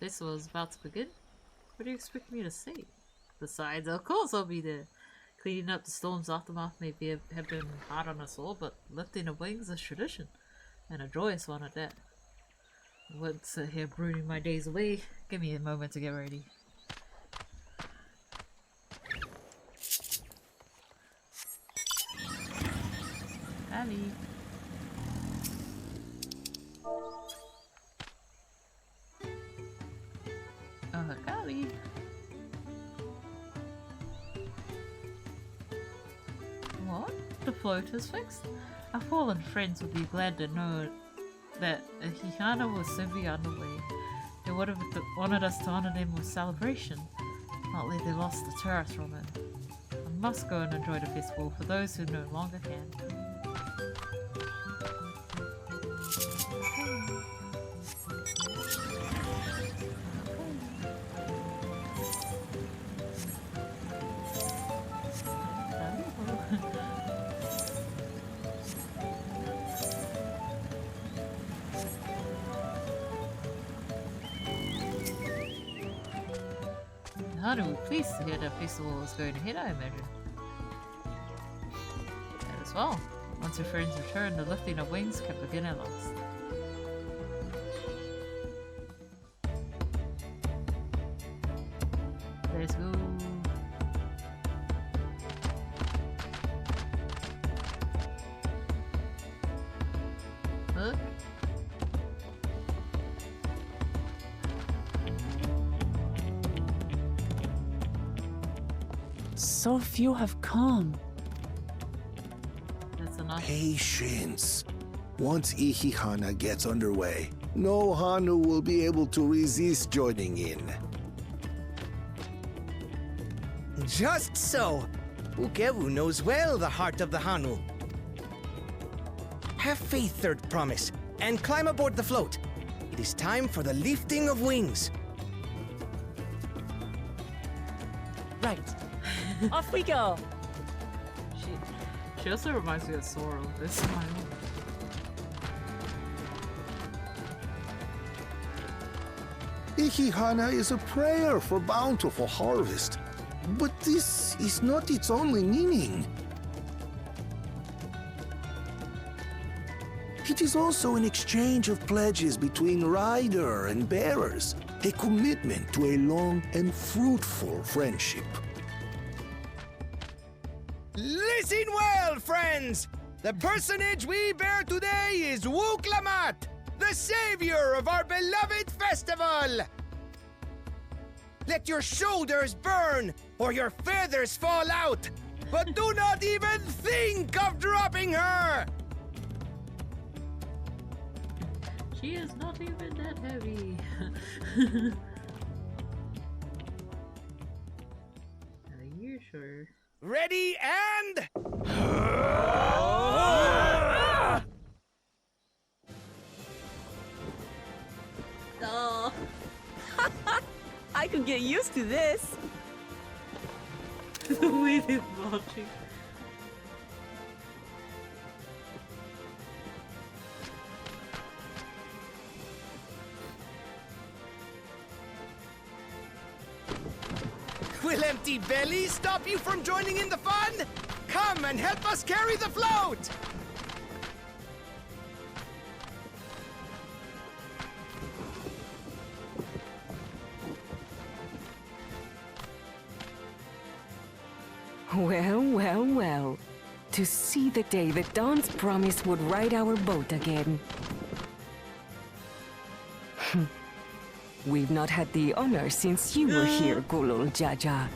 This was about to begin. What do you expect me to say? Besides, of course I'll be there. Cleaning up the storm's aftermath may have been hard on us all, but lifting the wings is tradition, and a joyous one at that. I wouldn't sit here brooding my days away. Give me a moment to get ready. Ali. Golly. What? The float is fixed? Our fallen friends would be glad to know that a Hihana was simply underway. They would have wanted us to honor them with celebration, not let they lost the tourists from it. I must go and enjoy the festival for those who no longer can. Hana would be pleased to hear the festival was going ahead, I imagine. And as well, once your friends return, the lifting of wings can begin at last. Let's go. Look. So few have come. That's enough. Patience. Once Ihihana gets underway, no Hanu will be able to resist joining in. Just so. Ukewu knows well the heart of the Hanu. Have faith, Third Promise, and climb aboard the float. It is time for the lifting of wings. Right. Off we go. She also reminds me of Sora with this smile. Ihihana is a prayer for bountiful harvest, but this is not its only meaning. It is also an exchange of pledges between rider and bearers, a commitment to a long and fruitful friendship. Listen well, friends! The personage we bear today is Wuklamat, the savior of our beloved festival! Let your shoulders burn, or your feathers fall out, but do not even think of dropping her! She is not even that heavy. Are you sure? Ready and... Oh. I could get used to this. The way they're watching. Will empty bellies stop you from joining in the fun? Come come and help us carry the float! Well, well, well. To see the day that Dawn's promised would ride our boat again. We've not had the honor since you were here, Gulul Jaja.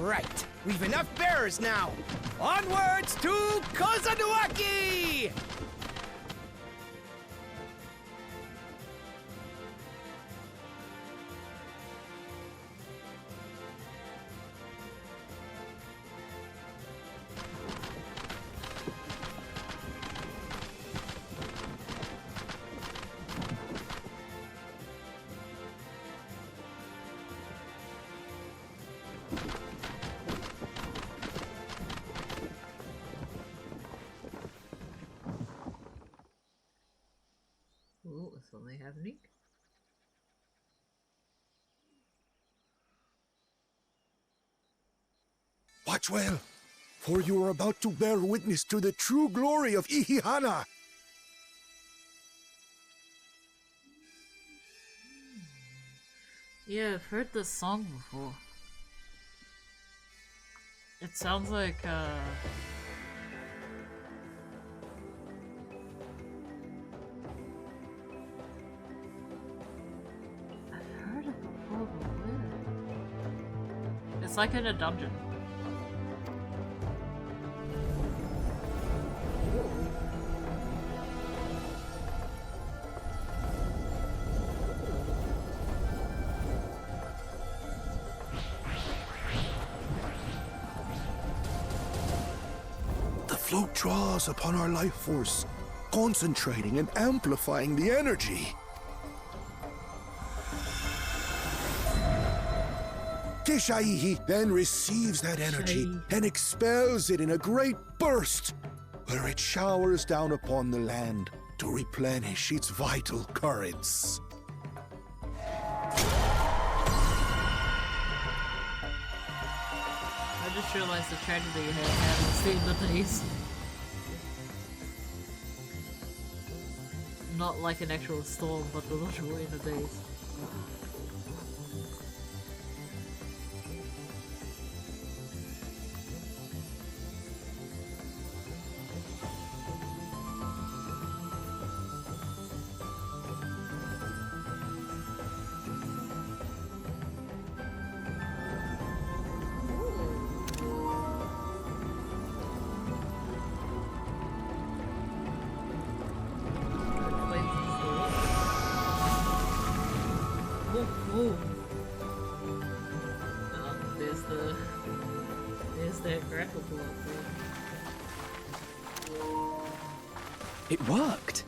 Right, we've enough bearers now. Onwards to Kozanuaki! Oh, what's something happening? Watch well, for you are about to bear witness to the true glory of Ihihana. Yeah, I've heard this song before. It sounds like, I've heard it before, but where? It's like in a dungeon. The float draws upon our life force, concentrating and amplifying the energy. Keshaihi then receives that energy and expels it in a great burst, where it showers down upon the land to replenish its vital currents. I just realized the tragedy I hadn't seen the days. Not like an actual storm, but the literal in the days. There's that grapple block there. It worked!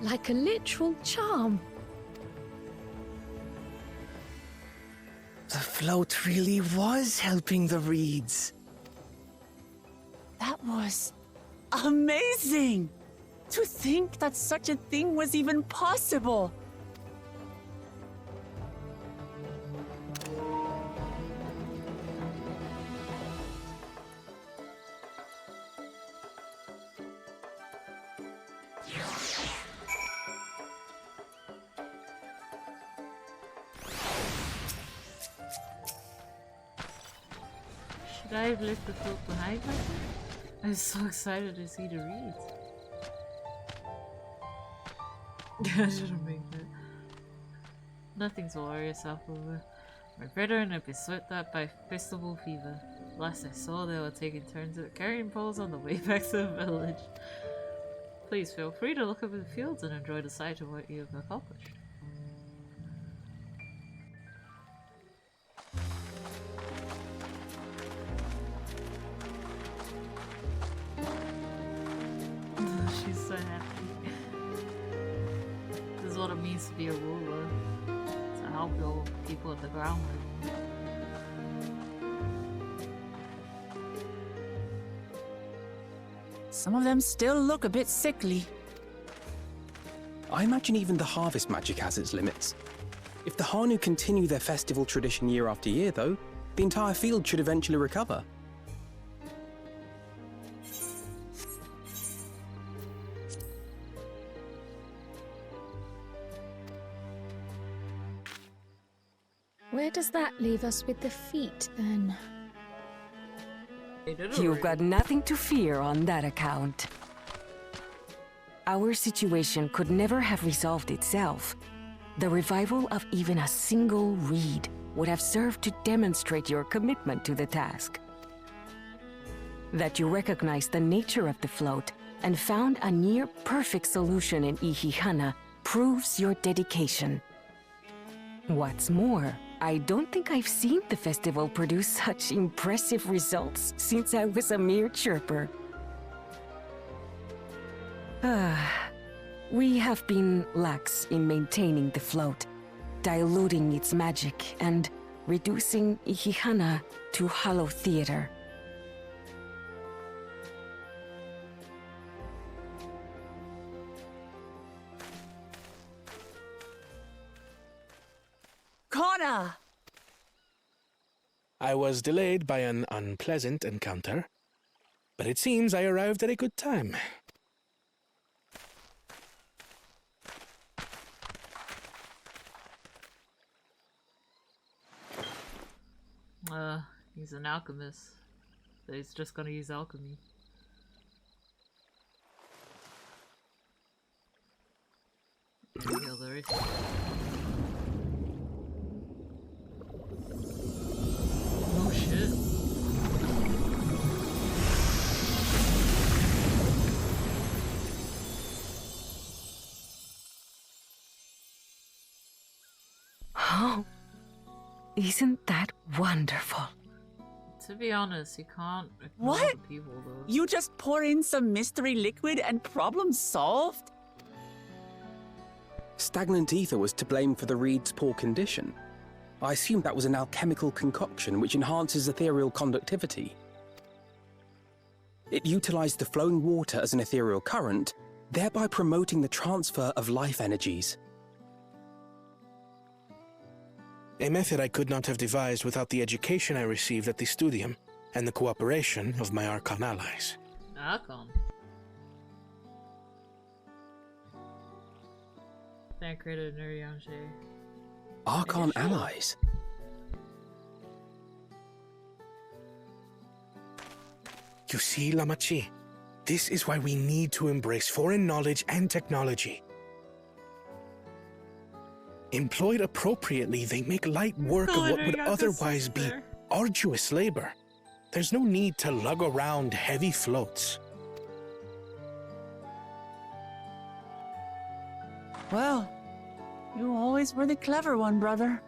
Like a literal charm. The float really was helping the reeds. That was amazing! To think that such a thing was even possible! Should I have left the float behind like that? I was so excited to see the reeds. I should have made that. Nothing to worry yourself over. My brethren have been swept up by festival fever. Last I saw, they were taking turns at carrying poles on the way back to the village. Please feel free to look over the fields and enjoy the sight of what you have accomplished. She's so happy. This is what it means to be a ruler. To help your people at the ground level. Some of them still look a bit sickly. I imagine even the harvest magic has its limits. If the Hanu continue their festival tradition year after year, though, the entire field should eventually recover. Where does that leave us with the feet, then? You've got nothing to fear on that account. Our situation could never have resolved itself. The revival of even a single reed would have served to demonstrate your commitment to the task. That you recognize the nature of the float and found a near-perfect solution in Ihihana proves your dedication. What's more, I don't think I've seen the festival produce such impressive results since I was a mere chirper. We have been lax in maintaining the float, diluting its magic and reducing Ihihana to hollow theater. Kona! I was delayed by an unpleasant encounter, but it seems I arrived at a good time. He's an alchemist. So he's just gonna use alchemy. Heal the rest. Oh shit. Oh, isn't that wonderful? To be honest, you can't ignore What? the people though. You just pour in some mystery liquid and problem solved? Stagnant ether was to blame for the reed's poor condition. I assumed that was an alchemical concoction which enhances ethereal conductivity. It utilized the flowing water as an ethereal current, thereby promoting the transfer of life energies. A method I could not have devised without the education I received at the studium and the cooperation of my Archon allies. Archon? Thancred Nurianche. Archon allies? You see, Lamachi, this is why we need to embrace foreign knowledge and technology. Employed appropriately, they make light work of what would otherwise be arduous labor. There's no need to lug around heavy floats. Well, you always were the clever one, brother.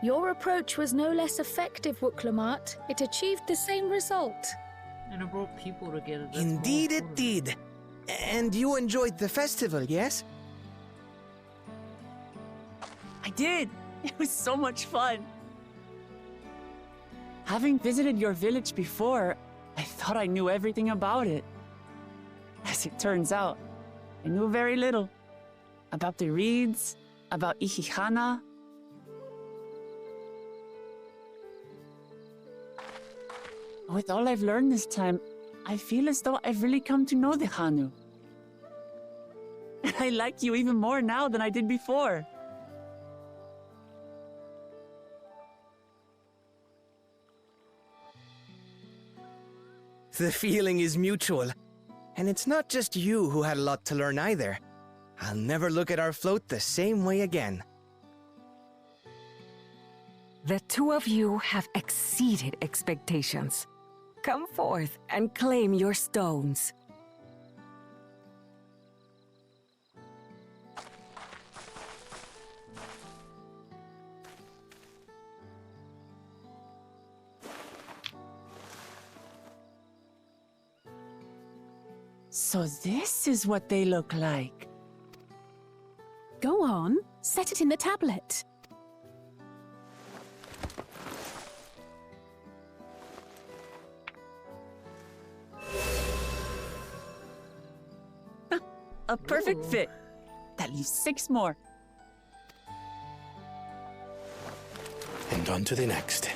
Your approach was no less effective, Wuklamart. It achieved the same result. And it brought people together. Indeed it did. And you enjoyed the festival, yes? I did. It was so much fun. Having visited your village before, I thought I knew everything about it. As it turns out, I knew very little. About the reeds, about Ihihana. With all I've learned this time, I feel as though I've really come to know the Hanu. And I like you even more now than I did before. The feeling is mutual. And it's not just you who had a lot to learn either. I'll never look at our float the same way again. The two of you have exceeded expectations. Come forth and claim your stones. So this is what they look like. Go on, set it in the tablet. A perfect Ooh. fit. That leaves 6 more. And on to the next.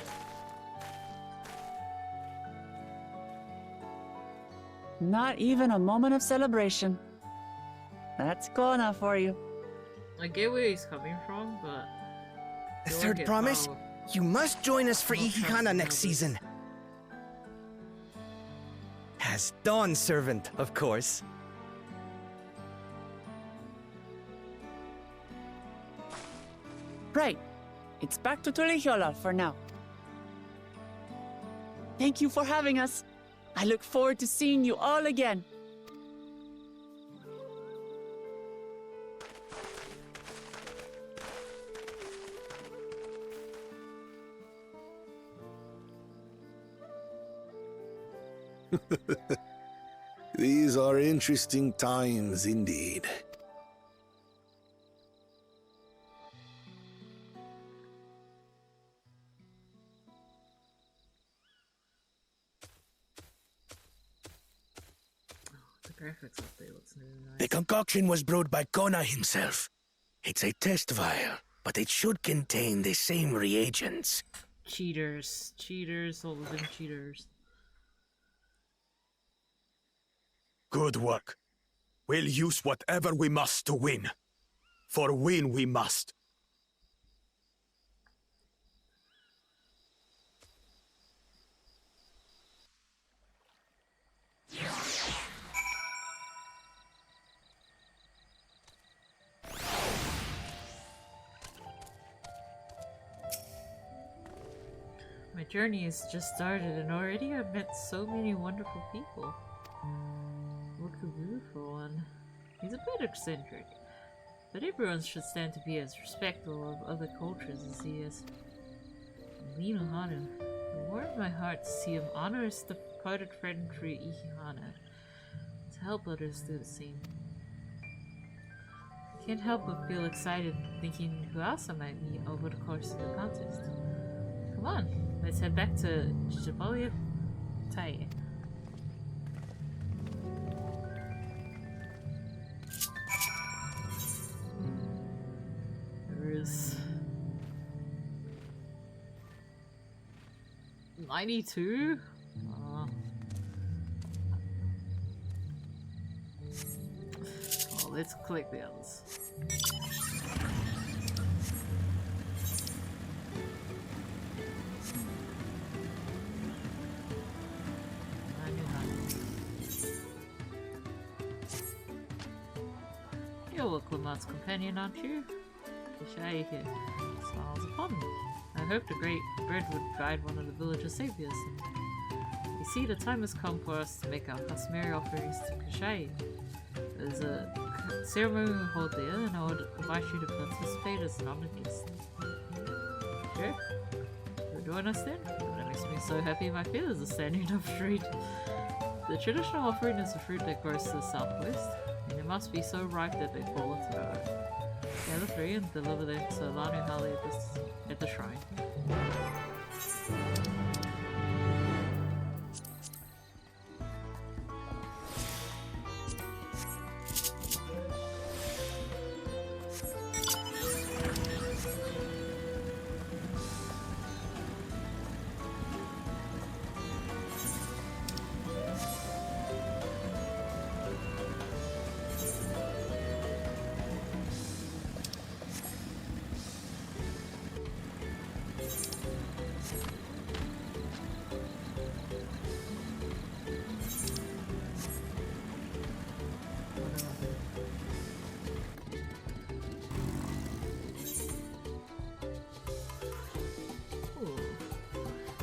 Not even a moment of celebration. That's Kona for you. I get where he's coming from, but... The do I third get promise? power? You must join us for Not trusting Ikihana next others. season. As Dawn Servant, of course. Right. It's back to Tulihiola for now. Thank you for having us. I look forward to seeing you all again. These are interesting times indeed. The graphics update looks really nice. The concoction was brewed by Kona himself. It's a test vial, but it should contain the same reagents. Cheaters. Cheaters, all of them cheaters. Good work. We'll use whatever we must to win. For win we must. My journey has just started and already I've met so many wonderful people. Look at Wu for one. He's a bit eccentric, but everyone should stand to be as respectful of other cultures as he is. Lino Hanu. It warmed my heart to see him honor his departed friend tree Ikihana, to help others do the same. I can't help but feel excited thinking who else I might meet over the course of the contest. Come on, let's head back to Shibuya Tai. There is 92? Well, let's click the others. You're Wicklemart's companion, aren't you? Kishai here smiles upon me. I hoped a great bread would guide one of the village's saviors. And you see, the time has come for us to make our customary offerings to Kishai. There's a ceremony we hold there, and I would invite you to participate as an honored guest. Sure? You'll join us then? That makes me so happy my feathers are standing up straight. The traditional offering is a fruit that grows to the southwest, and it must be so ripe that they fall into the earth. Gather 3 and deliver them to Lanu Hali at the shrine.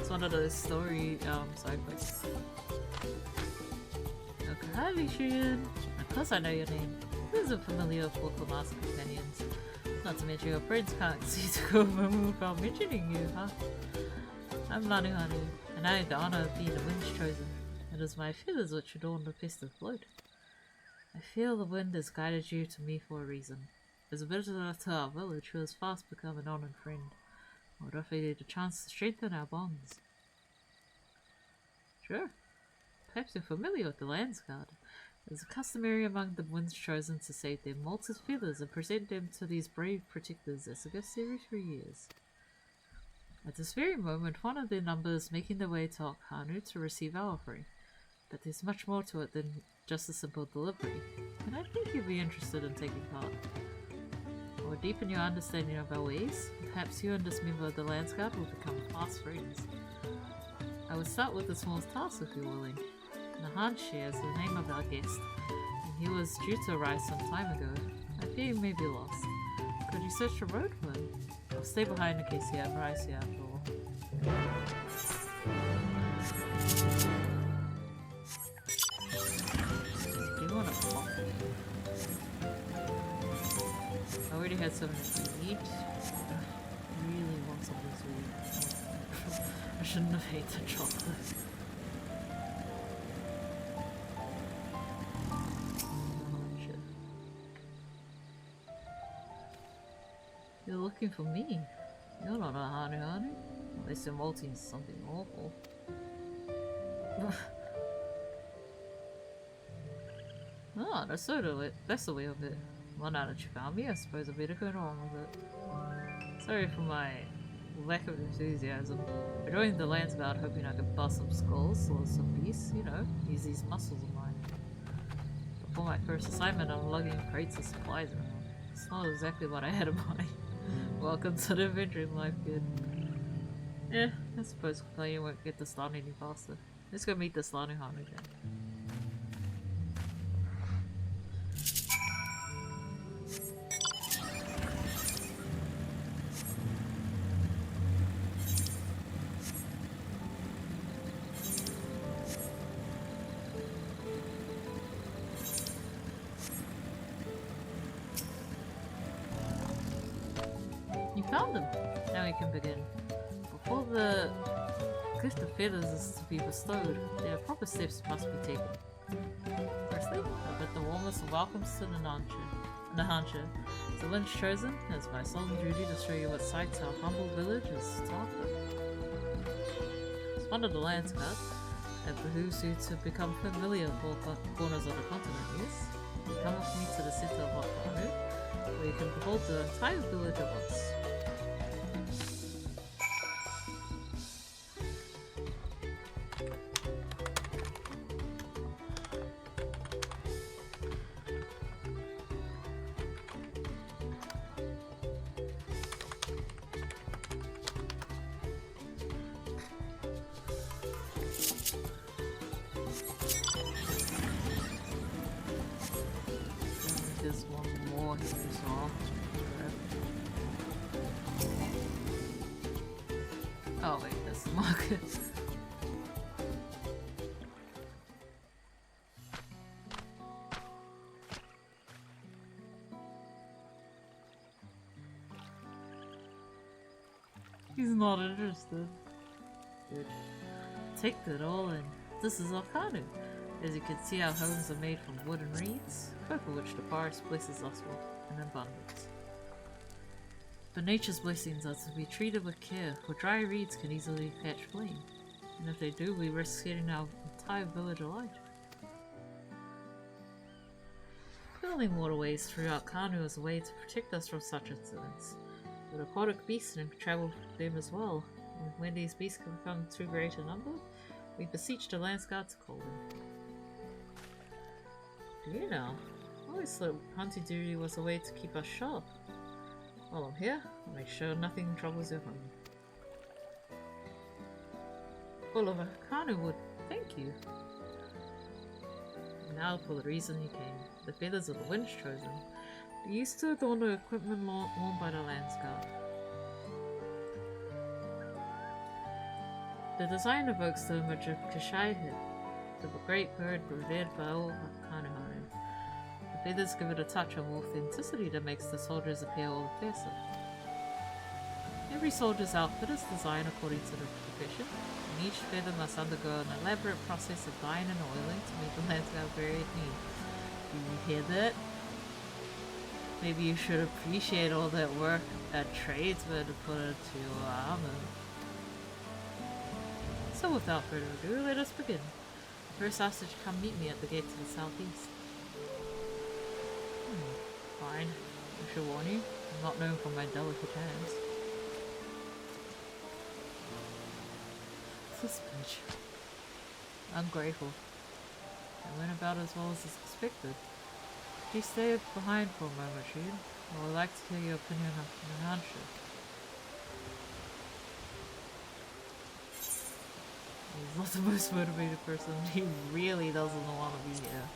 One of those story side quests. Okahavishin! Of course I know your name. This is a familiar of Wicklemart's companions. Not to mention your friends can't see to go over without mentioning you, huh? I'm Lanuhanu, and I have the honor of being the wind's chosen. It is my feathers which adorn the festive float. I feel the wind has guided you to me for a reason. As a visitor to our village who has fast become an honored friend, I would offer you the chance to strengthen our bonds. Sure. Perhaps you're familiar with the Landsguard. It is customary among the ones chosen to save their molted feathers and present them to these brave protectors as a gift every 3 years. At this very moment, one of their number is making their way to Okhanu to receive our offering. But there's much more to it than just a simple delivery, and I think you'd be interested in taking part. It will deepen your understanding of our ways. Perhaps you and this member of the Landsguard will become fast friends. I would start with a small task if you're willing. Nahanshi is the name of our guest, and he was due to arrive some time ago. I fear he may be lost. Could you search the road for him? I'll stay behind in case he arrives here after all. Do you want a coffee? I already had something to eat. I really want something to eat. I shouldn't have hated chocolate. You're looking for me. You're not a Hanu. Unless you're molting something awful. Oh, that's the way of it. Well, now that you found me, I suppose I better go on with it. Sorry for my lack of enthusiasm. I joined the Landsguard hoping I could bust some skulls or some beasts, you know, use these muscles of mine. But for my first assignment, I'm lugging crates of supplies around. It's not exactly what I had in mind. Welcome to the adventuring life, kid. Yeah, I suppose complaining won't get the start any faster. Let's go meet the Slanu Hanu again. You found them! Now we can begin. Before the gift of feathers is to be bestowed, there are proper steps must be taken. Firstly, I bid the warmest of welcomes to Nahancha. The lunch chosen is my solemn duty to show you what sights our humble village is to offer. As one of the Landsguard, it behooves you to become familiar with all corners of the continent, yes? Come with me to the center of Okhanu, where you can behold the entire village at once. There's one more here, so oh wait, that's the market. He's not interested. Good. Take that all in. This is Okhanu. As you can see, our homes are made from wood and reeds, both of which the forest blesses us with in abundance. But nature's blessings are to be treated with care, for dry reeds can easily catch flame, and if they do, we risk setting our entire village alight. Building waterways throughout Kanu is a way to protect us from such incidents, but aquatic beasts can travel with them as well, and when these beasts can become too great a number, we beseech the Landsguard to call them. Do you know? I always thought hunting duty was a way to keep us sharp. While I'm here, I'll make sure nothing troubles your home. Full of Okhanu would thank you. Now for the reason you came. The feathers of the winds chosen. They used to adorn the equipment worn by the Landsguard. The design evokes the image of Kashaihe, the great bird revered by all Okhanu. The feathers give it a touch of authenticity that makes the soldiers appear all the fiercer. Every soldier's outfit is designed according to the profession, and each feather must undergo an elaborate process of dyeing and oiling to make the Landsguard very neat. Do you hear that? Maybe you should appreciate all that work that tradesmen put into your armor. So without further ado, let us begin. First, ask that you come meet me at the gate to the southeast. Fine. I should warn you. I'm not known for my delicate hands. This bitch. Ungrateful. It went about as well as expected. Could you stay behind for a moment, Sheen? I would like to hear your opinion on the handshake. He's not the most motivated person. He really doesn't want to be here.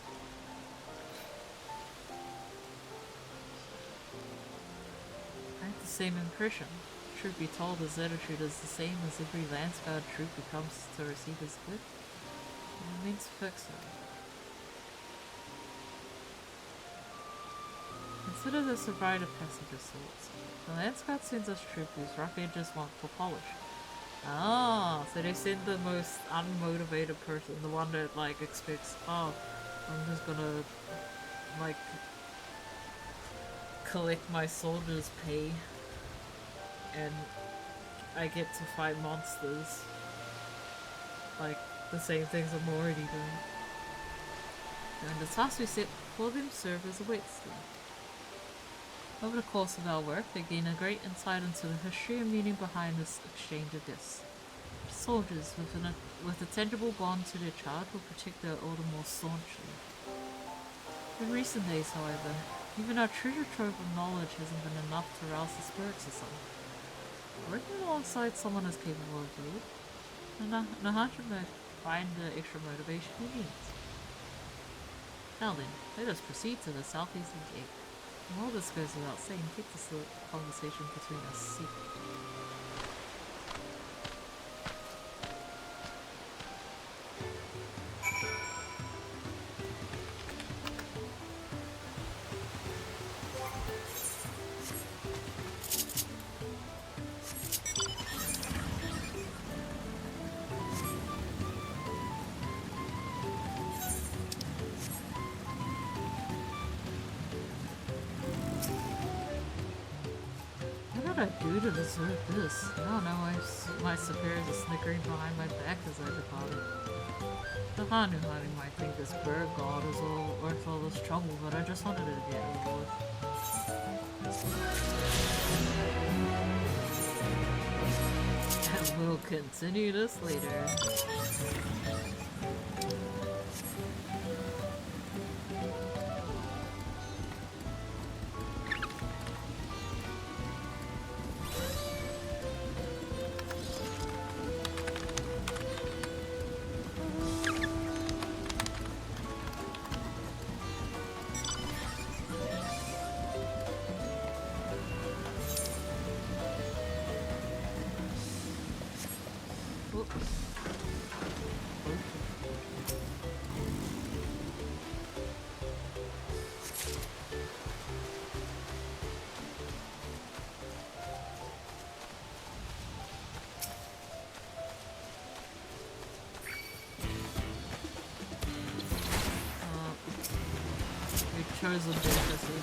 I had the same impression. Truth be told, his attitude is the same as every Landsguard troop who comes to receive his gift. It means fix it. Consider this a rite of passage of sorts. The Landsguard sends us troop whose rough edges want for polish. Ah, so they send the most unmotivated person, the one that like expects, oh, I'm just gonna like collect my soldiers' pay and I get to fight monsters. Like the same things I'm already doing. And the tasks we set before them serve as a whetstone. Over the course of our work, they gain a great insight into the history and meaning behind this exchange of gifts. Soldiers with a tangible bond to their charge will protect their order more staunchly. In recent days, however, even our treasure trove of knowledge hasn't been enough to rouse the spirits of some. Working alongside someone as capable as you, Nahaja may find the extra motivation he needs. Now then, let us proceed to the southeastern gate. And all this goes without saying, keep this conversation between us secret. What did I do to deserve this? I don't know, my superiors are snickering behind my back as I departed. The Hanu might think this bird god is all worth all this trouble, but I just wanted it to get over with. And we'll continue this later. Chosen delicacy.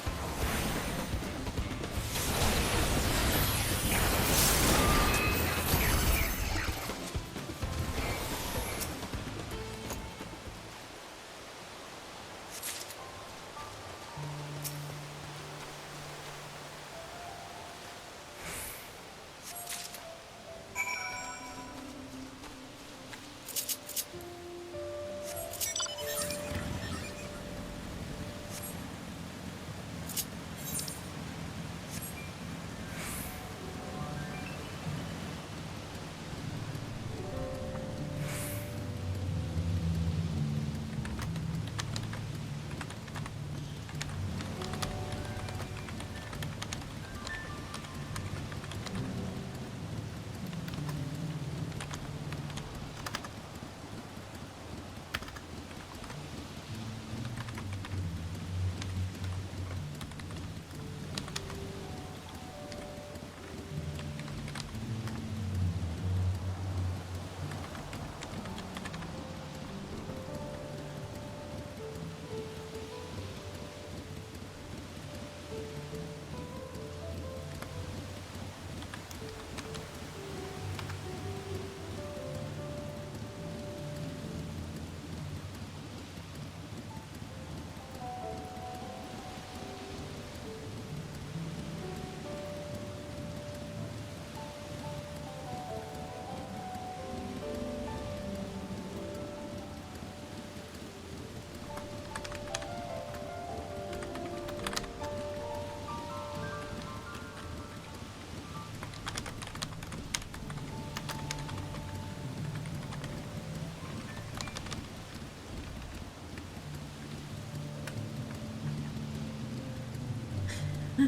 I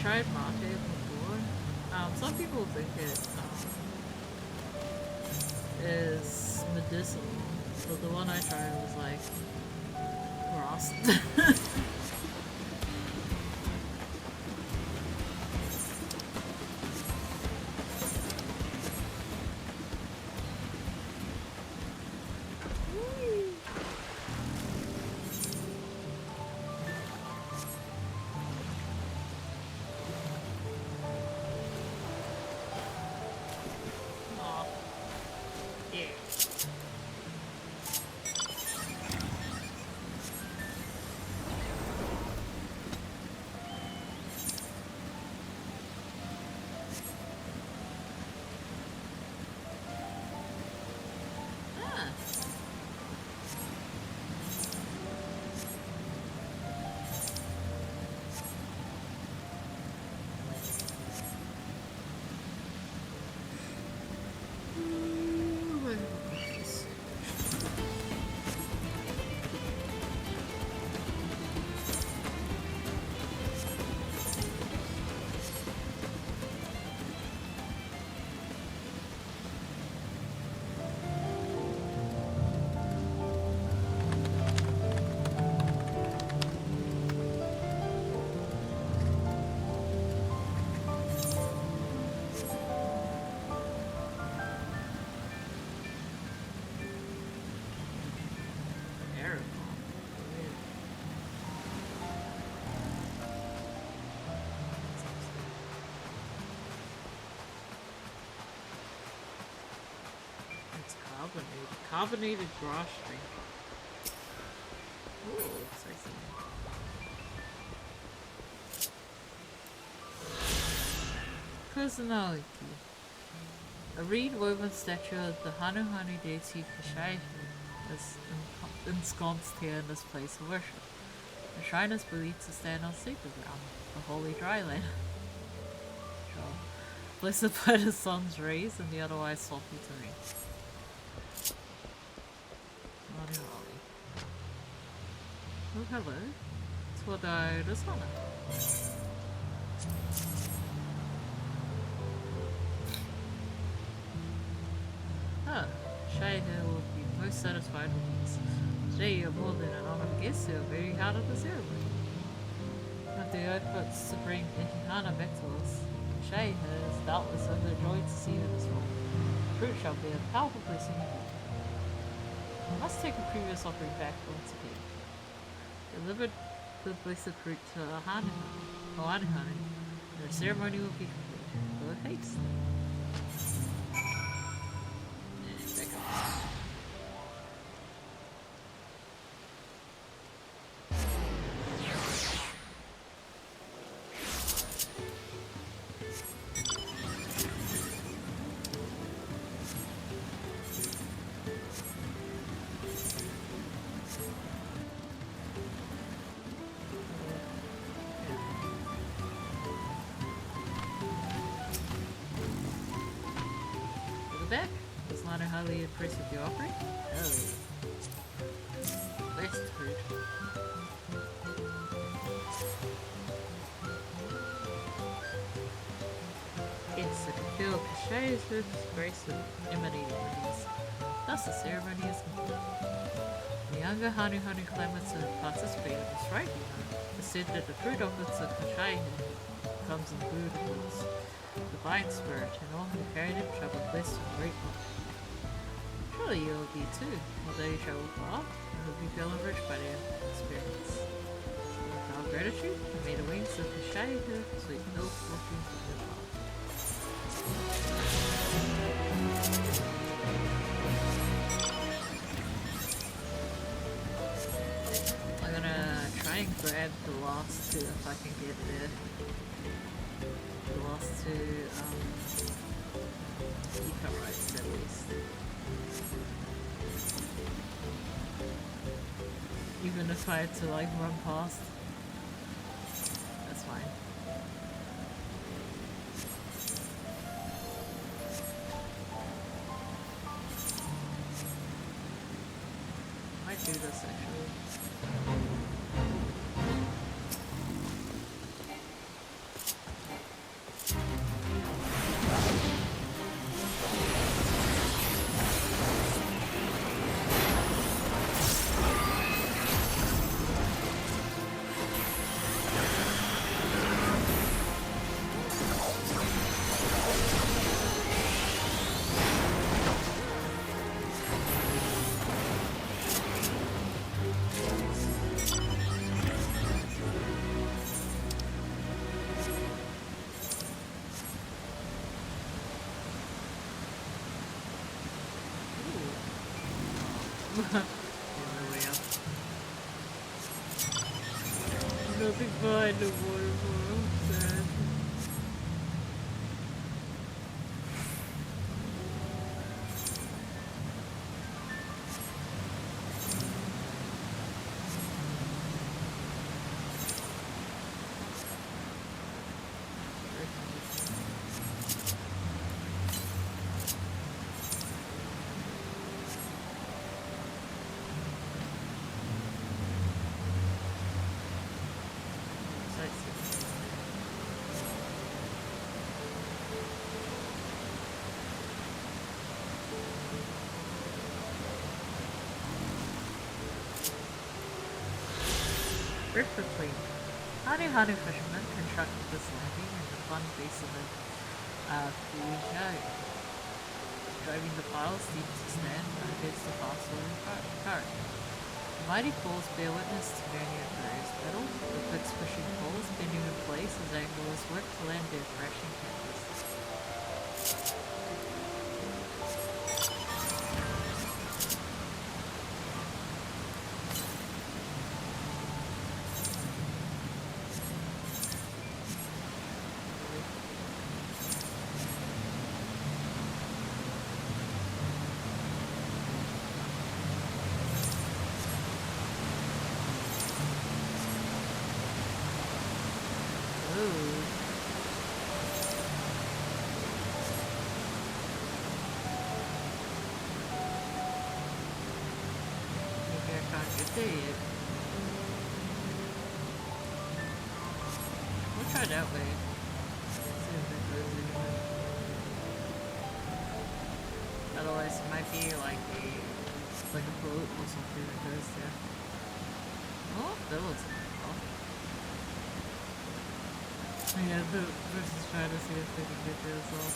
tried mate before. Some people think it is medicinal, but the one I tried was like gross. Carbonated grass drink. Ooh, spicy. Personality. A reed-woven statue of the Hanuhanu deity Kashaihu is ensconced here in this place of worship. The shrine is believed to stand on sacred ground, the holy dry land. Blessed by the sun's rays and the otherwise salty terrain. Oh, hello. Twadai the Sana. Ah, Shai here will be most satisfied with these. Today you're more than an honored guest, so you're very hard of the ceremony. With the efforts to bring Ihihana back to us, Shai here is doubtless overjoyed to see you this morning. Fruit shall be a powerful blessing indeed. I must take a previous offering back once again. Delivered the blessed fruit to Hanuhanu, and the ceremony will be complete. Go with haste. And back up. Highly impressed with the offering? Oh. Best fruit. Yes, I can feel Cachet's with grace emanating from these. Thus the ceremony is complete. The younger Hanuhanu clamored to participate in this rite, It said that the fruit offered to Cachet comes imbued with divine spirit, and all who carry them shall be blessed with great luck. Surely you will be too, although you travel far, and will be feeling rich by their experience. With our gratitude, may the wings of the Shaiha sweep no fortunes of your path. I'm gonna try and grab the last two if I can get there. The last two, eco rights at least. Even if I had to like run past, that's fine. Might do this actually. really am. Nothing behind the waterfall. Sad. Perfectly. Howdy fishermen constructed this landing in the fun base of the Fujai, driving the piles deep to stand against the fast-moving cart. The mighty poles bear witness to many of various metals, the fixed pushing poles bending in place as anglers work to land their threshing canvas. We'll try that way. See if it goes anywhere. Otherwise, it might be like a boat or something that goes there. Oh, that looks cool. Yeah, they're just trying to see if they can get there as well.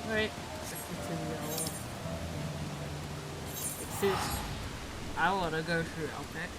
Alright, I want to go through Outback.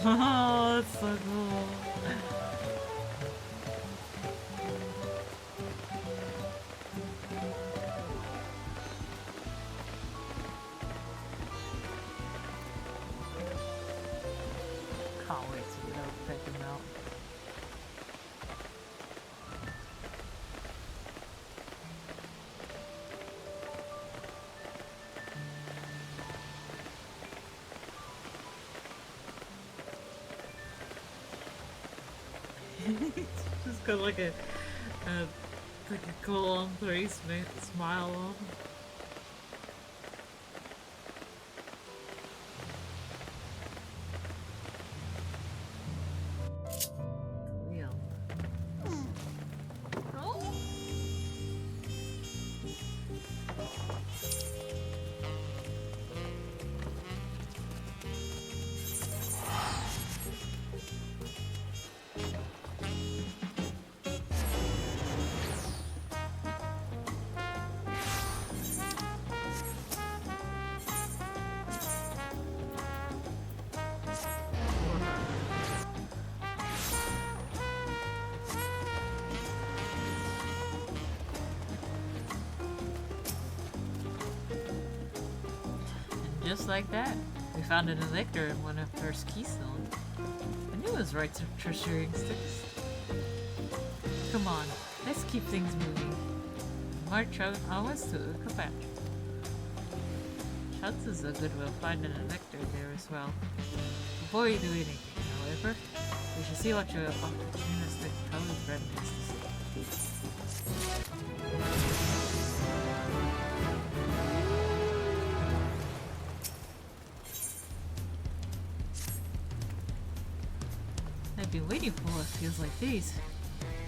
Oh, that's so cool. Can't wait to go pick him out. Just got like a cool on 3 smile on. just like that. We found an elector in one of Earth's keystones. I knew it was right to trust your instincts. Come on, let's keep things moving. March out onwards to Ukapatch. Chances are good we'll find an elector there as well. Before you do anything, however, we should see what your opportunistic colored friend has to say. I've been waiting for what feels like days.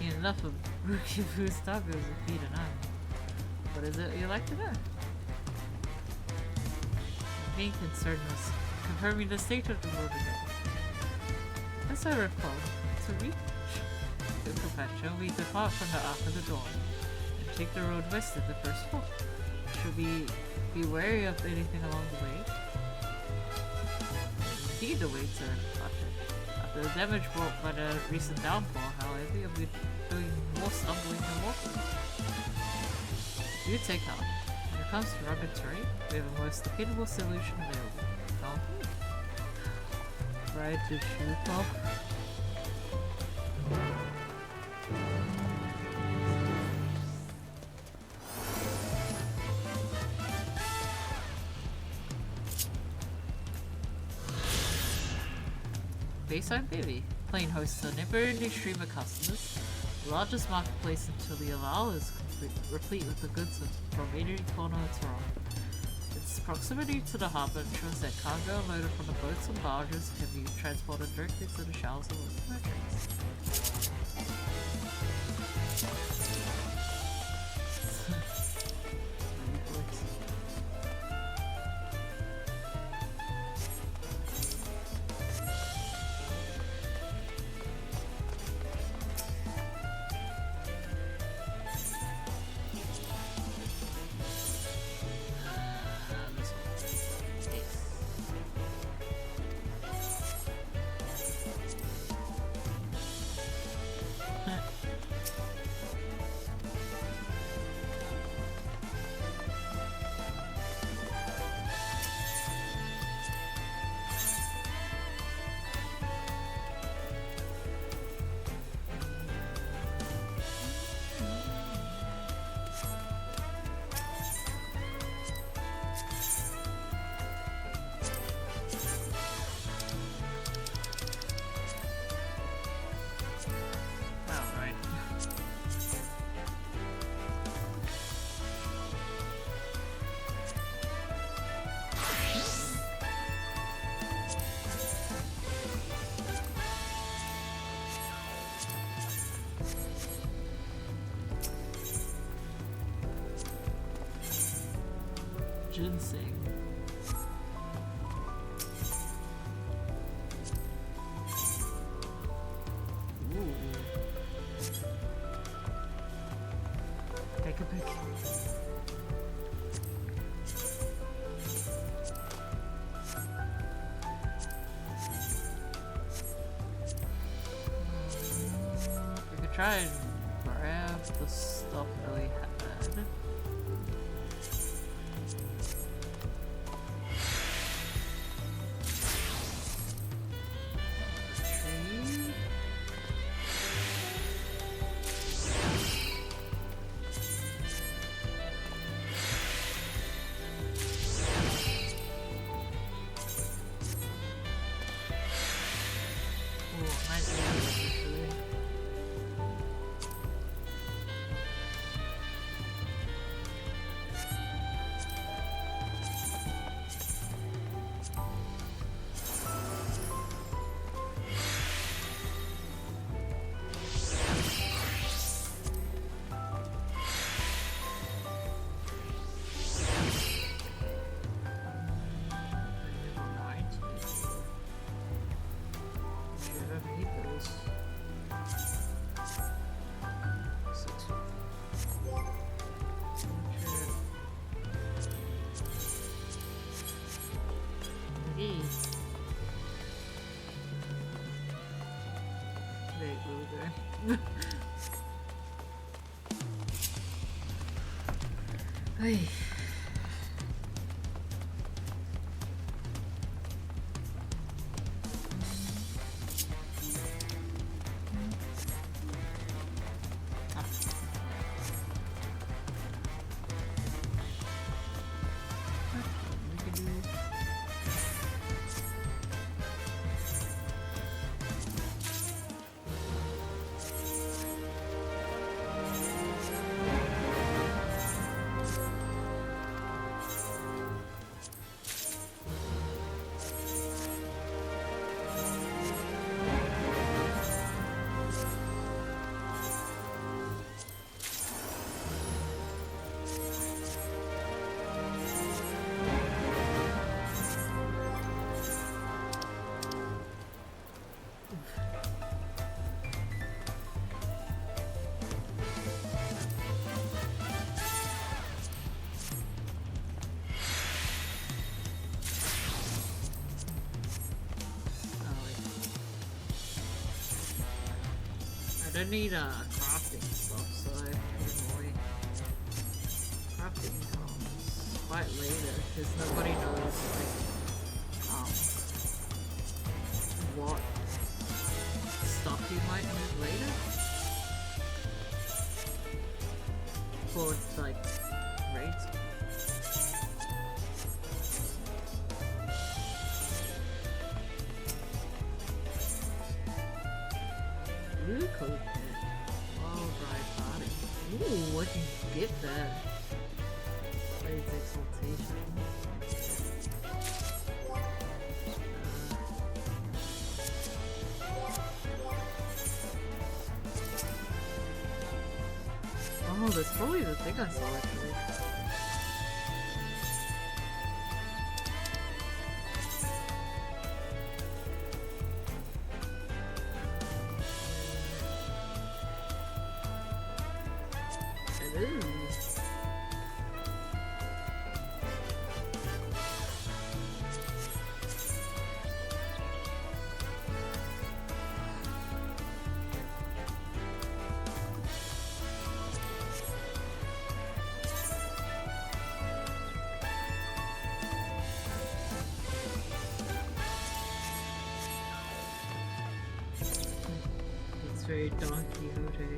Ain't enough of Rookie Boo's tacos to feed an eye. What is it you like to know? Main concern was confirming the state of the road again. As I recall, to reach Ukapatch, we depart from the Ark of the Dawn and take the road west at the first fork. Should we be wary of anything along the way? Indeed, the waits are utter. After the damage brought by the recent downpour, however, you'll be doing more stumbling than walking. You take out. When it comes to rugged terrain, we have the most dependable solution available. Ride the shoot off. Bayside Baby. Plain hosts a never-ending stream of customers. The largest marketplace in Tulialal is replete with the goods from any corner of Toronto. Its proximity to the harbour ensures that cargo loaded from the boats and barges can be transported directly to the shelves of local merchants. Ginseng. Ooh. Take a pick. We could try and grab the stuff that we had. don't need crafting stuff, so I put them away. Crafting comes quite later, because nobody knows, like, what stuff you might need later. For, like, raids. Blue coat pit. Oh, dry body. Ooh, I can get that. Blades exaltation. Oh, that's probably the thing I saw actually. It is. It's very Don Quixote.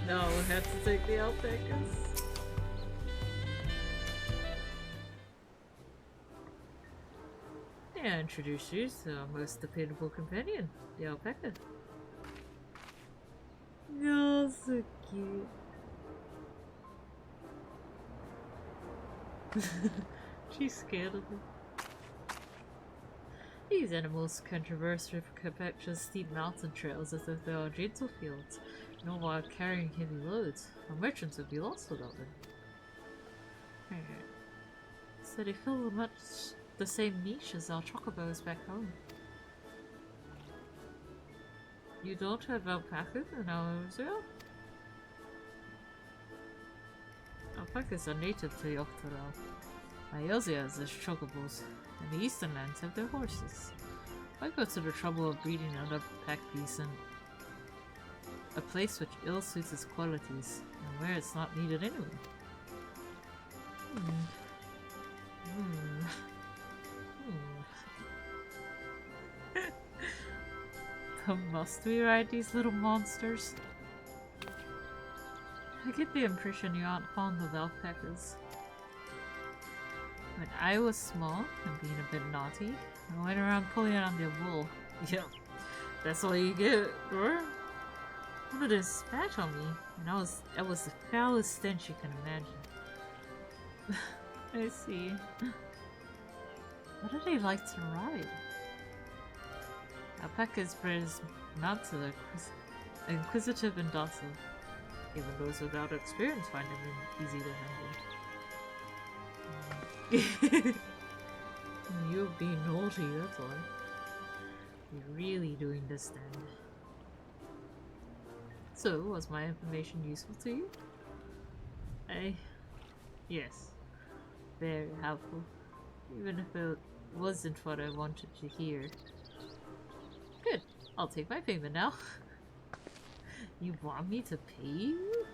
No, we have to take the alpacas. Yeah, I introduce you to our most dependable companion, the alpaca. Oh, so cute. She's scared of him. These animals can traverse Capeccia's steep mountain trails as if they are gentle fields, nor while carrying heavy loads. Our merchants would be lost without them. So they fill much the same niche as our chocobos back home. You don't have alpacas in Alozia? Alpacas are native to Yoctorel. Iozia has their chocobos, and the eastern lands have their horses. Why go to the trouble of breeding an alpaca beast in a place which ill suits its qualities, and where it's not needed anyway? Must we ride these little monsters? I get the impression you aren't fond of alpacas. When I was small and being a bit naughty, I went around pulling on their wool. Yeah, that's all you get, bro. One of them spat on me, and that was the foulest stench you can imagine. I see. What do they like to ride? Alpacas bred mounts are inquisitive and docile. Even those without experience find them easy to handle. You're being naughty, that's all. You're really doing this then. So, was my information useful to you? Yes. Very helpful. Even if it wasn't what I wanted to hear. Good. I'll take my payment now. You want me to pay you?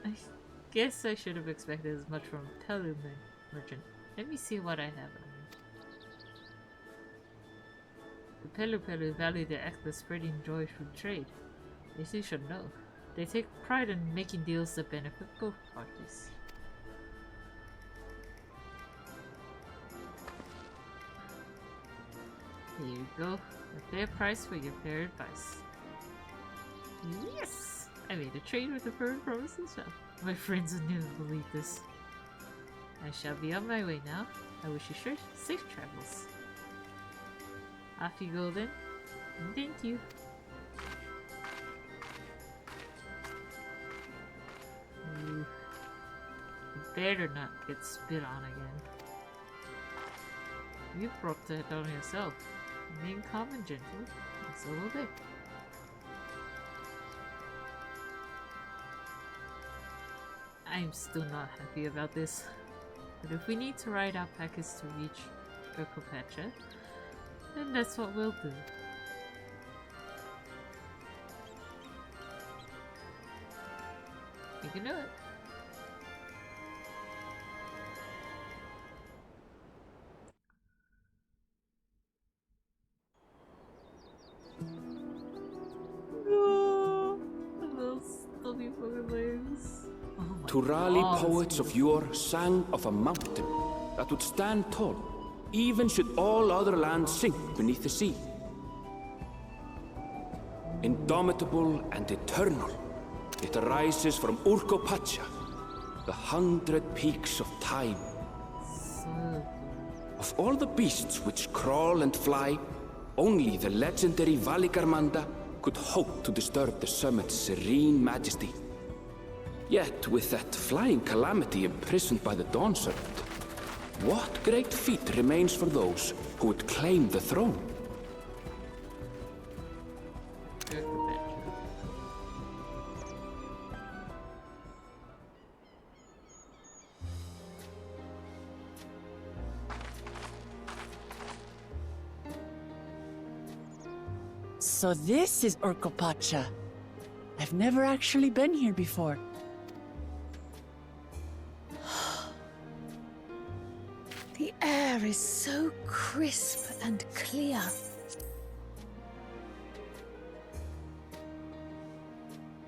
I guess I should have expected as much from a Pelu merchant. Let me see what I have on me. The Pelu value their act of spreading joy through trade. This you should know. They take pride in making deals that benefit both parties. Here you go. A fair price for your fair advice. Yes! I made a trade with the firm promise as well. My friends would never believe this. I shall be on my way now. I wish you sure safe travels. Off you go then. Thank you. Ooh. You better not get spit on again. You brought that on yourself. Being calm and gentle, and so will they. I'm still not happy about this. But if we need to ride alpacas to reach Urkopacha, then that's what we'll do. You can do it. No, those stubby fucking legs. Turali poets of yore sang of a mountain that would stand tall, even should all other lands sink beneath the sea. Indomitable and eternal, it arises from Urkopacha, the 100 peaks of time. Of all the beasts which crawl and fly, only the legendary Valigarmanda could hope to disturb the summit's serene majesty. Yet, with that flying calamity imprisoned by the Dawn Serpent, what great feat remains for those who would claim the throne? So this is Urkopacha. I've never actually been here before. The air is so crisp and clear.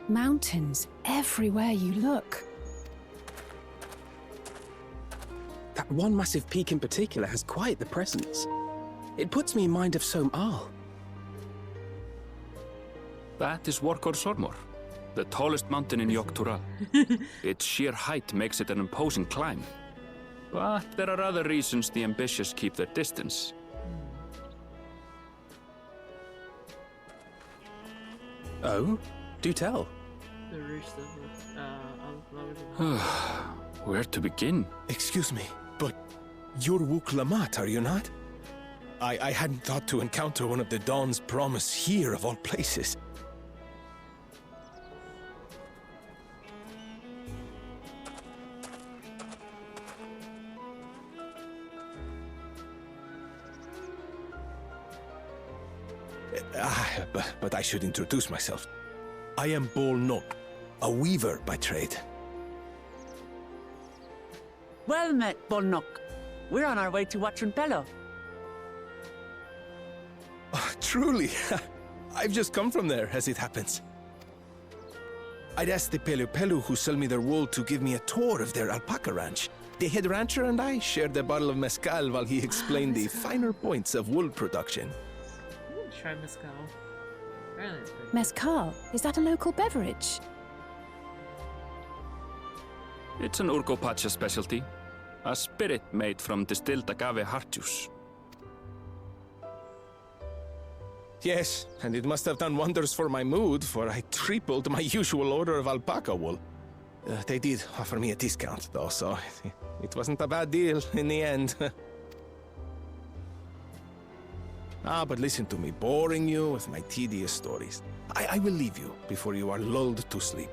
Mountains everywhere you look. That one massive peak in particular has quite the presence. It puts me in mind of Som Al. That is Workor Sormor, the tallest mountain in Yogg-Tural. Its sheer height makes it an imposing climb. But there are other reasons the ambitious keep their distance. Oh? Do tell. The roost of Where to begin? Excuse me, but you're Wuk Lamat, are you not? I hadn't thought to encounter one of the Dawn's promise here of all places. But I should introduce myself. I am Bol Nok, a weaver by trade. Well met, Bolnok. We're on our way to Watranpelo. Oh, truly. I've just come from there, as it happens. I'd asked the Pelu Pelu who sell me their wool to give me a tour of their alpaca ranch. The head rancher and I shared a bottle of mezcal while he explained the finer points of wool production. Try mezcal. Mezcal? Is that a local beverage? It's an Urkopacha specialty. A spirit made from distilled agave heart juice. Yes, and it must have done wonders for my mood, for I tripled my usual order of alpaca wool. They did offer me a discount, though, so it wasn't a bad deal in the end. But listen to me, boring you with my tedious stories. I will leave you before you are lulled to sleep.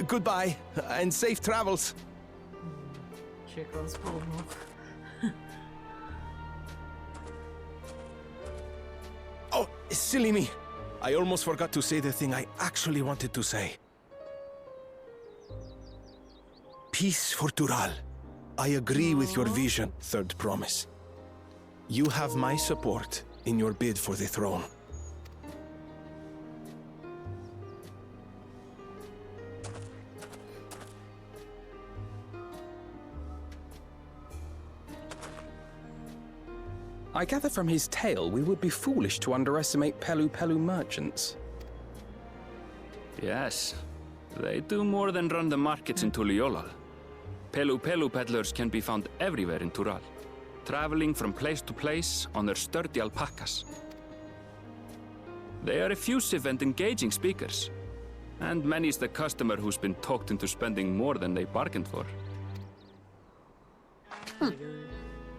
Goodbye, and safe travels. Chicos, Oh, silly me. I almost forgot to say the thing I actually wanted to say. Peace for Tural. I agree with your vision, Third Promise. You have my support in your bid for the throne. I gather from his tale we would be foolish to underestimate Pelu Pelu merchants. Yes, They do more than run the markets in Tuliolal. Pelu peddlers can be found everywhere in Tural, traveling from place to place on their sturdy alpacas. They are effusive and engaging speakers, and many's the customer who's been talked into spending more than they bargained for.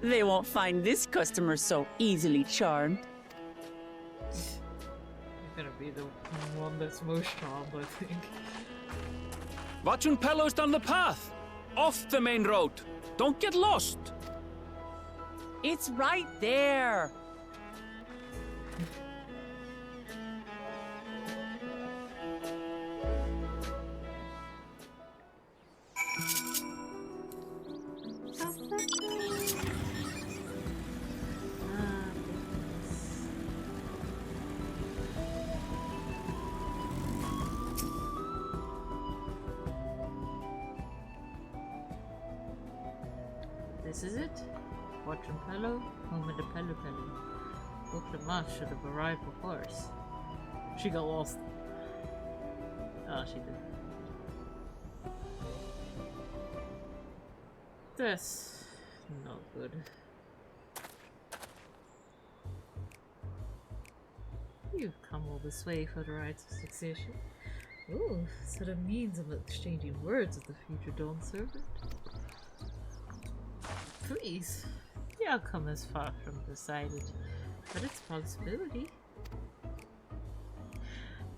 They won't find this customer so easily charmed. You're gonna be the one that's most charmed, I think. Watchun Pelo's down the path! Off the main road! Don't get lost! It's right there! This is it? Watchun Pelo, home of the Pelu. Book the march should have arrived before us. She got lost. Oh, she did. That's not good. You've come all this way for the rites of succession. Ooh, so that means I'm exchanging words with the future Dawn servant. Please, the outcome is far from decided, but it's a possibility.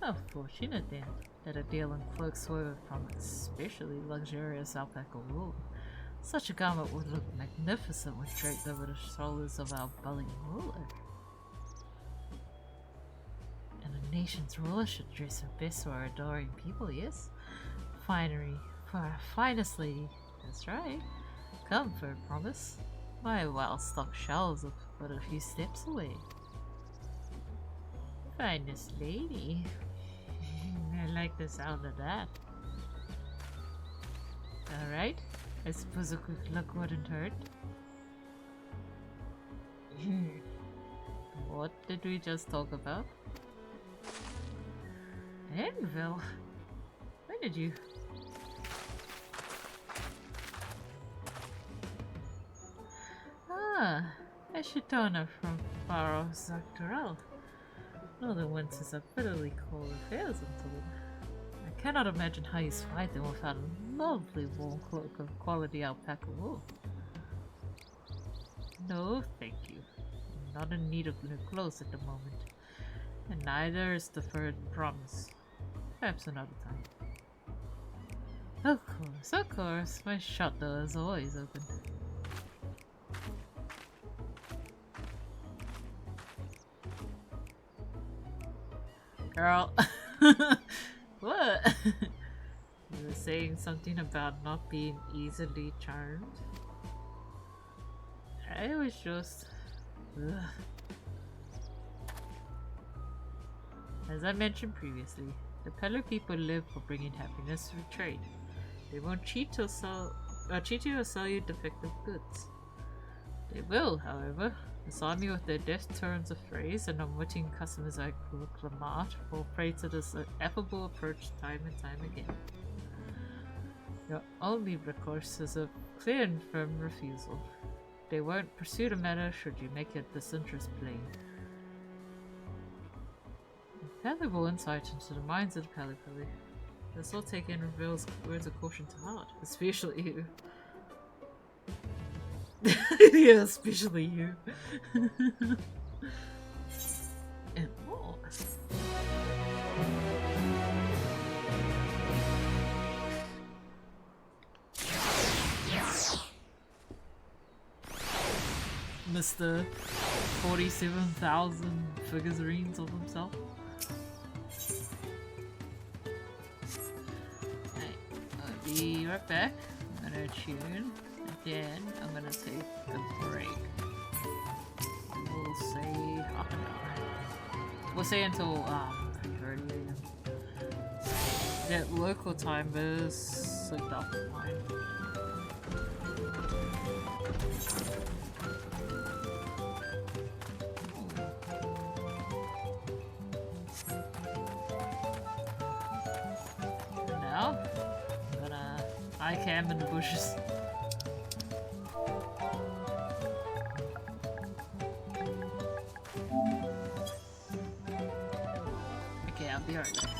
How fortunate then that a deal in cloaks swerved from especially luxurious alpaca wool. Such a garment would look magnificent when draped over the shoulders of our budding ruler. And a nation's ruler should dress her best for our adoring people, yes? Finery for our finest lady, that's right. Come for a promise. My well-stocked shelves are but a few steps away. Finest lady. I like the sound of that. Alright, I suppose a quick look wouldn't hurt. What did we just talk about? Anvil? When did you... Ah, Ashitona from Faro Zaktural. Northern winters are bitterly cold affairs until I cannot imagine how you fight them without a lovely warm cloak of quality alpaca wool. No, thank you. I'm not in need of new clothes at the moment, and neither is the third promise. Perhaps another time. Of course, my shop door is always open. Girl. What? You were saying something about not being easily charmed? I was just... Ugh. As I mentioned previously, the Pelu people live for bringing happiness through trade. They won't cheat you or sell you defective goods. They will, however, assign me with their deft turns of phrase and unwitting customers like Lamart fall prey to this affable approach time and time again. Your only recourse is a clear and firm refusal. They won't pursue the matter should you make your disinterest plain. Valuable insight into the minds of the Peli-Peli. This will take in Reveal's words of caution to heart, especially you. Yeah, especially you. And more. Mr. 47,000 figurines of himself. I'll be right back. I'm gonna tune. Then I'm gonna take a break. We'll say half an hour. We'll say until 3:30 AM. That local time is synced up with mine. And now I camp in the bushes. Okay, I'll be right back.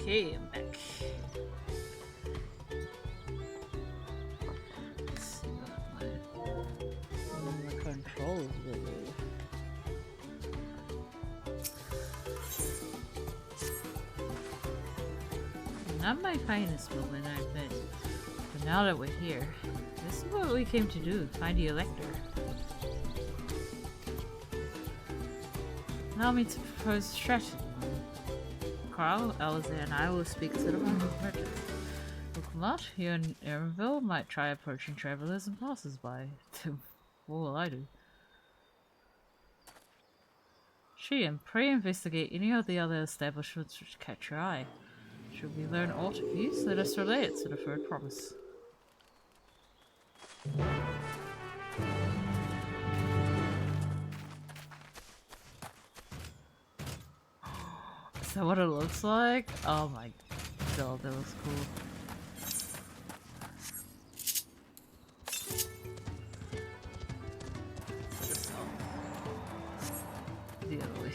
Okay, I'm back. Let's see what my controls will do. Not my finest moment, I admit. But now that we're here, this is what we came to do, find the Elector. Allow me to propose a strategy. Carl, Elza, and I will speak to the merchants. Look, here in Erenville might try approaching travelers and passers-by. What will I do? She and pray investigate any of the other establishments which catch your eye. Should we learn aught of use, let us relay it to the third promise. Is that what it looks like? Oh my god, that looks cool. The other way.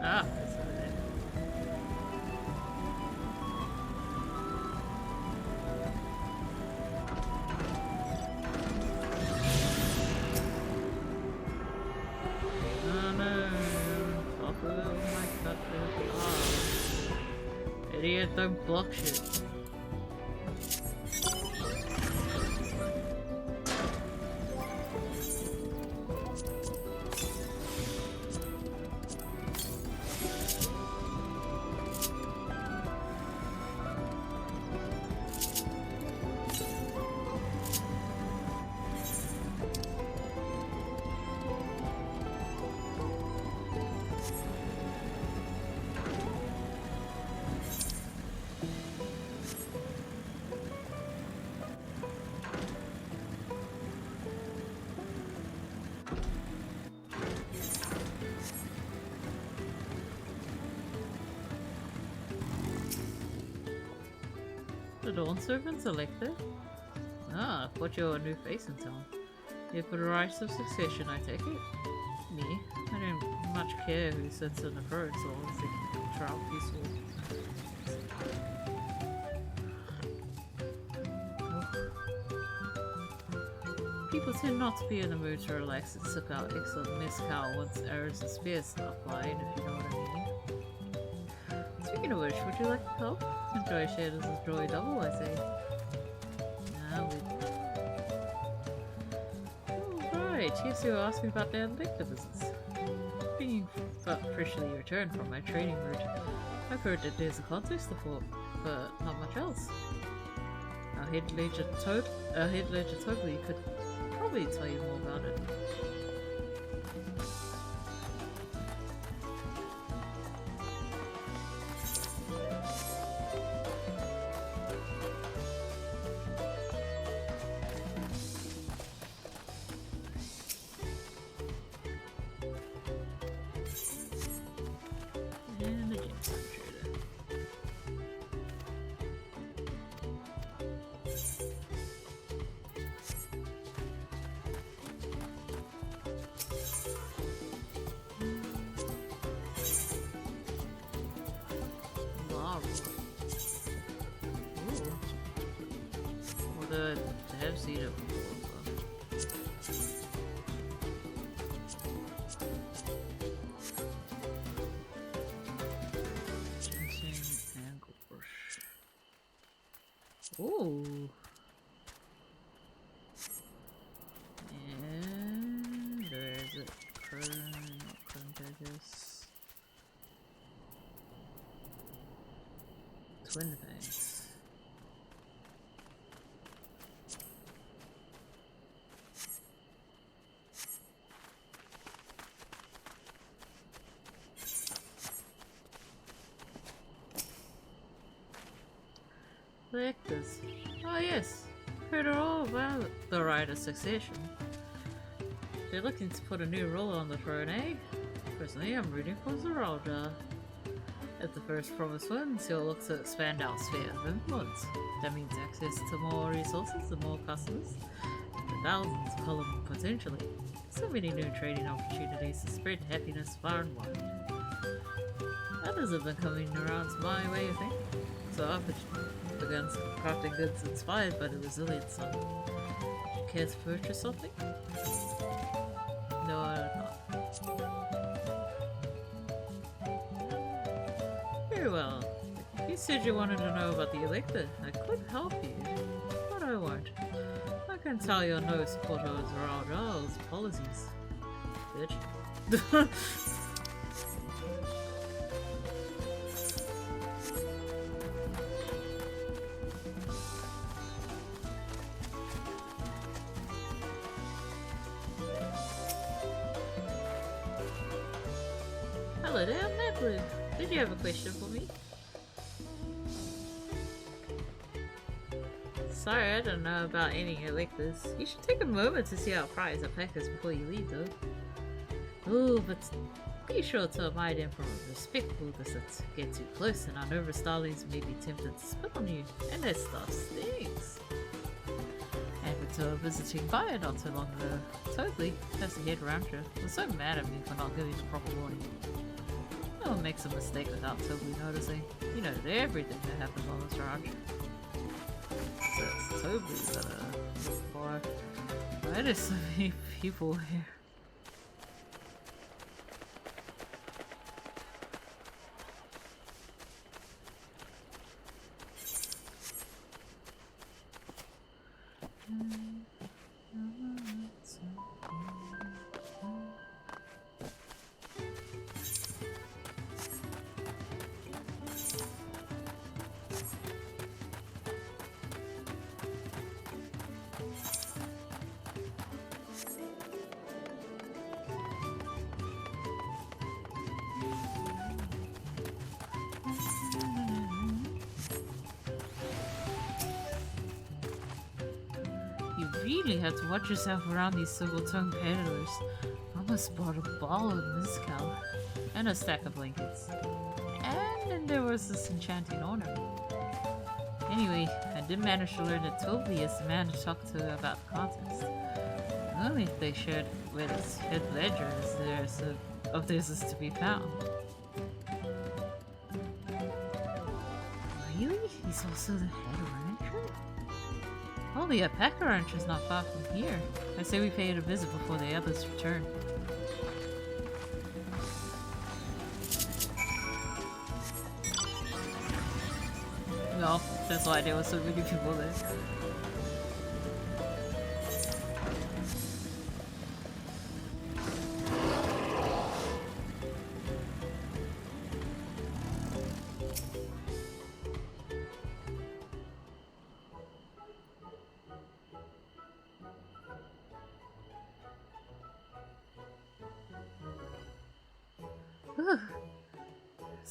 Ah, that's over there. Oh no, Papa, oh my god, oh. Idiot, don't block shit. The Dawn Servant's elected? Ah, put your new face in town. Here for the rights of succession, I take it? Me? I don't much care who sits in the throne, so long as they keep the trial peaceful. People tend not to be in the mood to relax and sip out excellent mezcal once arrows and spears start flying, if you know what I mean. Speaking of which, would you like to help? Enjoy shared as a joy double, I say. Alright, yes, you asked me about the Elector business. Being but freshly returned from my training route, I've heard that there's a contest afoot, but not much else. Our head ledger Totally could probably tell you more about it. Have seen it before, but... Ooh. And where is it? Twin things. Electors. Oh yes, heard all about the Right of Succession. They're looking to put a new ruler on the throne, eh? Personally, I'm rooting for Zeralda. If the first promise wins, he'll look to expand our sphere of influence. That means access to more resources and more customers, and thousands of column potentially. So many new trading opportunities to spread happiness far and wide. Others have been coming around to my way of thinking, so I've begun crafting goods inspired by the resilience of it. Care to purchase something? No, I don't know. Very well. You said you wanted to know about the elector. I could help you, but I won't. I can tell you're no supporter of Zeralda's policies, bitch. Hello there, Medley. Did you have a question for me? Sorry, I don't know about any electors. You should take a moment to see our prize at Packers before you leave, though. Ooh, but be sure to avoid them from a respectful distance. Get too close and our nervous starlings may be tempted to spit on you, and that stuff stinks. Happened to a visiting buyer not too long ago. Totally, that's the head rancher. Was so mad at me for not giving the proper warning. No one makes a mistake without totally noticing. You know everything that happens on this ranch. So it's totally better. Boy, why there's so many people here? Really have to watch yourself around these silver-tongued peddlers. Almost bought a ball of mezcal and a stack of blankets. And then there was this enchanting ornament. Anyway, I did manage to learn that Toby is the man to talk to about the contest. Only if they shared where this head ledger of theirs is to be found. Really? He's also the head rancher? Oh, the alpaca ranch is not far from here. I say we pay it a visit before the others return. No, that's why there were so many people there.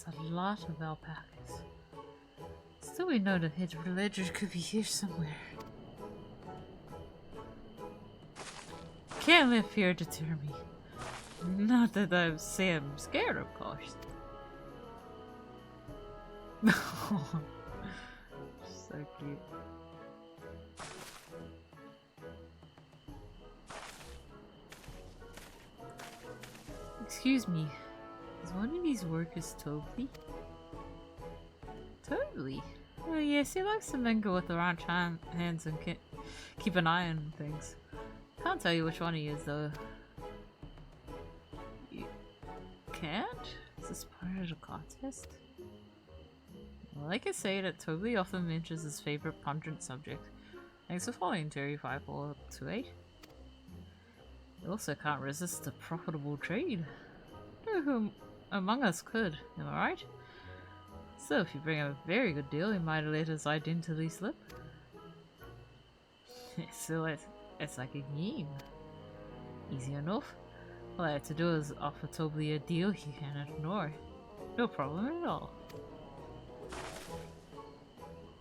There's a lot of alpacas. Still we know the hidden ledger could be here somewhere. Can't let fear deter me. Not that I'm scared, of course. So cute. Excuse me. Is one of these workers Toby? Totally. Oh yes, he likes to mingle with the ranch hands and keep an eye on things. Can't tell you which one he is though. You can't? Is this part of the contest? Well, I can say that Toby often mentions his favorite pungent subject. Thanks for following Terry5428. You also can't resist a profitable trade. Who among us could, am I right? So if you bring a very good deal, you might let his identity slip. So it's like a game. Easy enough. All I have to do is offer Toby a deal he can't ignore. No problem at all.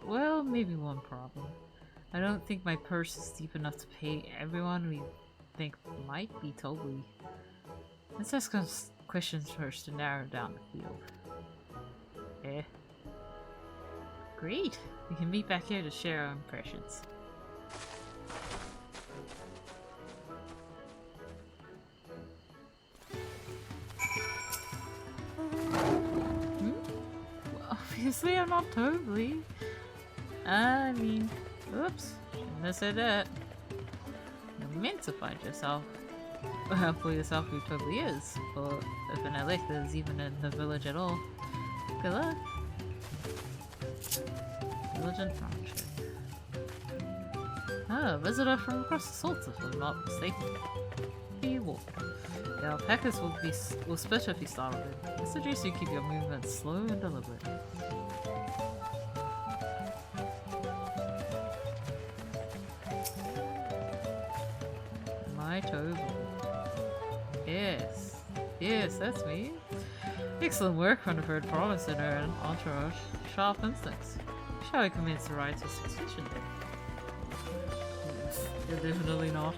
Well, maybe one problem. I don't think my purse is deep enough to pay everyone we think might be Toby. Let's ask some questions first to narrow down the field. Great! We can meet back here to share our impressions. Obviously I'm not Toby. I mean, oops, shouldn't have said that. You're meant to find yourself, for yourself who Toby is, or if an elector is even in the village at all. Good luck. Village and township. Ah, a visitor from across the salt, if I'm not mistaken. Be warned. The alpacas will split if you startle them. I suggest you keep your movements slow and deliberate. My Toby. Yes, that's me. Excellent work on the third promise in her entourage. Sharp instincts. Shall we commence the rite of succession then? You're definitely not.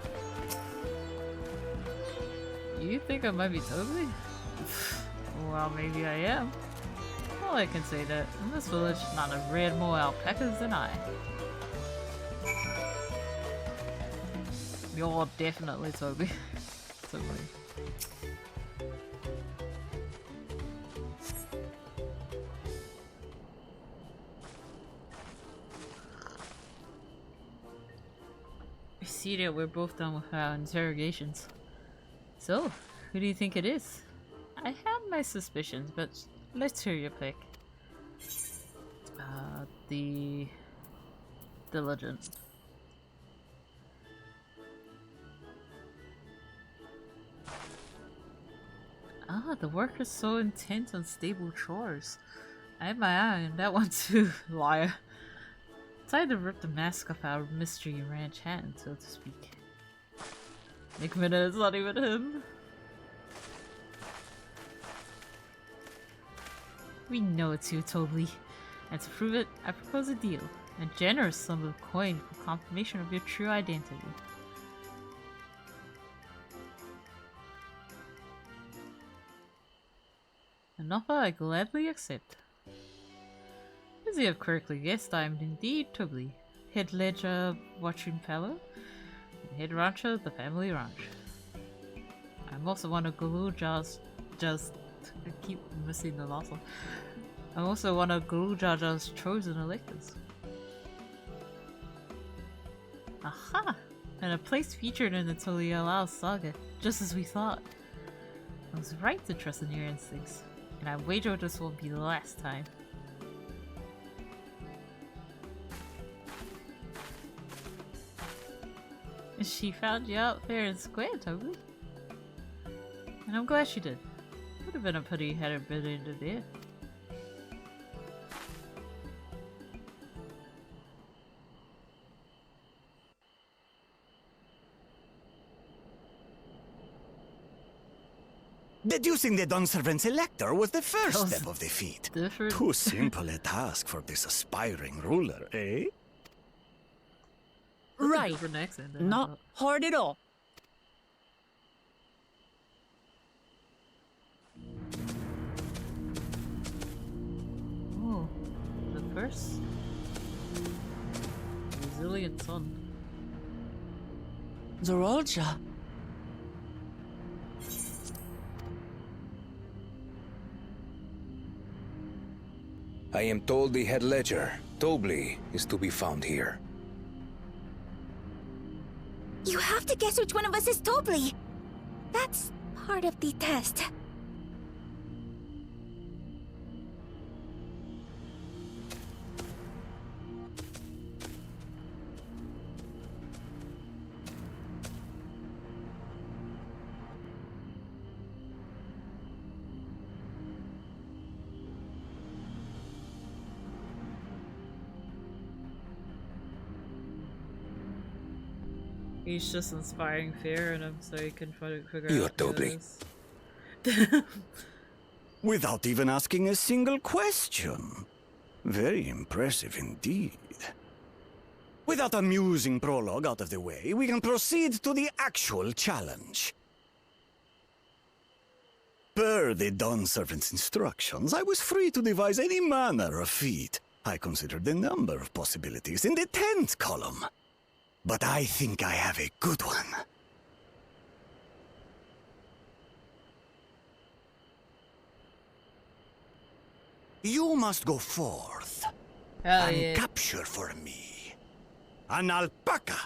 You think I might be Toby? Well, maybe I am. Well, I can say that in this village, none have reared more alpacas than I. You're definitely Toby. Toby. I see that we're both done with our interrogations. So, who do you think it is? I have my suspicions, but let's hear your pick. The diligent. Ah, the worker's so intent on stable chores. I had my eye on that one too, liar. Time to rip the mask off our mystery ranch hand, so to speak. Nick Minute, it's not even him. We know it's you, Toby. And to prove it, I propose a deal. A generous sum of coin for confirmation of your true identity. An offer I gladly accept. As you have correctly guessed, I am indeed Toby, head ledger watching fellow, and head rancher of the family ranch. I'm also one of Galuja's I keep missing the last one. I'm also one of Galuja's chosen electors. Aha! And a place featured in the Tuliyollal saga, just as we thought. I was right to trust in your instincts, and I wager this won't be the last time. She found you out fair and square, Toby. And I'm glad she did. Would have been a pity had her been into there. Deducing the Dunservant's elector was the first step of the feat. Different. Too simple a task for this aspiring ruler, eh? Right. Not hard at all. Oh, the first resilient son. Zorolja. I am told the head ledger, Toby, is to be found here. You have to guess which one of us is Toby. That's part of the test. He's just inspiring fear in him so he can figure You're out who totally. it is. Without even asking a single question. Very impressive indeed. With that amusing prologue out of the way, we can proceed to the actual challenge. Per the Dawn Servant's instructions, I was free to devise any manner of feat. I considered a number of possibilities in the 10th column. But I think I have a good one. You must go forth and capture for me an alpaca.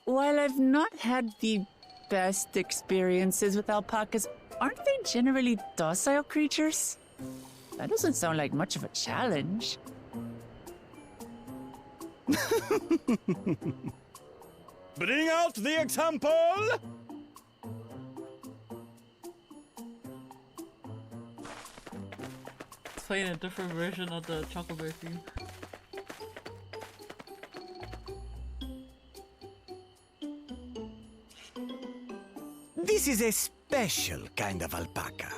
While I've not had the best experiences with alpacas, aren't they generally docile creatures? That doesn't sound like much of a challenge. Bring out the example! It's playing a different version of the Chocobo theme. This is a special kind of alpaca.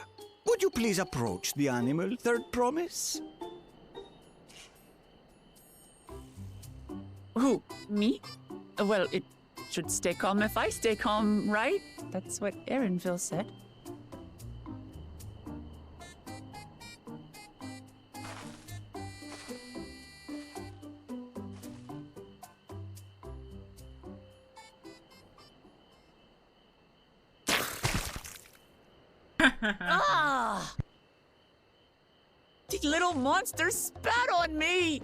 Would you please approach the animal, Third Promise? Who? Me? Well, it should stay calm if I stay calm, right? That's what Erinville said. Ah! The little monster spat on me!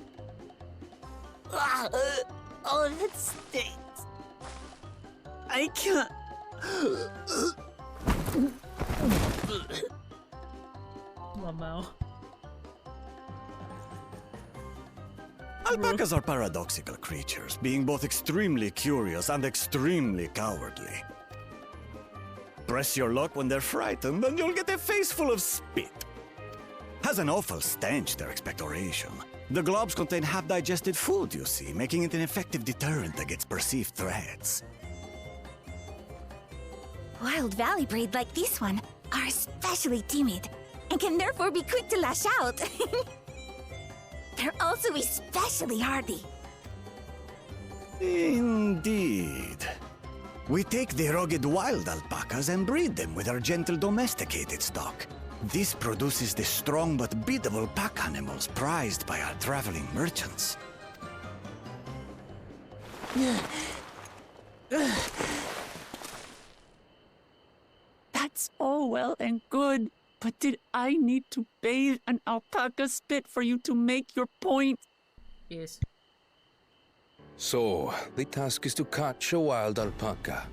Ah, oh, that stinks. I can't. Lamau. Alpacas are paradoxical creatures, being both extremely curious and extremely cowardly. Press your luck when they're frightened, and you'll get a face full of spit. Has an awful stench, their expectoration. The globs contain half-digested food, you see, making it an effective deterrent against perceived threats. Wild valley breed like this one are especially timid and can therefore be quick to lash out. They're also especially hardy. Indeed. We take the rugged wild alpacas and breed them with our gentle domesticated stock. This produces the strong but biddable pack animals prized by our traveling merchants. That's all well and good, but did I need to bathe an alpaca spit for you to make your point? Yes. So, the task is to catch a wild alpaca.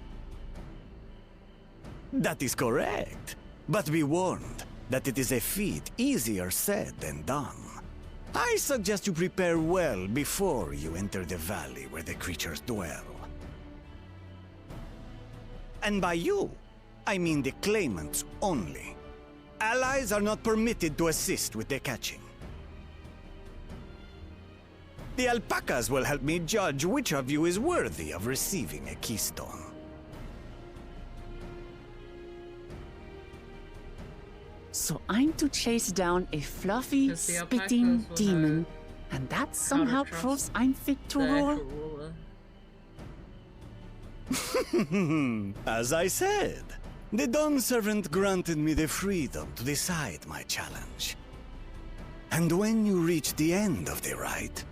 That is correct. But be warned that it is a feat easier said than done. I suggest you prepare well before you enter the valley where the creatures dwell. And by you, I mean the claimants only. Allies are not permitted to assist with the catching. The alpacas will help me judge which of you is worthy of receiving a keystone. So I'm to chase down a fluffy, spitting demon, and that somehow proves I'm fit to rule? As I said, the Dawn Servant granted me the freedom to decide my challenge. And when you reach the end of the ride,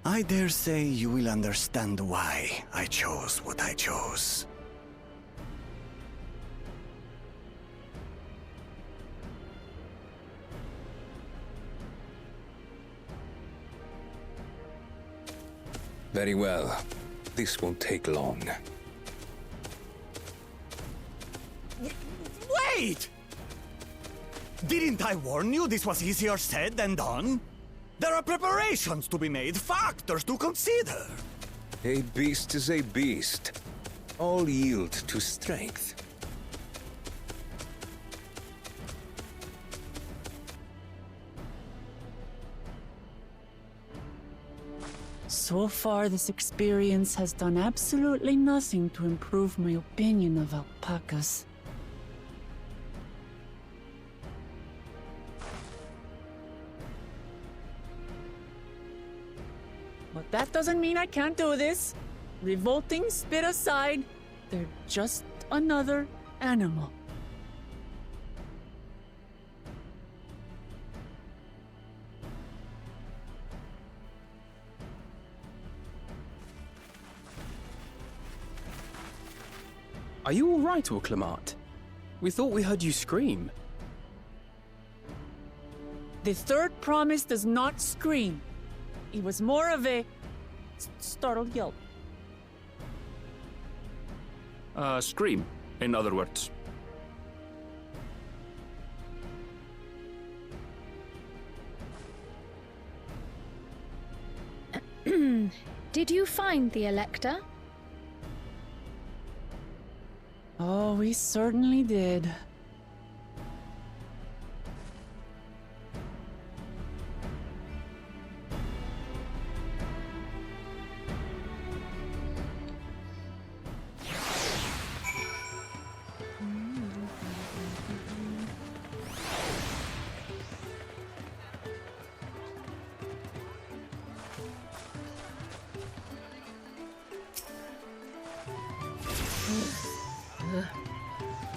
I dare say you will understand why I chose what I chose. Very well. This won't take long. Wait! Didn't I warn you this was easier said than done? There are preparations to be made, factors to consider. A beast is a beast. All yield to strength. So far, this experience has done absolutely nothing to improve my opinion of alpacas. But that doesn't mean I can't do this. Revolting spit aside, they're just another animal. Are you all right, Orclamat? We thought we heard you scream. The third promise does not scream. It was more of a startled yelp. Scream, in other words. Did you find the Elector? Oh, we certainly did.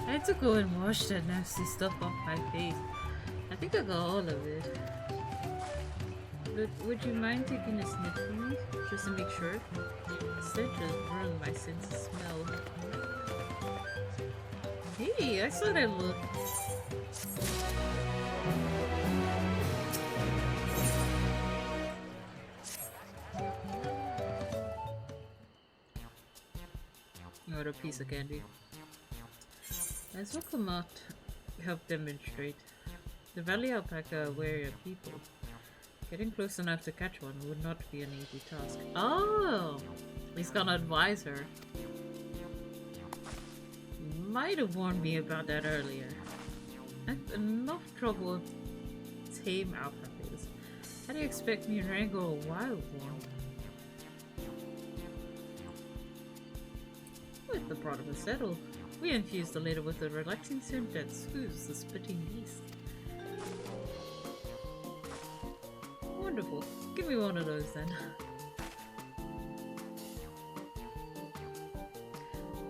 I had to go and wash that nasty stuff off my face. I think I got all of it. But would you mind taking a sniff for me? Just to make sure? Instead, just ruined my sense of smell. Hey, I saw that look. What a piece of candy. As Orclamat helped demonstrate, the valley alpaca are wary of people. Getting close enough to catch one would not be an easy task. Oh! He's gonna advise her. You might have warned me about that earlier. I have enough trouble with tame alpacas. How do you expect me to wrangle a wild one? With the part of a saddle, we infused the leather with a relaxing scent that soothes the spitting beast. Wonderful. Give me one of those then.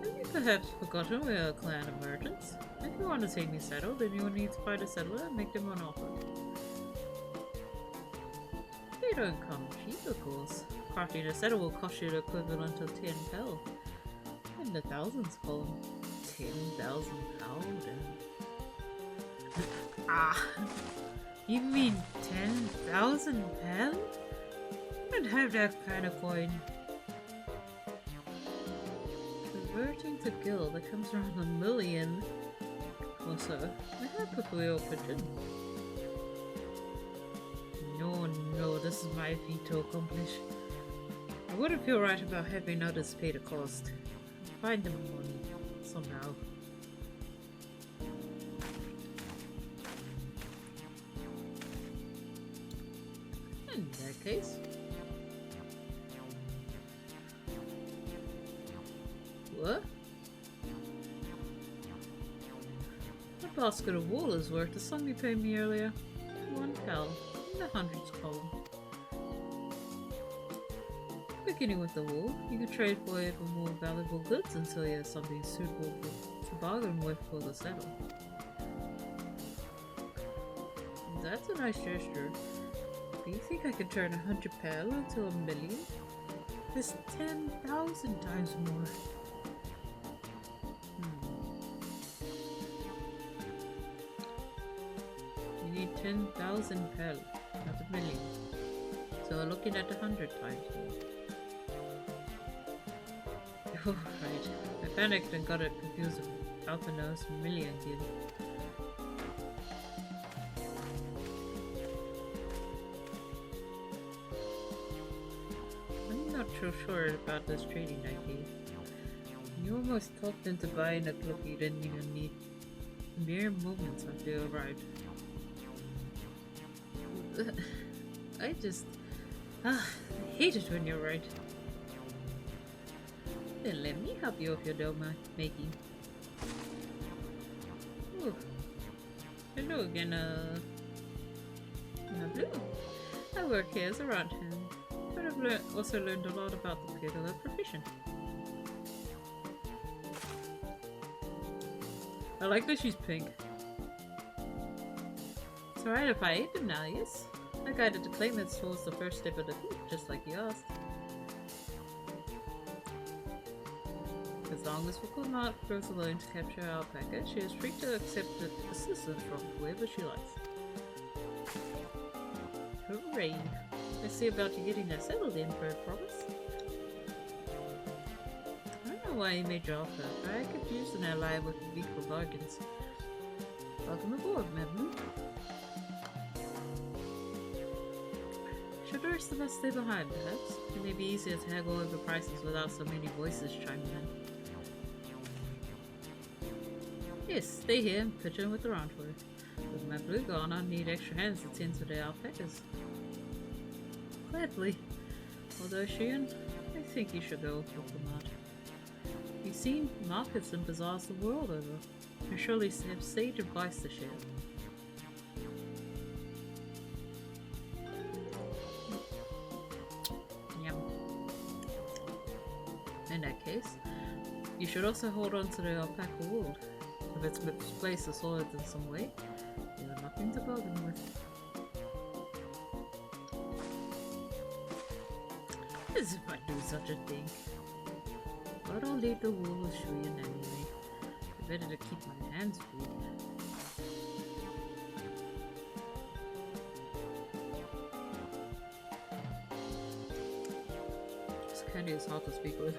Have you perhaps forgotten we're a clan of merchants? If you want to take me saddle, then you will need to find a settler and make them an offer. They don't come cheap, of course. Crafting a saddle will cost you the equivalent of 10 pel. In the thousands, Colin. 10,000 pounds. Ah, you mean 10,000 pel? I don't have that kind of coin. Converting to gil, that comes around 1 million or so. I have a real pigeon. No, this is my veto accomplished. I wouldn't feel right about having others pay the cost. Find them money somehow. In that case, what? A basket of wool is worth the sum you paid me earlier. 1 pel in the hundreds column. Beginning with the wool, you can trade for it for more valuable goods until you have something suitable to bargain with for the saddle. That's a nice gesture. Do you think I could turn 100 pel into 1 million? That's 10,000 times more. You need 10,000 pel, not 1 million. So we're looking at 100 times more. Oh, right. I panicked and got it confused with Alphanos million gil. I'm not so sure about this trading idea. You almost talked into buying a cloak you didn't even need. Mere moments after you arrived. Ah, I hate it when you're right. Then let me help you with your dough making. Ooh. Hello again, Blue. I work here as a round hand, but I've also learned a lot about the peddler profession. I like that she's pink. It's alright if I eat them now, yes? I guided the claimants towards the first step of the feat, just like you asked. As long as Fukumat goes alone to capture our alpaca, she is free to accept assistance from whoever she likes. Hooray! Let's see about you getting that settled in, for a promise. I don't know why he made you offer, but I could use an ally with equal bargains. Welcome aboard, madam. Should the rest of us stay behind, perhaps? It may be easier to haggle over prices without so many voices chiming in. Yes, stay here and pitch in with the roundwood. With my blue gone, I need extra hands to tend to the alpacas. Gladly. Although Shion, I think you should go with Fukumat. You've seen markets and bazaars the world over, and surely have sage advice to share. Yum. In that case, you should also hold on to the alpaca wool. If its misplaced or soiled in some way, you have nothing to bargain with. As if I do such a thing. But I'll leave the wool with Shuyan anyway. It's better to keep my hands free. This candy is hard to speak with.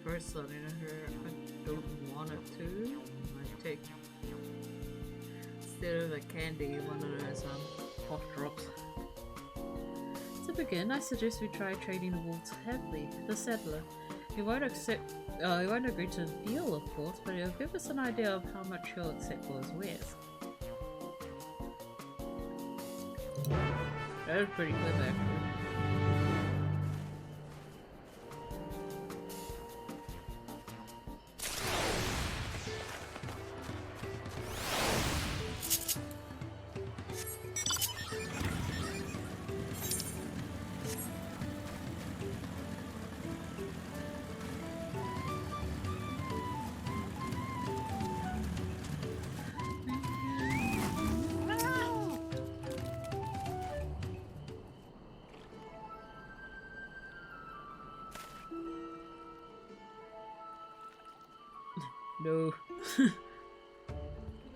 First son in her, I don't want it to. I take instead of a candy, one of those hot drops. To begin, I suggest we try trading the wool to Hadley, the settler. He won't agree to the deal, of course, but he'll give us an idea of how much he'll accept for his wares. That was pretty clever, actually. No.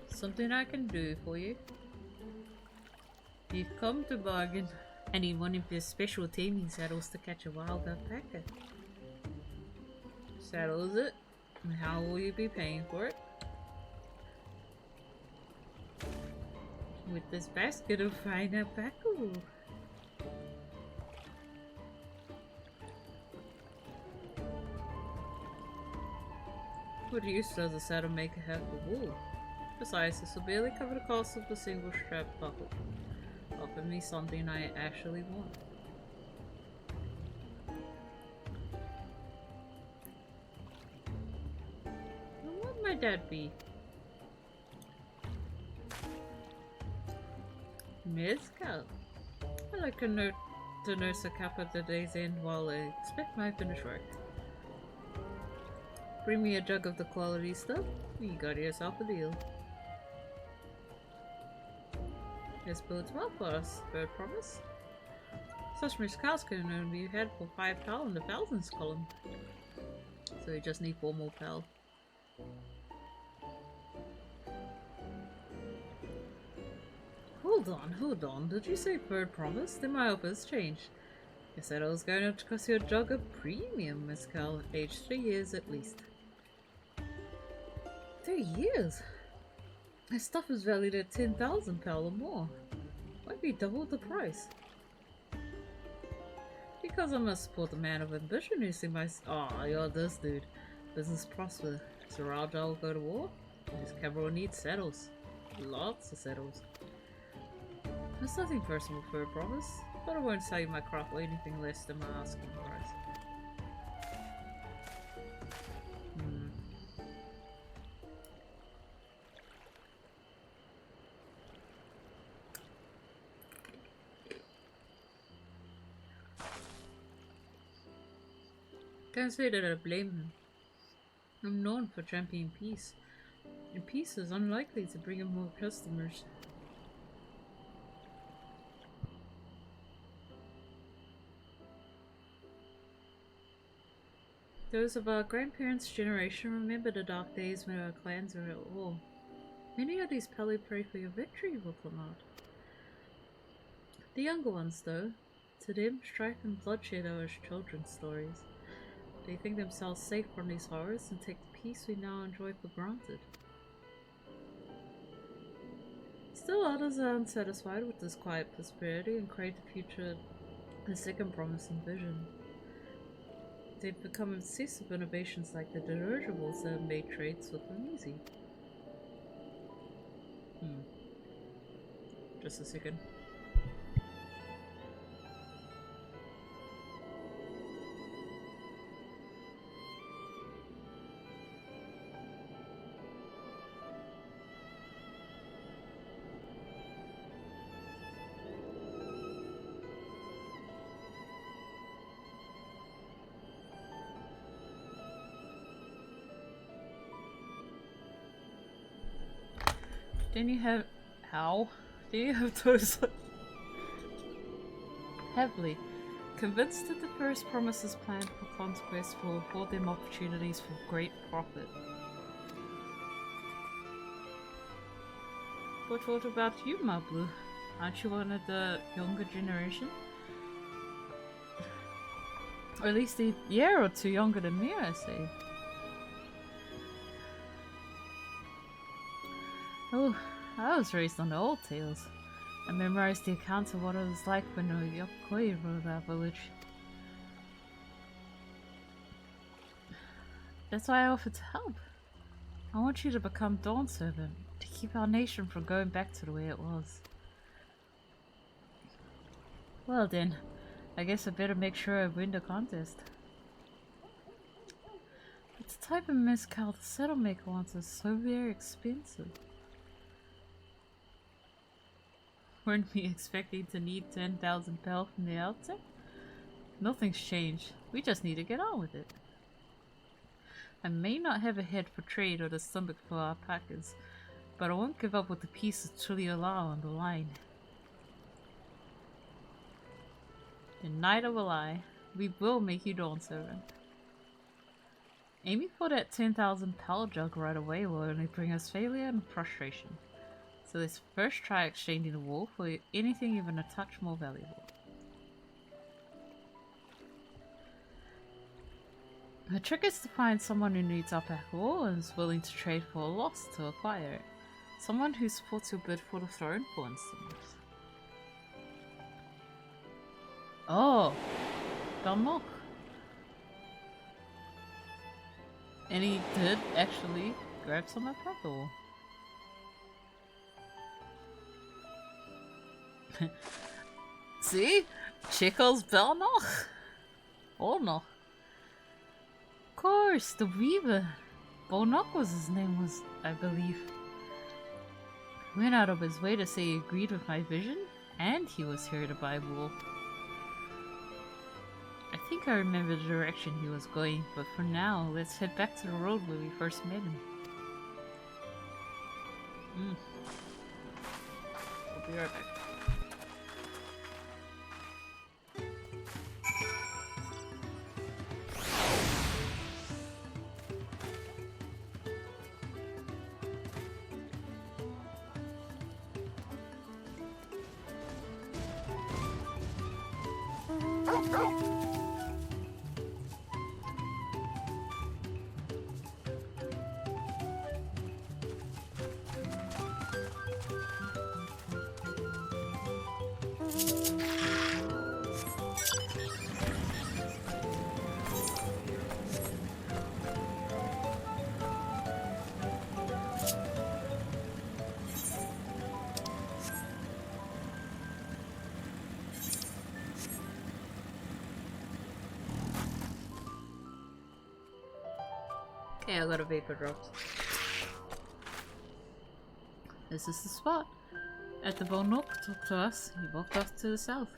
Something I can do for you. You've come to bargain. I need one of your special taming saddles to catch a wild alpaca. Saddle is it? And how will you be paying for it? With this basket of fine alpaca wool. What use does a saddle make a heck of wool? Besides, this will barely cover the cost of the single strap buckle. Offer me something I actually want. What would my dad be? Mezcal. I like to nurse a cap at the day's end while I expect my finished work. Bring me a jug of the quality stuff, you got yourself a deal. This bodes well for us, bird promise. Such mezcals can only be had for 5 pal in the thousands column. So you just need 4 more pal. Ooh, hold on. Did you say third promise? Then my offer's changed. You said I was going to cost you a jug of premium mezcal, aged 3 years at least. 3 years? This stuff is valued at 10,000 pel or more. Why be double the price? Because I must support a man of ambition who see my— oh, you're this dude. Business prosper. So Raja will go to war? His cavalry needs saddles. Lots of saddles. There's nothing personal for a promise, but I won't sell you my crop or anything less than my asking price. Can't say that I blame him. I'm known for championing peace, and peace is unlikely to bring him more customers. Those of our grandparents' generation remember the dark days when our clans were at war. Many of these Peli pray for your victory will come out. The younger ones, though, to them, strife and bloodshed are as children's stories. They think themselves safe from these horrors and take the peace we now enjoy for granted. Still others are unsatisfied with this quiet prosperity and crave the future a second promising vision. They've become obsessed with innovations like the dirigibles that have made trade swift and easy. Just a second. Then you have— how? Then you have those heavily convinced that the first promises planned for conquest will afford them opportunities for great profit. But what about you, Mablu? Aren't you one of the younger generation? Or at least a year or two younger than me, I say. Oh, I was raised on the old tales. I memorized the accounts of what it was like when the Yokoi ruled our village. That's why I offered to help. I want you to become Dawn Servant, to keep our nation from going back to the way it was. Well then, I guess I better make sure I win the contest. But the type of mezcal the saddle maker wants is so very expensive. Weren't we expecting to need 10,000 pel from the outset? Nothing's changed. We just need to get on with it. I may not have a head for trade or the stomach for our packers, but I won't give up with the piece of Tuliala on the line. And neither will I. We will make you Dawn Servant. Aiming for that 10,000 pel jug right away will only bring us failure and frustration. So let's first try exchanging the wool for anything even a touch more valuable. The trick is to find someone who needs our pack wool and is willing to trade for a loss to acquire it. Someone who supports your bid for the throne, for instance. Oh! Belmok. And he did actually grab some of my pack wool. See? Chickles Belnoch? Or noch. Of course, the weaver. Belnoch was his name, I believe. Went out of his way to say he agreed with my vision, and he was here to buy wool. I think I remember the direction he was going, but for now, let's head back to the road where we first met him. I'll be right back. Okay, I got a vapor dropped. This is the spot. At the Bone Nook, talk to us. He walked off to the south.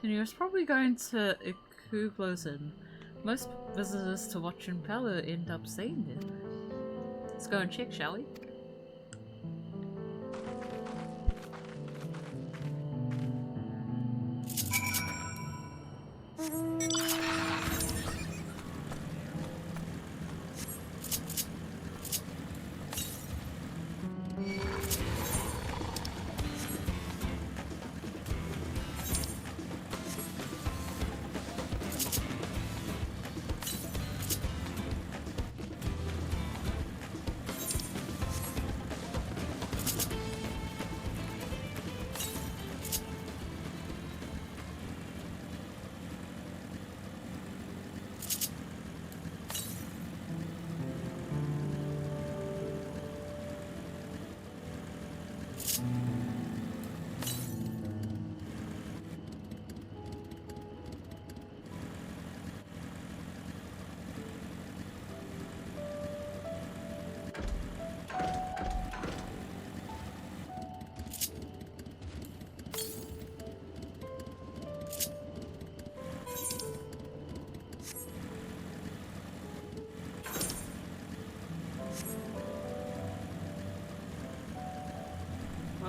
Then he was probably going to Ikublosen. Most visitors to Watchin Palo end up staying there. Let's go and check, shall we?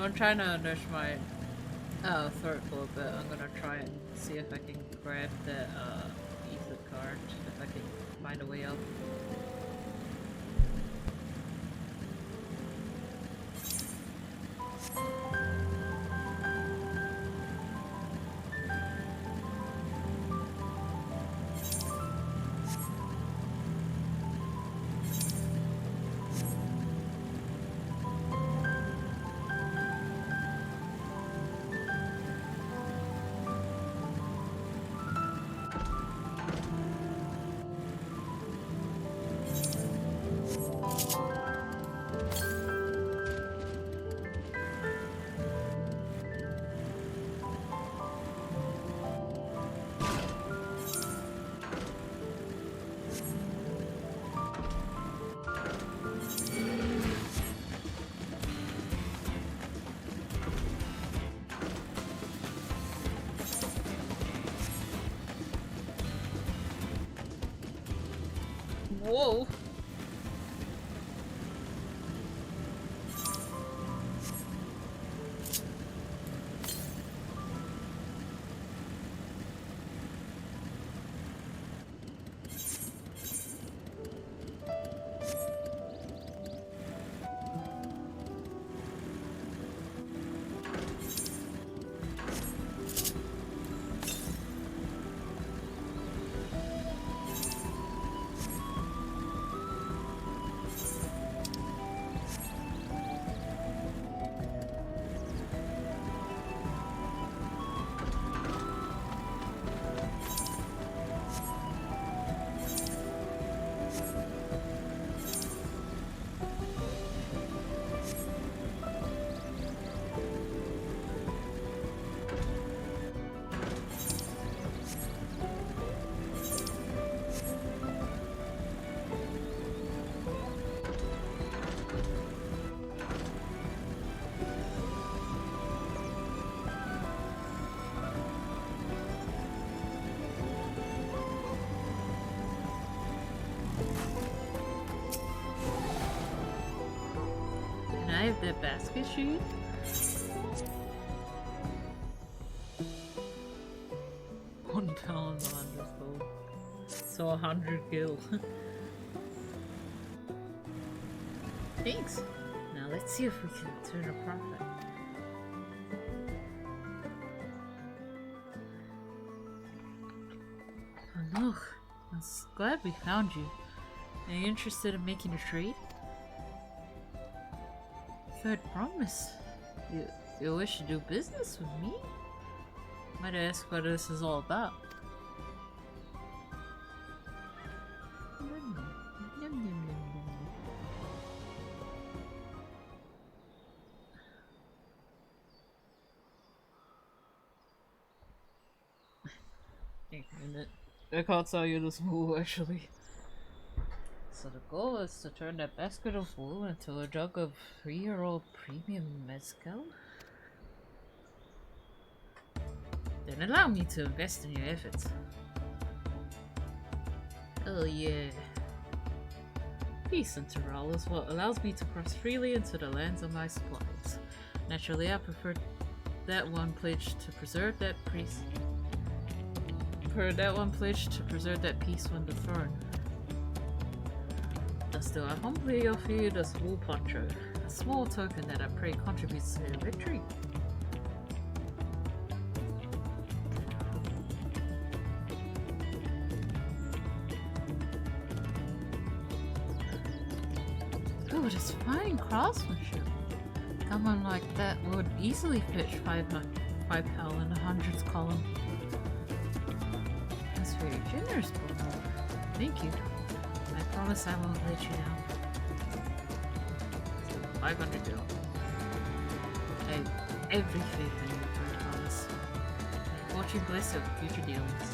I'm trying to nurse my throat for a bit. I'm gonna try and see if I can grab that ether card, if I can find a way up. Whoa. I have the basket shoot. £1 100 gold. So 100 gil. Thanks. Now let's see if we can turn a profit. glad we found you. Are you interested in making a trade? Third promise. You wish to do business with me? Might I ask what this is all about? Wait a minute. I can't tell you this move actually. So the goal is to turn that basket of wool into a jug of 3-year-old premium mezcal? Then allow me to invest in your efforts. Oh yeah. Peace interval is what allows me to cross freely into the lands of my supplies. Naturally, I prefer that one pledge to preserve that peace. Peace when deferred. Still, I humbly offer you this wool poncho, a small token that I pray contributes to your victory. Oh, it is fine craftsmanship. Someone like that would easily fetch 5 pal in the hundreds column. That's very generous, Bono. Thank you. I promise I won't let you down. 500 bill. I have every faith in you, I promise. May fortune bless your future dealings.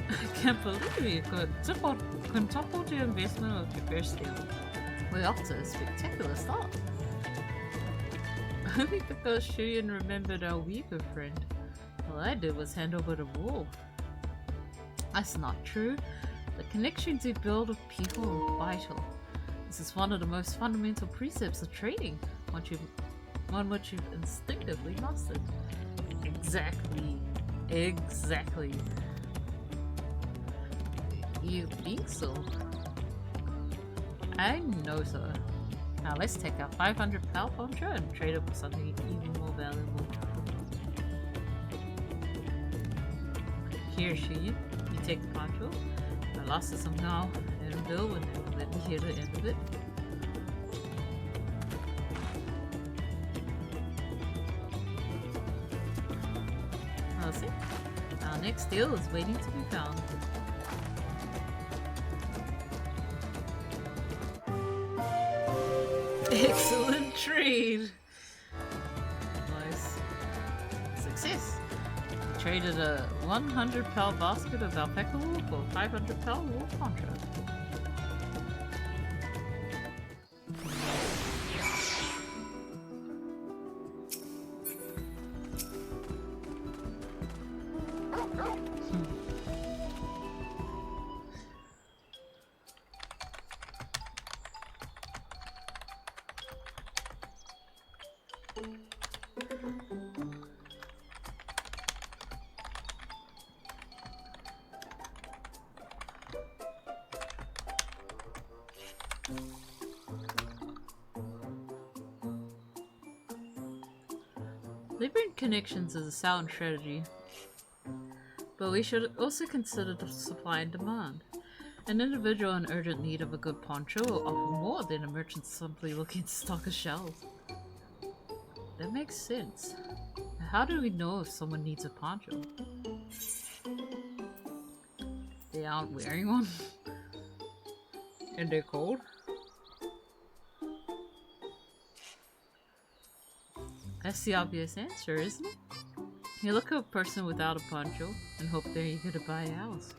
I can't believe you could quintuple your investment of your first deal. We're off to a spectacular start. Only because Shuyan remembered our weaver friend. All I did was hand over the wool. That's not true. The connections you build with people are vital. This is one of the most fundamental precepts of trading, one which you've instinctively mastered. Exactly. You think so? I know so. Now let's take our 500 pal poncho and trade it for something even more valuable. Here, Shuyan, you take the poncho. I lost it somehow, and Bill would never let me hear the end of it. I'll see. Our next deal is waiting to be found. Excellent trade! Nice. Success! We traded a 100 pal basket of alpaca wool for 500 pal wool poncho. Delivering connections is a sound strategy, but we should also consider the supply and demand. An individual in urgent need of a good poncho will offer more than a merchant simply looking to stock a shelf. That makes sense. How do we know if someone needs a poncho? They aren't wearing one? And they're cold? That's the obvious answer, isn't it? You look at a person without a poncho and hope they're eager to buy a house.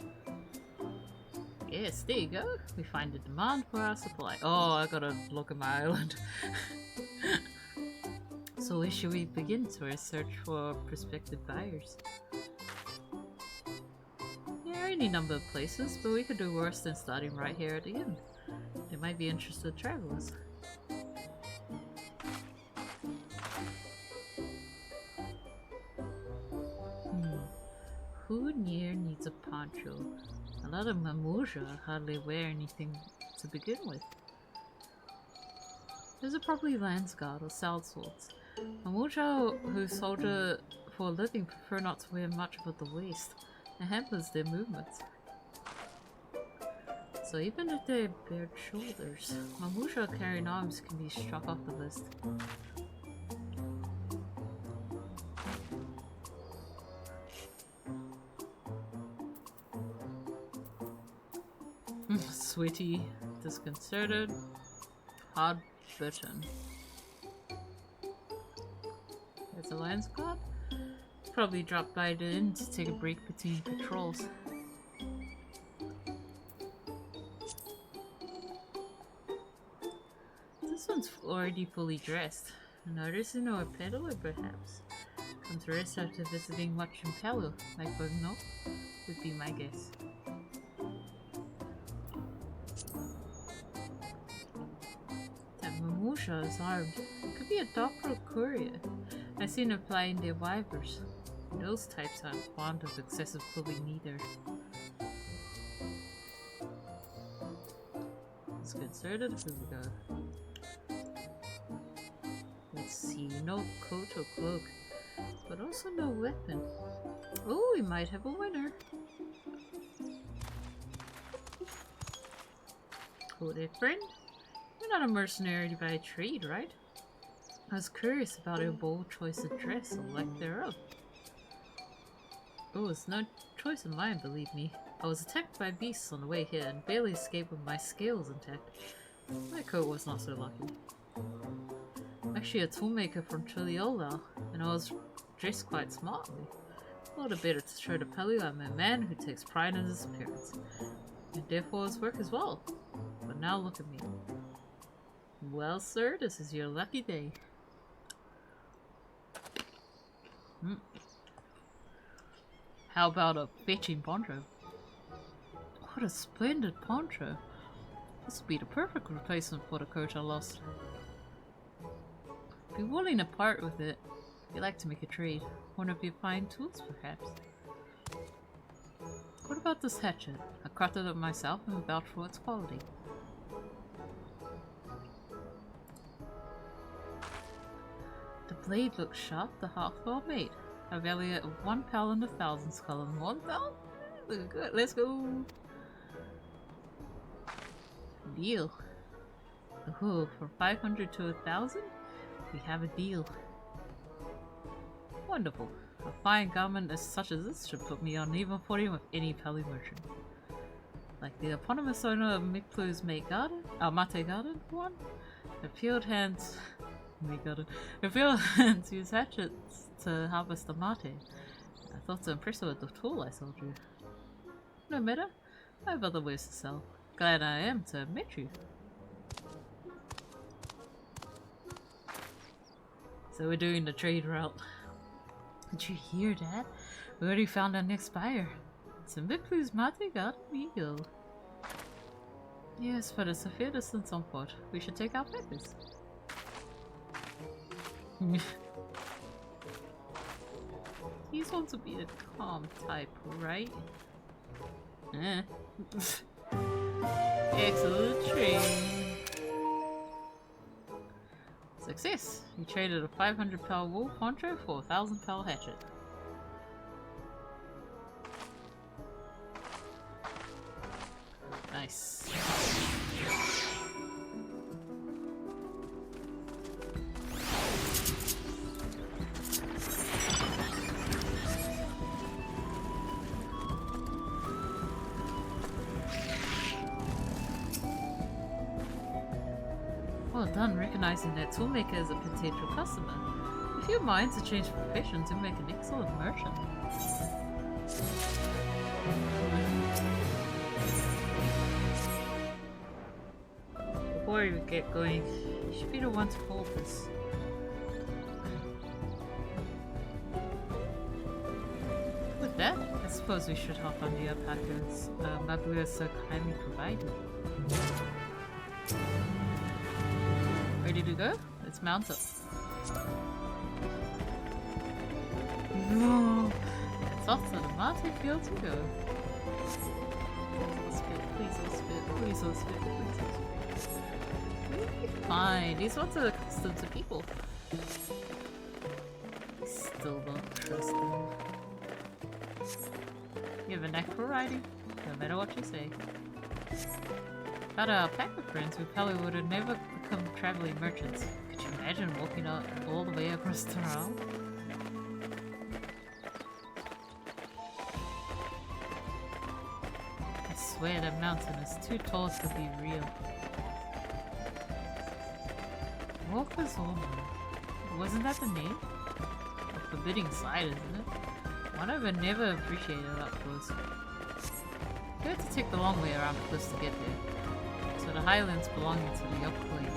Yes, there you go. We find the demand for our supply. Oh, I gotta look at my island. So where should we begin to our search for prospective buyers? There are any number of places, but we could do worse than starting right here at the inn. There might be interested travelers. Who near needs a poncho? A lot of Mamuja hardly wear anything to begin with. Those are probably Landsguard or Salswords. Mamuja who soldier for a living prefer not to wear much above the waist. It hampers their movements. So even if they have bared shoulders, Mamuja carrying arms can be struck off the list. Sweaty, disconcerted, hard bitten. There's a lion's guard. Probably dropped by the inn to take a break between patrols. This one's already fully dressed. An artisan or a peddler, perhaps. Come to rest after visiting Watch and Palo, like Bugno, would be my guess. That Mamusha is armed. Could be a doctor or courier. I've seen her plying their wivers. Those types aren't fond of excessive clothing neither. Disconcerted, here we go. Let's see, no coat or cloak, but also no weapon. Oh, we might have a winner. Oh there, friend. You're not a mercenary by trade, right? I was curious about your bold choice of dress or lack thereof. Oh, it's no choice of mine, believe me. I was attacked by beasts on the way here and barely escaped with my scales intact. My coat was not so lucky. I'm actually a toolmaker from Chiliola, and I was dressed quite smartly. All the better to show the Pelu I'm a man who takes pride in his appearance, and therefore his work as well. But now look at me. Well, sir, this is your lucky day. How about a fetching poncho? What a splendid poncho! This would be the perfect replacement for the coat I lost. Be willing to part with it. If you like to make a trade. One of your fine tools, perhaps. What about this hatchet? I crafted it myself and vouch for its quality. The blade looks sharp, the half well made. I value it at 1 pound and 1,000 skull and 1 pound? Looking good, let's go! Deal. Oh, from 500 to 1,000? We have a deal. Wonderful. A fine garment as such as this should put me on even footing with any Pali merchant. Like the eponymous owner of Miklu's Mate Garden? Mate Garden, for one? The field hands... Mate Garden. The field hands use hatchets to harvest the mate. I thought to impress her with the tool I sold you. No matter. I have other ways to sell. Glad I am to have met you. So we're doing the trade route. Did you hear that? We already found our next buyer. It's a Miklu's Mate Garden Eagle. Yes, but it's a fair distance on foot. We should take our papers. He's wants to be a calm type, right? Excellent trade. Success! You traded a 500 pel wool poncho for a 1,000 pel hatchet. Nice. Well done recognizing that toolmaker as a potential customer. If you mind to change professions, you'll make an excellent merchant. Before we get going, you should be the one to hold this. With that, I suppose we should hop on the alpacas Mabuya so kindly provided. Ready to go? Let's mount up. No! It's off to the Mate field to go. Please don't spit, please don't spit, please don't spit. Fine, these ones are accustomed to people. still don't trust him. You have a knack for riding, no matter what you say. Had our alpaca friends who probably would have never become traveling merchants. Could you imagine walking out all the way across Taral? I swear that mountain is too tall to be real. Walker's Hormone. Wasn't that the name? A forbidding sight, isn't it? One I've never appreciated up close. You have to take the long way around the cliffs to get there. So the highlands belonging to the upper clay.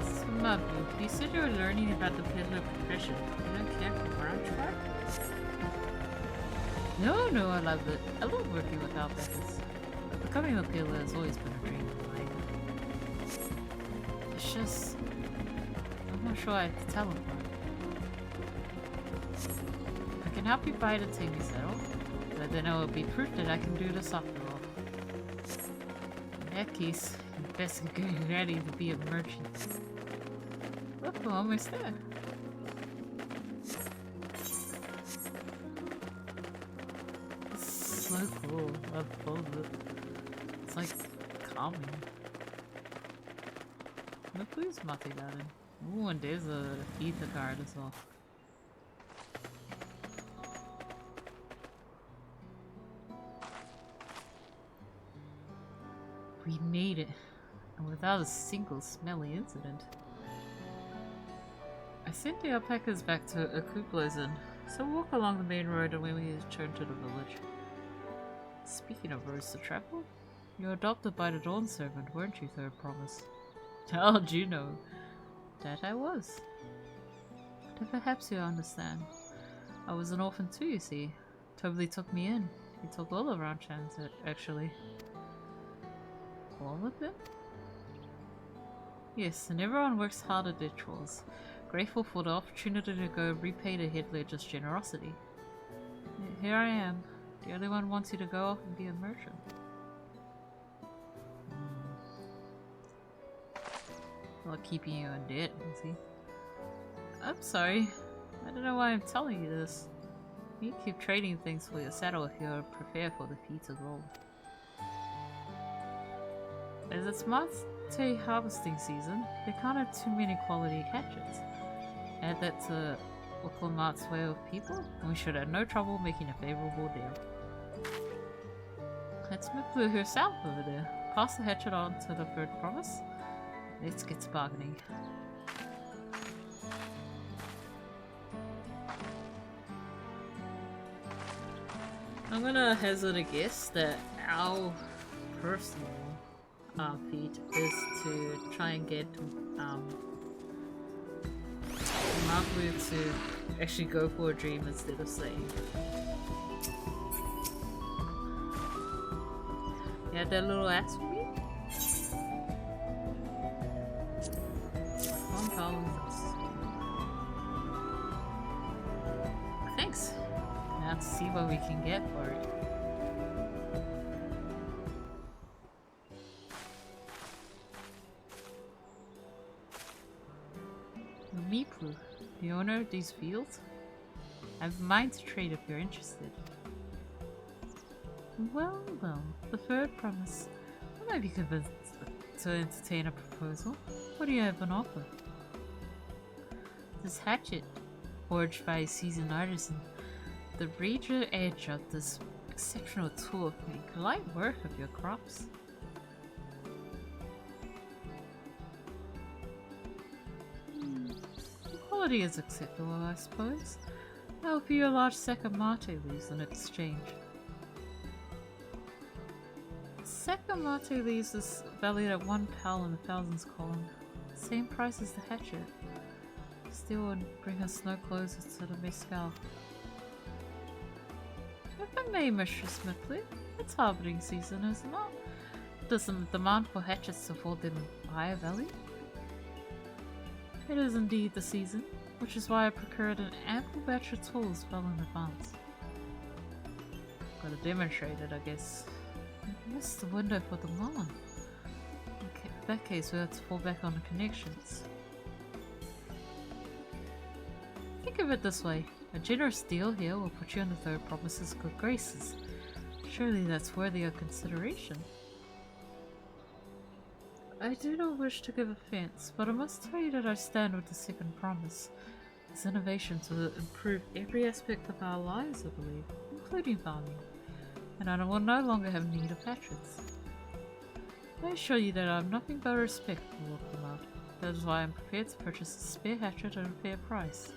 Smabu, you said you were learning about the pillar profession. You don't care for branch work? No, I love it. I love working with alpacas. But becoming a pillar has always been a dream of mine. It's just... I'm not sure I have to tell them. I can help you buy the Tingy saddle, but then it will be proof that I can do this after all. In that case, you best get getting ready to be a merchant. Look, we're almost there. It's so cool. I love it. It's like calming. Look who's Mati Garden. Ooh, and there's a ether card as well. We made it, and without a single smelly incident. I sent the alpacas back to Akuplozen, so walk along the main road and when we return to the village. Speaking of roads to travel, you were adopted by the Dawn Servant, weren't you, Third Promise? How did you know? That I was. But perhaps you understand. I was an orphan too, you see. Totally took me in. He took all of our chance, actually. All of them? Yes, and everyone works hard at their chores. Grateful for the opportunity to go repay the head ledger's generosity. Here I am. The only one wants you to go off and be a merchant. Not keeping you in debt, is he? I'm sorry. I don't know why I'm telling you this. You keep trading things for your saddle if you're prepared for the feats of gold. As it's Mate harvesting season, they can't have too many quality hatchets. Add that to Oklamat's way of people, and we should have no trouble making a favorable deal. That's Miplu herself over there. Pass the hatchet on to the Third Promise. Let's get to bargaining. I'm gonna hazard a guess that our personal feat is to try and get Maplu to actually go for a dream instead of saying. You had that little axe for me? Thanks. Now let's see what we can get for it. Miplu, the owner of these fields? I have a mind to trade if you're interested. Well, the Third Promise. I might be convinced to entertain a proposal. What do you have on offer? This hatchet, forged by a seasoned artisan, the razor edge of this exceptional tool make light work of your crops. The quality is acceptable, I suppose. I'll offer you a large sack of mate leaves in exchange. A sack of mate leaves is valued at 1 pal in the thousands column. Same price as the hatchet. Still would bring us no closer to the mescal. If I may, Mistress Smithley, it's harvesting season, is it not? Does the demand for hatchets afford them higher value? It is indeed the season, which is why I procured an ample batch of tools well in advance. Gotta demonstrate it, I guess. I missed the window for the lawn. Okay, that case, we have to fall back on the connections. Think of it this way. A generous deal here will put you in the Third Promise's good graces. Surely that's worthy of consideration. I do not wish to give offense, but I must tell you that I stand with the Second Promise. Its innovations will improve every aspect of our lives, I believe, including farming, and I will no longer have need of hatchets. I assure you that I have nothing but respect for Lord Lamar. That is why I am prepared to purchase a spare hatchet at a fair price.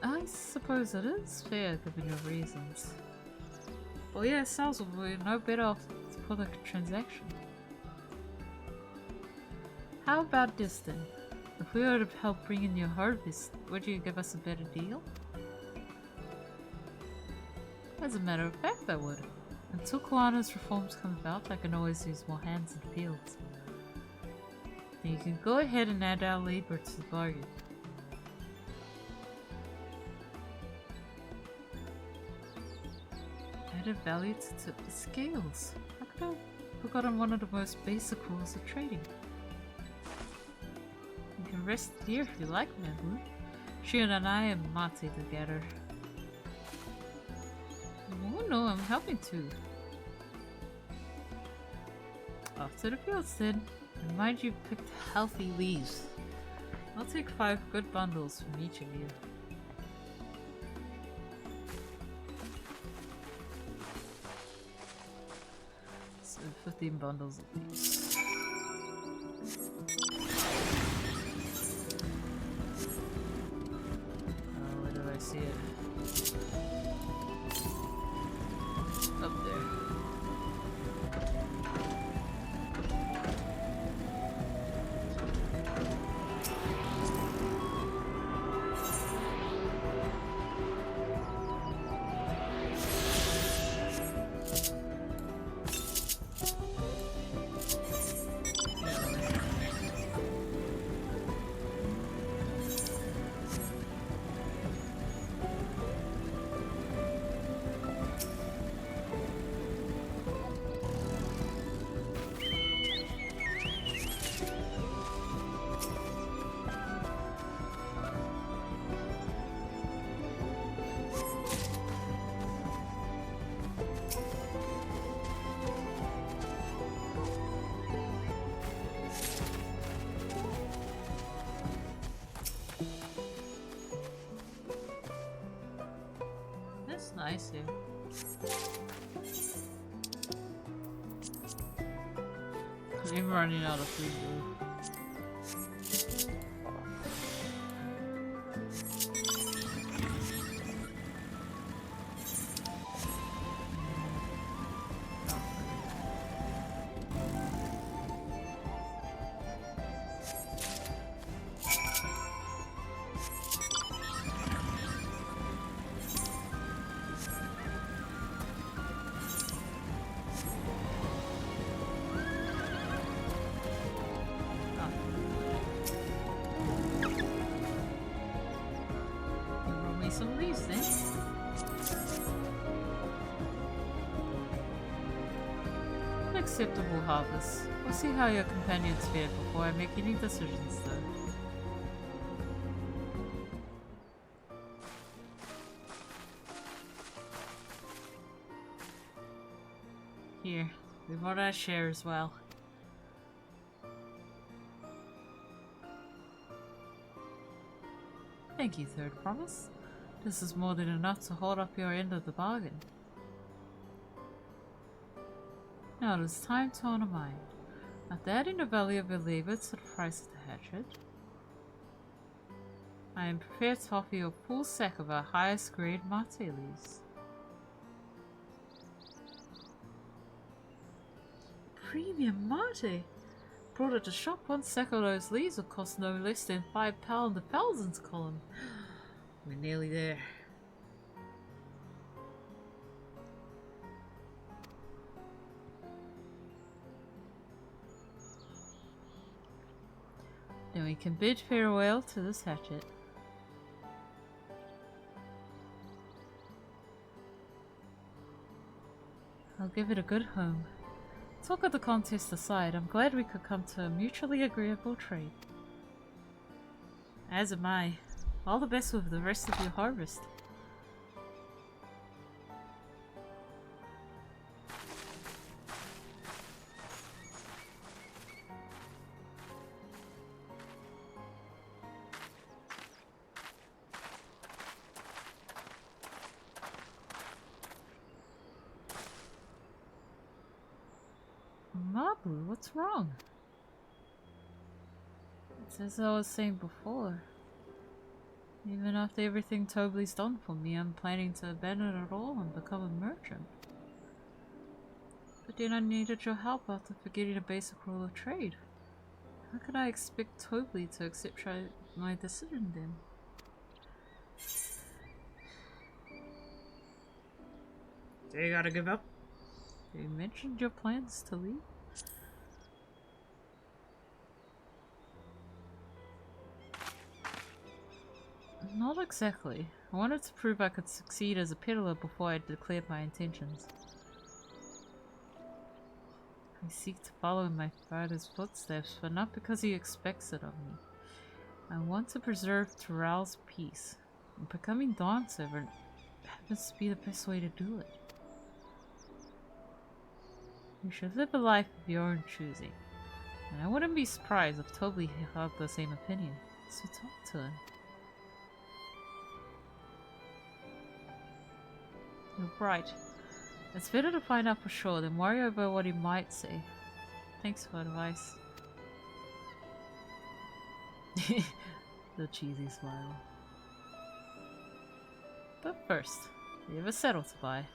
I suppose it is fair given your reasons. Well, yeah, sales will be no better off for the transaction. How about this then? If we were to help bring in your harvest, would you give us a better deal? As a matter of fact, I would. Until Koana's reforms come about, I can always use more hands in the fields. Then you can go ahead and add our labor to the bargain. Added value to tip the scales. How could I have forgotten one of the most basic rules of trading? You can rest here if you like, Mabu. Shion and I and Mate together. Oh no, I'm helping too. Off to the fields then. And mind you picked healthy leaves. I'll take 5 good bundles from each of you. So 15 bundles of these. Where did I see it? Up there. Nice here. I'm running out of food though. Some leaves then. An acceptable harvest. We'll see how your companions fare before I make any decisions though. Here, we want our share as well. Thank you, Third Promise. This is more than enough to hold up your end of the bargain. Now it is time to honor mine. After adding the value of your labor to the price of the hatchet, I am prepared to offer you a full sack of our highest grade mate leaves. Premium mate? Brought at the shop, 1 sack of those leaves will cost no less than £5 a thousands column. We're nearly there. Then we can bid farewell to this hatchet. I'll give it a good home. Talk of the contest aside, I'm glad we could come to a mutually agreeable trade. As am I. All the best with the rest of your harvest. Mabu, what's wrong? It's as I was saying before. Even after everything Tobley's done for me, I'm planning to abandon it all and become a merchant. But then I needed your help after forgetting a basic rule of trade. How could I expect Tobley to accept my decision then? So you gotta give up? You mentioned your plans to leave? Not exactly. I wanted to prove I could succeed as a peddler before I declared my intentions. I seek to follow in my father's footsteps, but not because he expects it of me. I want to preserve Terrell's peace, and becoming Dawn Servant happens to be the best way to do it. You should live a life of your own choosing, and I wouldn't be surprised if Tobley held the same opinion, so talk to him. You're right. It's better to find out for sure than worry over what he might say. Thanks for advice. The cheesy smile. But first, we have a saddle to buy.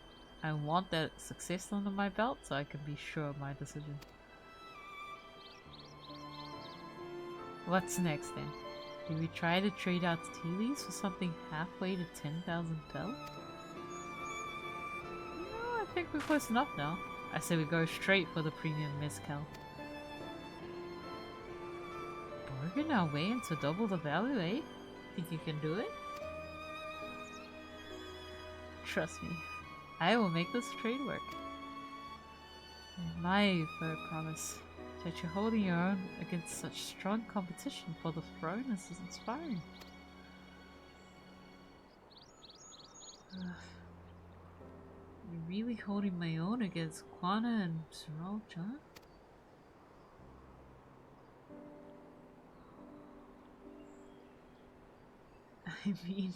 I want that success under my belt so I can be sure of my decision. What's next then? Do we try to trade out tea leaves for something halfway to 10,000 pel? I think we're close enough now. I say we go straight for the premium mezcal. Bargain our way into double the value, eh? Think you can do it? Trust me, I will make this trade work. And my third promise, that you're holding your own against such strong competition for the throne is inspiring. You're really holding my own against Quana and Sorrel John? I mean,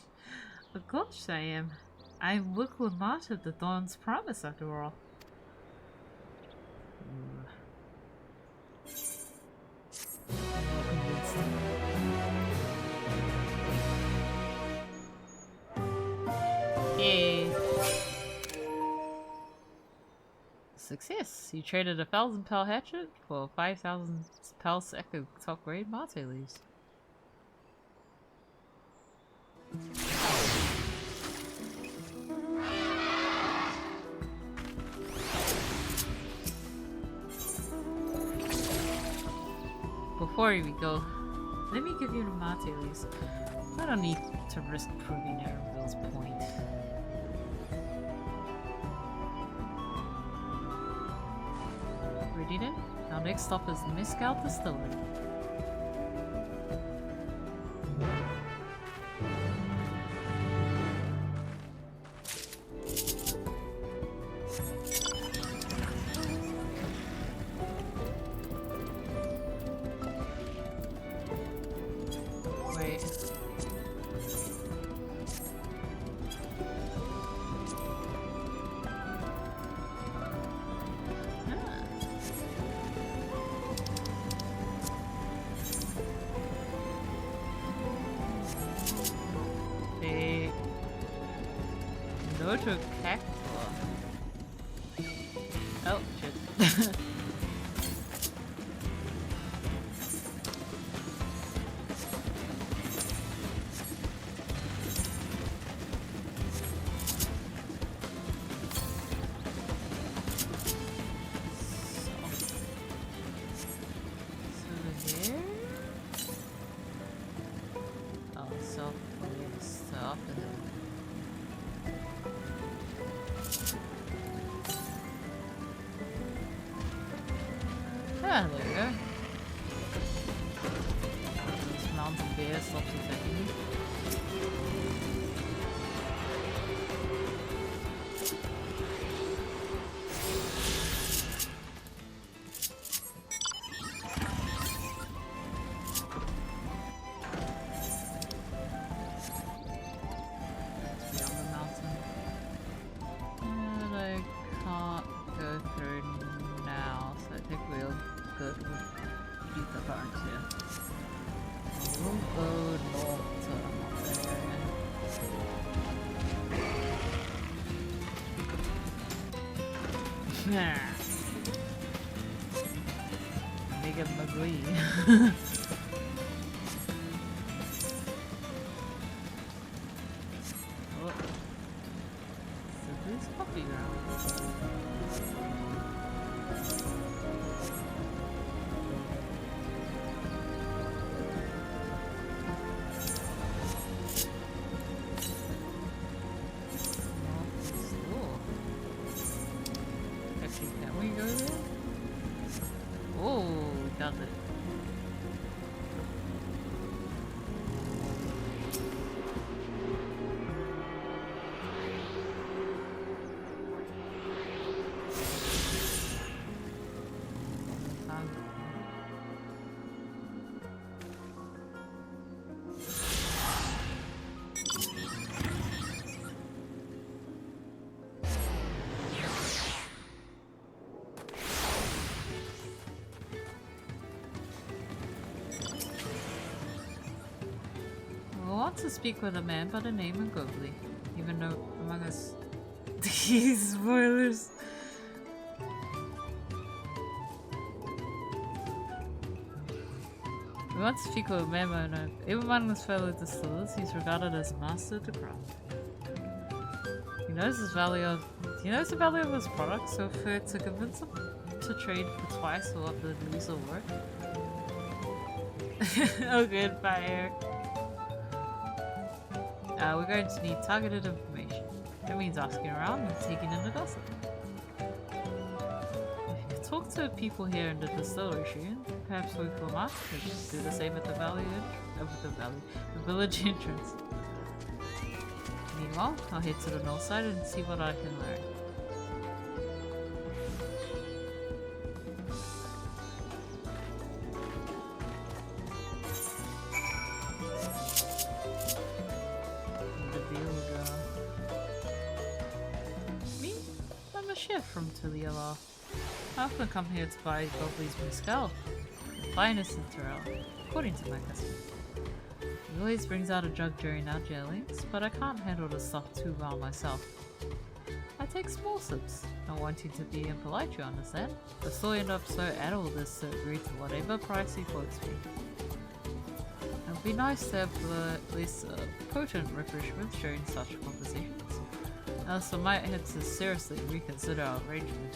of course I am. I'm Wicklamat of the Dawn's Promise, after all. Yay! Success! You traded 1,000 pel hatchet for 5,000 pel sack of top grade mate leaves. Before we go, let me give you the mate leaves. I don't need to risk proving Arabelle's point. Ready then? Our next stop is the Mezcal Distillery. Wait. Go to a cactus. Oh, shit. Yeah, there we go. This mountain bear stops attacking me. Mega Magui. Oh. So this puppy ground. To speak with a man by the name of Gobley, even though among us these spoilers. We want to speak with a man by the name. Even among his fellow distillers, he's regarded as a master of the craft. He knows his value of. He knows the value of his products, so if we're to convince him to trade for twice what the leaves are worth. Oh, goodbye, Eric. We're going to need targeted information. That means asking around and taking in the gossip. If you could talk to people here in the distillery soon, perhaps we will not. We just do the same at the the village entrance. Meanwhile, I'll head to the north side and see what I can learn. From Tuliala. I often come here to buy Gobley's Mescal, the finest in Terrell, according to my custom. He always brings out a jug during our jailings, but I can't handle the stuff too well myself. I take small sips, not wanting to be impolite, you understand, but still end up so addled as to agree to whatever price he quotes me. It would be nice to have at least potent refreshments during such conversations. Else I might have to seriously reconsider our arrangement.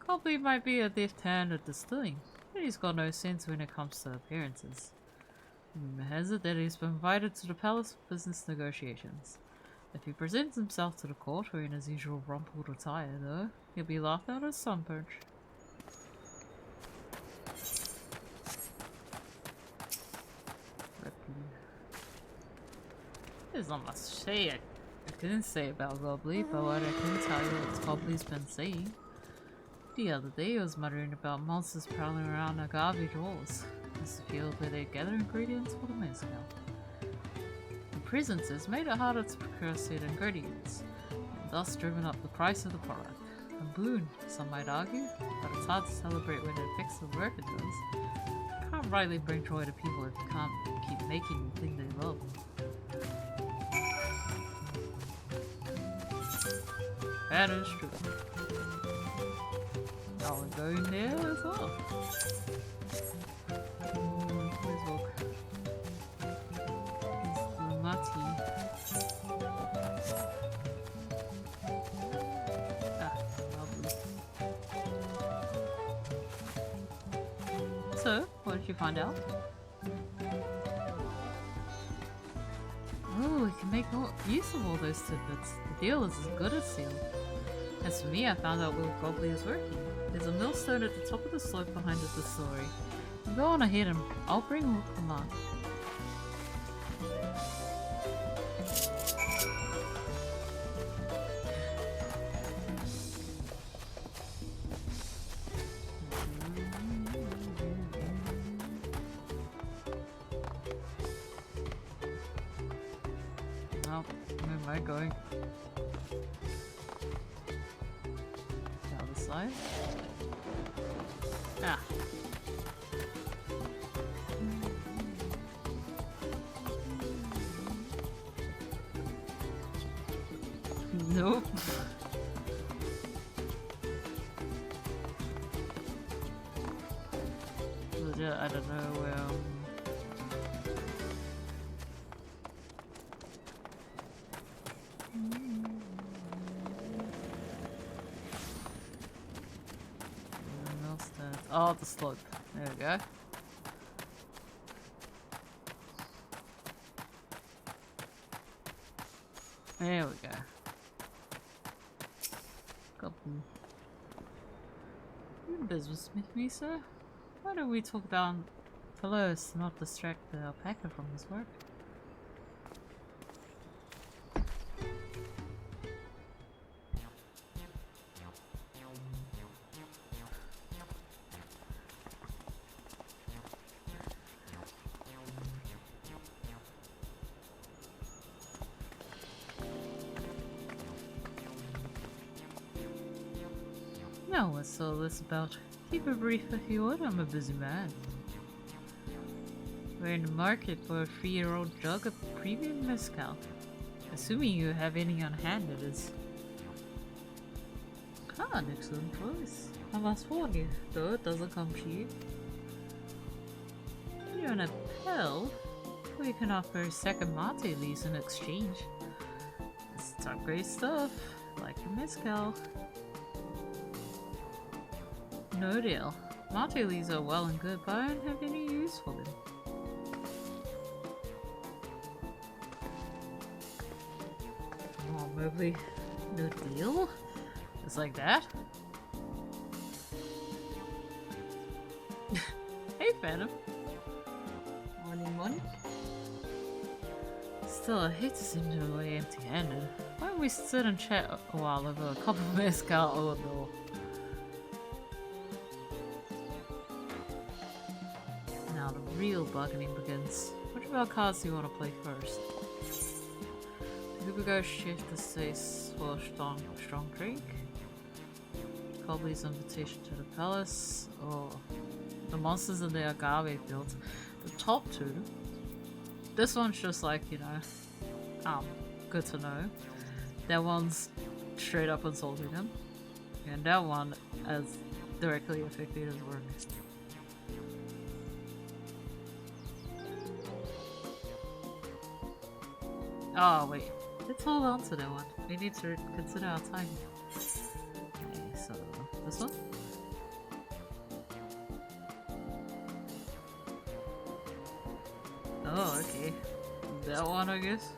Gobley might be a deft hand at distilling, but he's got no sense when it comes to appearances. Rumor has it that he's been invited to the palace for business negotiations. If he presents himself to the court wearing his usual rumpled attire, though, he'll be laughed out as sun perch. There's not much to say I couldn't say about Gobley, but what I can tell you is Gobley's been saying. The other day he was muttering about monsters prowling around our garbage walls. It's the field where they gather ingredients for the mezcal. The presence has made it harder to procure said ingredients, and thus driven up the price of the product. A boon, some might argue, but it's hard to celebrate when it affects the work it does. You can't rightly bring joy to people if you can't keep making the thing they love. That is true. Oh, we're going there as well. Please look. It's Lumati. Ah, lovely. So, what did you find out? Oh, Ooh, we can make use of all those tidbits. The deal is as good as sealed. As for me, I found out Will Gobley is working. There's a millstone at the top of the slope behind the distillery. You go on ahead and I'll bring Rook along. Oh, where am I going? The other side? Ah. Nope. Legit, I don't know where. Oh, the slope. There we go. There we go. Couple. You in business with me, sir? Why don't we talk down below to not distract the alpaca from his work? Now what's all this about? Keep it brief if you would, I'm a busy man. We're in the market for a 3-year-old jug of premium mezcal. Assuming you have any on hand, it is. Ah, an excellent choice. I must warn you, though it doesn't come cheap. You're in a pill, we can offer a second mate lease in exchange. It's top grade stuff, like your mezcal. No deal. Mate leaves are well and good, but I don't have any use for them. Oh, maybe no deal? Just like that? Hey, Phantom. Morning. Still, I hate to seem to away empty-handed. Why don't we sit and chat a while over a cup of mezcal? Oh no. Real bargaining begins. Which of our cards do you want to play first? Here we go, shift the stace for strong drink. Cobley's invitation to the palace. Oh, the monsters in the agave fields. The top two. This one's just like, you know, good to know. That one's straight up insulting him. And that one has directly affected his work. Oh wait, let's hold on to that one. We need to consider our time. Okay, so this one? Oh, okay. That one, I guess?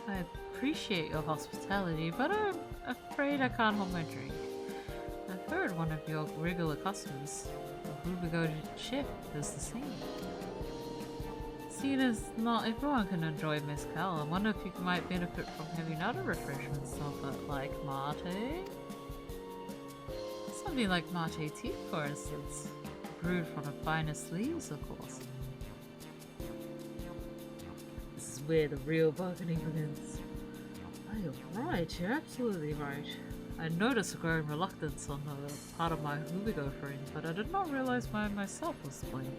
I appreciate your hospitality, but I'm afraid I can't hold my drink. I've heard one of your regular customers, the Rubigo chef, is the same. Seeing as not everyone can enjoy mezcal, I wonder if you might benefit from having other refreshments of it, like mate? Something like mate tea, for instance, brewed from the finest leaves, of course. This is where the real bargaining begins. Oh, you're right, you're absolutely right. I noticed a growing reluctance on the part of my Rubigo friend, but I did not realize why myself was to blame.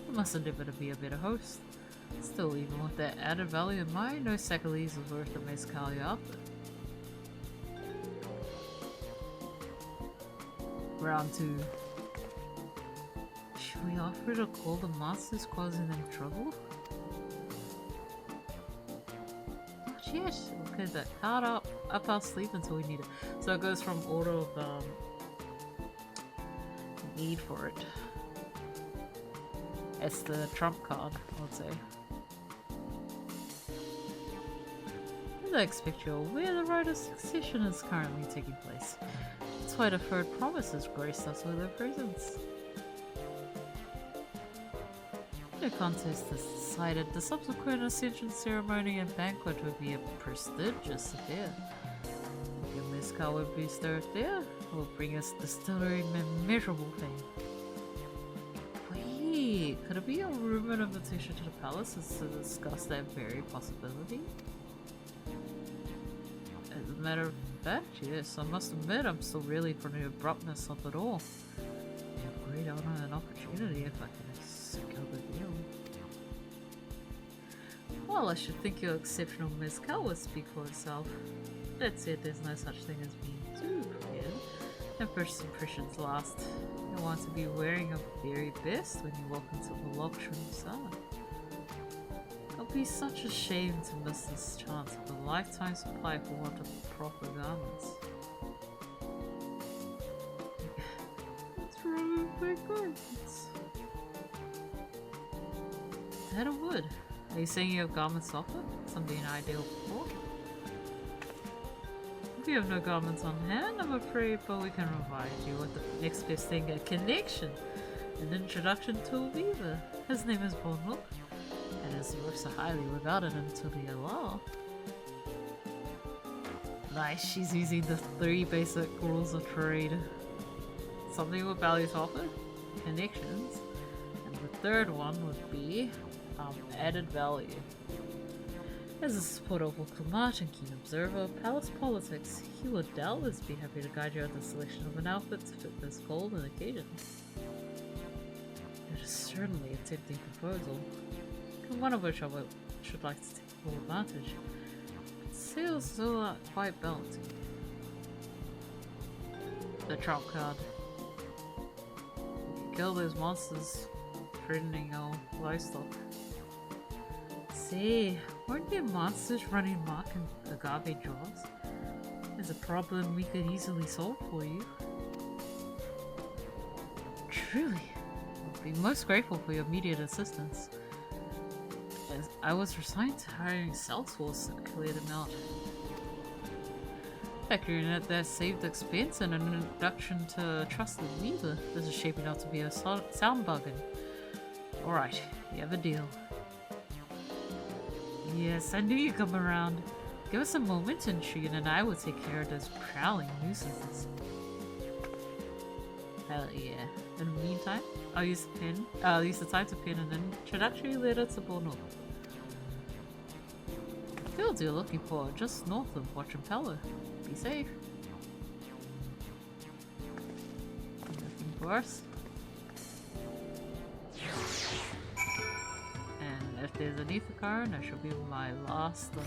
I must endeavor to be a better host. Still, even with that added value in mind, no Sacalese is worth the mezcal you offered. Round 2. Should we offer to call the monsters causing them trouble? Not yet. We'll get that card up our sleeve until we need it. So it goes from order of need for it. It's the trump card, I would say. As I expect you're aware, the rite of succession is currently taking place. That's why the third promise has graced us with their presence. The contest has decided the subsequent ascension ceremony and banquet would be a prestigious affair. If your mezcal would be served there, it will bring us distillery immeasurable fame. Wait, could it be a rumored invitation to the palace is to discuss that very possibility? As a matter of fact, yes, I must admit I'm still reeling from the abruptness of it all. A great honor and opportunity if I can secure the deal. Well, I should think your exceptional mezcal would speak for itself. That said, there's no such thing as being too prepared, and first impressions last. You want to be wearing your very best when you walk into the luxury salon. It'll be such a shame to miss this chance of a lifetime supply for want of proper garments. What's wrong with my garments? That it would. Are you saying you have garments to offer? Something ideal for? If you have no garments on hand, I'm afraid, but we can provide you with the next best thing, a connection. An introduction to a weaver. His name is Bonhook, and his works are highly regarded in Tulia. Nice, she's using the 3 basic rules of trade. Something with value to offer, connections, and the third one would be added value. As a supporter of Uklamat and keen observer of palace politics, he would doubtless be happy to guide you at the selection of an outfit to fit this goal and occasion. It is certainly a tempting proposal, and one of which I should like to take full advantage, but sales still aren't quite balancing. The trump card. You kill those monsters threatening our livestock. Say, weren't there monsters running amok in agave jaws? There's a problem we could easily solve for you. Truly, I'd be most grateful for your immediate assistance, as I was resigned to hiring Salesforce to clear them out. Factoring in that saved expense and an introduction to a trusted weaver, this is shaping out to be a sound bargain. Alright, you have a deal. Yes, I knew you'd come around. Give us a moment and Sheen and I will take care of those prowling nuisances. Hell yeah. In the meantime, I'll use the time to pen an introductory letter to Bono. Fields you're looking for just north of Watchampella. Be safe. Nothing for us. And if there's an ether card, that should be my last one.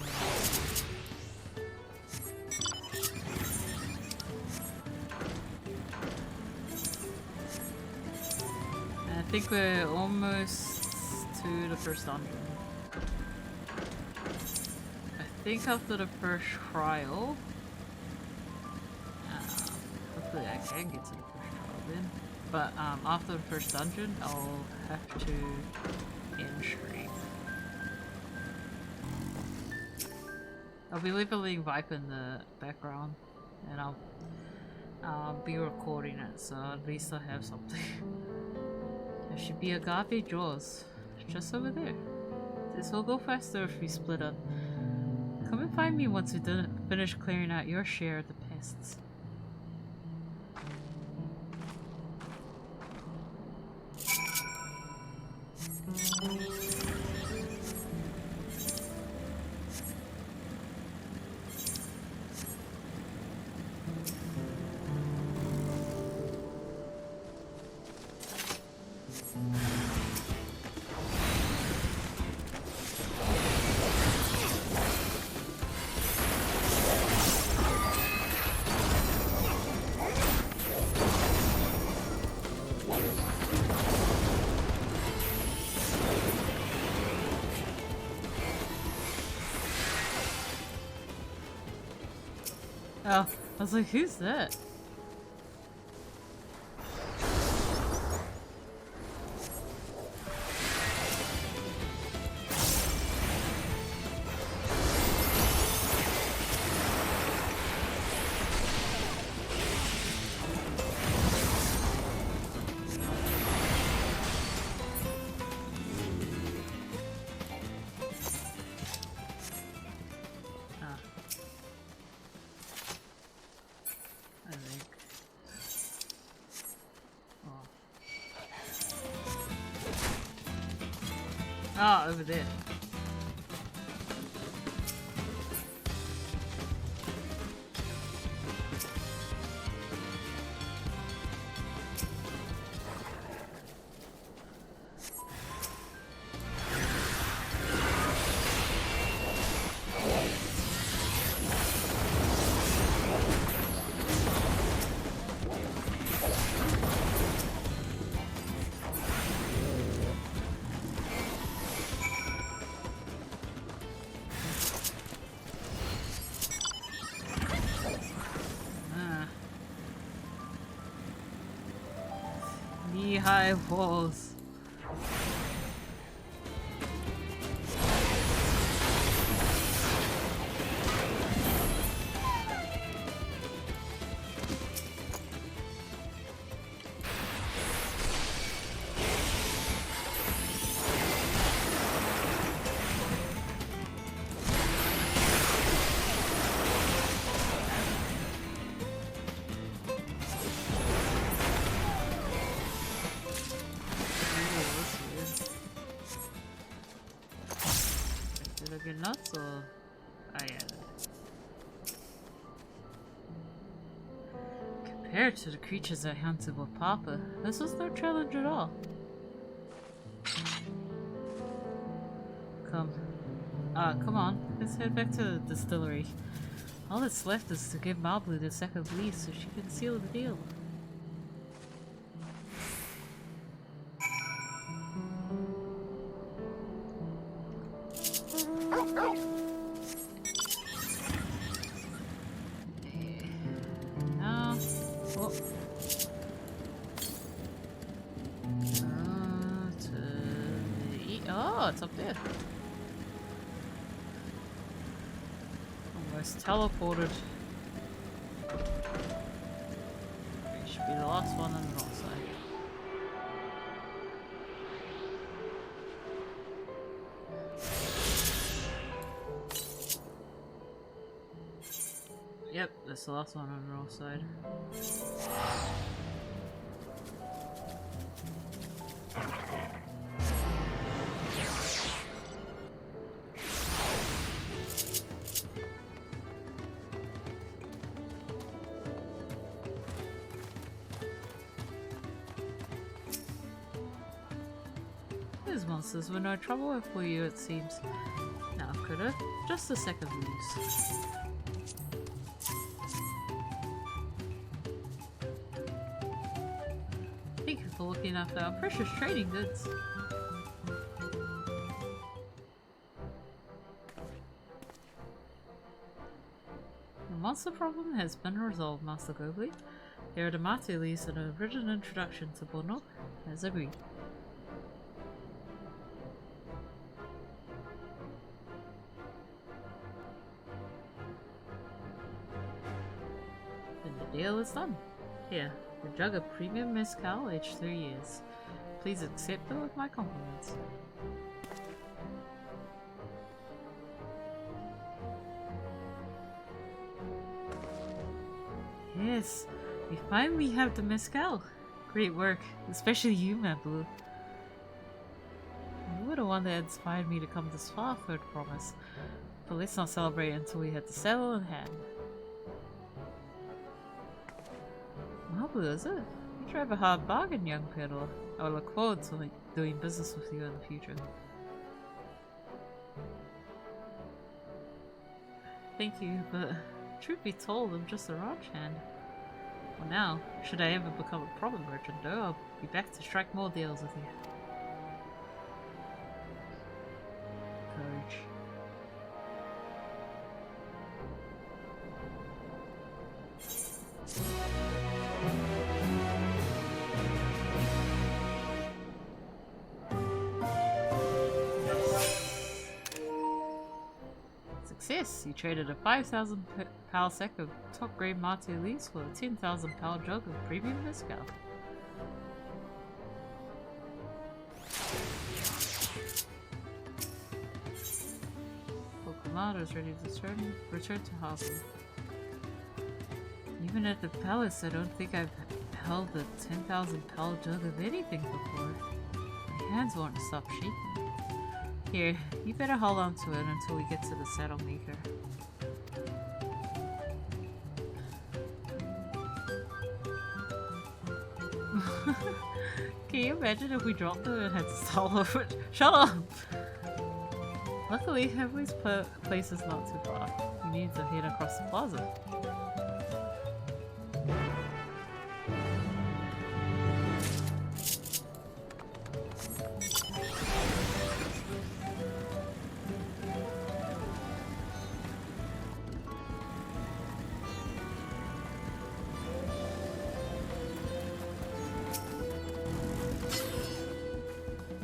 I think we're almost to the first dungeon. I think after the first trial, hopefully I can get to the first trial then. But after the first dungeon, I'll have to end stream. I'll be leaving Viper in the background, and I'll be recording it, so at least I have something. There should be agave jaws just over there. This will go faster if we split up. Come and find me once we finish clearing out your share of the pests. Oh, I was like, who's that? Ah, over there. Knee-high walls. Nuts or I compared to the creatures I hunted with Papa, this was no challenge at all. Come on, let's head back to the distillery. All that's left is to give Mablu the second leaf so she can seal the deal. It's up there. Almost teleported. It should be the last one on the north side. Yep, that's the last one on the north side. Monsters were no trouble for you, it seems. Now, critter, just a second, please. Thank you for looking after our precious trading goods. The monster problem has been resolved, Master Gobley. Here are the Mate leaves and a written introduction to Bono, as agreed. Deal is done. Here, a jug of premium mezcal aged 3 years. Please accept it with my compliments. Yes, we finally have the mezcal. Great work, especially you, Mablu. You were the one that inspired me to come this far, third promise. But let's not celebrate until we had the saddle in hand. Mablu, is it? You drive a hard bargain, young peddler. I look forward to doing business with you in the future. Thank you, but truth be told, I'm just a ranch hand. Well now, should I ever become a proper merchant though, I'll be back to strike more deals with you. Courage. Success! You traded a 5,000 pal sack of top grade Mate leaves for a 10,000 pal jug of premium mezcal. Pokamado is ready to return to Harbor. Even at the palace, I don't think I've held a 10,000 pal jug of anything before. My hands won't stop shaking. Here, you better hold on to it until we get to the saddle maker. Can you imagine if we dropped it and had to stall over it? Shut up! Luckily, Heavenly's place is not too far. We need to head across the plaza.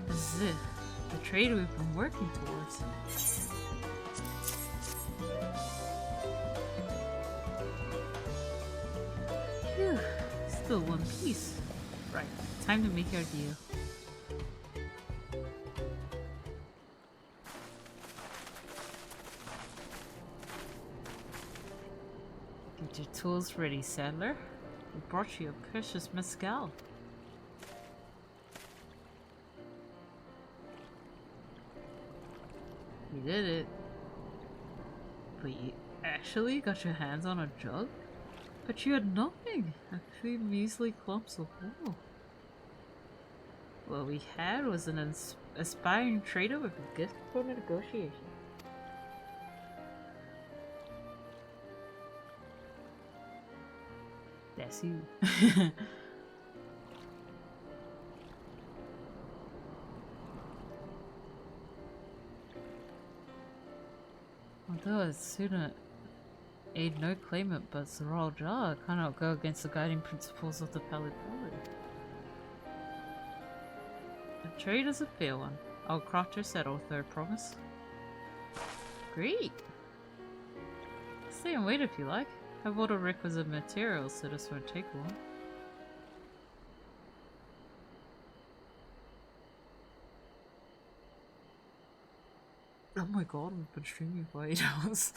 This is it. The trade we've been working towards. Phew. Still one piece. Right. Time to make our deal. Get your tools ready, Saddler. We brought you a precious mezcal. You did it. But you actually got your hands on a jug? But you had nothing. A few measly clumps of wool. What we had was an aspiring trader with a gift for negotiation. That's you. Although I'd sooner aid no claimant but the royal jar, I cannot go against the guiding principles of the Pallid Brotherhood. The trade is a fair one. I'll craft your saddle, third promise. Great! Stay and wait if you like. Have all the requisite materials so this won't take long. Oh my god, we've been streaming for 8 hours.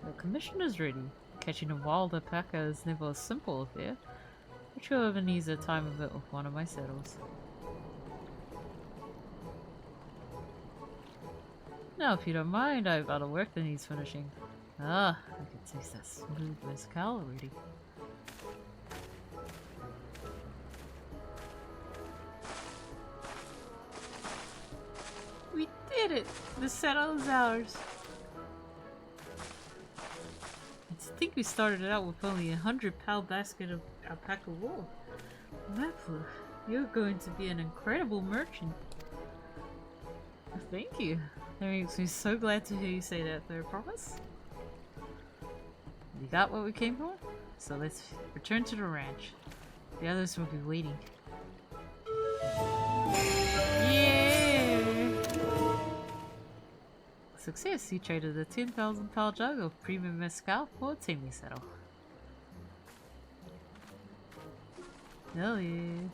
The commissioner's ready. Catching a wild alpaca is never a simple affair, but you'll have an easier time of it with one of my saddles. Now, if you don't mind, I've got a work that needs finishing. Ah, I can taste that smooth mezcal already. We did it! The saddle is ours. I think we started out with only a 100-pound basket of alpaca wool. Mapler, you're going to be an incredible merchant. Thank you. That makes me so glad to hear you say that, third promise. We got what we came for, so let's return to the ranch. The others will be waiting. Yeah! Success! You traded a 10,000-pound jug of premium mezcal for a taming saddle. Hell yeah!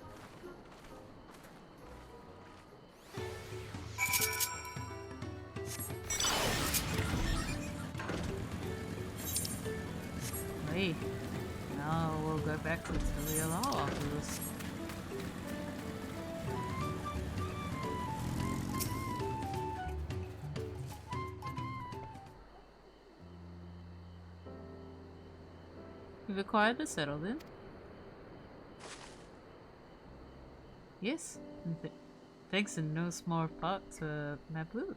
Wait, now we'll go back to Tulia after this. You've acquired the saddle then? Yes, thanks in no small part to Mablu.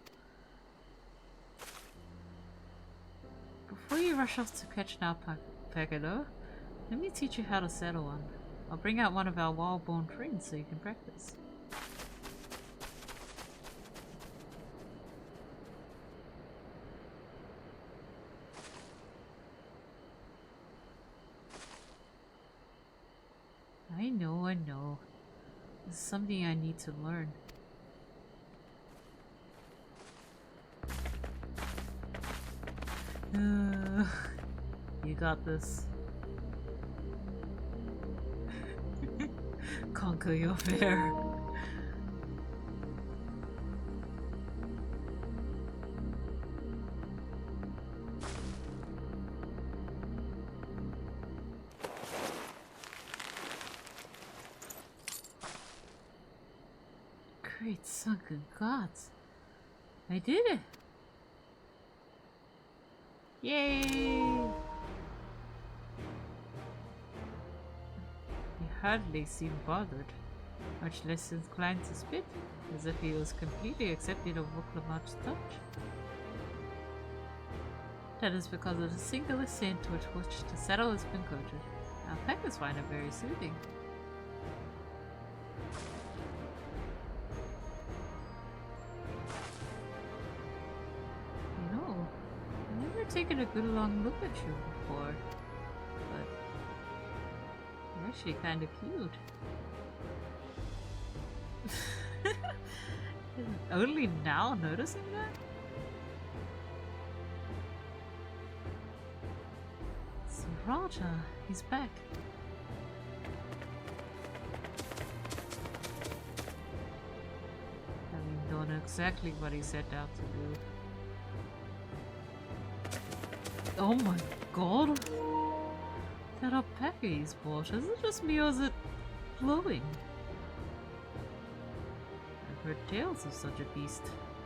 Before you rush off to catch an alpaca though, let me teach you how to saddle one. I'll bring out one of our wild-born friends so you can practice. I know. This is something I need to learn. You got this. Conquer your fear. Great sunken gods. I did it! Yay! He hardly seemed bothered, much less inclined to spit, as if he was completely accepting of Vuklamat's touch. That is because of the singular scent with which the saddle has been coated. Alpacas find it very soothing. You know, I've never taken a good long look at you before, but you're actually kind of cute. Only now noticing that? So Raja, he's back. Having done exactly what he set out to do. Oh my god! That alpaca he's bought, is it just me or is it glowing? I've heard tales of such a beast.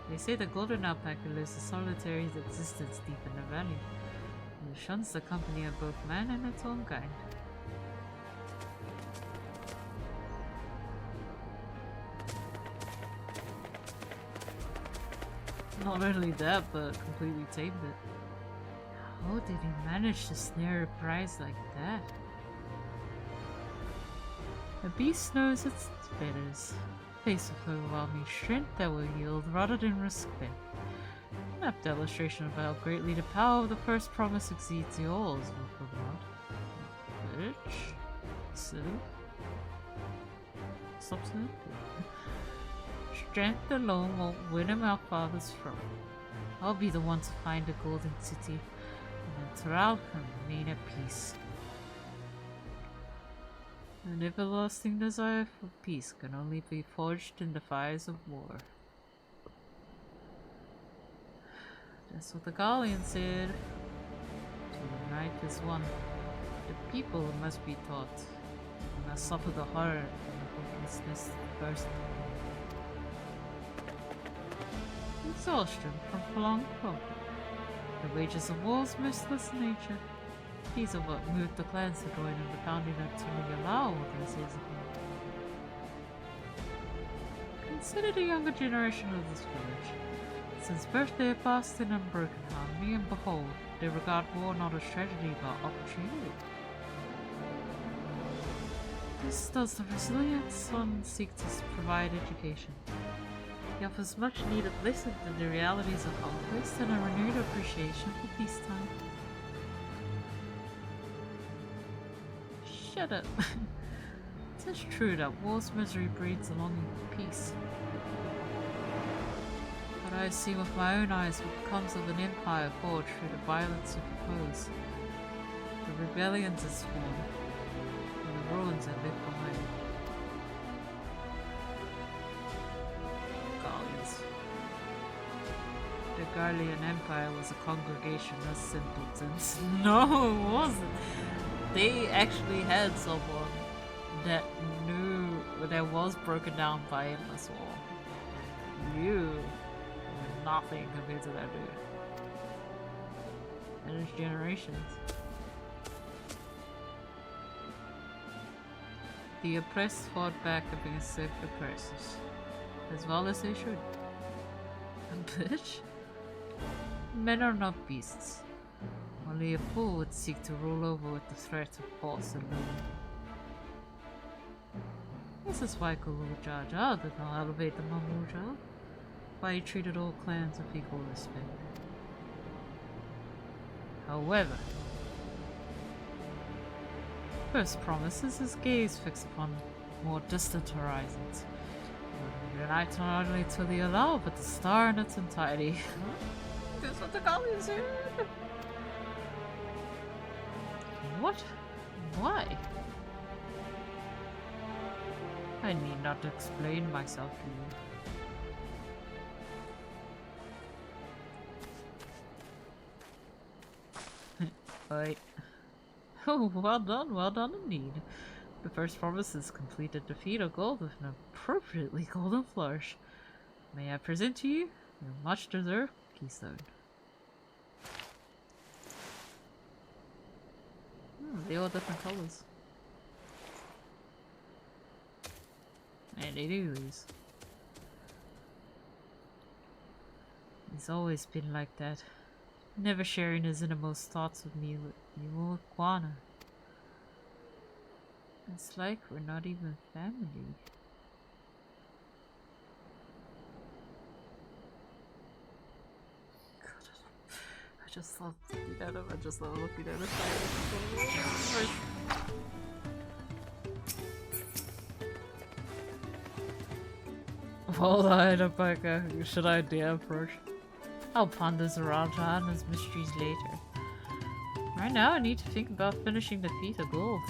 They say the golden alpaca lives a solitary existence deep in the valley. It shuns the company of both man and its own kind. Not only that, but completely tamed it. How did he manage to snare a prize like that? A beast knows its betters. Face of overwhelming strength that will yield rather than respect. An apt illustration of how greatly the power of the first promise exceeds yours, Vuklamat. Bitch. Silly. Stop saying it. Strength alone won't win him our father's throne. I'll be the one to find the golden city, and then Taral can remain at peace. An everlasting desire for peace can only be forged in the fires of war. That's what the Gallian said. To unite as one. The people must be taught. They must suffer the horror and the hopelessness first. Exhaustion from prolonged conflict. The wages of war's merciless nature. These are what moved the clans to join in the founding of Tuliyalau all those years ago. Consider the younger generation of this village. Since birth they have passed in unbroken harmony, and behold, they regard war not as tragedy but opportunity. This does the resilient son seek to provide education. He offers much needed lesson in the realities of conquest and a renewed appreciation for peacetime. Shut up. It is true that war's misery breeds a longing for peace. But I see with my own eyes what becomes of an empire forged through the violence of foes. The rebellions are spawned, and the ruins are left behind. Gallians. The Garlean Empire was a congregation of simpletons. No, it wasn't. They actually had someone that knew that was broken down by endless war. You nothing compared to that dude. And his generations. The oppressed fought back against their oppressors, as well as they should. Bitch? Men are not beasts. Only a fool would seek to rule over with the threat of force alone. This is why Galul Jaja did not elevate the Mamuja, why he treated all clans with equal respect. However, first promises his gaze fixed upon more distant horizons. Unite not only to the Allow, but the star in its entirety. That's what the Gallians said. What? Why? I need not explain myself to you. Right. Oh, well done indeed. The first promise is completed defeat of gold with an appropriately golden flourish. May I present to you your much-deserved keystone. They're all different colors. And they do these. It's always been like that. Never sharing his innermost thoughts with me or Quana. It's like we're not even family. I just love looking at him. I just love looking at him. Hold on, Alpaca. Should I dare approach? I'll ponder Zaraja and his mysteries later. Right now, I need to think about finishing the feat of gold.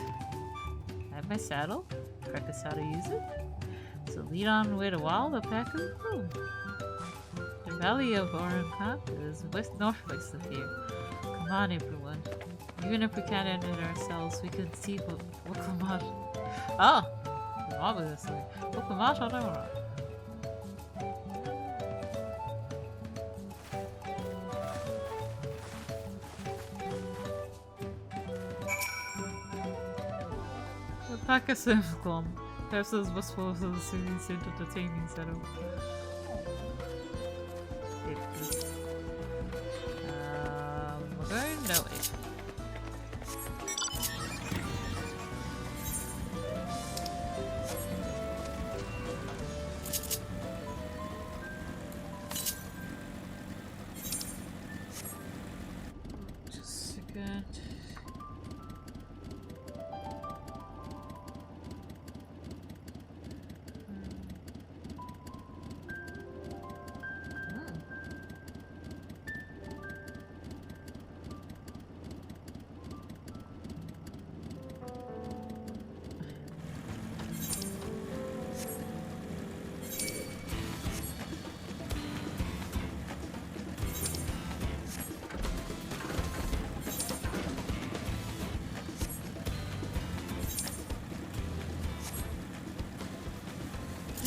Have my saddle? Practice how to use it? So lead on with a wild Alpaca? The valley of Orankant is northwest of here. Come on, everyone. Even if we can't end it ourselves, we can see what Kamat. Ah! Obviously. What Kamat on our. Alpaca Simcom. Perhaps this was supposed to the soothing scent of the taming settle. We're going that way. Just a second.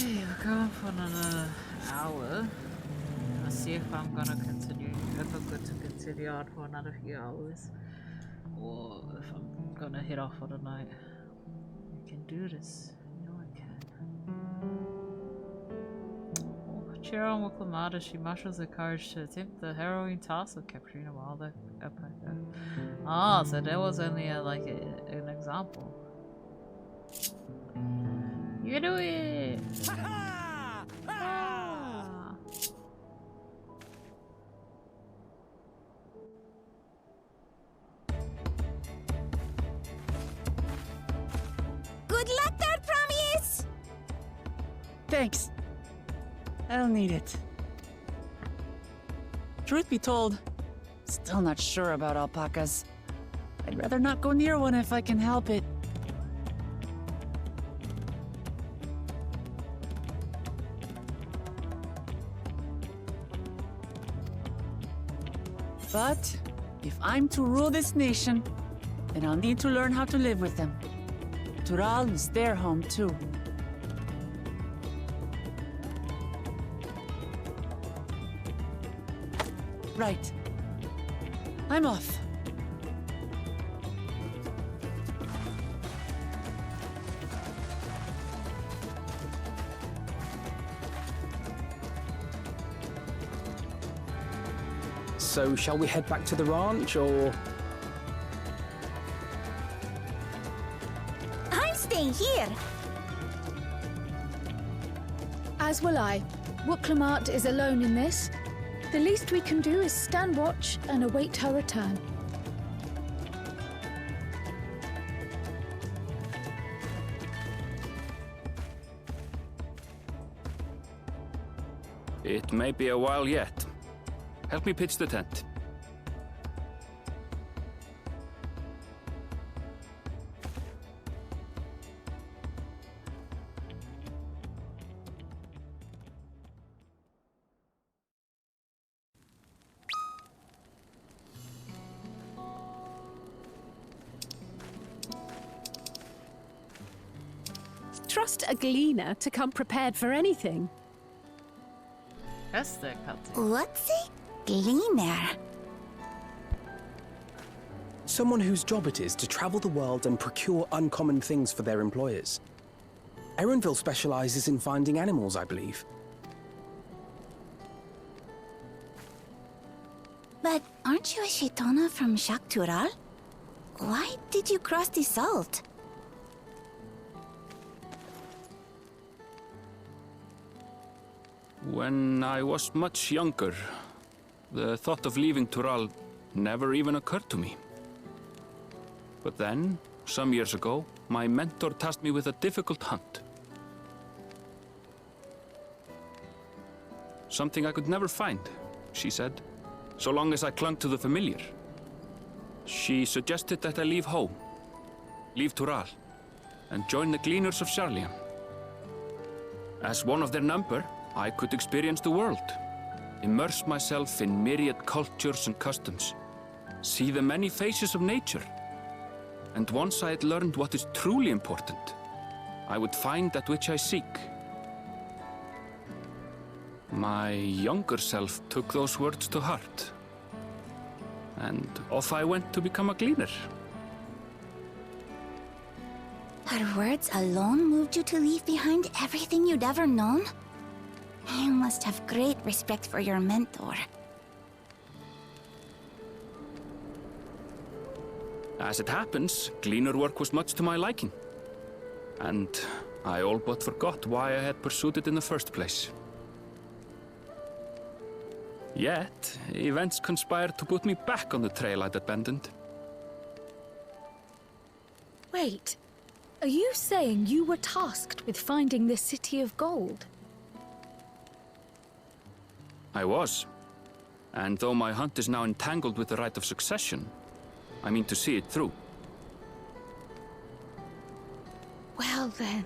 We're going for another hour. Let's see if I'm gonna continue, if I'm good to continue on for another few hours, or if I'm gonna hit off for the night. I can do this. I know I can. Oh, cheer on Waklamada. She marshals her courage to attempt the harrowing task of capturing a wild alpaca. Ah, so that was only an example. You can do it! Good luck there, Promise! Thanks. I'll need it. Truth be told, still not sure about alpacas. I'd rather not go near one if I can help it. But if I'm to rule this nation, then I'll need to learn how to live with them. Tural is their home too. Right. I'm off. So, shall we head back to the ranch, or...? I'm staying here. As will I. Wooklamart is alone in this. The least we can do is stand watch and await her return. It may be a while yet. Help me pitch the tent. Trust a gleaner to come prepared for anything. Fester cutting. What's a gleaner? Someone whose job it is to travel the world and procure uncommon things for their employers. Erenville specializes in finding animals, I believe. But aren't you a Shitona from Shaktural? Why did you cross the salt? When I was much younger, the thought of leaving Tural never even occurred to me. But then, some years ago, my mentor tasked me with a difficult hunt. Something I could never find, she said, so long as I clung to the familiar. She suggested that I leave home, leave Tural, and join the Gleaners of Sharlian. As one of their number, I could experience the world, immerse myself in myriad cultures and customs, see the many faces of nature. And once I had learned what is truly important, I would find that which I seek. My younger self took those words to heart, and off I went to become a gleaner. Her words alone moved you to leave behind everything you'd ever known? You must have great respect for your mentor. As it happens, gleaner work was much to my liking. And I all but forgot why I had pursued it in the first place. Yet, events conspired to put me back on the trail I'd abandoned. Wait, are you saying you were tasked with finding the City of Gold? I was. And though my hunt is now entangled with the right of succession, I mean to see it through. Well then,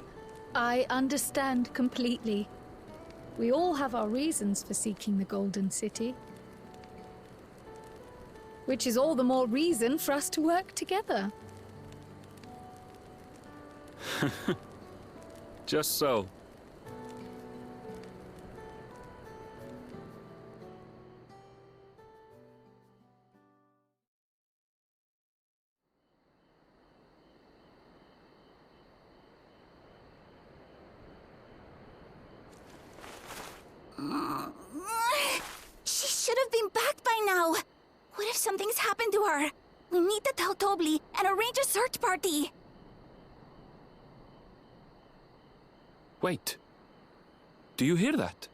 I understand completely. We all have our reasons for seeking the Golden City. Which is all the more reason for us to work together. Just so. She should have been back by now. What if something's happened to her? We need to tell Tobli and arrange a search party. Wait. Do you hear that?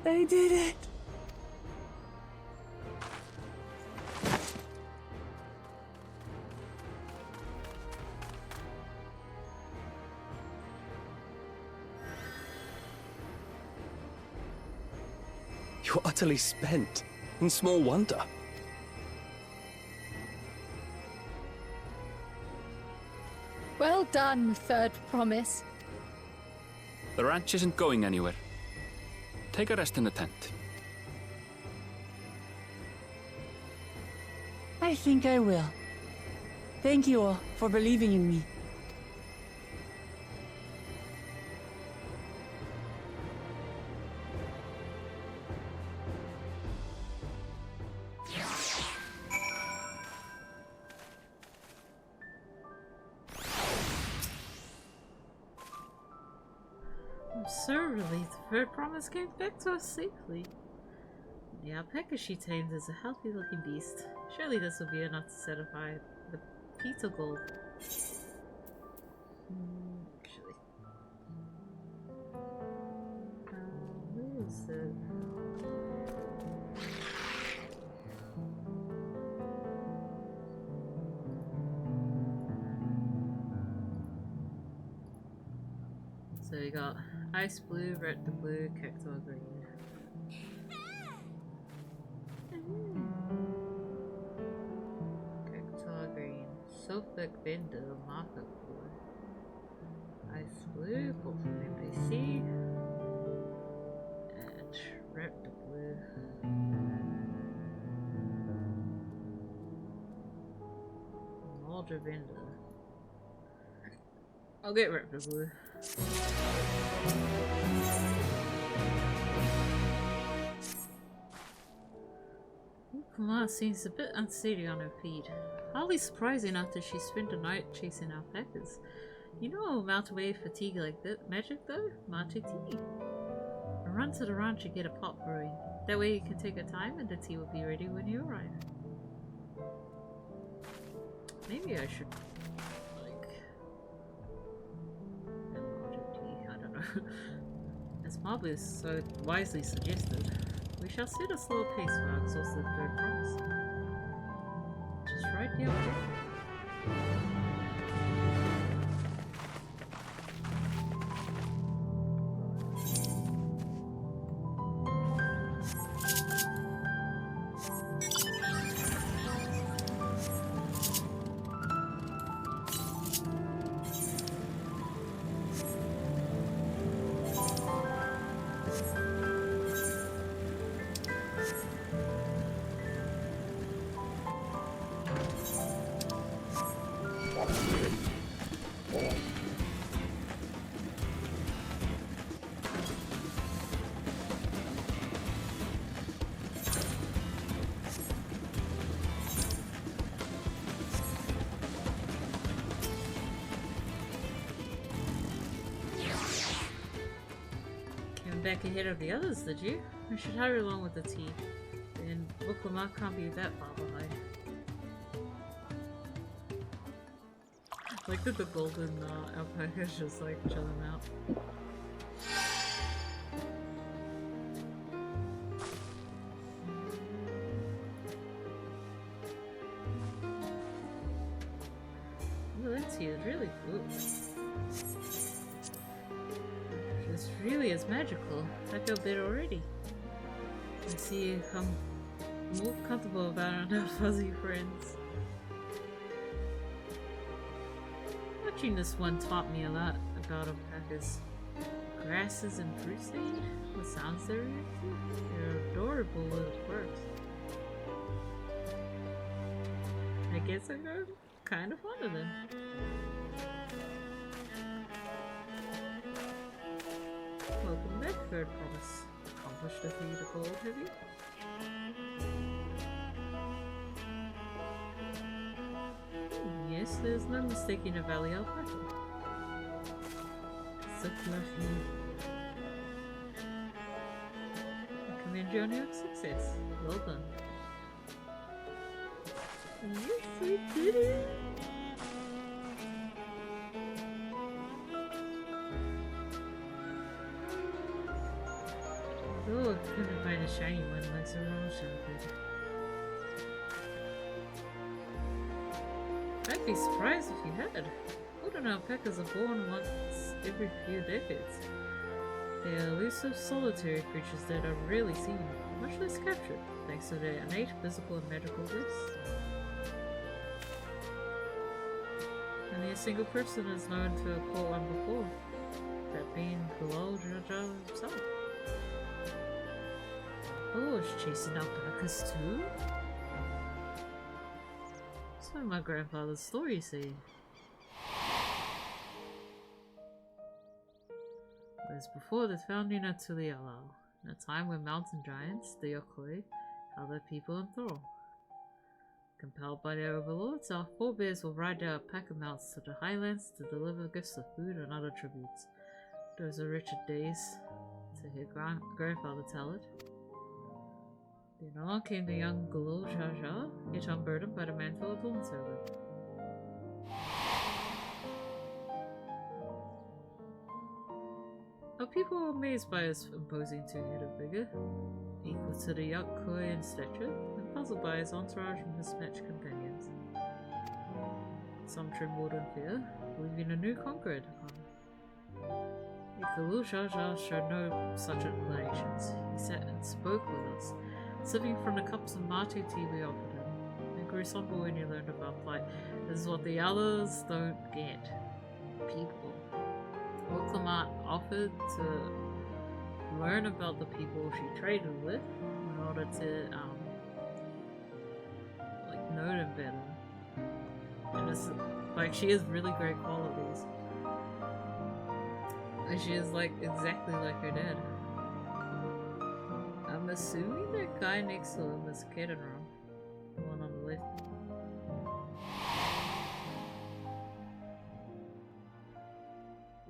They did it. You're utterly spent, and small wonder. Well done, Third Promise. The ranch isn't going anywhere. Take a rest in the tent. I think I will. Thank you all for believing in me. I'm so relieved the Third Promise came back to us safely. The alpaca she tamed is a healthy looking beast. Surely this will be enough to satisfy the pita gold. Actually. Where is it? So we got ice blue, red to blue, cactus green. Cactus green, Sulfuric Bindle, market blue. Ice blue, pulled from NPC. And red Soldier vendor. I'll get rid of blue. Kumar seems a bit unsteady on her feet. Hardly surprising after she spent the night chasing alpacas. You know, melt away fatigue like that. Magic though? Matcha tea. Run to the ranch and get a pot brewing. That way you can take your time and the tea will be ready when you arrive. Maybe I should, like, matcha tea, I don't know. As Marble so wisely suggested, we shall set a slow pace for our exhaustive third promise. Just right the objective. Back ahead of the others, did you? I should hurry along with the tea. Then Buklama can't be that far behind. Like that the golden alpacas just like chilling out. Oh, that tea is really good. This really is magical. I feel better already. I see you come more comfortable about our fuzzy friends. Watching this one taught me a lot about alpacas. Grasses and fruits they eat, what sounds they react to. They're adorable little quirks. I guess I got kind of fond of them. Welcome back, third promise. Accomplished a feat of gold, have you? Yes, there's no mistaking a valley alpaca. So fluffy. I commend you on your success. Well done. Yes, we did it! Oh, I couldn't find a shiny one like the wrong shell. I'd be surprised if you had. Golden alpacas are born once every few decades. They are elusive, solitary creatures that are rarely seen, much less captured, thanks to their innate physical and magical gifts. Only a single person is known to have caught one before, that being Kulal Jaja himself. Oh, it's chasing alpacas too? That's what my grandfather's story said. It was before the founding of Tulialal, in a time when mountain giants, the Yokoi, held their people in thrall. Compelled by their overlords, our forebears will ride their alpaca mounts to the highlands to deliver gifts of food and other tributes. Those are wretched days, to hear grandfather tell it. Then on came the young Gulul Jaja, yet unburdened by the mantle of dawn servant. Our people were amazed by his imposing two-headed figure, equal to the Yokoi in stature, and puzzled by his entourage and mismatched companions. Some trembled in fear, believing a new conqueror to come. Yet Gulul Jaja showed no such inclinations. He sat and spoke with us, sipping from the cups of mate tea we offered him, and grew somber when he learned of our plight. This is what the others don't get. People. Oklamat offered to learn about the people she traded with in order to like know them better. And it's like she has really great qualities. And she is like exactly like her dad. I'm assuming that guy next to him is Kedenram, the one on the left.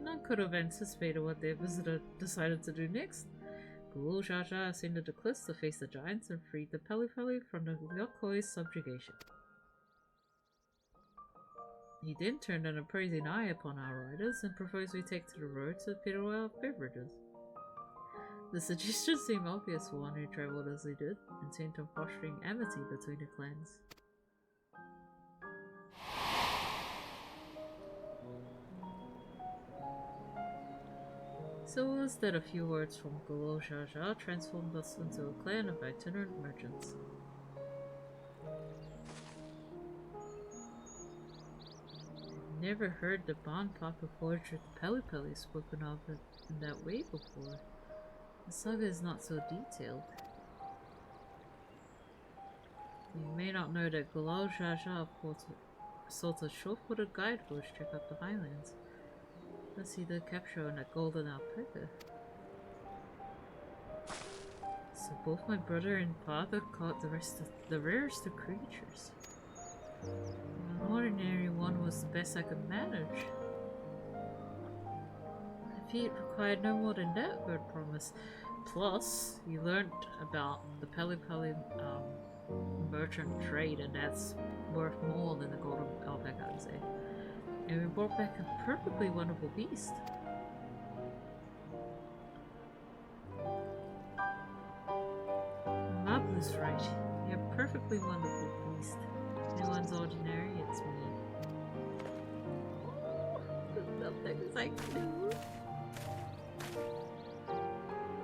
None could have anticipated what their visitor decided to do next. Gulul Jaja ascended the cliffs to face the giants and freed the Peli Peli from the Yokoi's subjugation. He then turned an appraising eye upon our riders and proposed we take to the road to piddle our beverages. The suggestion seemed obvious for one who travelled as they did, intent on fostering amity between the clans. So it was that a few words from Gulul Jaja transformed us into a clan of itinerant merchants. Never heard the Bonpapa forged with the Peli Peli spoken of in that way before. The saga is not so detailed. You may not know that Gulul Jaja sought a short-footed guide for his trip up the highlands. Thus he did capture on a golden alpaca. So both my brother and father caught the rarest of creatures. An ordinary one was the best I could manage. The feat required no more than that, Bird promised. Plus, you learned about the Peli Peli merchant trade, and that's worth more than the golden alpaca, I'd say. And we brought back a perfectly wonderful beast. Mablu's right. You're a perfectly wonderful beast. No one's ordinary, it's me. Something I do.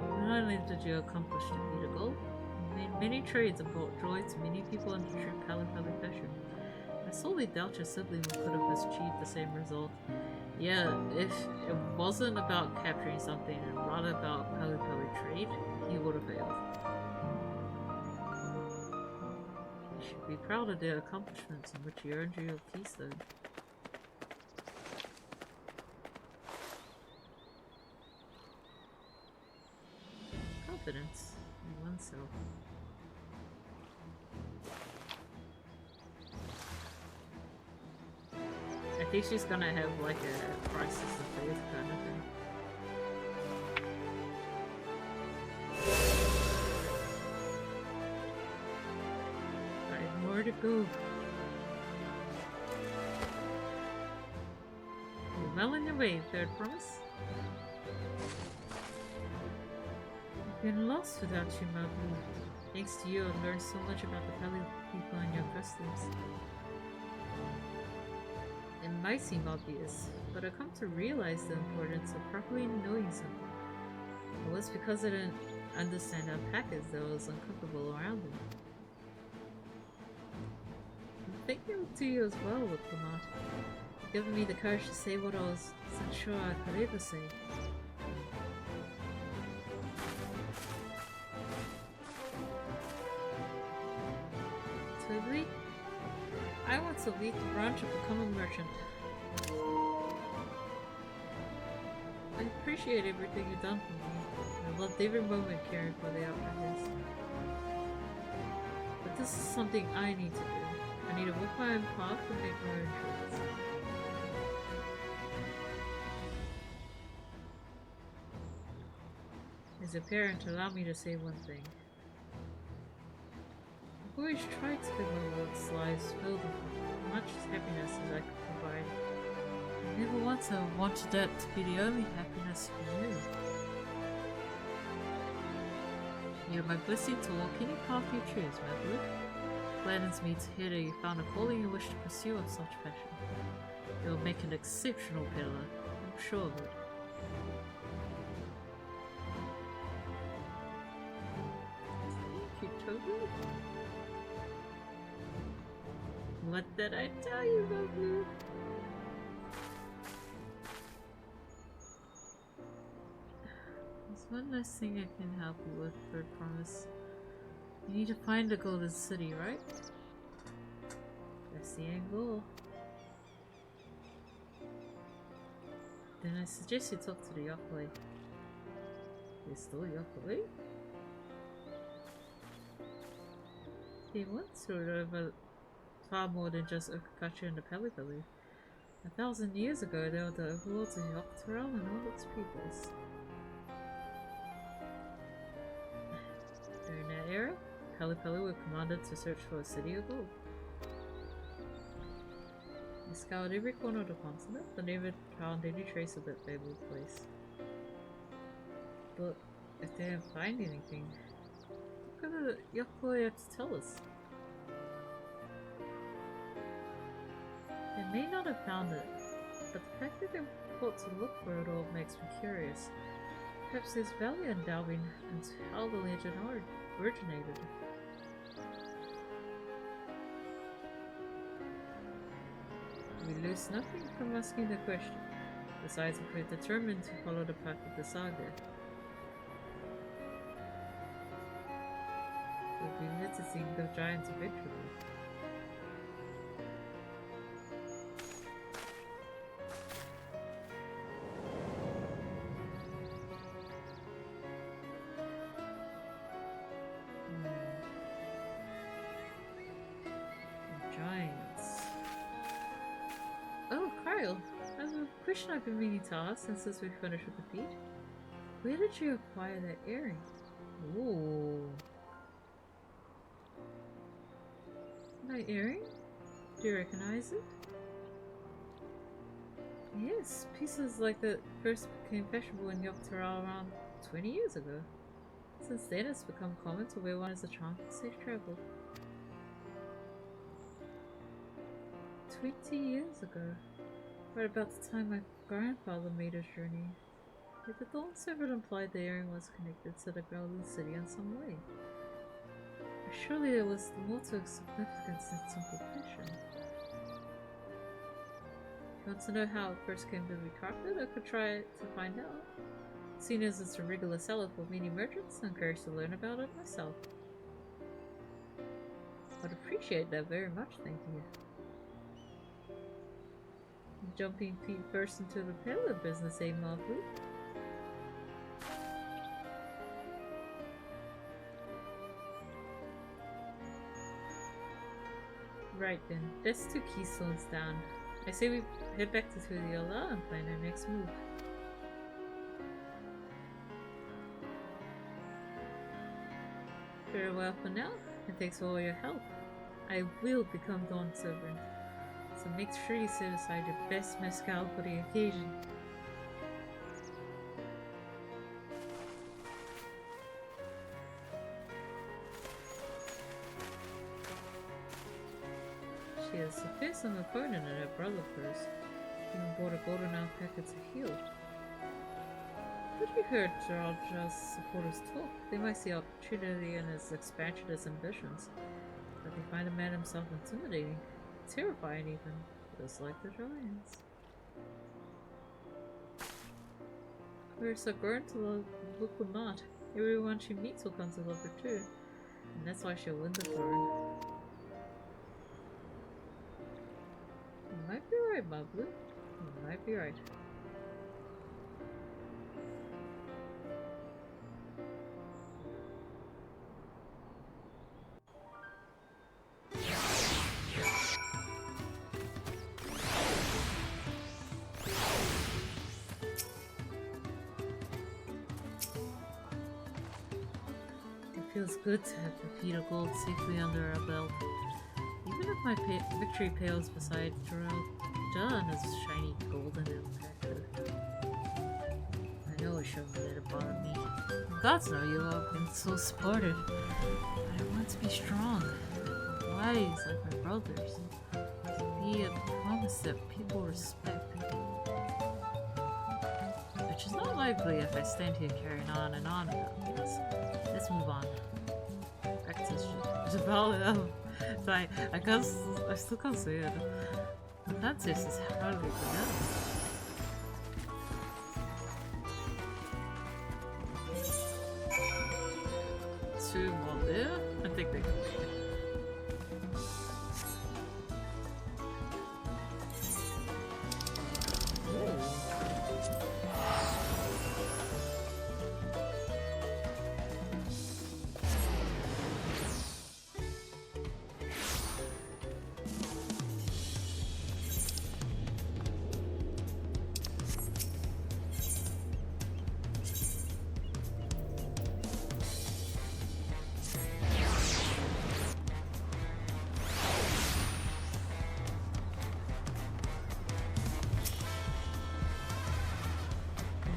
Not only did you accomplish the feat of gold, you made many trades and brought joy to many people in the true Peli Peli fashion. I solely doubt your sibling could have achieved the same result. Yeah, if it wasn't about capturing something and rather about Peli Peli trade, he would have failed. You should be proud of their accomplishments in which you earned your keystone. Confidence in oneself. I think she's gonna have like a crisis of faith kind of thing. Alright, more to go. You're well on your way, Third Promise. I've been lost without you, Mablu. Thanks to you, I've learned so much about the Peli people and your customs. It might seem obvious, but I've come to realize the importance of properly knowing something. It was because I didn't understand alpacas that I was uncomfortable around them. I'm thinking to you as well, Diplomat. You've given me the courage to say what I wasn't sure I could ever say. Totally? I want to lead the branch of become a merchant. I appreciate everything you've done for me. I loved every moment caring for the alpacas. But this is something I need to do. I need to walk my own path and make my own choices. As a parent, allow me to say one thing. I've always tried to live my world's lives filled with as much happiness as I could provide. Never once I wanted that to be the only happiness for you. You're my blessing to walk any path you choose, Mablu. It gladdens me to hear that you found a calling you wish to pursue of such passion. It will make an exceptional peddler, I'm sure of it. Thank you, Toby. What did I tell you, Mablu? There's one last thing I can help you with, Bird Promise. You need to find the Golden City, right? That's the end goal. Then I suggest you talk to the Yokoi. There's still Yokoi? He once ruled over far more than just Okakachi and the Pelipeli. 1,000 years ago, they were the overlords of Yoctoral and all its peoples. During that era, Pelipeli were commanded to search for a city of gold. They scoured every corner of the continent, but never found any trace of that fabled place. But if they didn't find anything, what could the Yokoi have to tell us? They may not have found it, but the fact that they were taught to look for it all makes me curious. Perhaps there's value in delving into how the legend originated. We lose nothing from asking the question, besides if we're determined to follow the path of the saga. We'll be witnessing the giants eventually. Question I've been meaning to ask since we finished with the feed. Where did you acquire that earring? Ooh. My earring? Do you recognize it? Yes, pieces like that first became fashionable in Yoctoral around 20 years ago. Since then it's become common to wear one as a charm for safe travel. 20 years ago. Right about the time my grandfather made his journey. Yet the Dawn Servant implied the earring was connected to the Growling City in some way. Surely there was more to its significance than simple fashion. If you want to know how it first came to be crafted, I could try to find out. Seeing as it's a regular seller for many merchants, I'm curious to learn about it myself. I'd appreciate that very much, thank you. Jumping feet first into the peddler business, eh, Mafu? Right then, that's 2 keystones down. I say we head back to Tuliyola and plan our next move. Farewell for now, and thanks for all your help. I will become Dawn Servant. So make sure you set aside your best mezcal for the occasion. She is a fearsome opponent and her brother first. Even bought a golden alpaca to heal. But you heard Raja's supporters talk. They might see opportunity in his expansionist ambitions, but they find the man himself intimidating. Terrifying even, just like the giants. Ursa learned to look or not. Everyone she meets will come to love her too, and that's why she'll win the throne. You might be right, Mablu. You might be right. Feels good to have the feet of gold safely under our belt. Even if my victory pales beside Gerald and his shiny golden alpaca. I know it shouldn't let it bother me. Gods know you all have been so supportive. But I want to be strong, wise like my brothers, to be a promise that people respect. Which is not likely if I stand here carrying on and on about this. Let's move on. Back to Jabal. I still can't say it. That's just as hard as it goes. 2 more there. I think they can make it.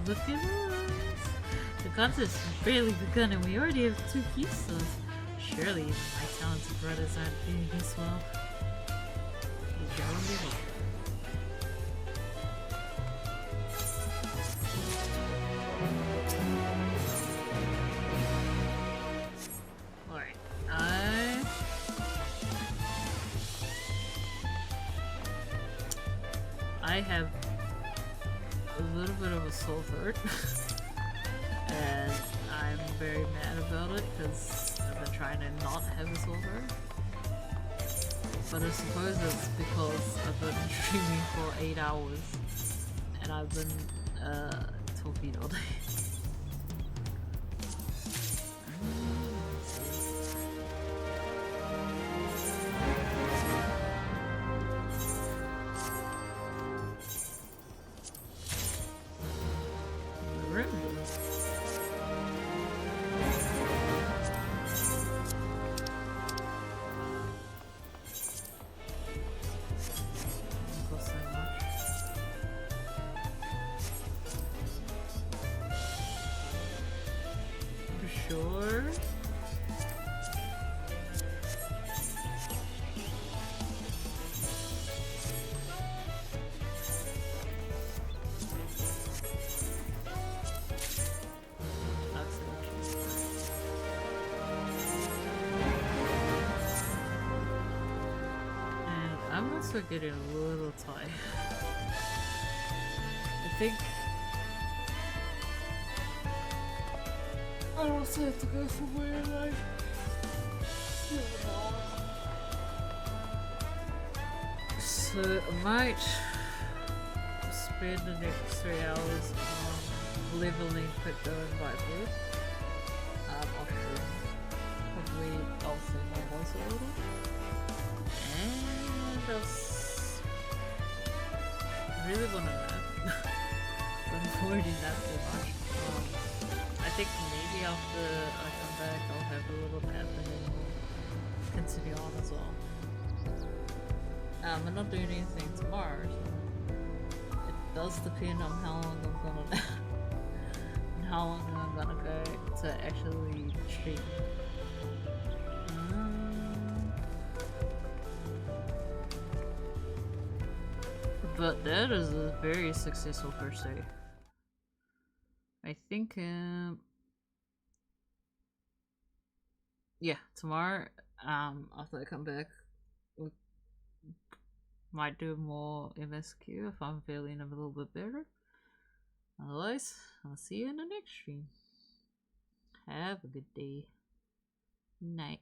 Look at us! The contest has barely begun and we already have 2 keysters. Surely even my talented brothers aren't doing this well. You go on me. I have a little bit of a soul hurt and I'm very mad about it because I've been trying to not have a soul hurt. But I suppose it's because I've been streaming for 8 hours and I've been talking all day. Getting a little tired. I think I also have to go somewhere like so I might spend the next 3 hours on leveling crypto and buy food. Off stream. Probably I'll send my voice a little. And I really want to nap. I'm already napped too much. I think maybe after I come back I'll have a little nap and then we'll continue on as well. I'm not doing anything tomorrow, so it does depend on how long I'm gonna nap and how long I'm gonna go to actually stream. But that is a very successful first day. I think, yeah, tomorrow, after I come back, we might do more MSQ if I'm feeling a little bit better. Otherwise, I'll see you in the next stream. Have a good day. Night.